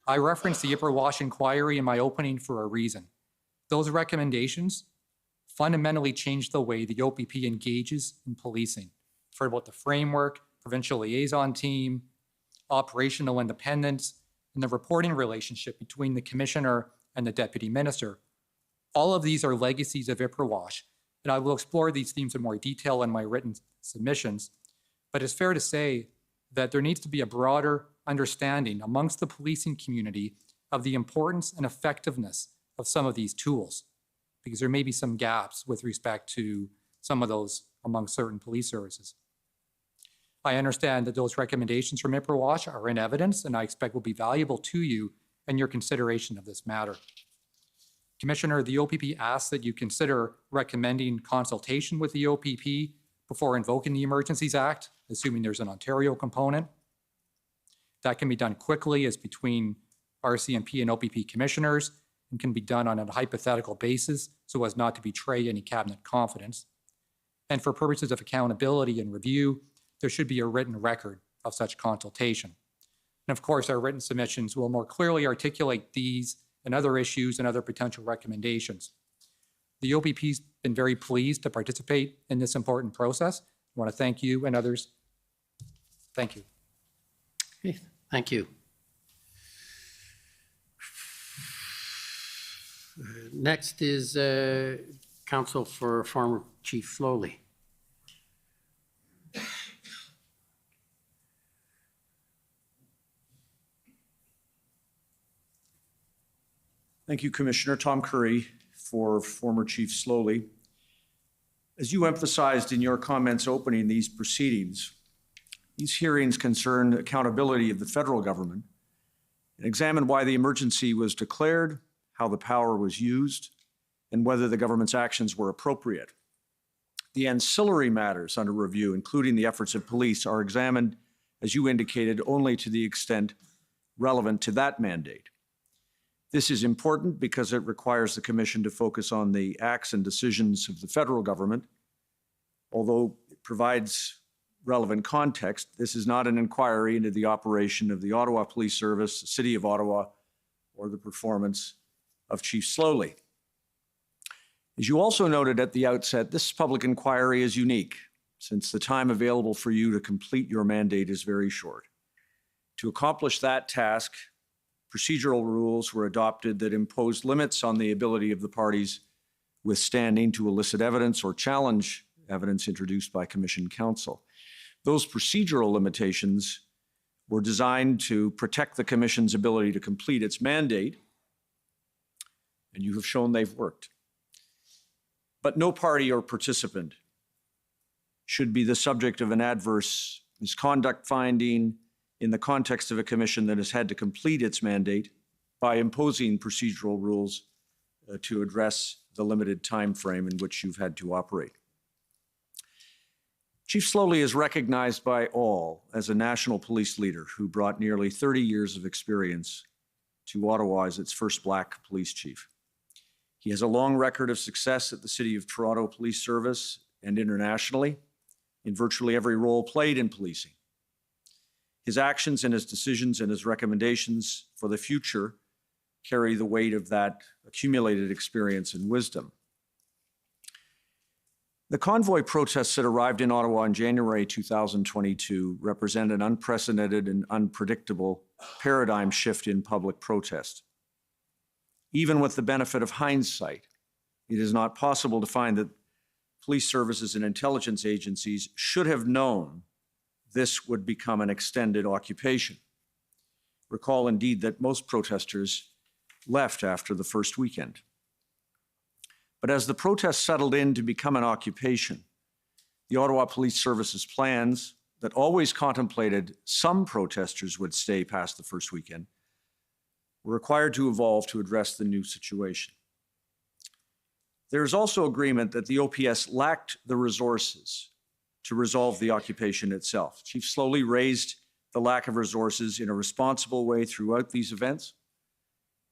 I referenced the Ipperwash inquiry in my opening for a reason. Those recommendations fundamentally changed the way the OPP engages in policing. For about the framework, provincial liaison team, operational independence, and the reporting relationship between the commissioner and the deputy minister. All of these are legacies of Ipperwash, and I will explore these themes in more detail in my written submissions. But it's fair to say that there needs to be a broader understanding amongst the policing community of the importance and effectiveness of some of these tools, because there may be some gaps with respect to some of those among certain police services. I understand that those recommendations from Ipperwash are in evidence, and I expect will be valuable to you in your consideration of this matter. Commissioner, the OPP asks that you consider recommending consultation with the OPP before invoking the Emergencies Act, assuming there's an Ontario component. That can be done quickly as between RCMP and OPP commissioners and can be done on a hypothetical basis so as not to betray any cabinet confidence. And for purposes of accountability and review, there should be a written record of such consultation. And of course, our written submissions will more clearly articulate these and other issues and other potential recommendations. The OPP's been very pleased to participate in this important process. I want to thank you and others. Thank you. Okay, thank you. Next is counsel for former Chief Slowly. Thank you, Commissioner. Tom Curry for former Chief Slowly. As you emphasized in your comments opening these proceedings, these hearings concern accountability of the federal government and examine why the emergency was declared, how the power was used, and whether the government's actions were appropriate. The ancillary matters under review, including the efforts of police, are examined, as you indicated, only to the extent relevant to that mandate. This is important because it requires the Commission to focus on the acts and decisions of the federal government. Although it provides relevant context, this is not an inquiry into the operation of the Ottawa Police Service, the City of Ottawa, or the performance of Chief Slowly. As you also noted at the outset, this public inquiry is unique, since the time available for you to complete your mandate is very short. To accomplish that task, procedural rules were adopted that imposed limits on the ability of the parties withstanding to elicit evidence or challenge evidence introduced by Commission counsel. Those procedural limitations were designed to protect the Commission's ability to complete its mandate, and you have shown they've worked. But no party or participant should be the subject of an adverse misconduct finding in the context of a commission that has had to complete its mandate by imposing procedural rules to address the limited time frame in which you've had to operate. Chief Slowly is recognized by all as a national police leader who brought nearly 30 years of experience to Ottawa as its first Black police chief. He has a long record of success at the City of Toronto Police Service and internationally in virtually every role played in policing. His actions and his decisions and his recommendations for the future carry the weight of that accumulated experience and wisdom. The convoy protests that arrived in Ottawa in January 2022 represent an unprecedented and unpredictable paradigm shift in public protest. Even with the benefit of hindsight, it is not possible to find that police services and intelligence agencies should have known this would become an extended occupation. Recall indeed that most protesters left after the first weekend. But as the protests settled in to become an occupation, the Ottawa Police Service's plans that always contemplated some protesters would stay past the first weekend were required to evolve to address the new situation. There is also agreement that the OPS lacked the resources to resolve the occupation itself. Chief Slowly raised the lack of resources in a responsible way throughout these events,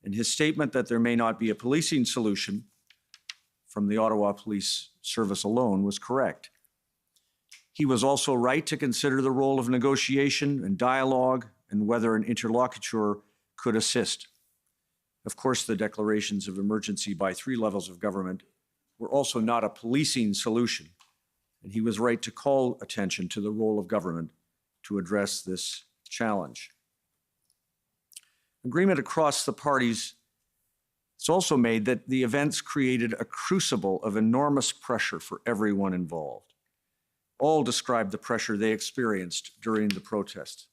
and his statement that there may not be a policing solution from the Ottawa Police Service alone was correct. He was also right to consider the role of negotiation and dialogue and whether an interlocutor could assist. Of course, the declarations of emergency by 3 levels of government were also not a policing solution, and he was right to call attention to the role of government to address this challenge. Agreement across the parties is also made that the events created a crucible of enormous pressure for everyone involved. All described the pressure they experienced during the protest.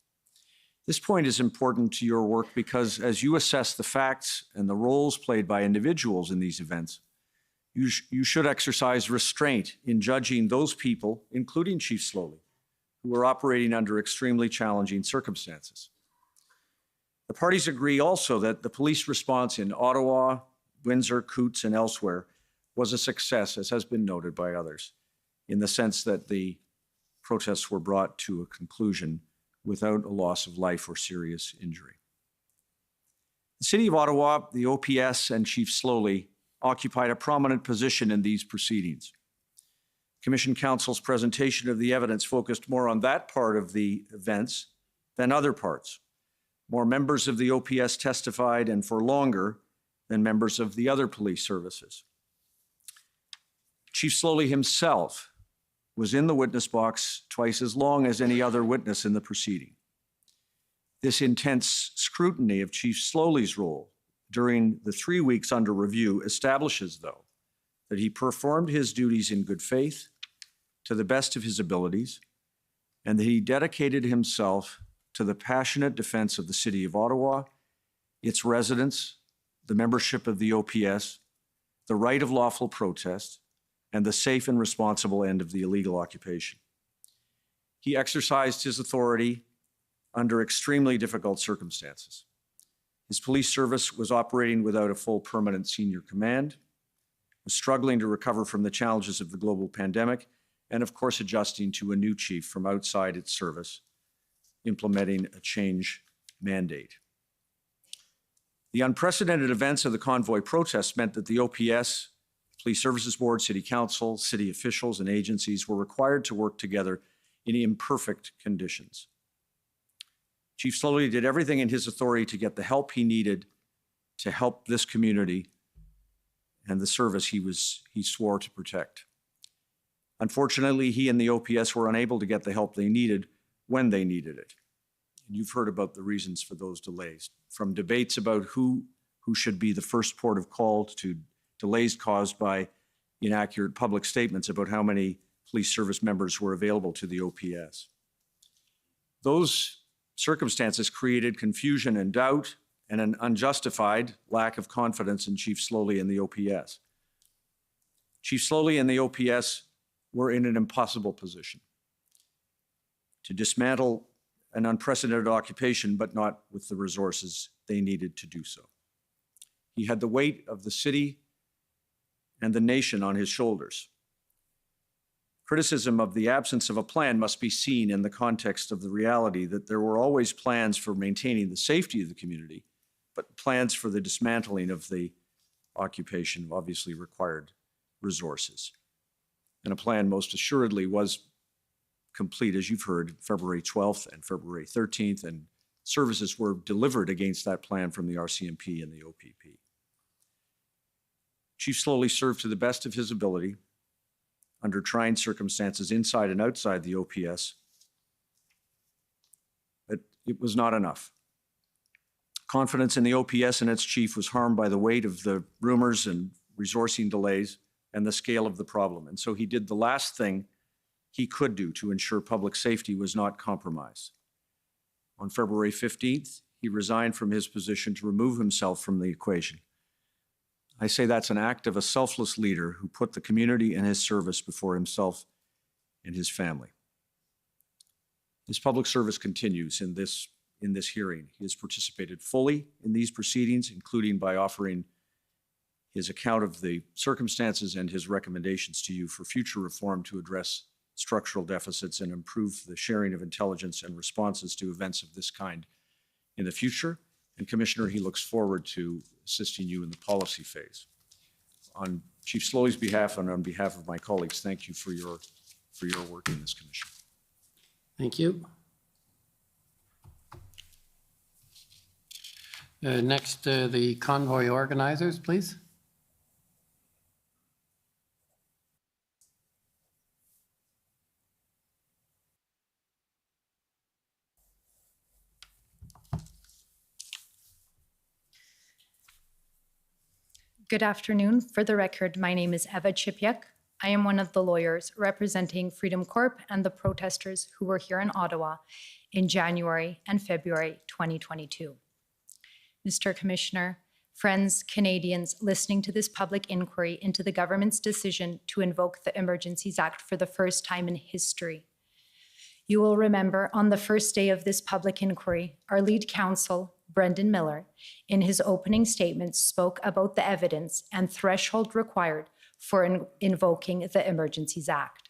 This point is important to your work because as you assess the facts and the roles played by individuals in these events, you should exercise restraint in judging those people, including Chief Slowly, who are operating under extremely challenging circumstances. The parties agree also that the police response in Ottawa, Windsor, Coutts, and elsewhere was a success, as has been noted by others, in the sense that the protests were brought to a conclusion without a loss of life or serious injury. The City of Ottawa, the OPS, and Chief Slowly occupied a prominent position in these proceedings. Commission Counsel's presentation of the evidence focused more on that part of the events than other parts. More members of the OPS testified and for longer than members of the other police services. Chief Slowly himself was in the witness box twice as long as any other witness in the proceeding. This intense scrutiny of Chief Slowly's role during the 3 weeks under review establishes, though, that he performed his duties in good faith, to the best of his abilities, and that he dedicated himself to the passionate defense of the City of Ottawa, its residents, the membership of the OPS, the right of lawful protest, and the safe and responsible end of the illegal occupation. He exercised his authority under extremely difficult circumstances. His police service was operating without a full permanent senior command, was struggling to recover from the challenges of the global pandemic, and of course adjusting to a new chief from outside its service, implementing a change mandate. The unprecedented events of the convoy protests meant that the OPS, Police Services Board, City Council, city officials, and agencies were required to work together in imperfect conditions. Chief Slowly did everything in his authority to get the help he needed to help this community and the service he swore to protect. Unfortunately, he and the OPS were unable to get the help they needed when they needed it. And you've heard about the reasons for those delays, from debates about who should be the first port of call to delays caused by inaccurate public statements about how many police service members were available to the OPS. Those circumstances created confusion and doubt and an unjustified lack of confidence in Chief Slowly and the OPS. Chief Slowly and the OPS were in an impossible position to dismantle an unprecedented occupation, but not with the resources they needed to do so. He had the weight of the city and the nation on his shoulders. Criticism of the absence of a plan must be seen in the context of the reality that there were always plans for maintaining the safety of the community, but plans for the dismantling of the occupation obviously required resources. And a plan most assuredly was complete, as you've heard, February 12th and February 13th, and services were delivered against that plan from the RCMP and the OPP. Chief Slowly served to the best of his ability under trying circumstances inside and outside the OPS, but it was not enough. Confidence in the OPS and its chief was harmed by the weight of the rumors and resourcing delays and the scale of the problem. And so he did the last thing he could do to ensure public safety was not compromised. On February 15th, he resigned from his position to remove himself from the equation. I say that's an act of a selfless leader who put the community and his service before himself and his family. His public service continues in this hearing. He has participated fully in these proceedings, including by offering his account of the circumstances and his recommendations to you for future reform to address structural deficits and improve the sharing of intelligence and responses to events of this kind in the future. And Commissioner, he looks forward to assisting you in the policy phase. On Chief Slowly's behalf and on behalf of my colleagues, thank you for your work in this commission. Thank you. Next, the convoy organizers, please. Good afternoon. For the record, my name is Eva Chipyuk. I am one of the lawyers representing Freedom Corp and the protesters who were here in Ottawa in January and February 2022. Mr. Commissioner, friends, Canadians listening to this public inquiry into the government's decision to invoke the Emergencies Act for the first time in history. You will remember on the first day of this public inquiry, our lead counsel, Brendan Miller, in his opening statement spoke about the evidence and threshold required for invoking the Emergencies Act.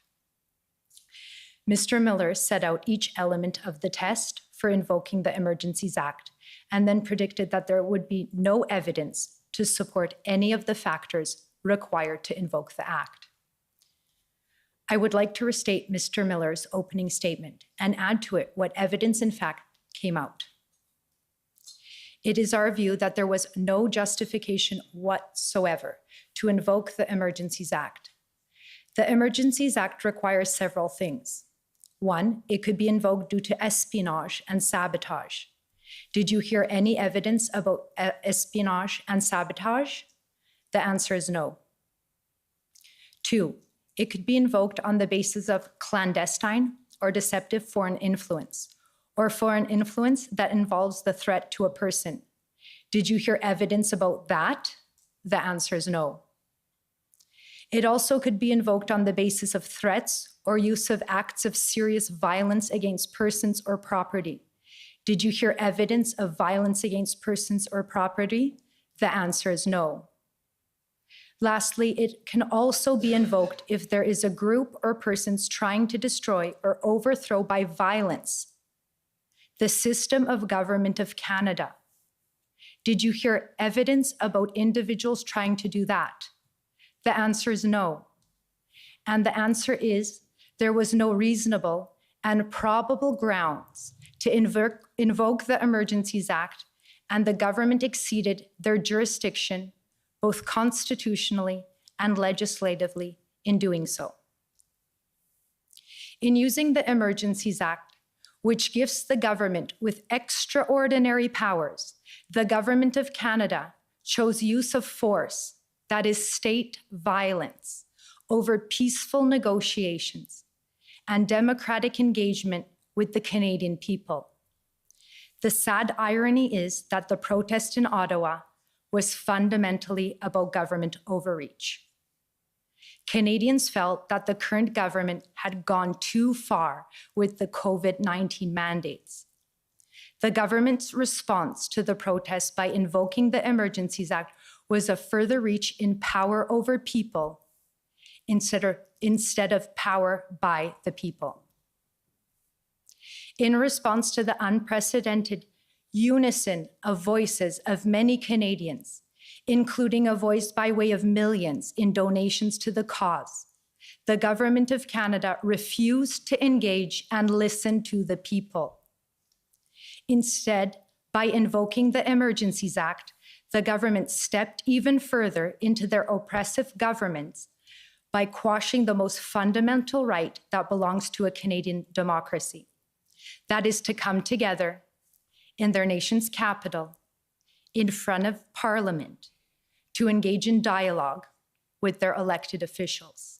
Mr. Miller set out each element of the test for invoking the Emergencies Act and then predicted that there would be no evidence to support any of the factors required to invoke the Act. I would like to restate Mr. Miller's opening statement and add to it what evidence in fact came out. It is our view that there was no justification whatsoever to invoke the Emergencies Act. The Emergencies Act requires several things. One, it could be invoked due to espionage and sabotage. Did you hear any evidence about espionage and sabotage? The answer is no. Two, it could be invoked on the basis of clandestine or deceptive foreign influence, or foreign influence that involves the threat to a person. Did you hear evidence about that? The answer is no. It also could be invoked on the basis of threats or use of acts of serious violence against persons or property. Did you hear evidence of violence against persons or property? The answer is no. Lastly, it can also be invoked if there is a group or persons trying to destroy or overthrow by violence the system of government of Canada. Did you hear evidence about individuals trying to do that? The answer is no. And the answer is there was no reasonable and probable grounds to invoke the Emergencies Act, and the government exceeded their jurisdiction both constitutionally and legislatively in doing so. In using the Emergencies Act, which gifts the government with extraordinary powers, the Government of Canada chose use of force, that is state violence, over peaceful negotiations and democratic engagement with the Canadian people. The sad irony is that the protest in Ottawa was fundamentally about government overreach. Canadians felt that the current government had gone too far with the COVID-19 mandates. The government's response to the protest by invoking the Emergencies Act was a further reach in power over people instead of power by the people. In response to the unprecedented unison of voices of many Canadians, including a voice by way of millions in donations to the cause, the Government of Canada refused to engage and listen to the people. Instead, by invoking the Emergencies Act, the government stepped even further into their oppressive governments by quashing the most fundamental right that belongs to a Canadian democracy. That is to come together in their nation's capital, in front of Parliament, to engage in dialogue with their elected officials.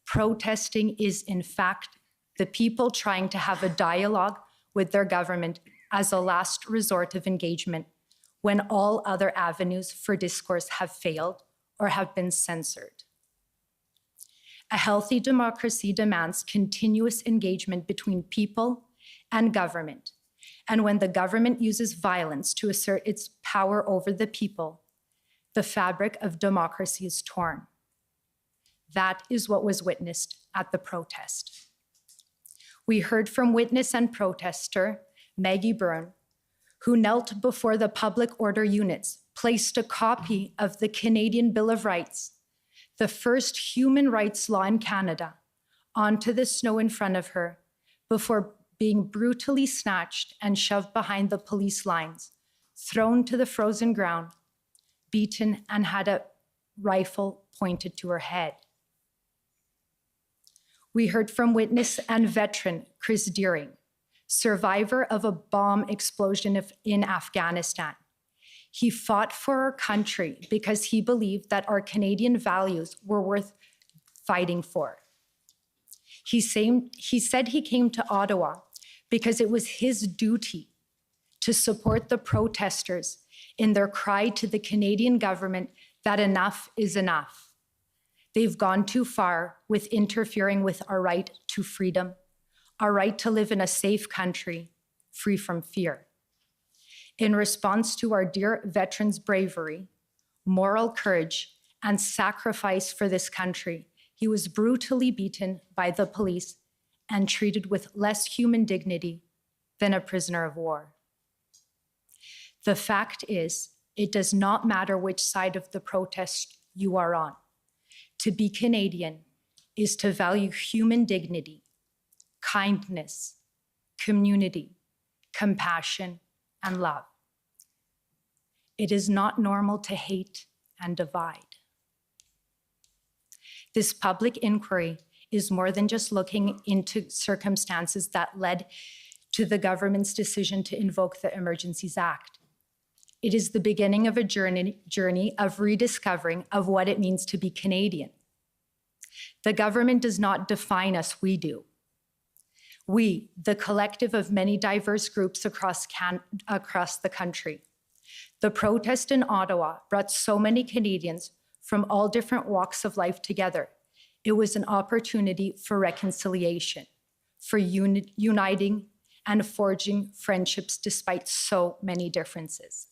Protesting is, in fact, the people trying to have a dialogue with their government as a last resort of engagement when all other avenues for discourse have failed or have been censored. A healthy democracy demands continuous engagement between people and government. And when the government uses violence to assert its power over the people, the fabric of democracy is torn. That is what was witnessed at the protest. We heard from witness and protester Maggie Byrne, who knelt before the public order units, placed a copy of the Canadian Bill of Rights, the first human rights law in Canada, onto the snow in front of her before being brutally snatched and shoved behind the police lines, thrown to the frozen ground, beaten, and had a rifle pointed to her head. We heard from witness and veteran Chris Deering, survivor of a bomb explosion in Afghanistan. He fought for our country because he believed that our Canadian values were worth fighting for. He said he came to Ottawa because it was his duty to support the protesters in their cry to the Canadian government that enough is enough. They've gone too far with interfering with our right to freedom, our right to live in a safe country, free from fear. In response to our dear veterans' bravery, moral courage, and sacrifice for this country, he was brutally beaten by the police and treated with less human dignity than a prisoner of war. The fact is, it does not matter which side of the protest you are on. To be Canadian is to value human dignity, kindness, community, compassion, and love. It is not normal to hate and divide. This public inquiry is more than just looking into circumstances that led to the government's decision to invoke the Emergencies Act. It is the beginning of a journey of rediscovering of what it means to be Canadian. The government does not define us, we do. We, the collective of many diverse groups across the country. The protest in Ottawa brought so many Canadians from all different walks of life together. It was an opportunity for reconciliation, for uniting and forging friendships despite so many differences.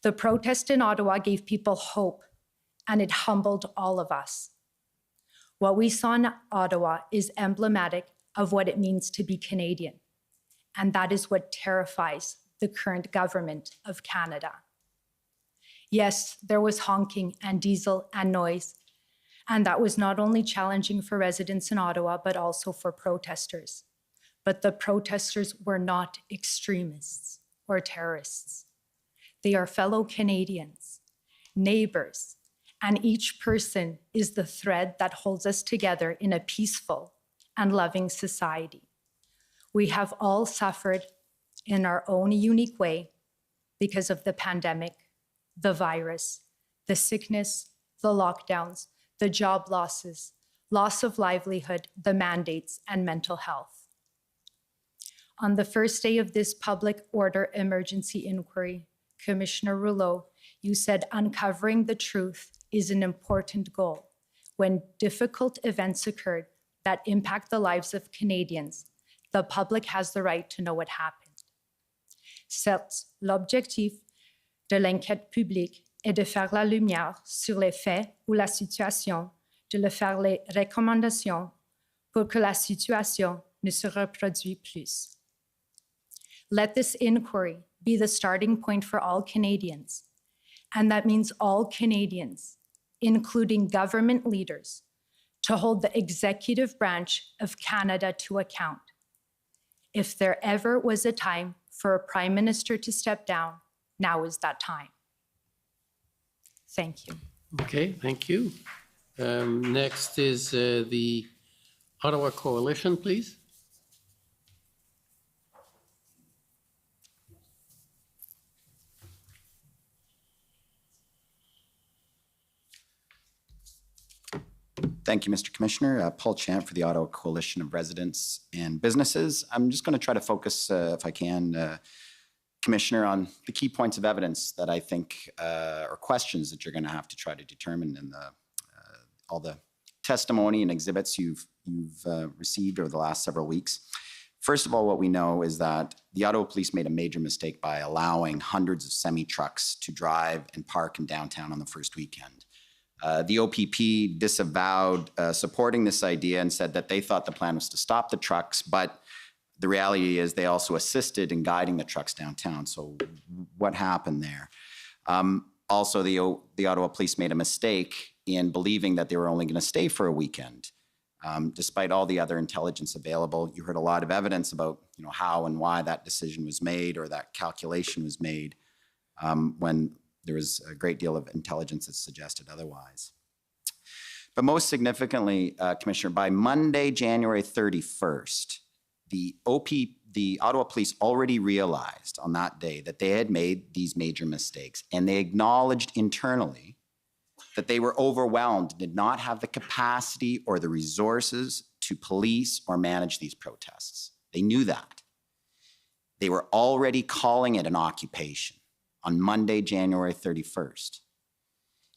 The protest in Ottawa gave people hope, and it humbled all of us. What we saw in Ottawa is emblematic of what it means to be Canadian, and that is what terrifies the current government of Canada. Yes, there was honking and diesel and noise, and that was not only challenging for residents in Ottawa, but also for protesters. But the protesters were not extremists or terrorists. They are fellow Canadians, neighbors, and each person is the thread that holds us together in a peaceful and loving society. We have all suffered in our own unique way because of the pandemic, the virus, the sickness, the lockdowns, the job losses, loss of livelihood, the mandates, and mental health. On the first day of this public order emergency inquiry, Commissioner Rouleau, you said uncovering the truth is an important goal. When difficult events occurred that impact the lives of Canadians, the public has the right to know what happened. Certes, l'objectif de l'enquête publique est de faire la lumière sur les faits ou la situation, de le faire les recommandations pour que la situation ne se reproduise plus. Let this inquiry be the starting point for all Canadians, and that means all Canadians, including government leaders, to hold the executive branch of Canada to account. If there ever was a time for a Prime Minister to step down, now is that time. Thank you. Okay, thank you. Next is the Ottawa Coalition, please. Thank you, Mr. Commissioner. Paul Champ for the Ottawa Coalition of Residents and Businesses. I'm just going to try to focus, if I can, Commissioner, on the key points of evidence that I think are questions that you're going to have to try to determine in all the testimony and exhibits you've received over the last several weeks. First of all, what we know is that the Ottawa Police made a major mistake by allowing hundreds of semi-trucks to drive and park in downtown on the first weekend. The OPP disavowed supporting this idea and said that they thought the plan was to stop the trucks, but the reality is they also assisted in guiding the trucks downtown. So what happened there? Also, the Ottawa Police made a mistake in believing that they were only going to stay for a weekend. Despite all the other intelligence available, you heard a lot of evidence about how and why that decision was made or that calculation was made when there was a great deal of intelligence that suggested otherwise. But most significantly, Commissioner, by Monday, January 31st, the Ottawa Police already realized on that day that they had made these major mistakes, and they acknowledged internally that they were overwhelmed, did not have the capacity or the resources to police or manage these protests. They knew that. They were already calling it an occupation on Monday, January 31st.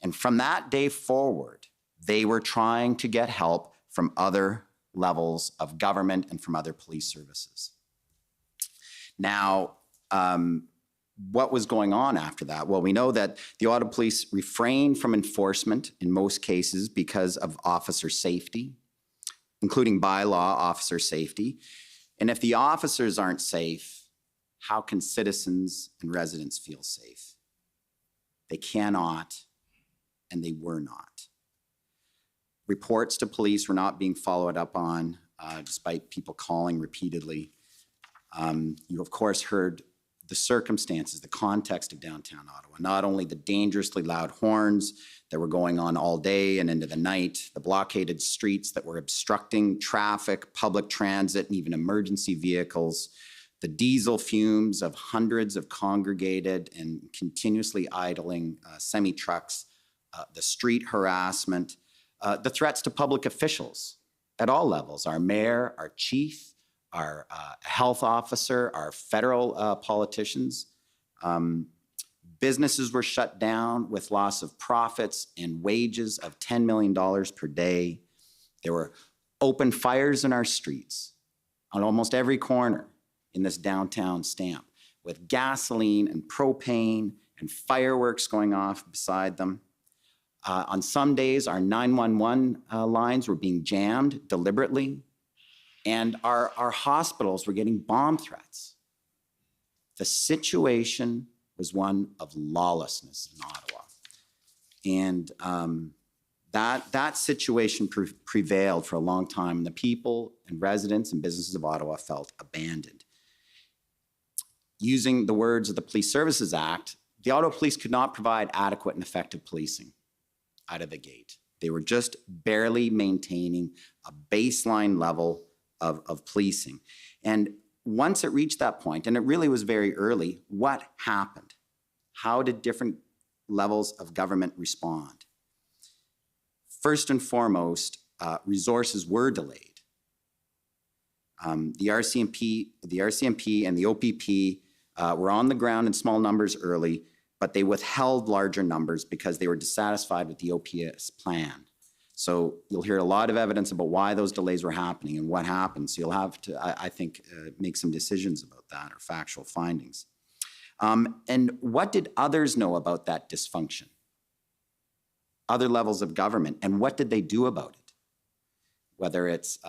And from that day forward, they were trying to get help from other levels of government and from other police services. Now, what was going on after that? Well, we know that the Ottawa Police refrained from enforcement in most cases because of officer safety, including by law officer safety. And if the officers aren't safe, how can citizens and residents feel safe? They cannot, and they were not. Reports to police were not being followed up on, despite people calling repeatedly. You, of course, heard the circumstances, the context of downtown Ottawa, not only the dangerously loud horns that were going on all day and into the night, the blockaded streets that were obstructing traffic, public transit, and even emergency vehicles, the diesel fumes of hundreds of congregated and continuously idling semi-trucks, the street harassment, the threats to public officials at all levels, our mayor, our chief, our health officer, our federal politicians. Businesses were shut down with loss of profits and wages of $10 million per day. There were open fires in our streets on almost every corner in this downtown stamp, with gasoline and propane and fireworks going off beside them. On some days, our 911 lines were being jammed deliberately, and our hospitals were getting bomb threats. The situation was one of lawlessness in Ottawa. And that situation prevailed for a long time, and the people and residents and businesses of Ottawa felt abandoned. Using the words of the Police Services Act, the Ottawa Police could not provide adequate and effective policing out of the gate. They were just barely maintaining a baseline level of policing. And once it reached that point, and it really was very early, what happened? How did different levels of government respond? First and foremost, resources were delayed. The RCMP and the OPP were on the ground in small numbers early, but they withheld larger numbers because they were dissatisfied with the OPS plan. So you'll hear a lot of evidence about why those delays were happening and what happened. So you'll have to, I think, make some decisions about that or factual findings. And what did others know about that dysfunction? Other levels of government, and what did they do about it? Whether it's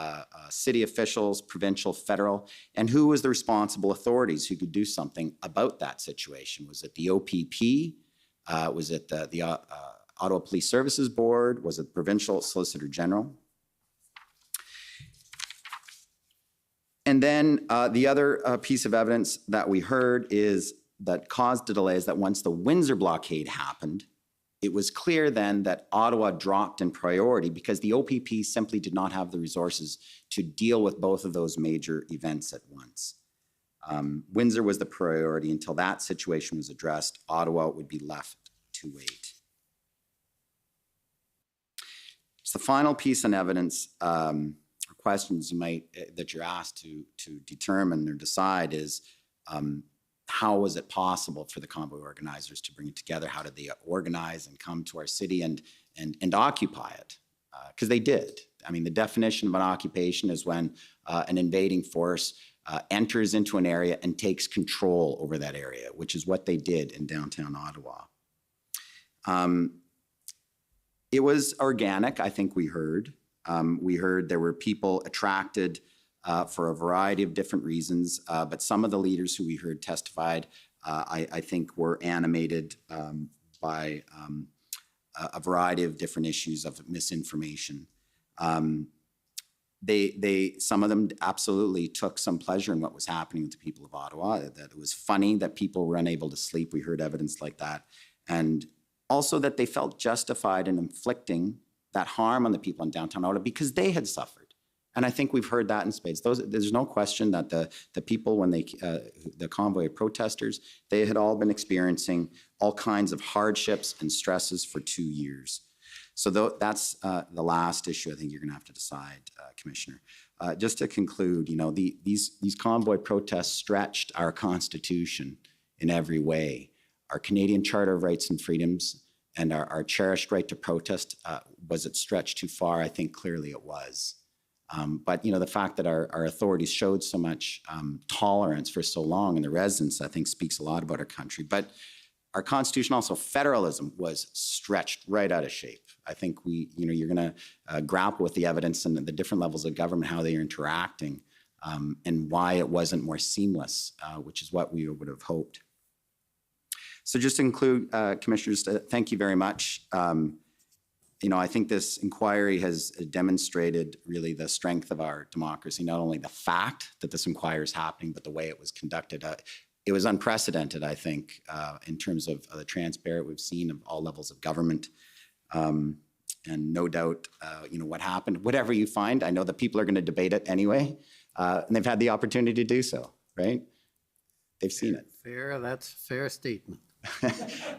city officials, provincial, federal, and who was the responsible authorities who could do something about that situation? Was it the OPP? Was it the Ottawa Police Services Board? Was it Provincial Solicitor General? And then the other piece of evidence that we heard is that caused the delay is that once the Windsor blockade happened, it was clear then that Ottawa dropped in priority because the OPP simply did not have the resources to deal with both of those major events at once. Windsor was the priority. Until that situation was addressed, Ottawa would be left to wait. So the final piece on evidence or questions you might that you're asked to determine or decide is how was it possible for the convoy organizers to bring it together? How did they organize and come to our city and occupy it? Because they did. I mean, the definition of an occupation is when an invading force enters into an area and takes control over that area, which is what they did in downtown Ottawa. It was organic, I think we heard. We heard there were people attracted for a variety of different reasons, but some of the leaders who we heard testified, I think, were animated by a variety of different issues of misinformation. Some of them absolutely took some pleasure in what was happening with the people of Ottawa, that it was funny that people were unable to sleep. We heard evidence like that. And also that they felt justified in inflicting that harm on the people in downtown Ottawa because they had suffered. And I think we've heard that in spades. There's no question that the people, when the convoy of protesters, they had all been experiencing all kinds of hardships and stresses for 2 years. So that's the last issue I think you're going to have to decide, Commissioner. Just to conclude, you know, these convoy protests stretched our Constitution in every way. Our Canadian Charter of Rights and Freedoms and our cherished right to protest, was it stretched too far? I think clearly it was. But, you know, the fact that our authorities showed so much tolerance for so long in the residents, I think speaks a lot about our country. But our Constitution, also federalism, was stretched right out of shape. I think you're going to grapple with the evidence and the different levels of government, how they are interacting, and why it wasn't more seamless, which is what we would have hoped. So just to conclude, Commissioners, thank you very much. You know, I think this inquiry has demonstrated really the strength of our democracy, not only the fact that this inquiry is happening, but the way it was conducted. It was unprecedented, I think, in terms of the transparent we've seen of all levels of government. And no doubt, you know, what happened, whatever you find, I know that people are going to debate it anyway, and they've had the opportunity to do so, right? They've seen it. That's a fair statement.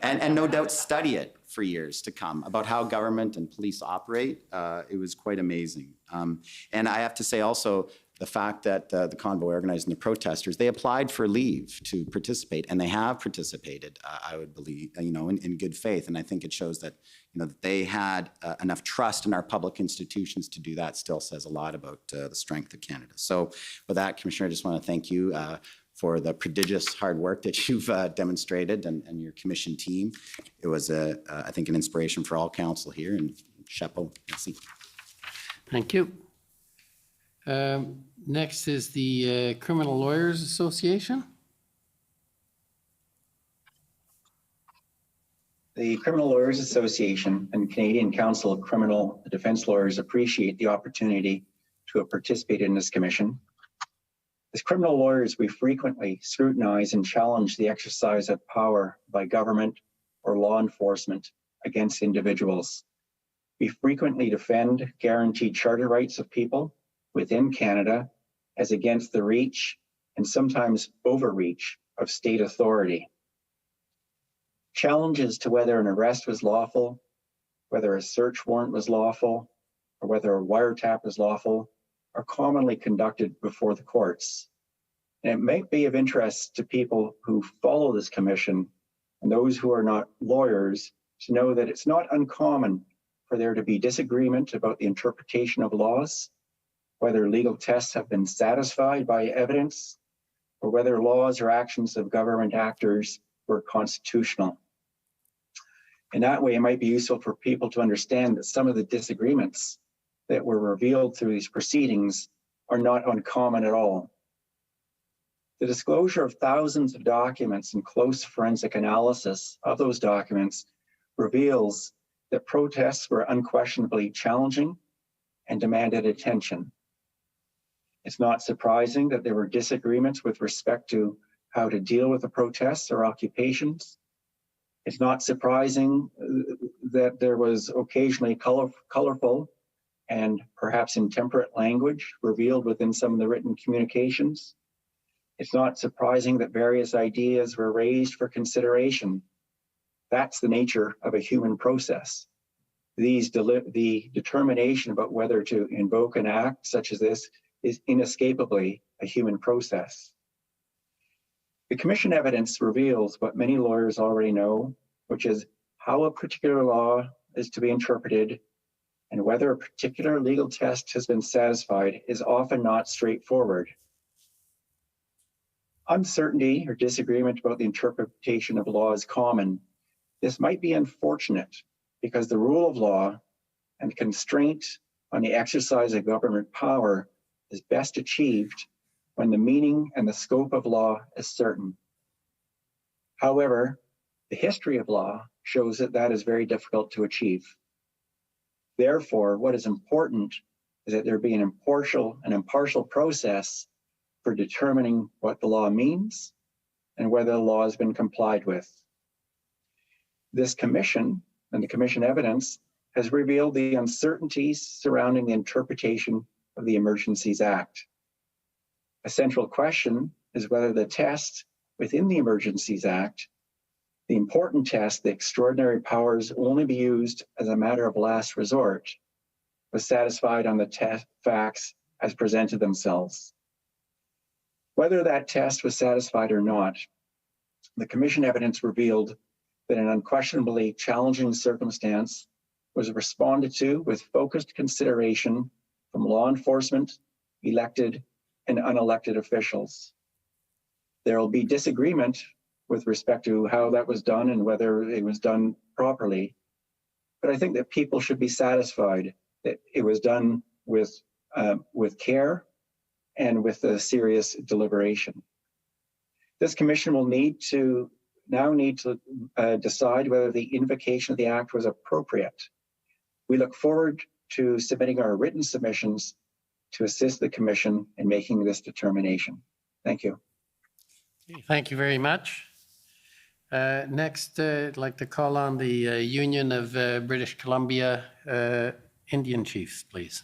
and no doubt study it for years to come about how government and police operate. It was quite amazing. And I have to say also the fact that the convoy organizers and the protesters, they applied for leave to participate, and they have participated, I would believe, you know, in good faith. And I think it shows that, you know, that they had enough trust in our public institutions to do that. Still says a lot about the strength of Canada. So with that, Commissioner, I just want to thank you for the prodigious hard work that you've demonstrated and your commission team. It was, I think, an inspiration for all council here, and chapeau. Merci. Thank you. Next is the Criminal Lawyers Association. The Criminal Lawyers Association and Canadian Council of Criminal Defense Lawyers appreciate the opportunity to participate in this commission. As criminal lawyers, we frequently scrutinize and challenge the exercise of power by government or law enforcement against individuals. We frequently defend guaranteed charter rights of people within Canada as against the reach and sometimes overreach of state authority. Challenges to whether an arrest was lawful, whether a search warrant was lawful, or whether a wiretap was lawful are commonly conducted before the courts. And it might be of interest to people who follow this commission and those who are not lawyers to know that it's not uncommon for there to be disagreement about the interpretation of laws, whether legal tests have been satisfied by evidence, or whether laws or actions of government actors were constitutional. In that way, it might be useful for people to understand that some of the disagreements that were revealed through these proceedings are not uncommon at all. The disclosure of thousands of documents and close forensic analysis of those documents reveals that protests were unquestionably challenging and demanded attention. It's not surprising that there were disagreements with respect to how to deal with the protests or occupations. It's not surprising that there was occasionally colorful and perhaps intemperate language revealed within some of the written communications. It's not surprising that various ideas were raised for consideration. That's the nature of a human process. The determination about whether to invoke an act such as this is inescapably a human process. The commission evidence reveals what many lawyers already know, which is how a particular law is to be interpreted and whether a particular legal test has been satisfied is often not straightforward. Uncertainty or disagreement about the interpretation of law is common. This might be unfortunate because the rule of law and constraint on the exercise of government power is best achieved when the meaning and the scope of law is certain. However, the history of law shows that that is very difficult to achieve. Therefore, what is important is that there be an impartial process for determining what the law means and whether the law has been complied with. This commission and the commission evidence has revealed the uncertainties surrounding the interpretation of the Emergencies Act. A central question is whether the test within the Emergencies Act, the important test, the extraordinary powers only be used as a matter of last resort, was satisfied on the facts as presented themselves. Whether that test was satisfied or not, the commission evidence revealed that an unquestionably challenging circumstance was responded to with focused consideration from law enforcement, elected and unelected officials. There will be disagreement with respect to how that was done and whether it was done properly. But I think that people should be satisfied that it was done with care and with a serious deliberation. This commission will need to decide whether the invocation of the act was appropriate. We look forward to submitting our written submissions to assist the commission in making this determination. Thank you. Thank you very much. Next, I'd like to call on the Union of British Columbia Indian Chiefs, please.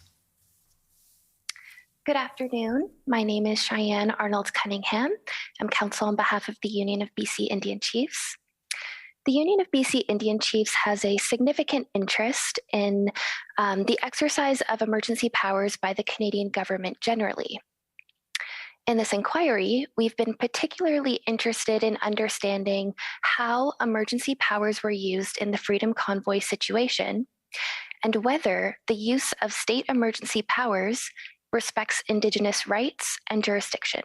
Good afternoon. My name is Cheyenne Arnold Cunningham. I'm counsel on behalf of the Union of BC Indian Chiefs. The Union of BC Indian Chiefs has a significant interest in the exercise of emergency powers by the Canadian government generally. In this inquiry, we've been particularly interested in understanding how emergency powers were used in the Freedom Convoy situation and whether the use of state emergency powers respects Indigenous rights and jurisdiction.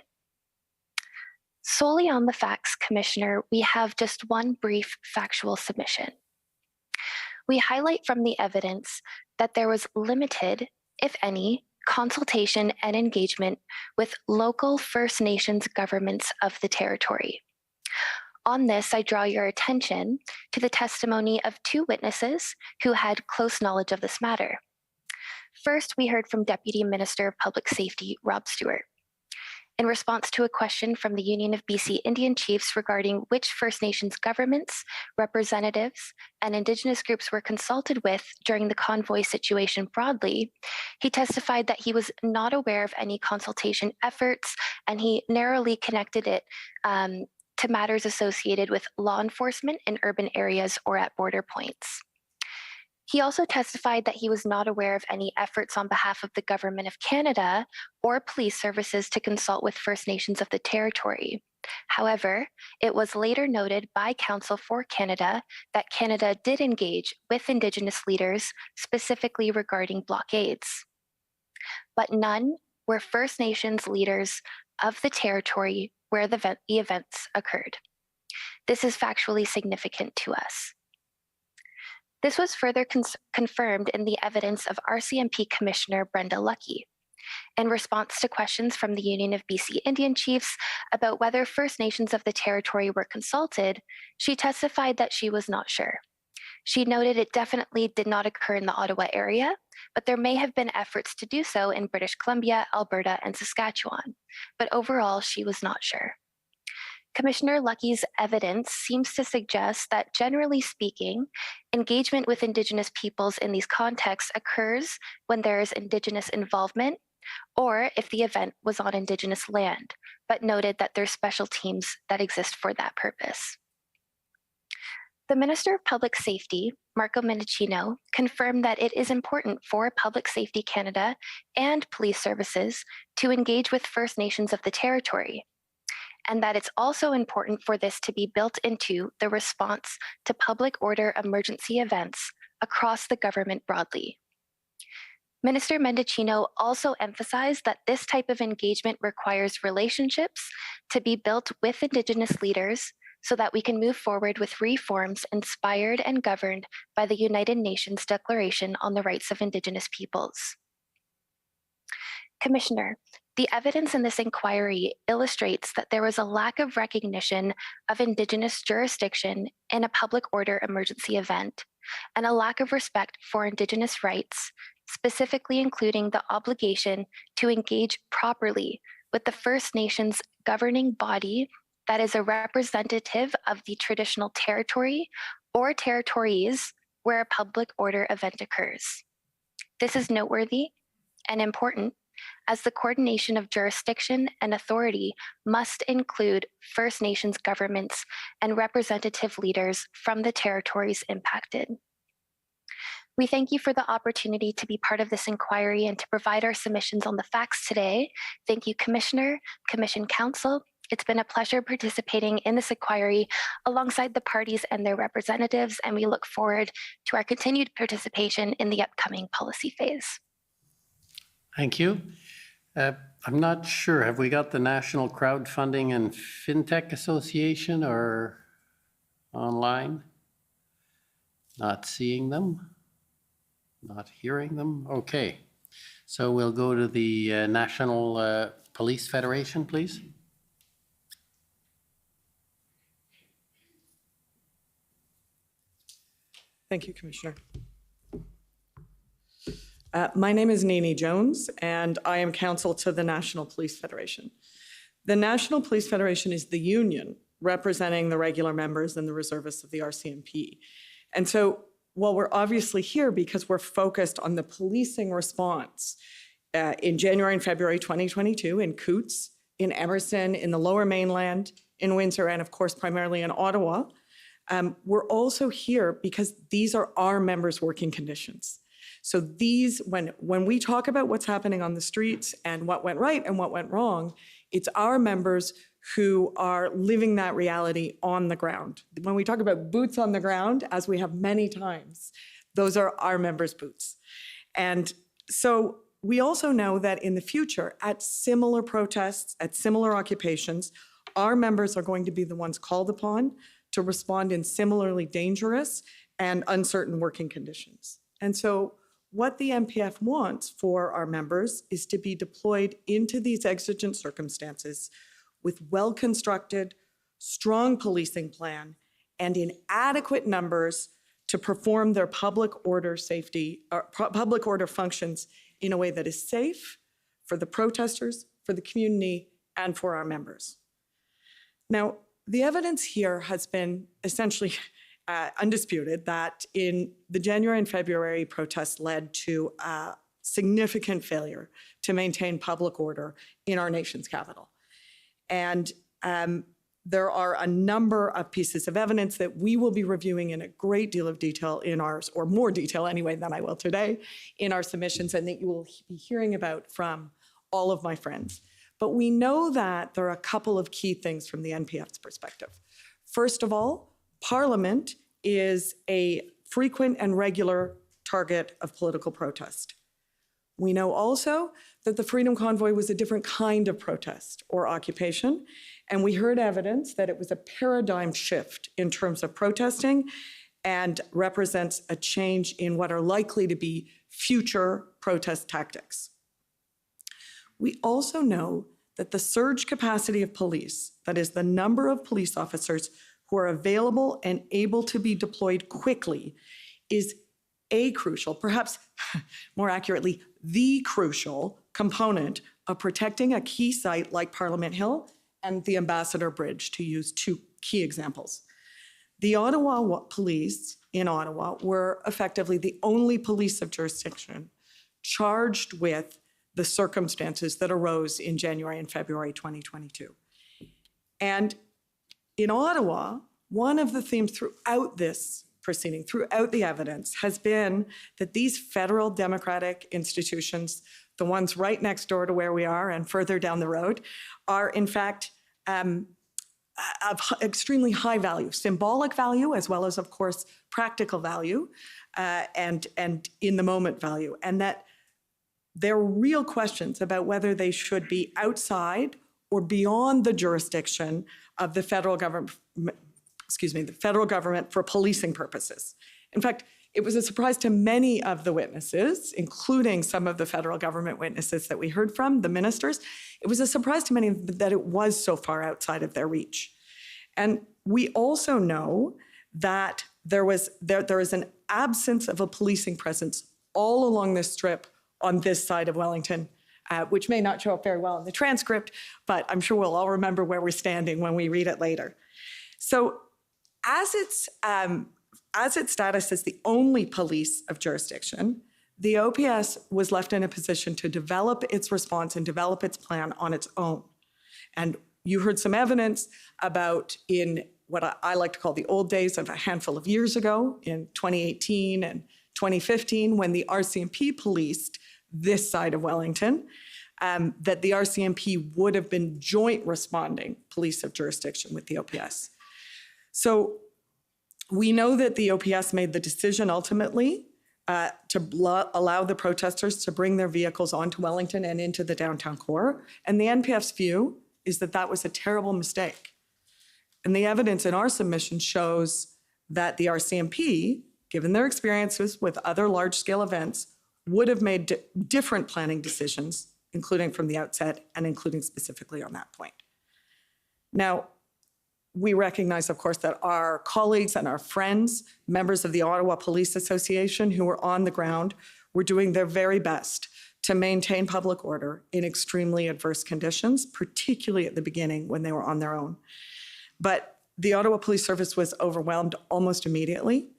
Solely on the facts, Commissioner, we have just one brief factual submission. We highlight from the evidence that there was limited, if any, consultation and engagement with local First Nations governments of the territory. On this, I draw your attention to the testimony of two witnesses who had close knowledge of this matter. First, we heard from Deputy Minister of Public Safety, Rob Stewart. In response to a question from the Union of BC Indian Chiefs regarding which First Nations governments, representatives, and Indigenous groups were consulted with during the convoy situation broadly, he testified that he was not aware of any consultation efforts, and he narrowly connected it to matters associated with law enforcement in urban areas or at border points. He also testified that he was not aware of any efforts on behalf of the Government of Canada or police services to consult with First Nations of the territory. However, it was later noted by Counsel for Canada that Canada did engage with Indigenous leaders specifically regarding blockades. But none were First Nations leaders of the territory where the events occurred. This is factually significant to us. This was further confirmed in the evidence of RCMP Commissioner Brenda Lucki. In response to questions from the Union of BC Indian Chiefs about whether First Nations of the territory were consulted, she testified that she was not sure. She noted it definitely did not occur in the Ottawa area, but there may have been efforts to do so in British Columbia, Alberta, and Saskatchewan. But overall, she was not sure. Commissioner Lucki's evidence seems to suggest that, generally speaking, engagement with Indigenous peoples in these contexts occurs when there is Indigenous involvement or if the event was on Indigenous land, but noted that there's special teams that exist for that purpose. The Minister of Public Safety, Marco Mendicino, confirmed that it is important for Public Safety Canada and police services to engage with First Nations of the territory, and that it's also important for this to be built into the response to public order emergency events across the government broadly. Minister Mendicino also emphasized that this type of engagement requires relationships to be built with Indigenous leaders so that we can move forward with reforms inspired and governed by the United Nations Declaration on the Rights of Indigenous Peoples. Commissioner, the evidence in this inquiry illustrates that there was a lack of recognition of Indigenous jurisdiction in a public order emergency event, and a lack of respect for Indigenous rights, specifically including the obligation to engage properly with the First Nations governing body that is a representative of the traditional territory or territories where a public order event occurs. This is noteworthy and important, as the coordination of jurisdiction and authority must include First Nations governments and representative leaders from the territories impacted. We thank you for the opportunity to be part of this inquiry and to provide our submissions on the facts today. Thank you, Commissioner, Commission Council. It's been a pleasure participating in this inquiry alongside the parties and their representatives, and we look forward to our continued participation in the upcoming policy phase. Thank you. I'm not sure, have we got the National Crowdfunding and FinTech Association or online? Not seeing them, not hearing them. Okay, so we'll go to the National Police Federation, please. Thank you, Commissioner. My name is Nene Jones, and I am counsel to the National Police Federation. The National Police Federation is the union representing the regular members and the reservists of the RCMP. And so while we're obviously here because we're focused on the policing response in January and February 2022 in Coutts, in Emerson, in the Lower Mainland, in Windsor, and of course, primarily in Ottawa, we're also here because these are our members' working conditions. So these, when we talk about what's happening on the streets and what went right and what went wrong, it's our members who are living that reality on the ground. When we talk about boots on the ground, as we have many times, those are our members' boots. And so we also know that in the future, at similar protests, at similar occupations, our members are going to be the ones called upon to respond in similarly dangerous and uncertain working conditions. And so what the NPF wants for our members is to be deployed into these exigent circumstances with well-constructed, strong policing plan, and in adequate numbers to perform their public order functions in a way that is safe for the protesters, for the community, and for our members. Now, the evidence here has been essentially undisputed that in the January and February protests led to a significant failure to maintain public order in our nation's capital. And there are a number of pieces of evidence that we will be reviewing in a great deal of detail in ours, or more detail anyway than I will today, in our submissions, and that you will be hearing about from all of my friends. But we know that there are a couple of key things from the NPF's perspective. First of all, Parliament is a frequent and regular target of political protest. We know also that the Freedom Convoy was a different kind of protest or occupation, and we heard evidence that it was a paradigm shift in terms of protesting and represents a change in what are likely to be future protest tactics. We also know that the surge capacity of police, that is the number of police officers who are available and able to be deployed quickly, is a crucial, perhaps more accurately, the crucial component of protecting a key site like Parliament Hill and the Ambassador Bridge, to use two key examples. The Ottawa police in Ottawa were effectively the only police of jurisdiction charged with the circumstances that arose in January and February 2022. And in Ottawa, one of the themes throughout this proceeding, throughout the evidence, has been that these federal democratic institutions, the ones right next door to where we are and further down the road, are in fact of extremely high value, symbolic value, as well as, of course, practical value and in the moment value. And that there are real questions about whether they should be outside or beyond the jurisdiction of the federal government, the federal government for policing purposes. In fact, it was a surprise to many of the witnesses, including some of the federal government witnesses that we heard from, the ministers. It was a surprise to many that it was so far outside of their reach. And we also know that there is an absence of a policing presence all along this strip on this side of Wellington, which may not show up very well in the transcript, but I'm sure we'll all remember where we're standing when we read it later. So as its status as the only police of jurisdiction, the OPS was left in a position to develop its response and develop its plan on its own. And you heard some evidence about in what I like to call the old days of a handful of years ago, in 2018 and 2015, when the RCMP policed this side of Wellington, that the RCMP would have been joint responding police of jurisdiction with the OPS. So we know that the OPS made the decision ultimately to allow the protesters to bring their vehicles onto Wellington and into the downtown core. And the NPF's view is that that was a terrible mistake. And the evidence in our submission shows that the RCMP, given their experiences with other large-scale events, would have made different planning decisions, including from the outset and including specifically on that point. Now, we recognize, of course, that our colleagues and our friends, members of the Ottawa Police Association who were on the ground, were doing their very best to maintain public order in extremely adverse conditions, particularly at the beginning when they were on their own. But the Ottawa Police Service was overwhelmed almost immediately,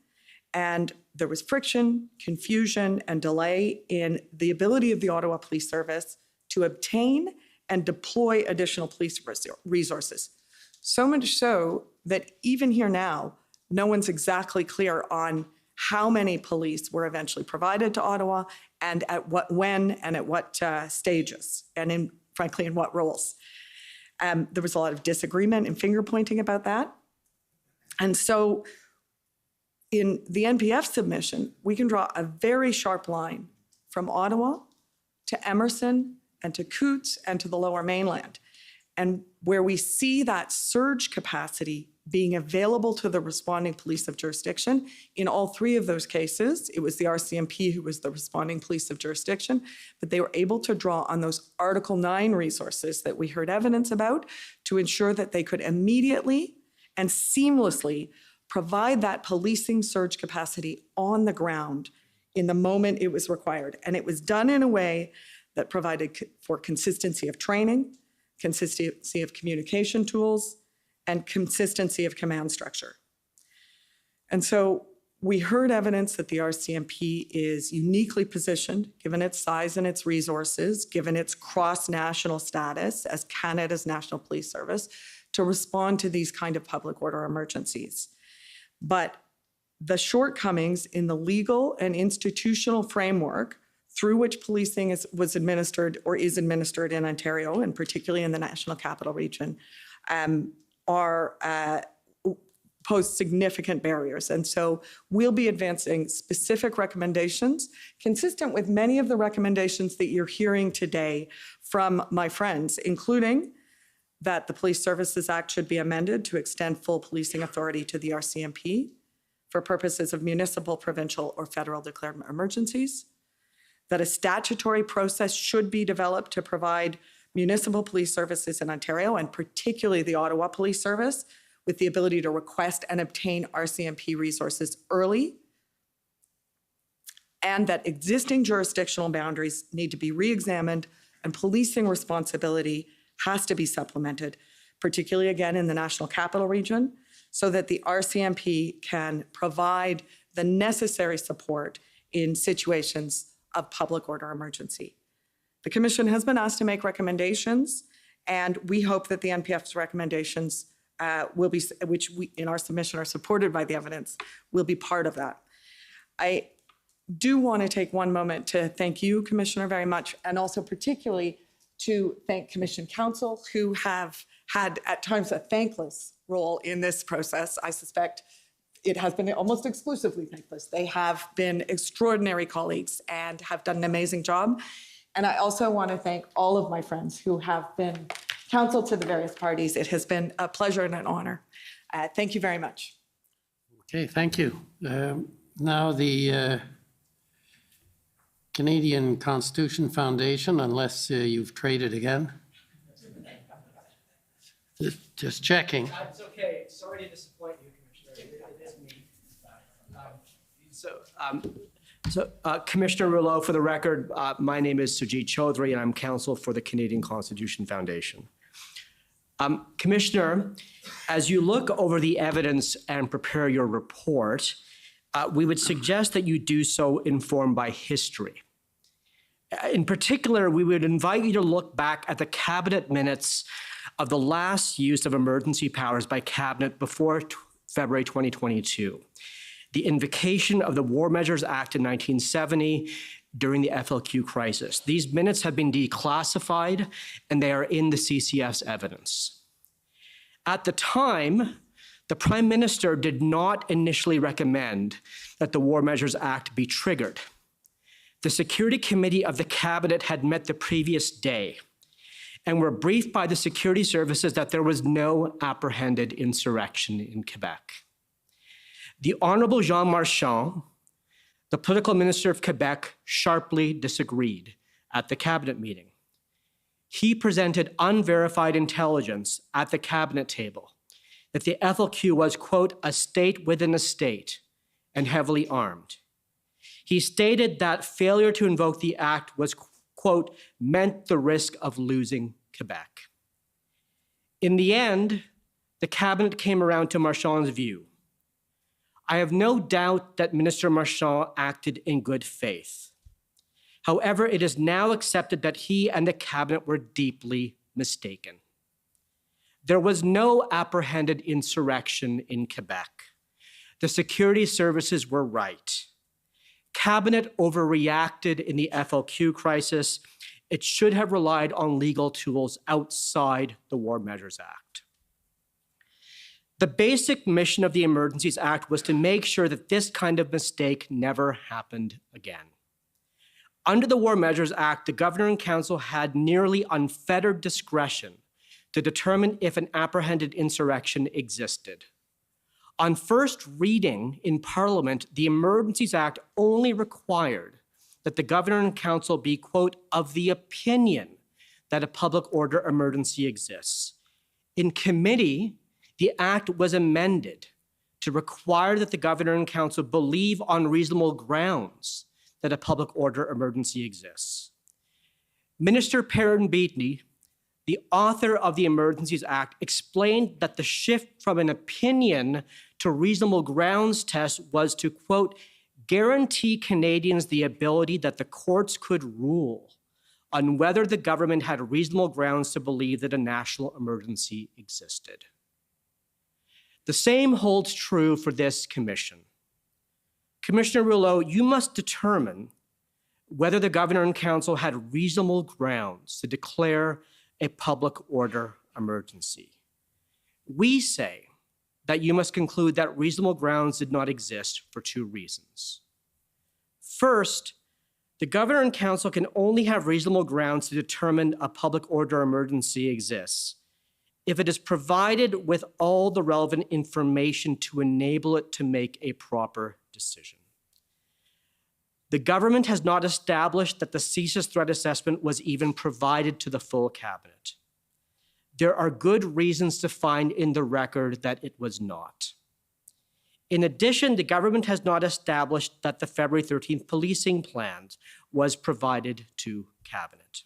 and there was friction, confusion, and delay in the ability of the Ottawa Police Service to obtain and deploy additional police resources. So much so that even here now, no one's exactly clear on how many police were eventually provided to Ottawa and at what, when, and at what stages, and frankly, in what roles. There was a lot of disagreement and finger pointing about that. And so in the NPF submission, we can draw a very sharp line from Ottawa to Emerson and to Coutts and to the Lower Mainland. And where we see that surge capacity being available to the responding police of jurisdiction. In all three of those cases, it was the RCMP who was the responding police of jurisdiction, but they were able to draw on those Article 9 resources that we heard evidence about to ensure that they could immediately and seamlessly provide that policing surge capacity on the ground in the moment it was required. And it was done in a way that provided for consistency of training, consistency of communication tools, and consistency of command structure. And so we heard evidence that the RCMP is uniquely positioned, given its size and its resources, given its cross-national status as Canada's National Police Service, to respond to these kind of public order emergencies. But the shortcomings in the legal and institutional framework through which policing was administered or is administered in Ontario, and particularly in the National Capital Region, pose significant barriers. And so we'll be advancing specific recommendations consistent with many of the recommendations that you're hearing today from my friends, including that the Police Services Act should be amended to extend full policing authority to the RCMP for purposes of municipal, provincial, or federal declared emergencies, that a statutory process should be developed to provide municipal police services in Ontario, and particularly the Ottawa Police Service, with the ability to request and obtain RCMP resources early, and that existing jurisdictional boundaries need to be re-examined and policing responsibility has to be supplemented, particularly again in the National Capital Region, so that the RCMP can provide the necessary support in situations of public order emergency. The Commission has been asked to make recommendations, and we hope that the NPF's recommendations will be, which we in our submission are supported by the evidence, will be part of that. I do want to take one moment to thank you, Commissioner, very much, and also particularly to thank Commission counsel who have had at times a thankless role in this process. I suspect it has been almost exclusively thankless. They have been extraordinary colleagues and have done an amazing job. And I also want to thank all of my friends who have been counsel to the various parties. It has been a pleasure and an honor. Thank you very much. Okay, thank you. Now the Canadian Constitution Foundation, unless you've traded again. Just checking. It's okay. Sorry to disappoint you, Commissioner. It is me. Commissioner Rouleau, for the record, my name is Sujit Chaudhary, and I'm counsel for the Canadian Constitution Foundation. Commissioner, as you look over the evidence and prepare your report, we would suggest that you do so informed by history. In particular, we would invite you to look back at the Cabinet minutes of the last use of emergency powers by Cabinet before February 2022. The invocation of the War Measures Act in 1970 during the FLQ crisis. These minutes have been declassified and they are in the CCF's evidence. At the time, the Prime Minister did not initially recommend that the War Measures Act be triggered. The Security Committee of the Cabinet had met the previous day and were briefed by the security services that there was no apprehended insurrection in Quebec. The Honorable Jean Marchand, the political minister of Quebec, sharply disagreed at the Cabinet meeting. He presented unverified intelligence at the Cabinet table that the FLQ was, quote, a state within a state and heavily armed. He stated that failure to invoke the act was, quote, meant the risk of losing Quebec. In the end, the Cabinet came around to Marchand's view. I have no doubt that Minister Marchand acted in good faith. However, it is now accepted that he and the Cabinet were deeply mistaken. There was no apprehended insurrection in Quebec. The security services were right. Cabinet overreacted in the FLQ crisis. It should have relied on legal tools outside the War Measures Act. The basic mission of the Emergencies Act was to make sure that this kind of mistake never happened again. Under the War Measures Act, the Governor and Council had nearly unfettered discretion to determine if an apprehended insurrection existed. On first reading in Parliament, the Emergencies Act only required that the Governor and Council be, quote, of the opinion that a public order emergency exists. In committee, the Act was amended to require that the Governor and Council believe on reasonable grounds that a public order emergency exists. Minister Perrin-Beatty, the author of the Emergencies Act, explained that the shift from an opinion to reasonable grounds test was to, quote, guarantee Canadians the ability that the courts could rule on whether the government had reasonable grounds to believe that a national emergency existed. The same holds true for this commission. Commissioner Rouleau, you must determine whether the Governor and Council had reasonable grounds to declare a public order emergency. We say that you must conclude that reasonable grounds did not exist for two reasons. First, the Governor and Council can only have reasonable grounds to determine a public order emergency exists if it is provided with all the relevant information to enable it to make a proper decision. The government has not established that the CSIS threat assessment was even provided to the full cabinet. There are good reasons to find in the record that it was not. In addition, the government has not established that the February 13th policing plan was provided to cabinet.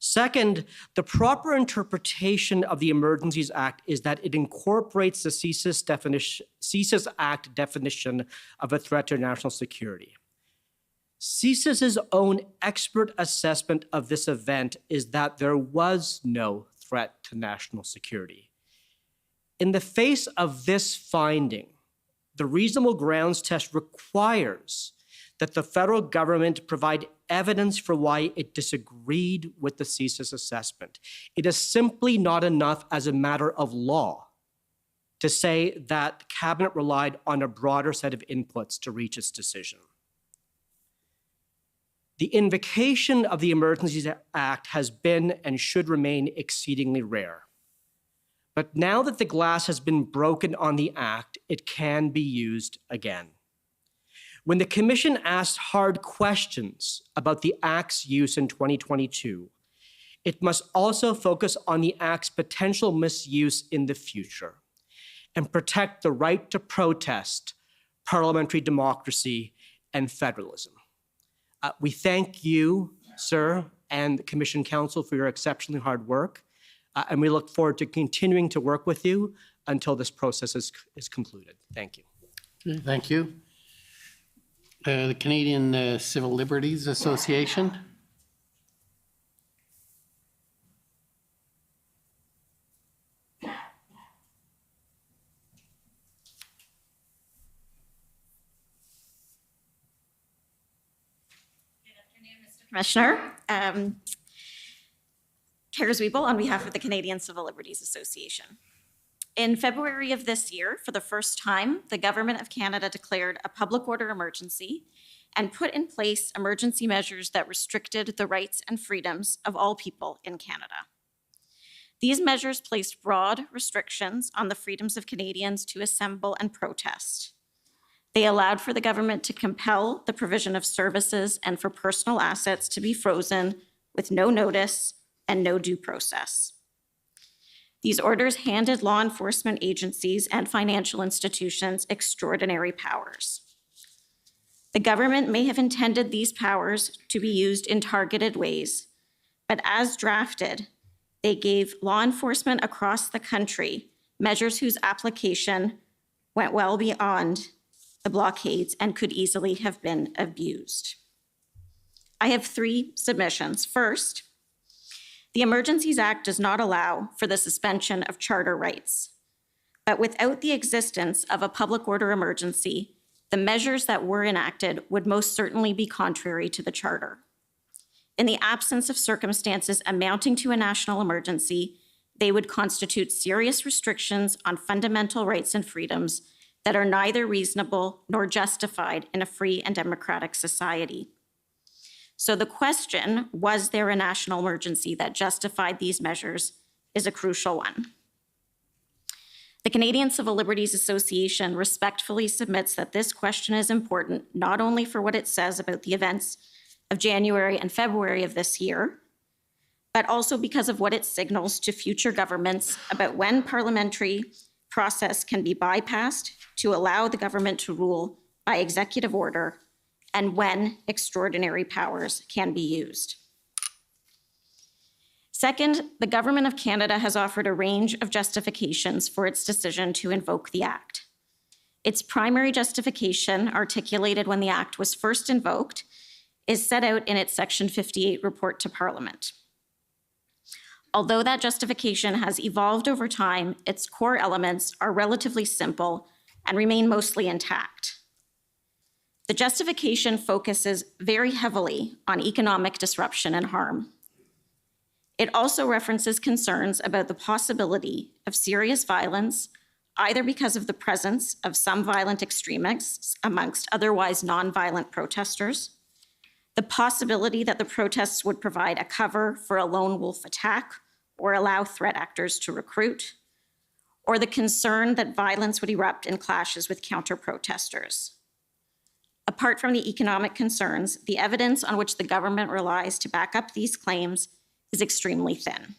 Second, the proper interpretation of the Emergencies Act is that it incorporates the CSIS Act definition of a threat to national security. CSIS's own expert assessment of this event is that there was no threat to national security. In the face of this finding, the reasonable grounds test requires that the federal government provide evidence for why it disagreed with the CSIS assessment. It is simply not enough as a matter of law to say that the cabinet relied on a broader set of inputs to reach its decision. The invocation of the Emergencies Act has been and should remain exceedingly rare. But now that the glass has been broken on the Act, it can be used again. When the Commission asked hard questions about the Act's use in 2022, it must also focus on the Act's potential misuse in the future and protect the right to protest, parliamentary democracy, and federalism. We thank you, sir, and the Commission Council for your exceptionally hard work, and we look forward to continuing to work with you until this process is concluded. Thank you. Okay, thank you. The Canadian Civil Liberties Association. Commissioner. Kara Zwiebel on behalf of the Canadian Civil Liberties Association. In February of this year, for the first time, the Government of Canada declared a public order emergency and put in place emergency measures that restricted the rights and freedoms of all people in Canada. These measures placed broad restrictions on the freedoms of Canadians to assemble and protest. They allowed for the government to compel the provision of services and for personal assets to be frozen with no notice and no due process. These orders handed law enforcement agencies and financial institutions extraordinary powers. The government may have intended these powers to be used in targeted ways, but as drafted, they gave law enforcement across the country measures whose application went well beyond the blockades and could easily have been abused. I have three submissions. First, the Emergencies Act does not allow for the suspension of charter rights, but without the existence of a public order emergency, the measures that were enacted would most certainly be contrary to the charter. In the absence of circumstances amounting to a national emergency, they would constitute serious restrictions on fundamental rights and freedoms that are neither reasonable nor justified in a free and democratic society. So the question, was there a national emergency that justified these measures, is a crucial one. The Canadian Civil Liberties Association respectfully submits that this question is important not only for what it says about the events of January and February of this year, but also because of what it signals to future governments about when parliamentary process can be bypassed to allow the government to rule by executive order and when extraordinary powers can be used. Second, the Government of Canada has offered a range of justifications for its decision to invoke the Act. Its primary justification, articulated when the Act was first invoked, is set out in its Section 58 report to Parliament. Although that justification has evolved over time, its core elements are relatively simple and remain mostly intact. The justification focuses very heavily on economic disruption and harm. It also references concerns about the possibility of serious violence, either because of the presence of some violent extremists amongst otherwise nonviolent protesters, the possibility that the protests would provide a cover for a lone wolf attack or allow threat actors to recruit, or the concern that violence would erupt in clashes with counter-protesters. Apart from the economic concerns, the evidence on which the government relies to back up these claims is extremely thin.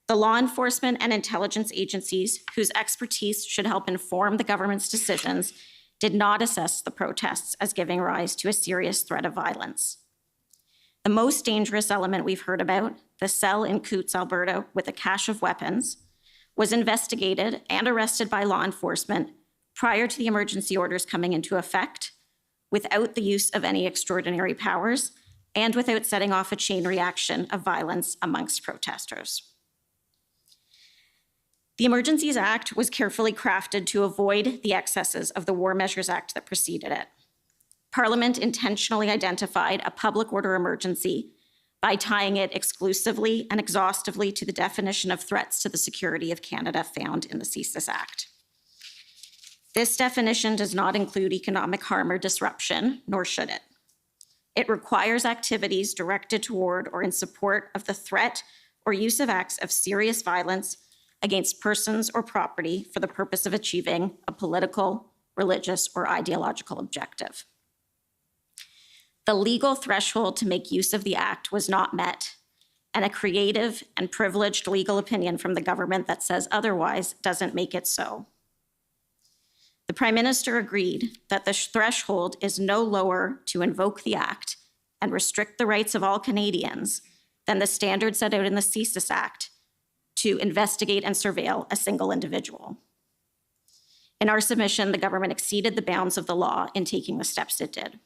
The law enforcement and intelligence agencies, whose expertise should help inform the government's decisions, did not assess the protests as giving rise to a serious threat of violence. The most dangerous element we've heard about, the cell in Coutts, Alberta, with a cache of weapons, was investigated and arrested by law enforcement prior to the emergency orders coming into effect, without the use of any extraordinary powers, and without setting off a chain reaction of violence amongst protesters. The Emergencies Act was carefully crafted to avoid the excesses of the War Measures Act that preceded it. Parliament intentionally identified a public order emergency by tying it exclusively and exhaustively to the definition of threats to the security of Canada found in the CSIS Act. This definition does not include economic harm or disruption, nor should it. It requires activities directed toward or in support of the threat or use of acts of serious violence against persons or property for the purpose of achieving a political, religious, or ideological objective. The legal threshold to make use of the Act was not met, and a creative and privileged legal opinion from the government that says otherwise doesn't make it so. The Prime Minister agreed that the threshold is no lower to invoke the Act and restrict the rights of all Canadians than the standard set out in the CSIS Act to investigate and surveil a single individual. In our submission, the government exceeded the bounds of the law in taking the steps it did.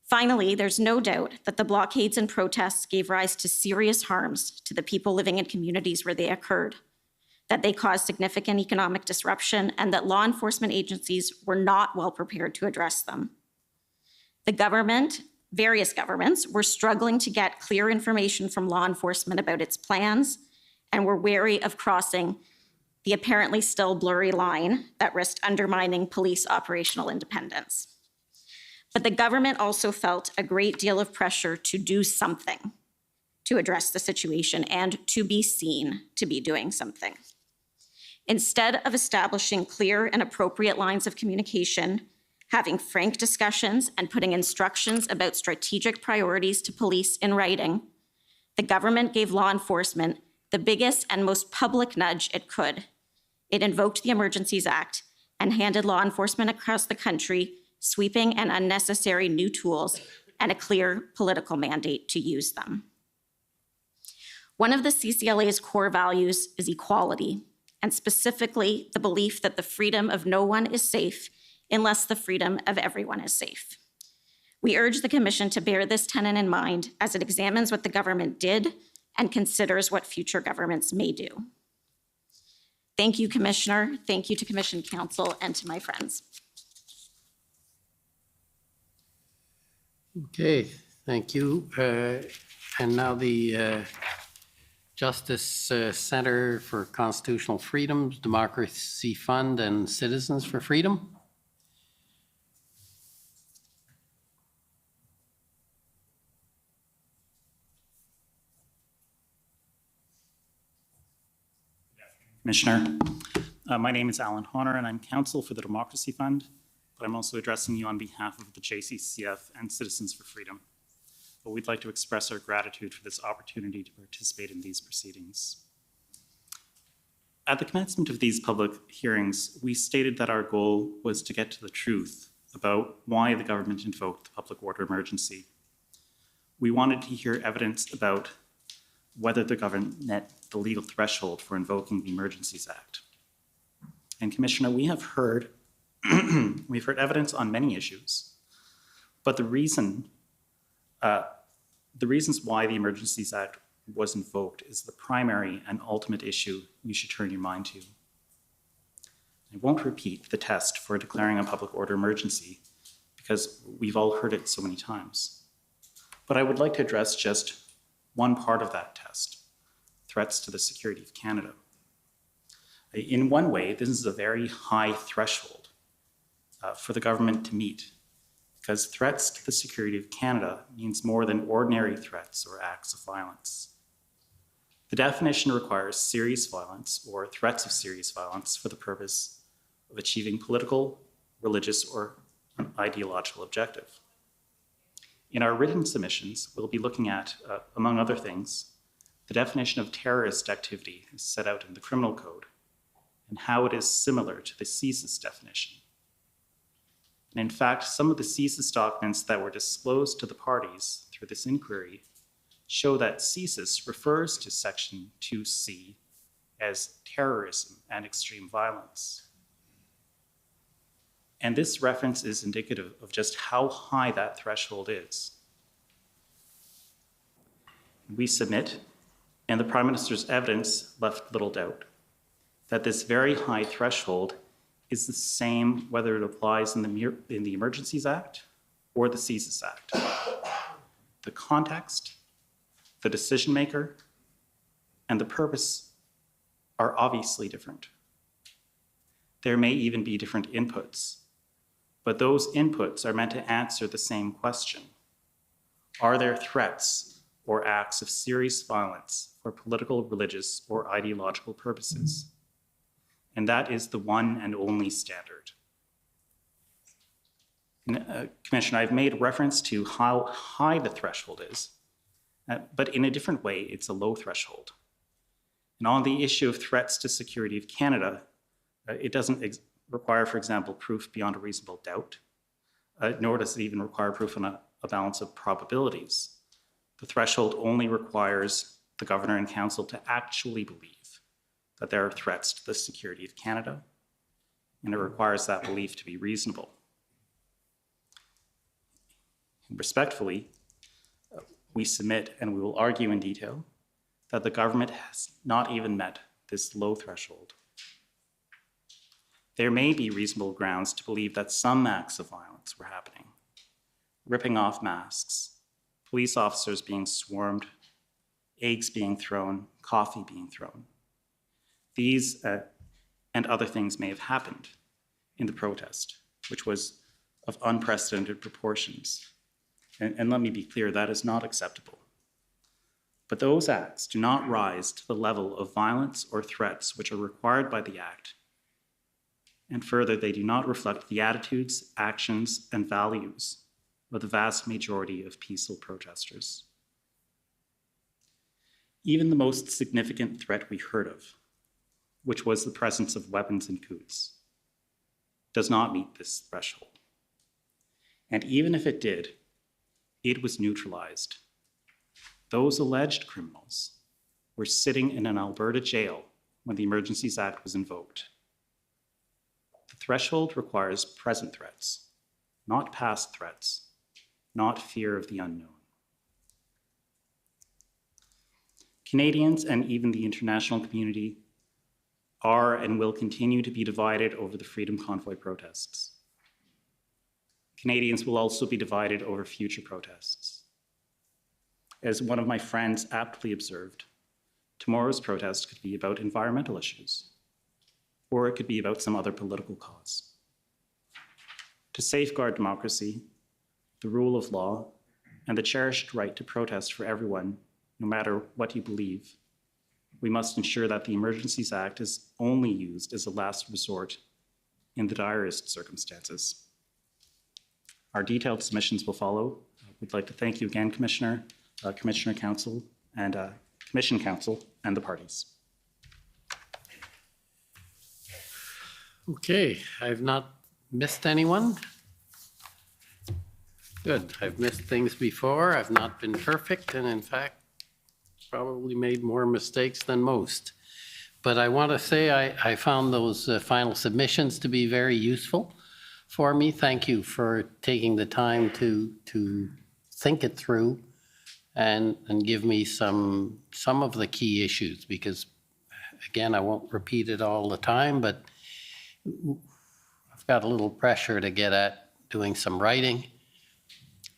Finally, there's no doubt that the blockades and protests gave rise to serious harms to the people living in communities where they occurred, that they caused significant economic disruption, and that law enforcement agencies were not well prepared to address them. The government, various governments, were struggling to get clear information from law enforcement about its plans and were wary of crossing the apparently still blurry line that risked undermining police operational independence. But the government also felt a great deal of pressure to do something to address the situation and to be seen to be doing something. Instead of establishing clear and appropriate lines of communication, having frank discussions, and putting instructions about strategic priorities to police in writing, the government gave law enforcement the biggest and most public nudge it could. It invoked the Emergencies Act and handed law enforcement across the country sweeping and unnecessary new tools and a clear political mandate to use them. One of the CCLA's core values is equality, and specifically the belief that the freedom of no one is safe unless the freedom of everyone is safe. We urge the Commission to bear this tenet in mind as it examines what the government did and considers what future governments may do. Thank you, Commissioner. Thank you to Commission Council and to my friends. Okay, thank you. And now the Justice Center for Constitutional Freedoms, Democracy Fund, and Citizens for Freedom. Commissioner. My name is Alan Honor, and I'm counsel for the Democracy Fund, but I'm also addressing you on behalf of the JCCF and Citizens for Freedom. But we'd like to express our gratitude for this opportunity to participate in these proceedings. At the commencement of these public hearings, we stated that our goal was to get to the truth about why the government invoked the public order emergency. We wanted to hear evidence about whether the government met the legal threshold for invoking the Emergencies Act. And Commissioner, we have heard, we've heard evidence on many issues, but the reasons why the Emergencies Act was invoked is the primary and ultimate issue you should turn your mind to. I won't repeat the test for declaring a public order emergency because we've all heard it so many times. But I would like to address just one part of that test, threats to the security of Canada. In one way, this is a very high threshold for the government to meet, because threats to the security of Canada means more than ordinary threats or acts of violence. The definition requires serious violence or threats of serious violence for the purpose of achieving political, religious, or an ideological objective. In our written submissions, we'll be looking at, among other things, the definition of terrorist activity is set out in the Criminal Code and how it is similar to the CSIS definition. And in fact, some of the CSIS documents that were disclosed to the parties through this inquiry show that CSIS refers to Section 2C as terrorism and extreme violence. And this reference is indicative of just how high that threshold is. We submit, and the Prime Minister's evidence left little doubt, that this very high threshold is the same whether it applies in the Emergencies Act or the CSIS Act. The context, the decision maker, and the purpose are obviously different. There may even be different inputs, but those inputs are meant to answer the same question. Are there threats or acts of serious violence for political, religious, or ideological purposes? And that is the one and only standard. Commissioner, I've made reference to how high the threshold is, but in a different way, it's a low threshold. And on the issue of threats to security of Canada, it doesn't require, for example, proof beyond a reasonable doubt, nor does it even require proof on a balance of probabilities. The threshold only requires the Governor and Council to actually believe that there are threats to the security of Canada, and it requires that belief to be reasonable. And respectfully, we submit, and we will argue in detail, that the government has not even met this low threshold. There may be reasonable grounds to believe that some acts of violence were happening. Ripping off masks, police officers being swarmed, eggs being thrown, coffee being thrown. These and other things may have happened in the protest, which was of unprecedented proportions. And let me be clear, that is not acceptable. But those acts do not rise to the level of violence or threats which are required by the Act. And further, they do not reflect the attitudes, actions, and values of the vast majority of peaceful protesters. Even the most significant threat we heard of, which was the presence of weapons in Coutts, does not meet this threshold. And even if it did, it was neutralized. Those alleged criminals were sitting in an Alberta jail when the Emergencies Act was invoked. The threshold requires present threats, not past threats, not fear of the unknown. Canadians and even the international community are and will continue to be divided over the Freedom Convoy protests. Canadians will also be divided over future protests. As one of my friends aptly observed, tomorrow's protest could be about environmental issues, or it could be about some other political cause. To safeguard democracy, the rule of law, and the cherished right to protest for everyone, no matter what you believe, we must ensure that the Emergencies Act is only used as a last resort in the direst circumstances. Our detailed submissions will follow. We'd like to thank you again, Commissioner, Commissioner Council, and Commission Council, and the parties. Okay, I've not missed anyone. Good, I've missed things before. I've not been perfect, and in fact, probably made more mistakes than most. But I want to say I found those final submissions to be very useful for me. Thank you for taking the time to think it through and give me some of the key issues, because again, I won't repeat it all the time, but I've got a little pressure to get at doing some writing.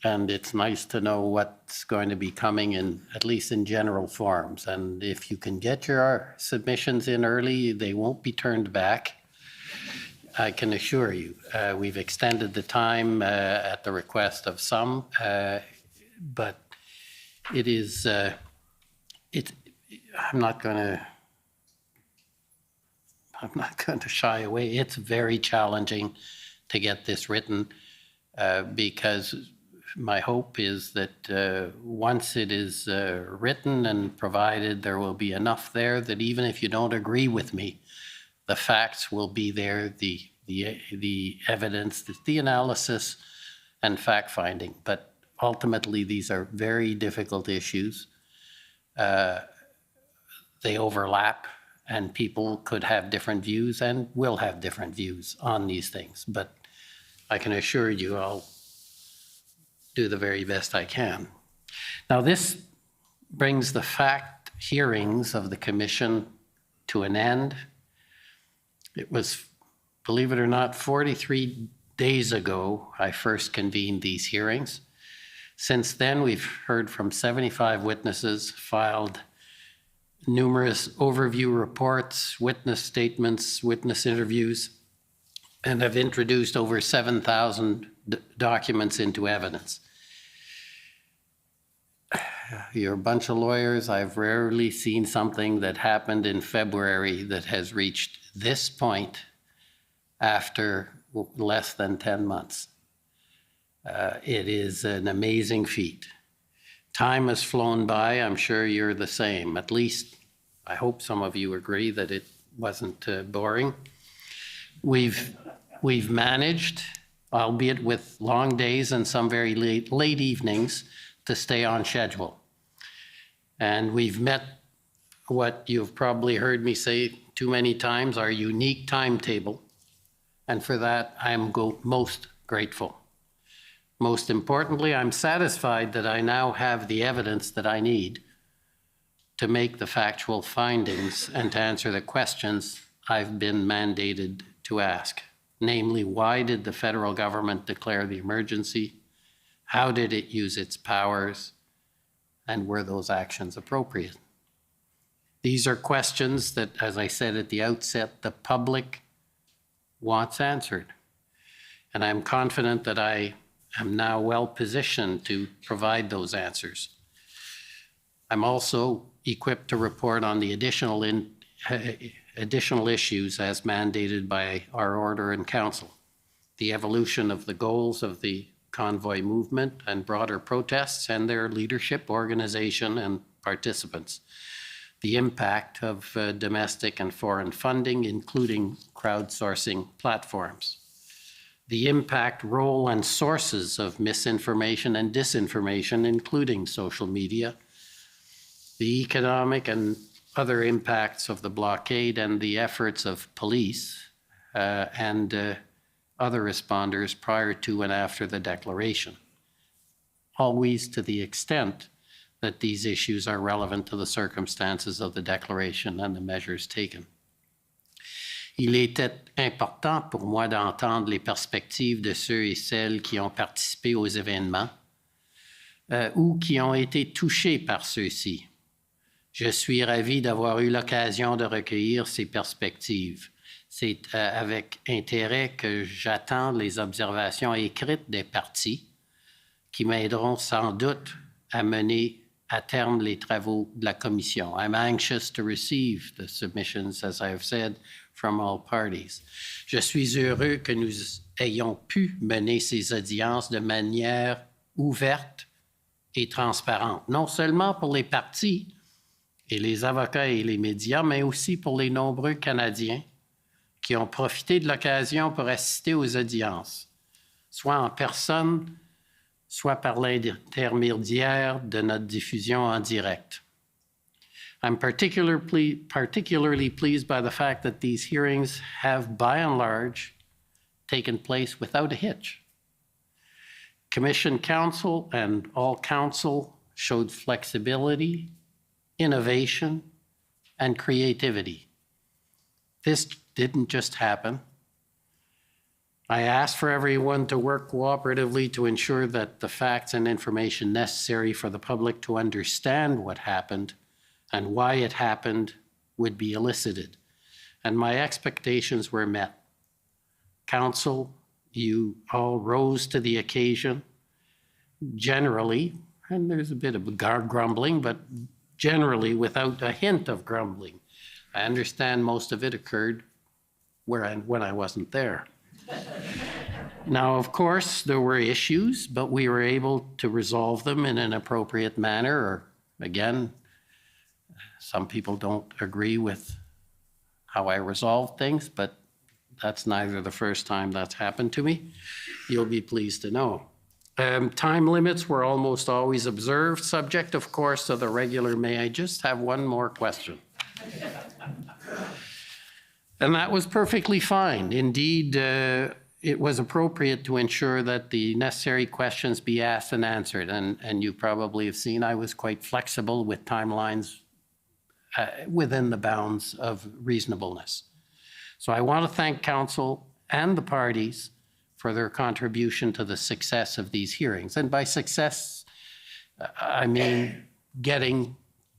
And it's nice to know what's going to be coming in, at least in general forms. And if you can get your submissions in early, they won't be turned back. I can assure you. We've extended the time at the request of some, but it is, I'm not going to shy away. It's very challenging to get this written because my hope is that once it is written and provided, there will be enough there that even if you don't agree with me, the facts will be there, the evidence, the analysis and fact-finding. But ultimately, these are very difficult issues. They overlap, and people could have different views and will have different views on these things. But I can assure you I'll do the very best I can. Now, this brings the fact hearings of the Commission to an end. It was, believe it or not, 43 days ago I first convened these hearings. Since then, we've heard from 75 witnesses, filed numerous overview reports, witness statements, witness interviews, and have introduced over 7,000 documents into evidence. You're a bunch of lawyers. I've rarely seen something that happened in February that has reached this point after less than 10 months. It is an amazing feat. Time has flown by. I'm sure you're the same. At least I hope some of you agree that it wasn't boring. We've managed, albeit with long days and some very late evenings, to stay on schedule. And we've met what you've probably heard me say too many times, our unique timetable. And for that, I'm most grateful. Most importantly, I'm satisfied that I now have the evidence that I need to make the factual findings and to answer the questions I've been mandated to ask. Namely, why did the federal government declare the emergency? How did it use its powers? And were those actions appropriate? These are questions that, as I said at the outset, the public wants answered. And I'm confident that I am now well positioned to provide those answers. I'm also equipped to report on the additional issues as mandated by our order in council. The evolution of the goals of the convoy movement and broader protests and their leadership, organization, and participants. The impact of domestic and foreign funding, including crowdsourcing platforms. The impact, role, and sources of misinformation and disinformation, including social media. The economic and other impacts of the blockade and the efforts of police and other responders prior to and after the declaration, always to the extent that these issues are relevant to the circumstances of the declaration and the measures taken. Il était important pour moi d'entendre les perspectives de ceux et celles qui ont participé aux événements ou qui ont été touchés par ceux-ci. Je suis ravi d'avoir eu l'occasion de recueillir ces perspectives. C'est avec intérêt que j'attends les observations écrites des parties qui m'aideront sans doute à mener à terme les travaux de la commission. I'm anxious to receive the submissions, as I have said, from all parties. Je suis heureux que nous ayons pu mener ces audiences de manière ouverte et transparente, non seulement pour les partis et les avocats et les médias, mais aussi pour les nombreux Canadiens qui ont profité de l'occasion pour assister aux audiences, soit en personne, soit par l'intermédiaire de notre diffusion en direct. I'm particularly pleased by the fact that these hearings have, by and large, taken place without a hitch. Commission counsel and all counsel showed flexibility, innovation, and creativity. This didn't just happen. I asked for everyone to work cooperatively to ensure that the facts and information necessary for the public to understand what happened and why it happened would be elicited. And my expectations were met. Council, you all rose to the occasion, generally, and there's a bit of grumbling, but generally without a hint of grumbling. I understand most of it occurred when I wasn't there. Now, of course, there were issues, but we were able to resolve them in an appropriate manner, or again, some people don't agree with how I resolve things, but that's neither the first time that's happened to me. You'll be pleased to know. Time limits were almost always observed, subject, of course, to the regular, may I just have one more question? And that was perfectly fine. Indeed, it was appropriate to ensure that the necessary questions be asked and answered. And you probably have seen I was quite flexible with timelines within the bounds of reasonableness. So I want to thank council and the parties for their contribution to the success of these hearings. And by success, I mean getting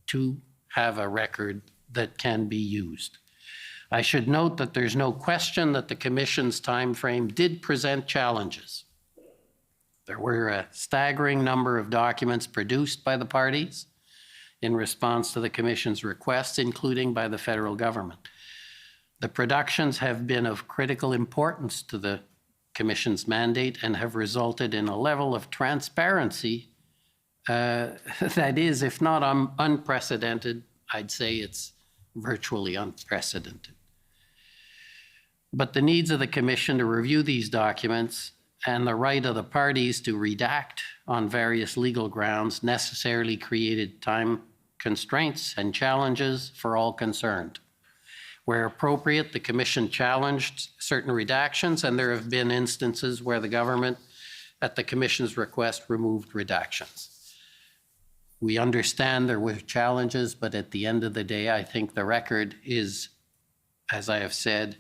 to have a record that can be used. I should note that there's no question that the Commission's timeframe did present challenges. There were a staggering number of documents produced by the parties in response to the Commission's requests, including by the federal government. The productions have been of critical importance to the Commission's mandate and have resulted in a level of transparency that is, if not unprecedented, I'd say it's virtually unprecedented. But the needs of the Commission to review these documents and the right of the parties to redact on various legal grounds necessarily created time constraints and challenges for all concerned. Where appropriate, the Commission challenged certain redactions, and there have been instances where the government, at the Commission's request, removed redactions. We understand there were challenges, but at the end of the day, I think the record is, as I have said,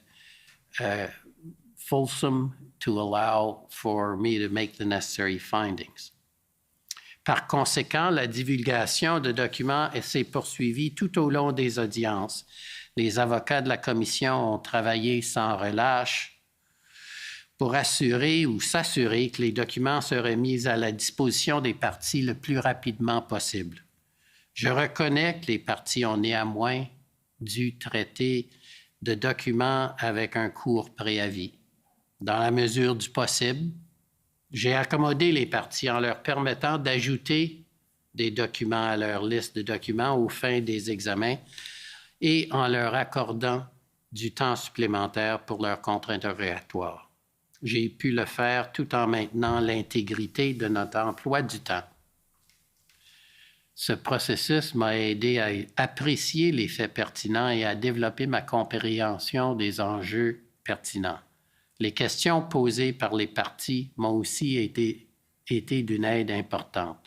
fulsome to allow for me to make the necessary findings. Par conséquent, la divulgation de documents s'est poursuivie tout au long des audiences. Les avocats de la Commission ont travaillé sans relâche pour assurer ou s'assurer que les documents seraient mis à la disposition des parties le plus rapidement possible. Je reconnais que les parties ont néanmoins dû traiter de documents avec un court préavis. Dans la mesure du possible, j'ai accommodé les parties en leur permettant d'ajouter des documents à leur liste de documents aux fins des examens et en leur accordant du temps supplémentaire pour leur contre-interrogatoire. J'ai pu le faire tout en maintenant l'intégrité de notre emploi du temps. Ce processus m'a aidé à apprécier les faits pertinents et à développer ma compréhension des enjeux pertinents. Les questions posées par les parties m'ont aussi été d'une aide importante.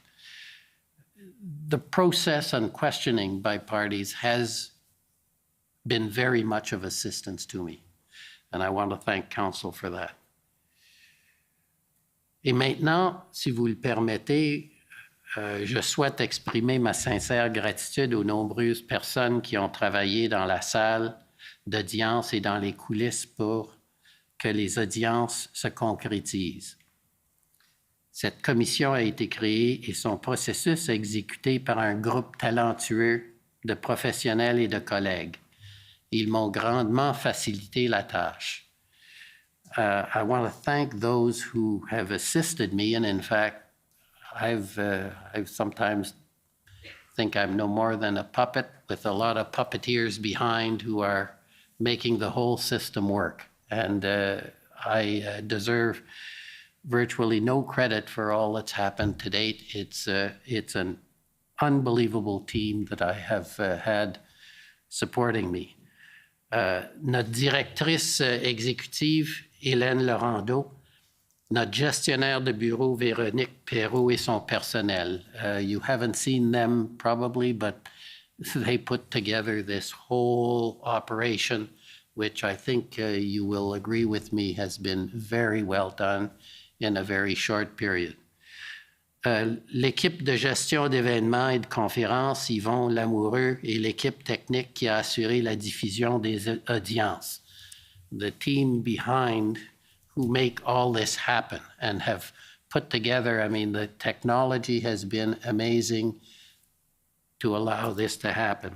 The process and questioning by parties has been very much of assistance to me, and I want to thank council for that. Et maintenant, si vous le permettez, je souhaite exprimer ma sincère gratitude aux nombreuses personnes qui ont travaillé dans la salle d'audience et dans les coulisses pour que les audiences se concrétisent. Cette commission a été créée et son processus exécuté par un groupe talentueux de professionnels et de collègues. Ils m'ont grandement facilité la tâche. I want to thank those who have assisted me, and in fact, I've sometimes think I'm no more than a puppet with a lot of puppeteers behind who are making the whole system work. And I deserve virtually no credit for all that's happened to date. It's an unbelievable team that I have had supporting me. Notre directrice exécutive, Hélène Laurendeau, notre gestionnaire de bureau, Véronique Perrault, et son personnel. You haven't seen them probably, but they put together this whole operation, which I think you will agree with me has been very well done in a very short period. L'équipe de gestion d'événements et de conférences, Yvon Lamoureux, et l'équipe technique qui a assuré la diffusion des audiences. The team behind who make all this happen and have put together, I mean, the technology has been amazing to allow this to happen.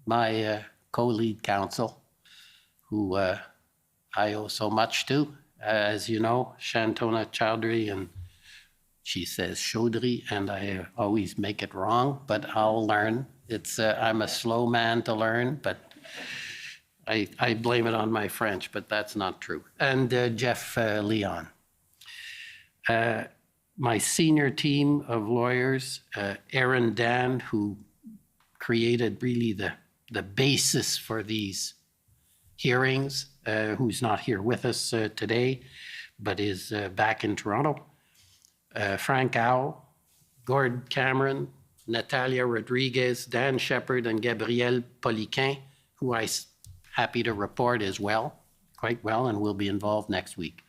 My co-lead counsel, who I owe so much to, as you know, Shantona Chowdhury, and she says Chaudhry, and I always make it wrong, but I'll learn. I'm a slow man to learn, but I blame it on my French, but that's not true. And Jeff Leon. My senior team of lawyers, Aaron Dan, who created really the basis for these hearings, who's not here with us today, but is back in Toronto. Frank Au, Gord Cameron, Natalia Rodriguez, Dan Shepard, and Gabrielle Poliquin, who I'm happy to report is quite well, and will be involved next week.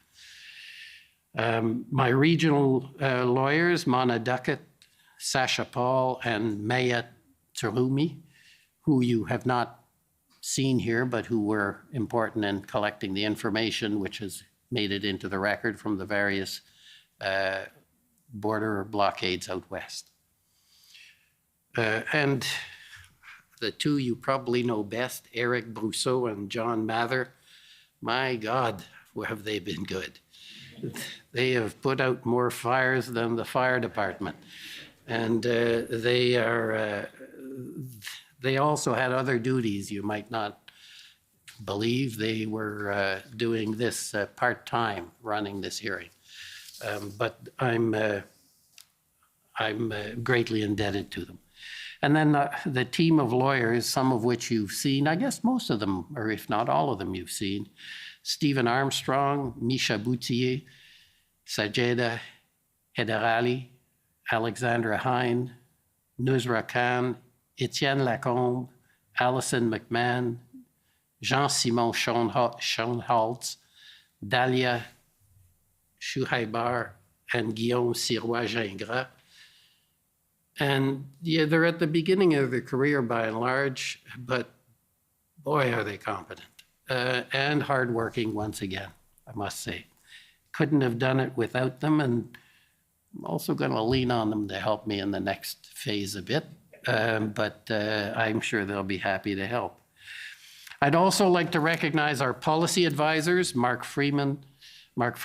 My regional lawyers, Mana Duckett, Sasha Paul, and Maya Turumi, who you have not seen here, but who were important in collecting the information which has made it into the record from the various border blockades out west. And the two you probably know best, Eric Brousseau and John Mather, my God, have they been good. They have put out more fires than the fire department. And they also had other duties you might not believe. They were doing this part-time, running this hearing. But I'm greatly indebted to them. And then the team of lawyers, some of which you've seen, I guess most of them, or if not all of them you've seen, Stephen Armstrong, Misha Boutier, Sajeda Hedarali, Alexandra Hine, Nusra Khan, Etienne Lacombe, Alison McMahon, Jean-Simon Schoenholtz, Dalia Shuhaibar, and Guillaume Sirois-Gingras. And yeah, they're at the beginning of their career by and large, but boy, are they competent and hardworking once again, I must say. Couldn't have done it without them, and I'm also going to lean on them to help me in the next phase a bit, but I'm sure they'll be happy to help. I'd also like to recognize our policy advisors, Mark Fryman, Mark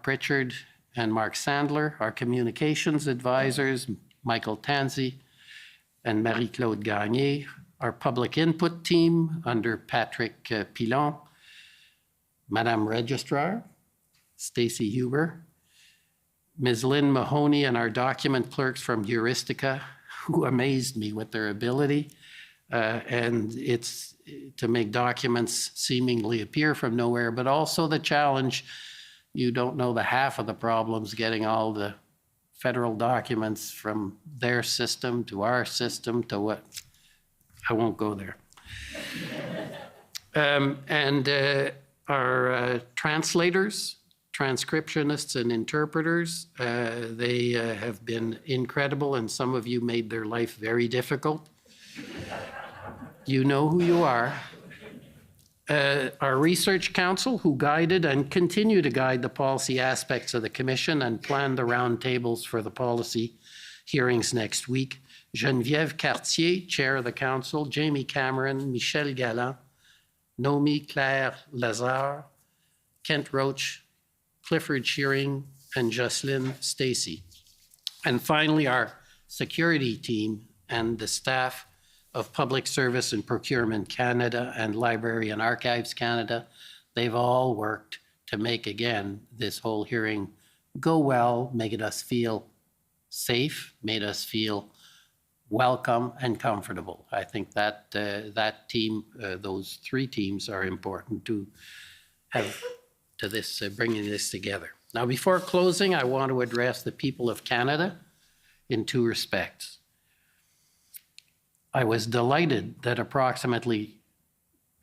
Pritchard, and Mark Sandler, our communications advisors, Michael Tanzi and Marie-Claude Gagné, our public input team under Patrick Pilon, Madame Registrar, Stacy Huber, Ms. Lynn Mahoney, and our document clerks from Juristica, who amazed me with their ability. And it's to make documents seemingly appear from nowhere, but also the challenge. You don't know the half of the problems getting all the federal documents from their system to our system to what, I won't go there. Our translators, transcriptionists, and interpreters, they have been incredible, and some of you made their life very difficult. You know who you are. our research council, who guided and continue to guide the policy aspects of the commission and planned the roundtables for the policy hearings next week. Geneviève Cartier, chair of the council, Jamie Cameron, Michel Galland, Nomi Claire Lazare, Kent Roach, Clifford Shearing, and Jocelyn Stacy. And finally, our security team and the staff of Public Service and Procurement Canada and Library and Archives Canada. They've all worked to make, again, this whole hearing go well, making us feel safe, made us feel welcome and comfortable. I think that that team, those three teams are important to have to this, bringing this together. Now, before closing, I want to address the people of Canada in two respects. I was delighted that approximately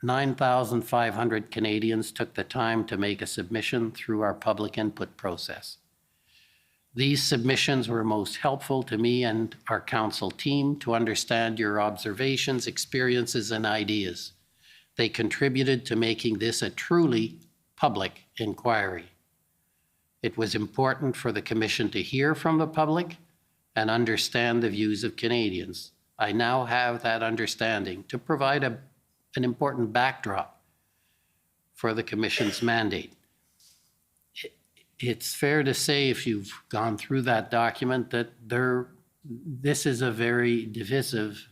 9,500 Canadians took the time to make a submission through our public input process. These submissions were most helpful to me and our council team to understand your observations, experiences, and ideas. They contributed to making this a truly public inquiry. It was important for the Commission to hear from the public and understand the views of Canadians. I now have that understanding to provide an important backdrop for the Commission's mandate. It's fair to say, if you've gone through that document, that this is a very divisive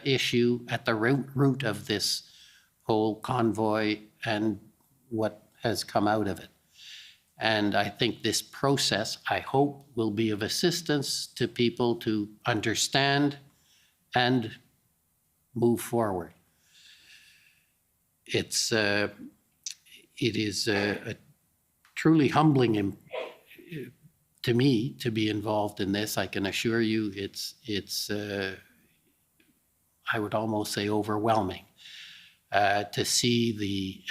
issue at the root of this whole convoy and what has come out of it. And I think this process, I hope, will be of assistance to people to understand and move forward. It is a truly humbling to me to be involved in this. I can assure you, it's I would almost say overwhelming to see the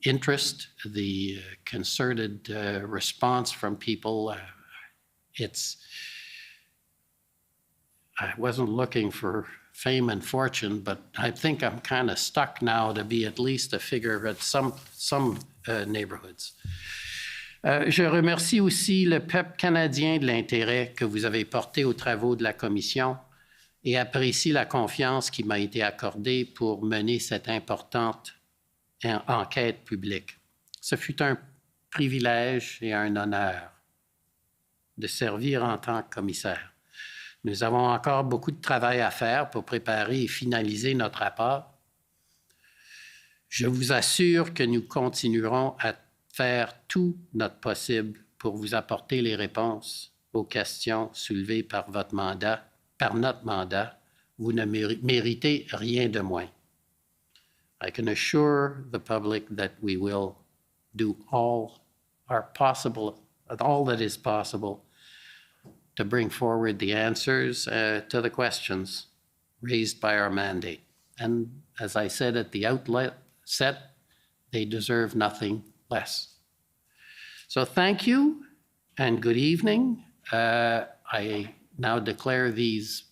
interest, the concerted response from people. I wasn't looking for fame and fortune, but I think I'm kind of stuck now to be at least a figure at some neighborhoods. Je remercie aussi le peuple canadien de l'intérêt que vous avez porté aux travaux de la Commission et apprécie la confiance qui m'a été accordée pour mener cette importante enquête publique. Ce fut un privilège et un honneur de servir en tant que commissaire. Nous avons encore beaucoup de travail à faire pour préparer et finaliser notre rapport. Je vous assure que nous continuerons à faire tout notre possible pour vous apporter les réponses aux questions soulevées par votre mandat, par notre mandat. Vous ne méritez rien de moins. I can assure the public that we will do all that is possible to bring forward the answers to the questions raised by our mandate. And as I said at the outset, they deserve nothing less. So thank you and good evening. I now declare these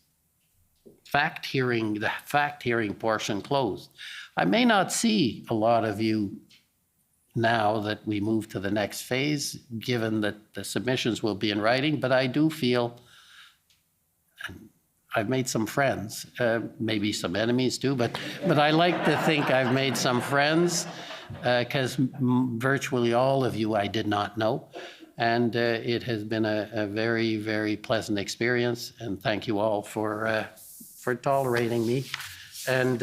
the fact hearing portion closed. I may not see a lot of you now that we move to the next phase, given that the submissions will be in writing, but I do feel, and I've made some friends, maybe some enemies too, but I like to think I've made some friends, because virtually all of you I did not know. And it has been a very, very pleasant experience, and thank you all for tolerating me. And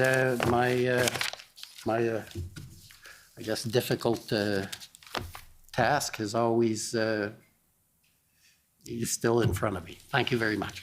my I guess, difficult task is always is still in front of me. Thank you very much.